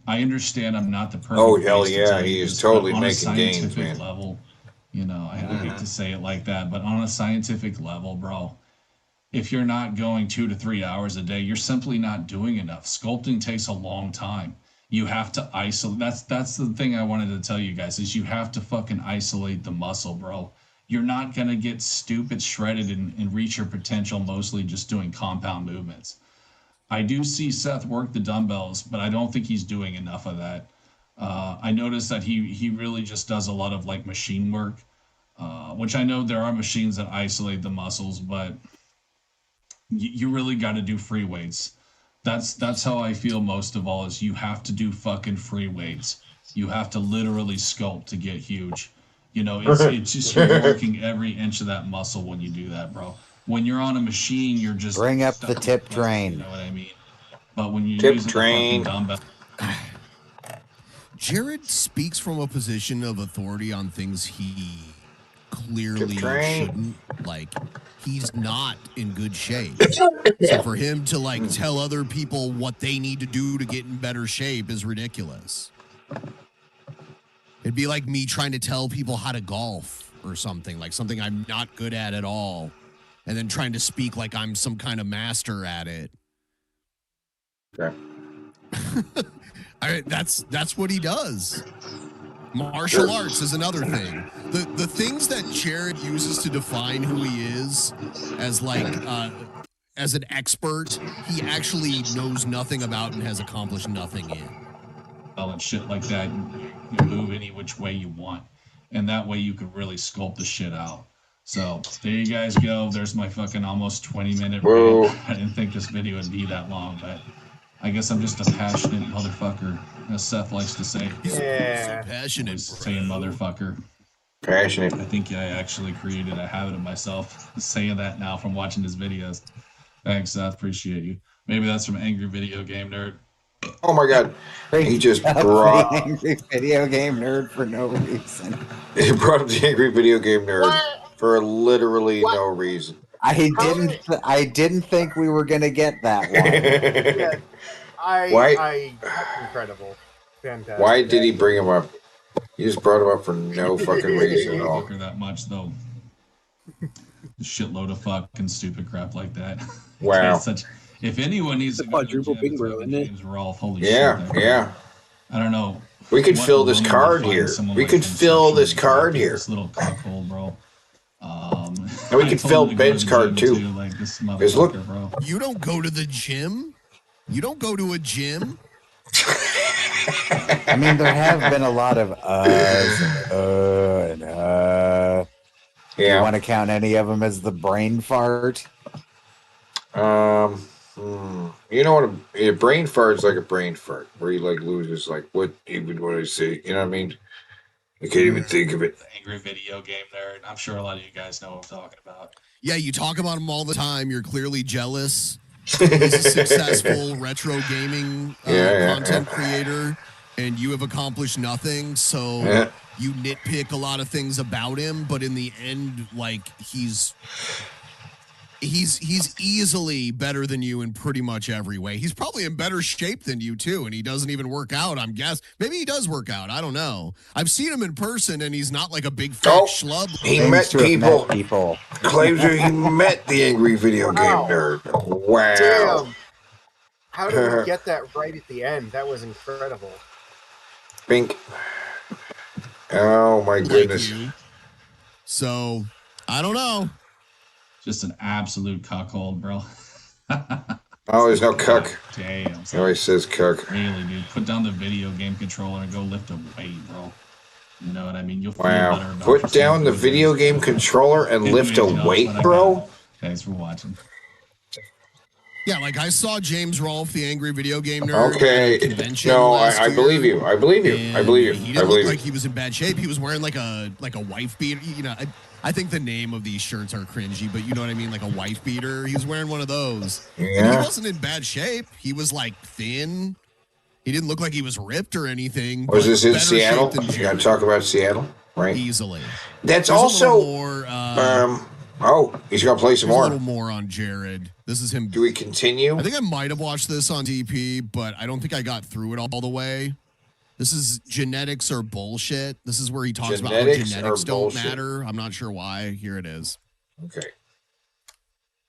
I understand I'm not the perfect. Oh, hell face to yeah, tell you he is this, totally but on a making gains, scientific man. Level, you know, I hate to say it like that, but on a scientific level, bro, if you're not going 2 to 3 hours a day, you're simply not doing enough. Sculpting takes a long time. You have to isolate. That's the thing I wanted to tell you guys is you have to fucking isolate the muscle, bro. You're not gonna get stupid shredded and reach your potential mostly just doing compound movements. I do see Seth work the dumbbells, but I don't think he's doing enough of that. I noticed that he really just does a lot of like machine work, which I know there are machines that isolate the muscles, but you really got to do free weights. That's how I feel most of all is you have to do fucking free weights. You have to literally sculpt to get huge. You know, it's just you're working every inch of that muscle when you do that, bro. When you're on a machine, you're just Bring up the tip train. You know what I mean? But when you Tip use train. the fucking dumbbell, Jared speaks from a position of authority on things he clearly train. shouldn't. Like, he's not in good shape. So for him to like tell other people what they need to do to get in better shape is ridiculous. It'd be like me trying to tell people how to golf or something, like something I'm not good at all, and then trying to speak like I'm some kind of master at it. Okay. That's what he does. Martial arts is another thing. The things that Jared uses to define who he is as like as an expert, he actually knows nothing about and has accomplished nothing in. and shit like that, you can move any which way you want, and that way you could really sculpt the shit out. So there you guys go. There's my fucking almost 20-minute rant. I didn't think this video would be that long, but I guess I'm just a passionate motherfucker, as Seth likes to say. Yeah. So passionate, saying motherfucker. Passionate. I think I actually created a habit of myself saying that now from watching his videos. Thanks, Seth. Appreciate you. Maybe that's from Angry Video Game Nerd. Oh my God. He just brought Angry Video Game Nerd for no reason. He brought up the Angry Video Game Nerd for literally no reason. I didn't think we were gonna get that one. Yeah, Why? Incredible. Fantastic. Why did he bring him up? He just brought him up for no fucking reason at all. That much though. A shitload of fucking stupid crap like that. Wow. If anyone needs to go to the gym, it's fucking James Rolfe. Holy shit. Yeah. I don't know. We could what fill this woman card would find here. someone We like could him fill so this shitty, card like here. This little cuckold, bro. And we I could told fill him to go to Ben's the card gym too. Like this Because look, motherfucker, bro. You don't go to the gym? You don't go to a gym? I mean, there have been a lot of Do you want to count any of them as the brain fart? You know what? A brain fart is like a brain fart, where he like loses like what he would want to say. You know what I mean? I can't even think of it. Angry Video Game Nerd. I'm sure a lot of you guys know what I'm talking about. Yeah, you talk about him all the time. You're clearly jealous. He's a successful retro gaming content creator, and you have accomplished nothing. So you nitpick a lot of things about him, but in the end, like he's easily better than you in pretty much every way. He's probably in better shape than you too, and he doesn't even work out. I'm guessing maybe he does work out. I don't know. I've seen him in person, and he's not like a big fat schlub. He met people. Claims that he met the Angry Video Game Nerd. Wow. Damn. How did we get that right at the end? That was incredible. Bink. Oh my goodness. So I don't know. Just an absolute cuckold, bro. Oh, there's no cuck. Damn. He always says cuck. Really, dude. Put down the video game controller and go lift a weight, bro. You know what I mean? You'll feel better Wow. about Put yourself. down the video game controller and lift a weight, bro? Thanks for watching. Yeah, like I saw James Rolfe, the Angry Video Game Nerd. Okay. At a convention No, last I year, believe you. I believe you. I and believe you. He I didn't believe look you. like he was in bad shape. He was wearing like a wife beater. You know, I think the name of these shirts are cringy, but you know what I mean, like a wife beater. He was wearing one of those. And he Yeah. wasn't in bad shape. He was like thin. He didn't look like he was ripped or anything. Was but this in better Seattle? shape than You got to talk about Seattle, right? Easily. That's There's a also little more, he's gonna play some there's more. A little more on Jared. This is him. Do we continue? I think I might have watched this on DP, but I don't think I got through it all the way. This is genetics or bullshit. This is where he talks about how Genetics genetics or don't bullshit. matter. I'm not sure why. Here it is. Okay.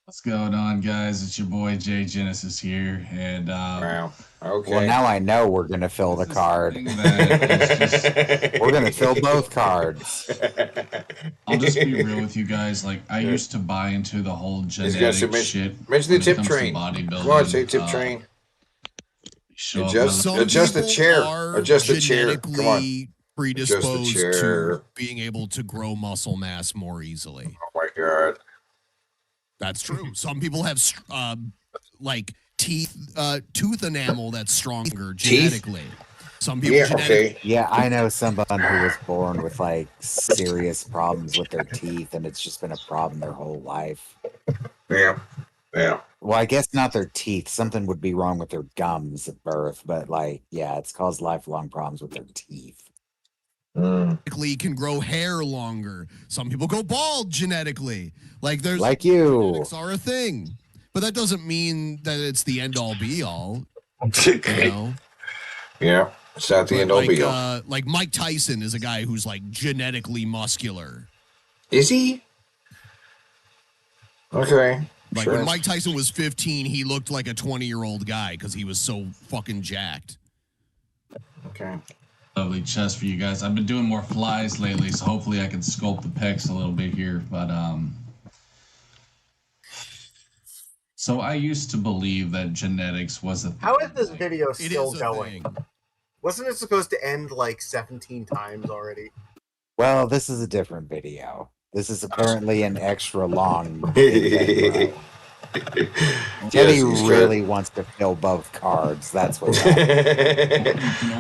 What's going on, guys? It's your boy Jay Genesis here, and wow. Okay. Well, now I know we're gonna fill the card. We're gonna fill both cards. I'll just be real with you guys. Like, I used to buy into the whole He's got genetic to shit. mention the when it tip comes train. to bodybuilding. Come on, say tip train. show up Adjust, on- adjust the people chair. are Adjust the chair. Come on. genetically Adjust the predisposed chair. to being able to grow muscle mass more easily. Oh my god. That's true. Some people have like tooth enamel that's stronger genetically. Some people genetically. Yeah, I know someone who was born with like serious problems with their teeth, and it's just been a problem their whole life. Yeah. Yeah. Well, I guess not their teeth. Something would be wrong with their gums at birth, but like, yeah, it's caused lifelong problems with their teeth. Genetically can grow hair longer. Some people go bald genetically. Like there's Like you. genetics are a thing, but that doesn't mean that it's the end all be all. You know? Yeah. It's not the end all be all. Like Mike Tyson is a guy who's like genetically muscular. Is he? Okay. Like Sure. when Mike Tyson was 15, he looked like a 20-year-old guy because he was so fucking jacked. Okay. Lovely chest for you guys. I've been doing more flies lately, so hopefully I can sculpt the pecs a little bit here. But so I used to believe that genetics was a thing. How is this video It still is a going? Wasn't it supposed to end like 17 times already? Well, this is a different video. This is apparently an extra long video. Teddy really wants to fill both cards. That's what.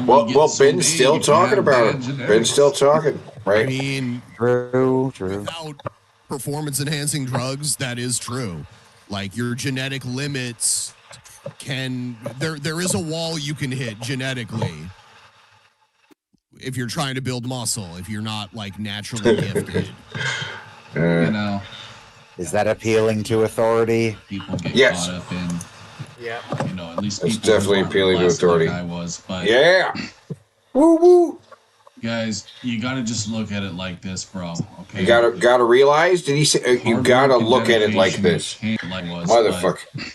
Well, Ben's still talking about it. Ben's still talking, right? I mean, true. Without performance-enhancing drugs, that is true. Like your genetic limits can there is a wall you can hit genetically if you're trying to build muscle. If you're not like naturally gifted, You know, Is that appealing to authority? people get Yes. caught up in. Yeah. You know, at least It's people definitely aren't appealing to blessed like authority. I was, but Yeah. Woo woo. guys, you got to just look at it like this, bro. Okay. You gotta realize. Did he say? You Hard gotta work and look at it like dedication this, can't like was, motherfucker.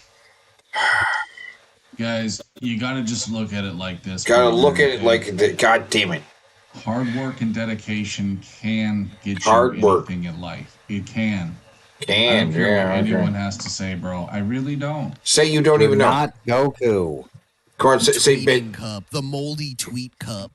Guys, you got to just look at it like this. Gotta bro. look at it like. God damn it. Hard work and dedication can get you Hard work. anything in life. It can. I Can don't care what yeah. anyone Okay. has to say, bro. I really don't. Say you don't You're even know. not Goku. Come on, say tweeting Ben. cup, the moldy tweet cup.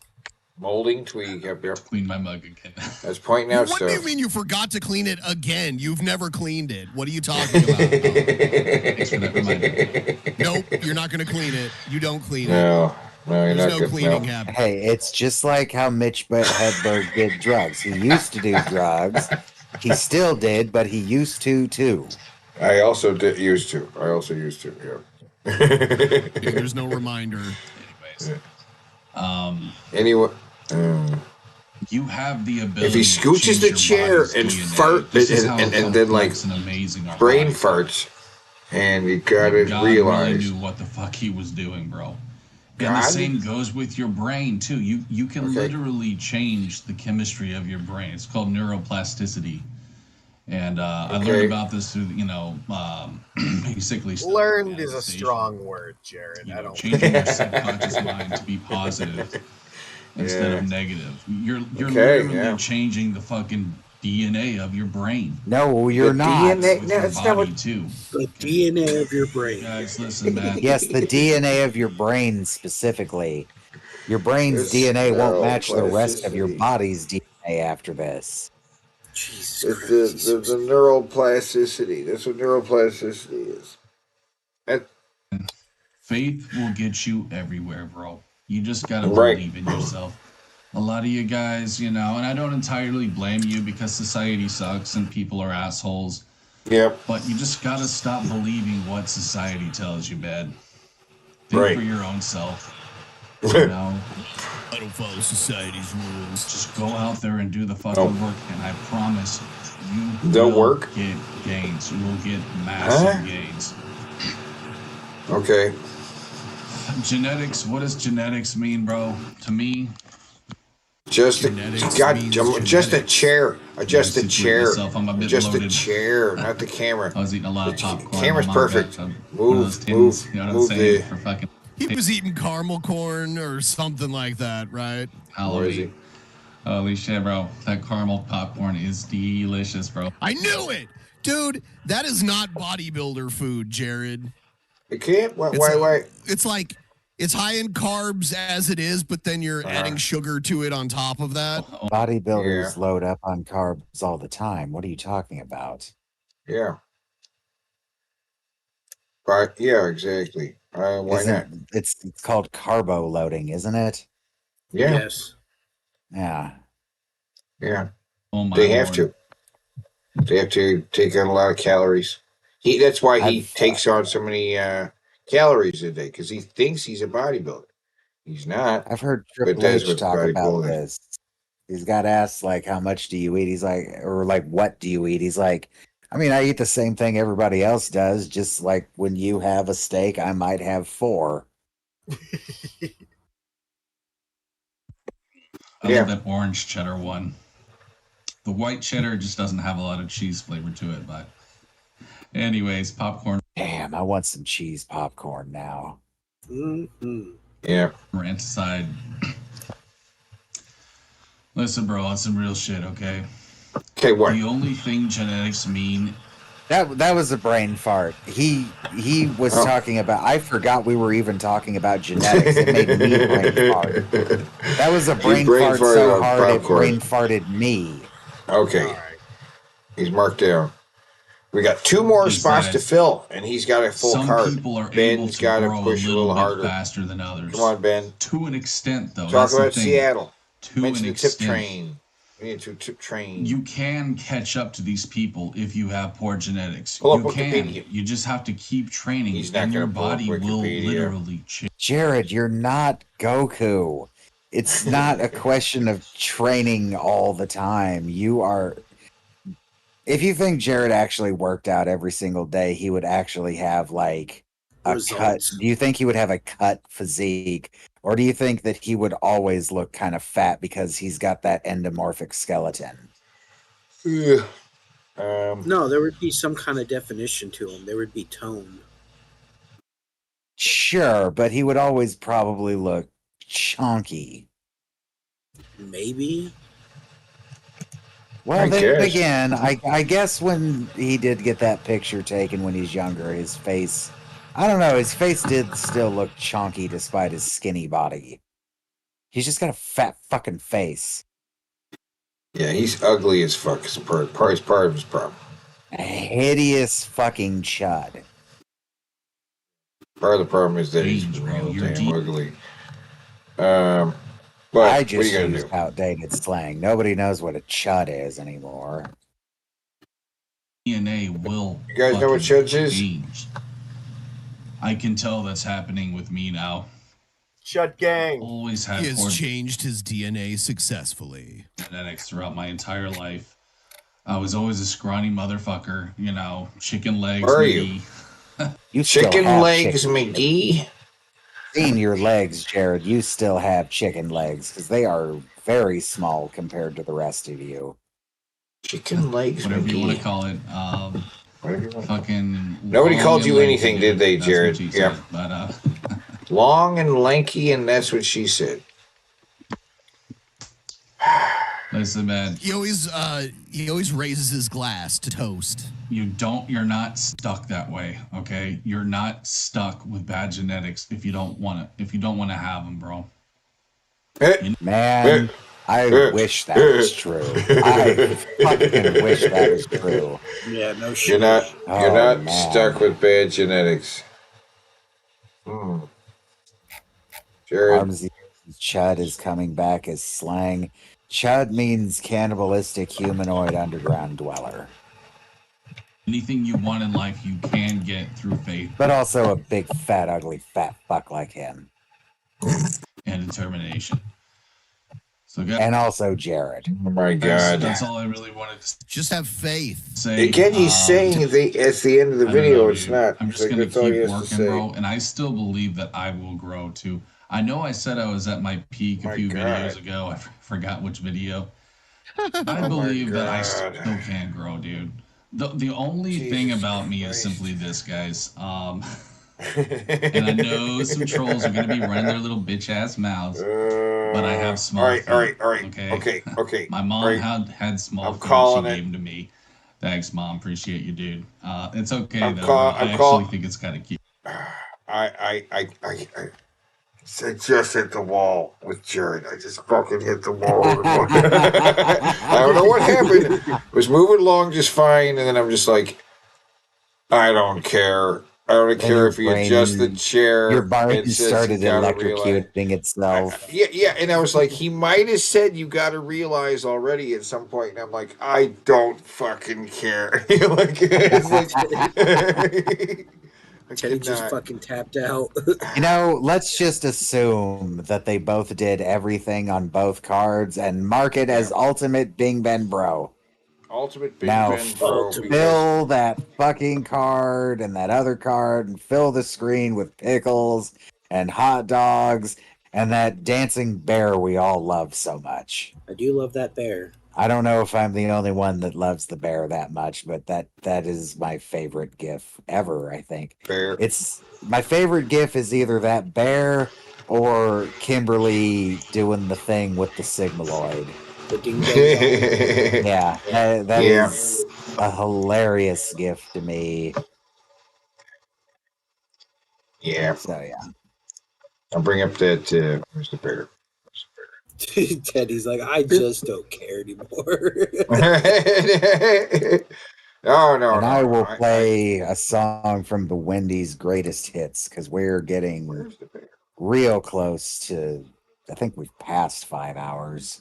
Molding tweak up there. Clean my mug again. That's pointing out What do you stuff. mean you forgot to clean it again? You've never cleaned it. What are you talking about? Thanks for that reminder. Nope, you're not going to clean it. You don't clean it. No. No, you're There's not no good. cleaning No. happening. Hey, it's just like how Mitch Hedberg did drugs. He used to do drugs. He still did, but he used to too. I also used to. Yeah. Yeah, there's no reminder. Anyway, you have the ability. if he scooches the chair and fart and then like brain farts, and you gotta God realize really knew what the fuck he was doing, bro. And the same goes with your brain too. You can literally change the chemistry of your brain. It's called neuroplasticity. And I learned about this through, basically. Learned is a strong word, Jared. I don't. Changing your subconscious mind to be positive instead of negative. You're literally changing the fucking DNA of your brain. No, you're not. DNA, no, it's not what. Too. The DNA of your brain. Guys, listen, man. Yes, the DNA of your brain specifically. Your brain's DNA won't match the rest of your body's DNA after this. Jesus Christ. The neuroplasticity. That's what neuroplasticity is. Faith will get you everywhere, bro. You just gotta believe in yourself. A lot of you guys, and I don't entirely blame you because society sucks and people are assholes. Yep. But you just gotta stop believing what society tells you, man. Think for your own self. I don't follow society's rules. Just go out there and do the fucking work, and I promise you will get gains. You will get massive gains. Okay. Genetics. What does genetics mean, bro? To me, just a chair. Adjust the chair. Just the chair, not the camera. I was eating a lot of popcorn. Camera's perfect. Move. You know what I'm saying? For fucking. He was eating caramel corn or something like that, right? Holy shit, bro. That caramel popcorn is delicious, bro. I knew it! Dude, that is not bodybuilder food, Jared. It can't? Why? It's like, it's high in carbs as it is, but then you're adding sugar to it on top of that. Bodybuilders load up on carbs all the time. What are you talking about? Yeah. But, yeah, exactly. Why not? It's called carbo loading, isn't it? Yeah. Yes. Yeah. Yeah. Oh my they have to. They have to take on a lot of calories. That's why he takes on so many calories a day, because he thinks he's a bodybuilder. He's not. I've heard Triple H talk about this. He's got asked, like, how much do you eat? He's like, or like, what do you eat? He's like, I mean, I eat the same thing everybody else does. Just like when you have a steak, I might have 4. I love that orange cheddar one. The white cheddar just doesn't have a lot of cheese flavor to it, but anyways, popcorn. Damn, I want some cheese popcorn now. Mm-hmm. Yeah. Rant aside. Listen, bro, on some real shit, okay? Okay, what? The only thing genetics mean. That was a brain fart. He was talking about. I forgot we were even talking about genetics. It made me brain fart. That was a brain fart so hard it brain farted me. Okay, he's marked down. We got 2 more spots to fill, and he's got a full card. Some people are Ben's got to push a little harder, faster than others. Come on, Ben. To an extent, though. Talk about Seattle. Mention the tip train. We need to tip train. You can catch up to these people if you have poor genetics. Pull up you can. Wikipedia. You just have to keep training, He's not and your gonna pull up body will Wikipedia. literally change. Jared, you're not Goku. It's not a question of training all the time. You are. If you think Jared actually worked out every single day, he would actually have like a cut. Do you think he would have a cut physique? Or do you think that he would always look kind of fat because he's got that endomorphic skeleton? Yeah. No, there would be some kind of definition to him. There would be tone. Sure, but he would always probably look chunky. Maybe. Well, then again, I guess when he did get that picture taken when he's younger, his face, I don't know, his face did still look chunky despite his skinny body. He's just got a fat fucking face. Yeah, he's ugly as fuck. It's part of his problem. A hideous fucking chud. Part of the problem is that he's real damn ugly. But I what are just you gonna use do? outdated slang. Nobody knows what a chud is anymore. DNA will. You guys know what fucking Chuds is? change. I can tell that's happening with me now. Chud gang. Always had He has poor changed his DNA successfully. genetics throughout my entire life. I was always a scrawny motherfucker, you know, chicken legs. Where are McGee. You still Chicken have legs, chicken McGee. Seen your legs, Jared. You still have chicken legs because they are very small compared to the rest of you. Chicken legs, Whatever you want to McGee. call it. Fucking. Nobody long called and you lanky, anything, did dude. they, That's Jared? what she Yeah. said. But Long and lanky, and that's what she said. listen, man. He always raises his glass to toast. You're not stuck that way, okay? You're not stuck with bad genetics if you don't want to have them, bro. Man, I wish that was true. I fucking wish that was true. Yeah, no shit. You're not Oh, man. stuck with bad genetics. Jared. Armsy Chud is coming back as slang. Chud means cannibalistic humanoid underground dweller, Anything you want in life, you can get through faith but also a big, fat, ugly, fat fuck like him. and determination. So, guys, And also Jared. Oh my God. that's all I really wanted to Just have faith. say. Again, he's saying at the end of the I don't video, know, it's dude. not. I'm It's just like, gonna that's all he keep has to working, say. bro, and I still believe that I will grow too. I know I said I was at my peak a few videos ago. I forgot which video. I believe that I still can grow, dude. The only thing about me is simply this, guys. And I know some trolls are gonna be running their little bitch ass mouths, but I have small feet. All right. Okay. My mom All right. had small feet. calling She it. gave them to me. Thanks, Mom. Appreciate you, dude. It's okay I'm though. call- I I'm actually call- think it's kind of cute. I just hit the wall with Jared. I just fucking hit the wall. I don't know what happened. I was moving along just fine, and then I'm just like, I don't care. I don't And care your if you adjust the brain- chair. Your brain It says started you gotta realize- electrocuting itself. Yeah, and I was like, he might have said you got to realize already at some point, and I'm like, I don't fucking care. Like, it's like, Teddy just fucking tapped out. You know, let's just assume that they both did everything on both cards and mark it as ultimate Bing Ben Bro. Ultimate Big Now Ben Bro. fill that fucking card and that other card and fill the screen with pickles and hot dogs and that dancing bear we all love so much. I do love that bear. I don't know if I'm the only one that loves the bear that much, but that is my favorite GIF ever, I think. Bear. It's my favorite GIF is either that bear or Kimberly doing the thing with the Sigmaloid. The ding dong. Yeah, that Yeah. is a hilarious GIF to me. Yeah. So yeah. I'll bring up that. Where's the bear? Teddy's like, I just don't care anymore. No. And I will play a song from the Wendy's greatest hits because we're getting real close to. I think we've passed 5 hours.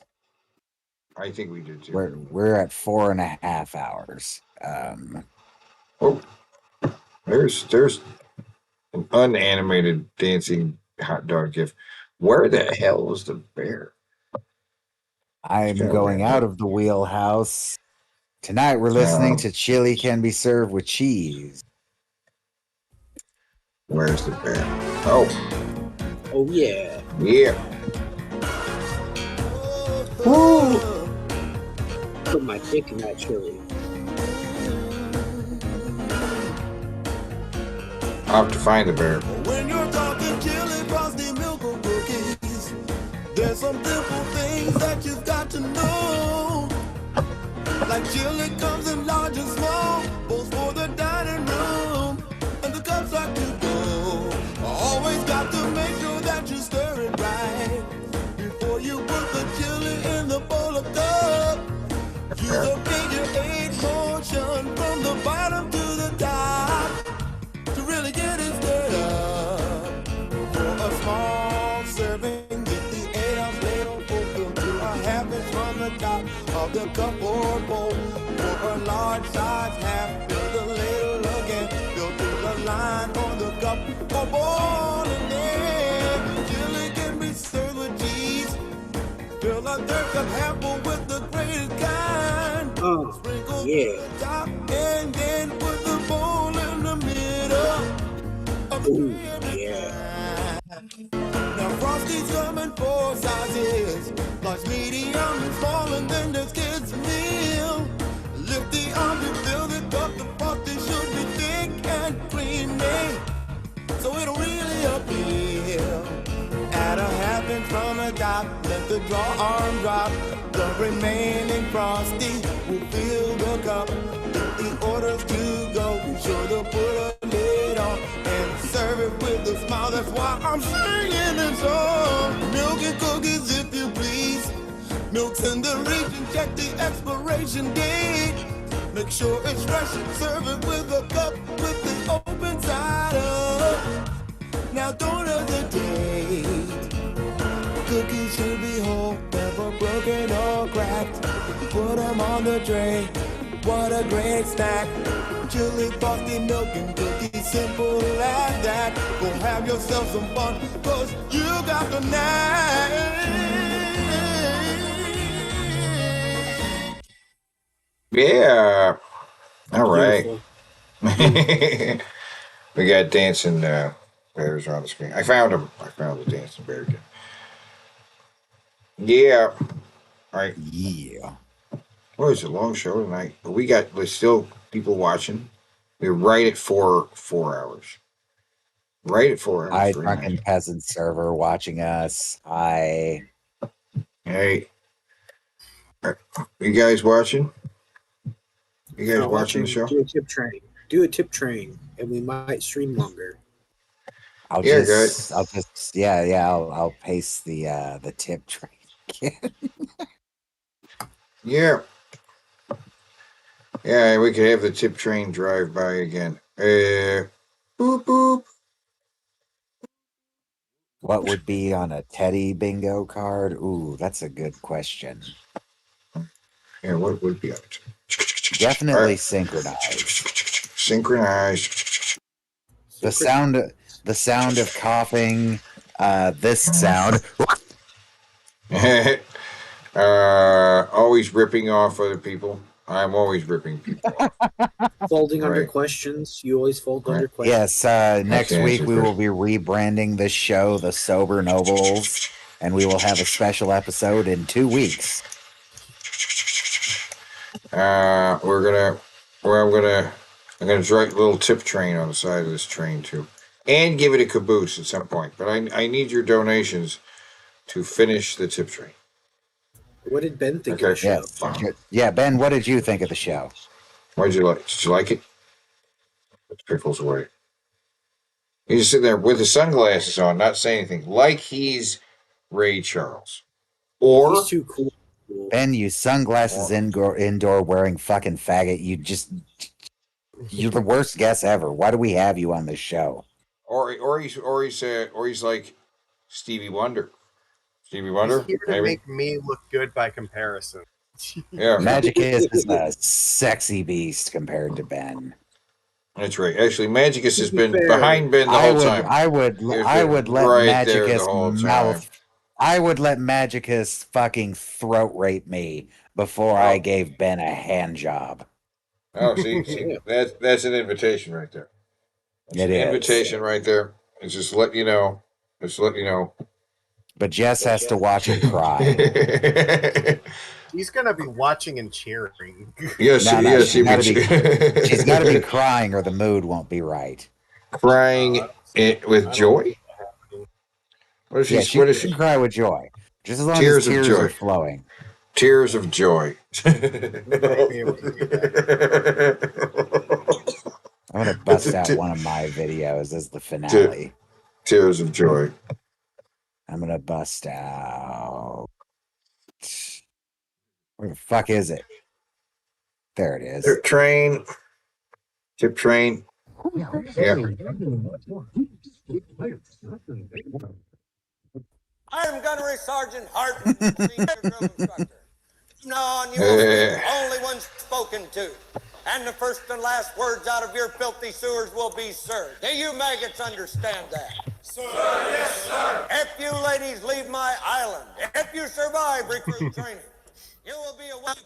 I think we did too. We're at 4.5 hours. Oh, there's an unanimated dancing hot dog GIF. Where the hell is the bear? I'm going out of the wheelhouse. Tonight we're listening to Chili Can Be Served with Cheese. Where's the bear? Oh. Oh yeah. Yeah. Woo! Put my dick in that chili. I'll have to find the bear. When you're talking chili, frosty milk or cookies, there's some simple things that you've got to know. Like chili comes in large and small, both for the dining room and the cups are to go. Always got to make sure that you stir it right before you put the chili in the bowl of cup. Use a figure 8 motion from the bottom to the top to really get it stirred up. For a small serving, get cup or bowl. For a large size half, fill the ladle again. Fill to the line or the cup or bowl. And then chili can be served with cheese. Fill a third cup half full with the grated kind. Sprinkle yeah. the top and then put the bowl in the middle. Ooh, yeah. Now Frosty's come in 4 sizes, large, medium, and small, and then there's kids meal. Lift the arm to fill the cup. The Frosty should be thick and creamy, so it'll really appeal. Add a half inch from the top, let the draw arm drop. The remaining Frosty will fill the cup. If the order's to go, be sure to put a lid on and serve it with a smile. That's why I'm singing this song. Milk and cookies, if you please. Milk's in the region, check the expiration date. Make sure it's fresh and serve it with a cup with the open side up. Now don't hesitate. Cookies should be whole, never broken or cracked. Put them on the tray. What a great snack. Chili, frosty, milk, and cookies, simple as that. Go have yourself some fun, cause you got the knack. Yeah. All right. We got dancing bears on the screen. I found them. I found the dancing bear again. Yeah. All right. Yeah. Well, it's a long show tonight, but there's still people watching. We're right at four hours. Right at 4 hours. Hi, Drunken Peasant server watching us. Hi. Hey. You guys watching? You guys watching the show? Do a tip train. Do a tip train, and we might stream longer. I'll paste the tip train again. Yeah. Yeah, we could have the tip train drive by again. Boop boop. What would be on a Teddy bingo card? Ooh, that's a good question. Yeah, what would be on it? Definitely synchronized. Synchronized. The sound of coughing. This sound. Always ripping off other people. I'm always ripping people off. Folding under questions. You always fold under questions. Yes, next week we will be rebranding this show The Sober Nobles, and we will have a special episode in 2 weeks. I'm gonna drive a little tip train on the side of this train too, and give it a caboose at some point. But I need your donations to finish the tip train. What did Ben think of the show? Yeah, Ben, what did you think of the show? What did you like? Did you like it? Put the pickles away. He's just sitting there with his sunglasses on, not saying anything, like he's Ray Charles. Or he's too cool. Ben, you sunglasses indoor wearing fucking faggot. You're the worst guest ever. Why do we have you on this show? Or he's like Stevie Wonder. Stevie Wonder, He's here to make me look good by comparison. Yeah, Magicus is a sexy beast compared to Ben. That's right. Actually, Magicus has been behind Ben the whole time. I would let Magicus mouth. I would let Magicus fucking throat rape me before I gave Ben a hand job. Oh, see, that's an invitation right there. That's an invitation right there. It's just let you know. But Jess has to watch him cry. He's gonna be watching and cheering. Yes, she's got to be crying, or the mood won't be right. Crying with joy. What is she can cry with joy, just as long as tears are flowing. Tears of joy. I'm gonna bust out one of my videos as the finale. Tears of joy. I'm gonna bust out. Where the fuck is it? There it is. Tip train. Yeah. I am Gunnery Sergeant Hart, Senior Drill Instructor. on, you will be the only one spoken to. And the first and last words out of your filthy sewers will be, sir. Do you maggots understand that? Sir, yes, sir. If you ladies leave my island, if you survive recruit training, you will be a weapon.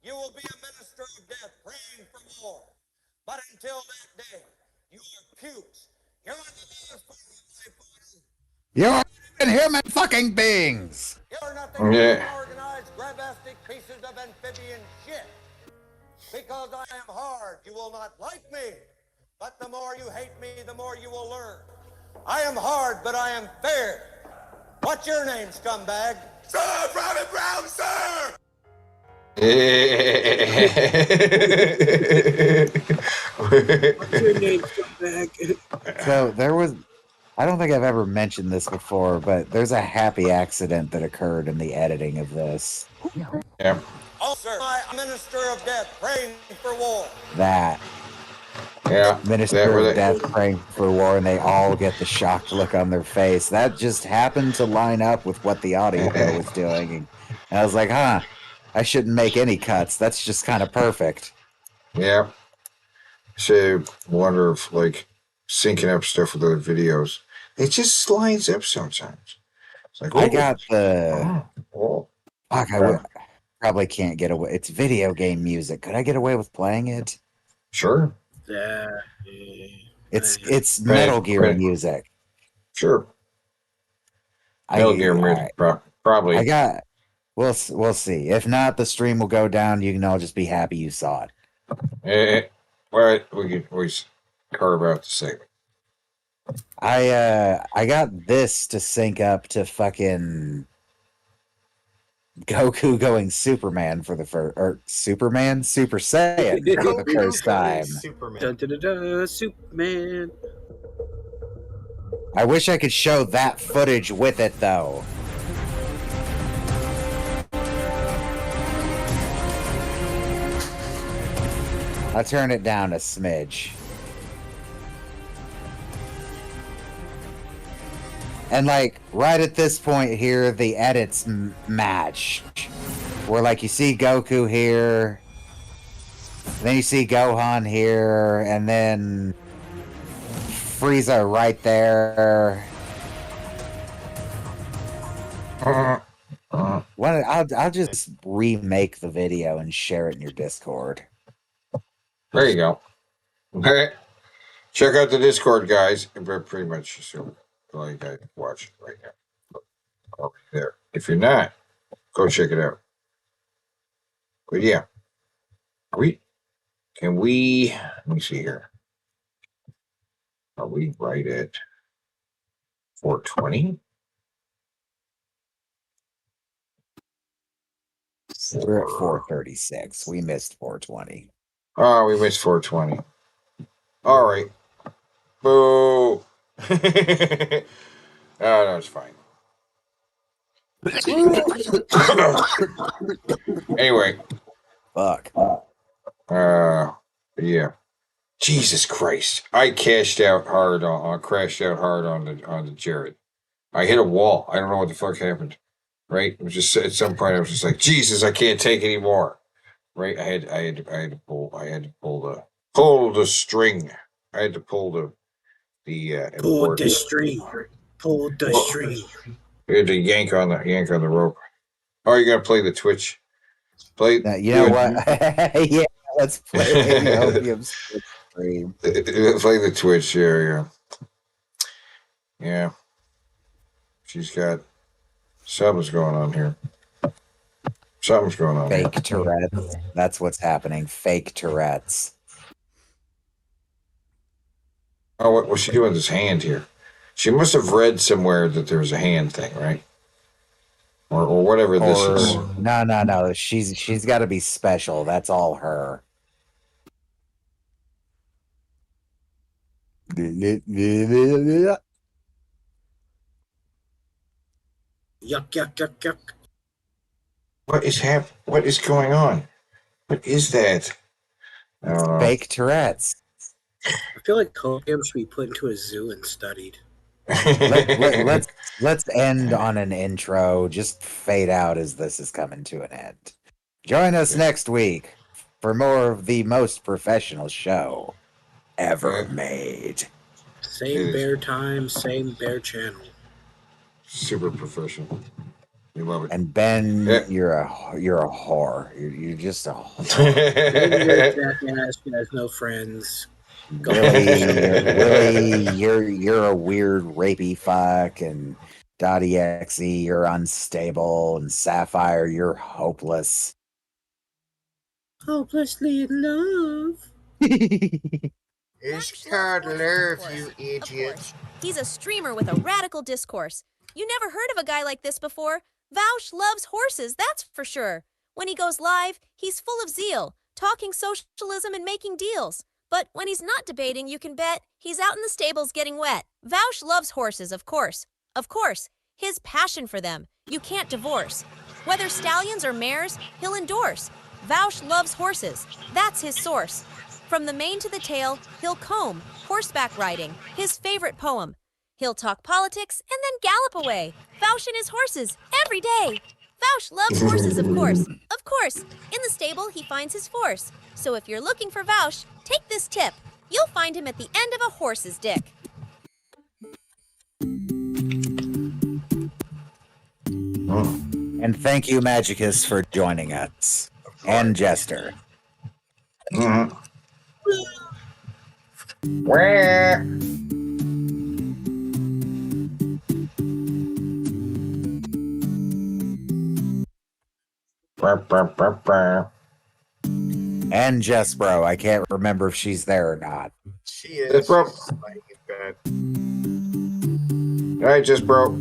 You will be a minister of death praying for war. But until that day, you are pukes. You're the last You're human fucking beings. You're nothing but organized, grabastic pieces of amphibian shit. Because I am hard, you will not like me. But the more you hate me, the more you will learn. I am hard, but I am fair. What's your name, scumbag? Sir, Private Brown, sir! What's your name, scumbag? So there was, I don't think I've ever mentioned this before, but there's a happy accident that occurred in the editing of this. Yeah. Oh, sir, I'm minister of death, praying for war. That. Yeah. Minister of Death praying for war, and they all get the shocked look on their face. That just happened to line up with what the audio was doing. And I was like, huh, I shouldn't make any cuts. That's just kind of perfect. Yeah. So wonder if like syncing up stuff with other videos, it just lines up sometimes. It's like, I got the. Fuck, I probably can't get away. It's video game music. Could I get away with playing it? Sure. It's Metal Gear music. Sure. Metal Gear music, probably. I got. We'll see. If not, the stream will go down. You can all just be happy you saw it. Well, we can always carve out the segment. I got this to sync up to fucking Goku going Superman for the first, or Super Saiyan for the first time. Superman. Dun, dun, dun, dun, Superman. I wish I could show that footage with it though. I'll turn it down a smidge. And like right at this point here, the edits match. Where like you see Goku here, then you see Gohan here, and then Frieza right there. I'll just remake the video and share it in your Discord. There you go. Okay. Check out the Discord, guys. We're pretty much assuming all you guys watch it right now. Over there. If you're not, go check it out. But yeah. Let me see here. Are we right at 420? We're at 436. We missed 420. Oh, we missed 420. All right. Boo. Oh, no, it's fine. Anyway. Fuck. Yeah. Jesus Christ. I crashed out hard on the Jared. I hit a wall. I don't know what the fuck happened. Right? It was just at some point I was just like, Jesus, I can't take any more. Right? I had to pull the string. I had to pull the string. Pull the string. You had to yank on the rope. Oh, you gotta play the Twitch. Play. You know what? Yeah, let's play the Opium stream. Play the Twitch. Yeah. She's got something's going on here. Something's going on. Fake Tourette's. That's what's happening. Fake Tourette's. Oh, what was she doing with this hand here? She must have read somewhere that there was a hand thing, right? Or whatever this is. No. She's got to be special. That's all her. Yuck. What is going on? What is that? Fake Tourette's. I feel like Copium should be put into a zoo and studied. Let's end on an intro. Just fade out as this is coming to an end. Join us next week for more of the most professional show ever made. Same bear time, same bear channel. Super professional. You love it. And Ben, you're a whore. You're just a whore. Maybe you're a jackass who has no friends. Willie, you're a weird rapey fuck, and .exe, you're unstable, and Sapphire, you're hopeless. Hopelessly in love. It's called love, you idiot. He's a streamer with a radical discourse. You never heard of a guy like this before. Vaush loves horses, that's for sure. When he goes live, he's full of zeal, talking socialism and making deals. But when he's not debating, you can bet he's out in the stables getting wet. Vaush loves horses, of course. Of course, his passion for them, you can't divorce. Whether stallions or mares, he'll endorse. Vaush loves horses, that's his source. From the mane to the tail, he'll comb, horseback riding, his favorite poem. He'll talk politics and then gallop away. Vaush and his horses, every day. Vaush loves horses, of course. Of course, in the stable he finds his force. So if you're looking for Vaush, take this tip. You'll find him at the end of a horse's dick. And thank you, Magicus, for joining us. And Jester. Where? And Jess, bro. I can't remember if she's there or not. She is. Bro. All right, just bro.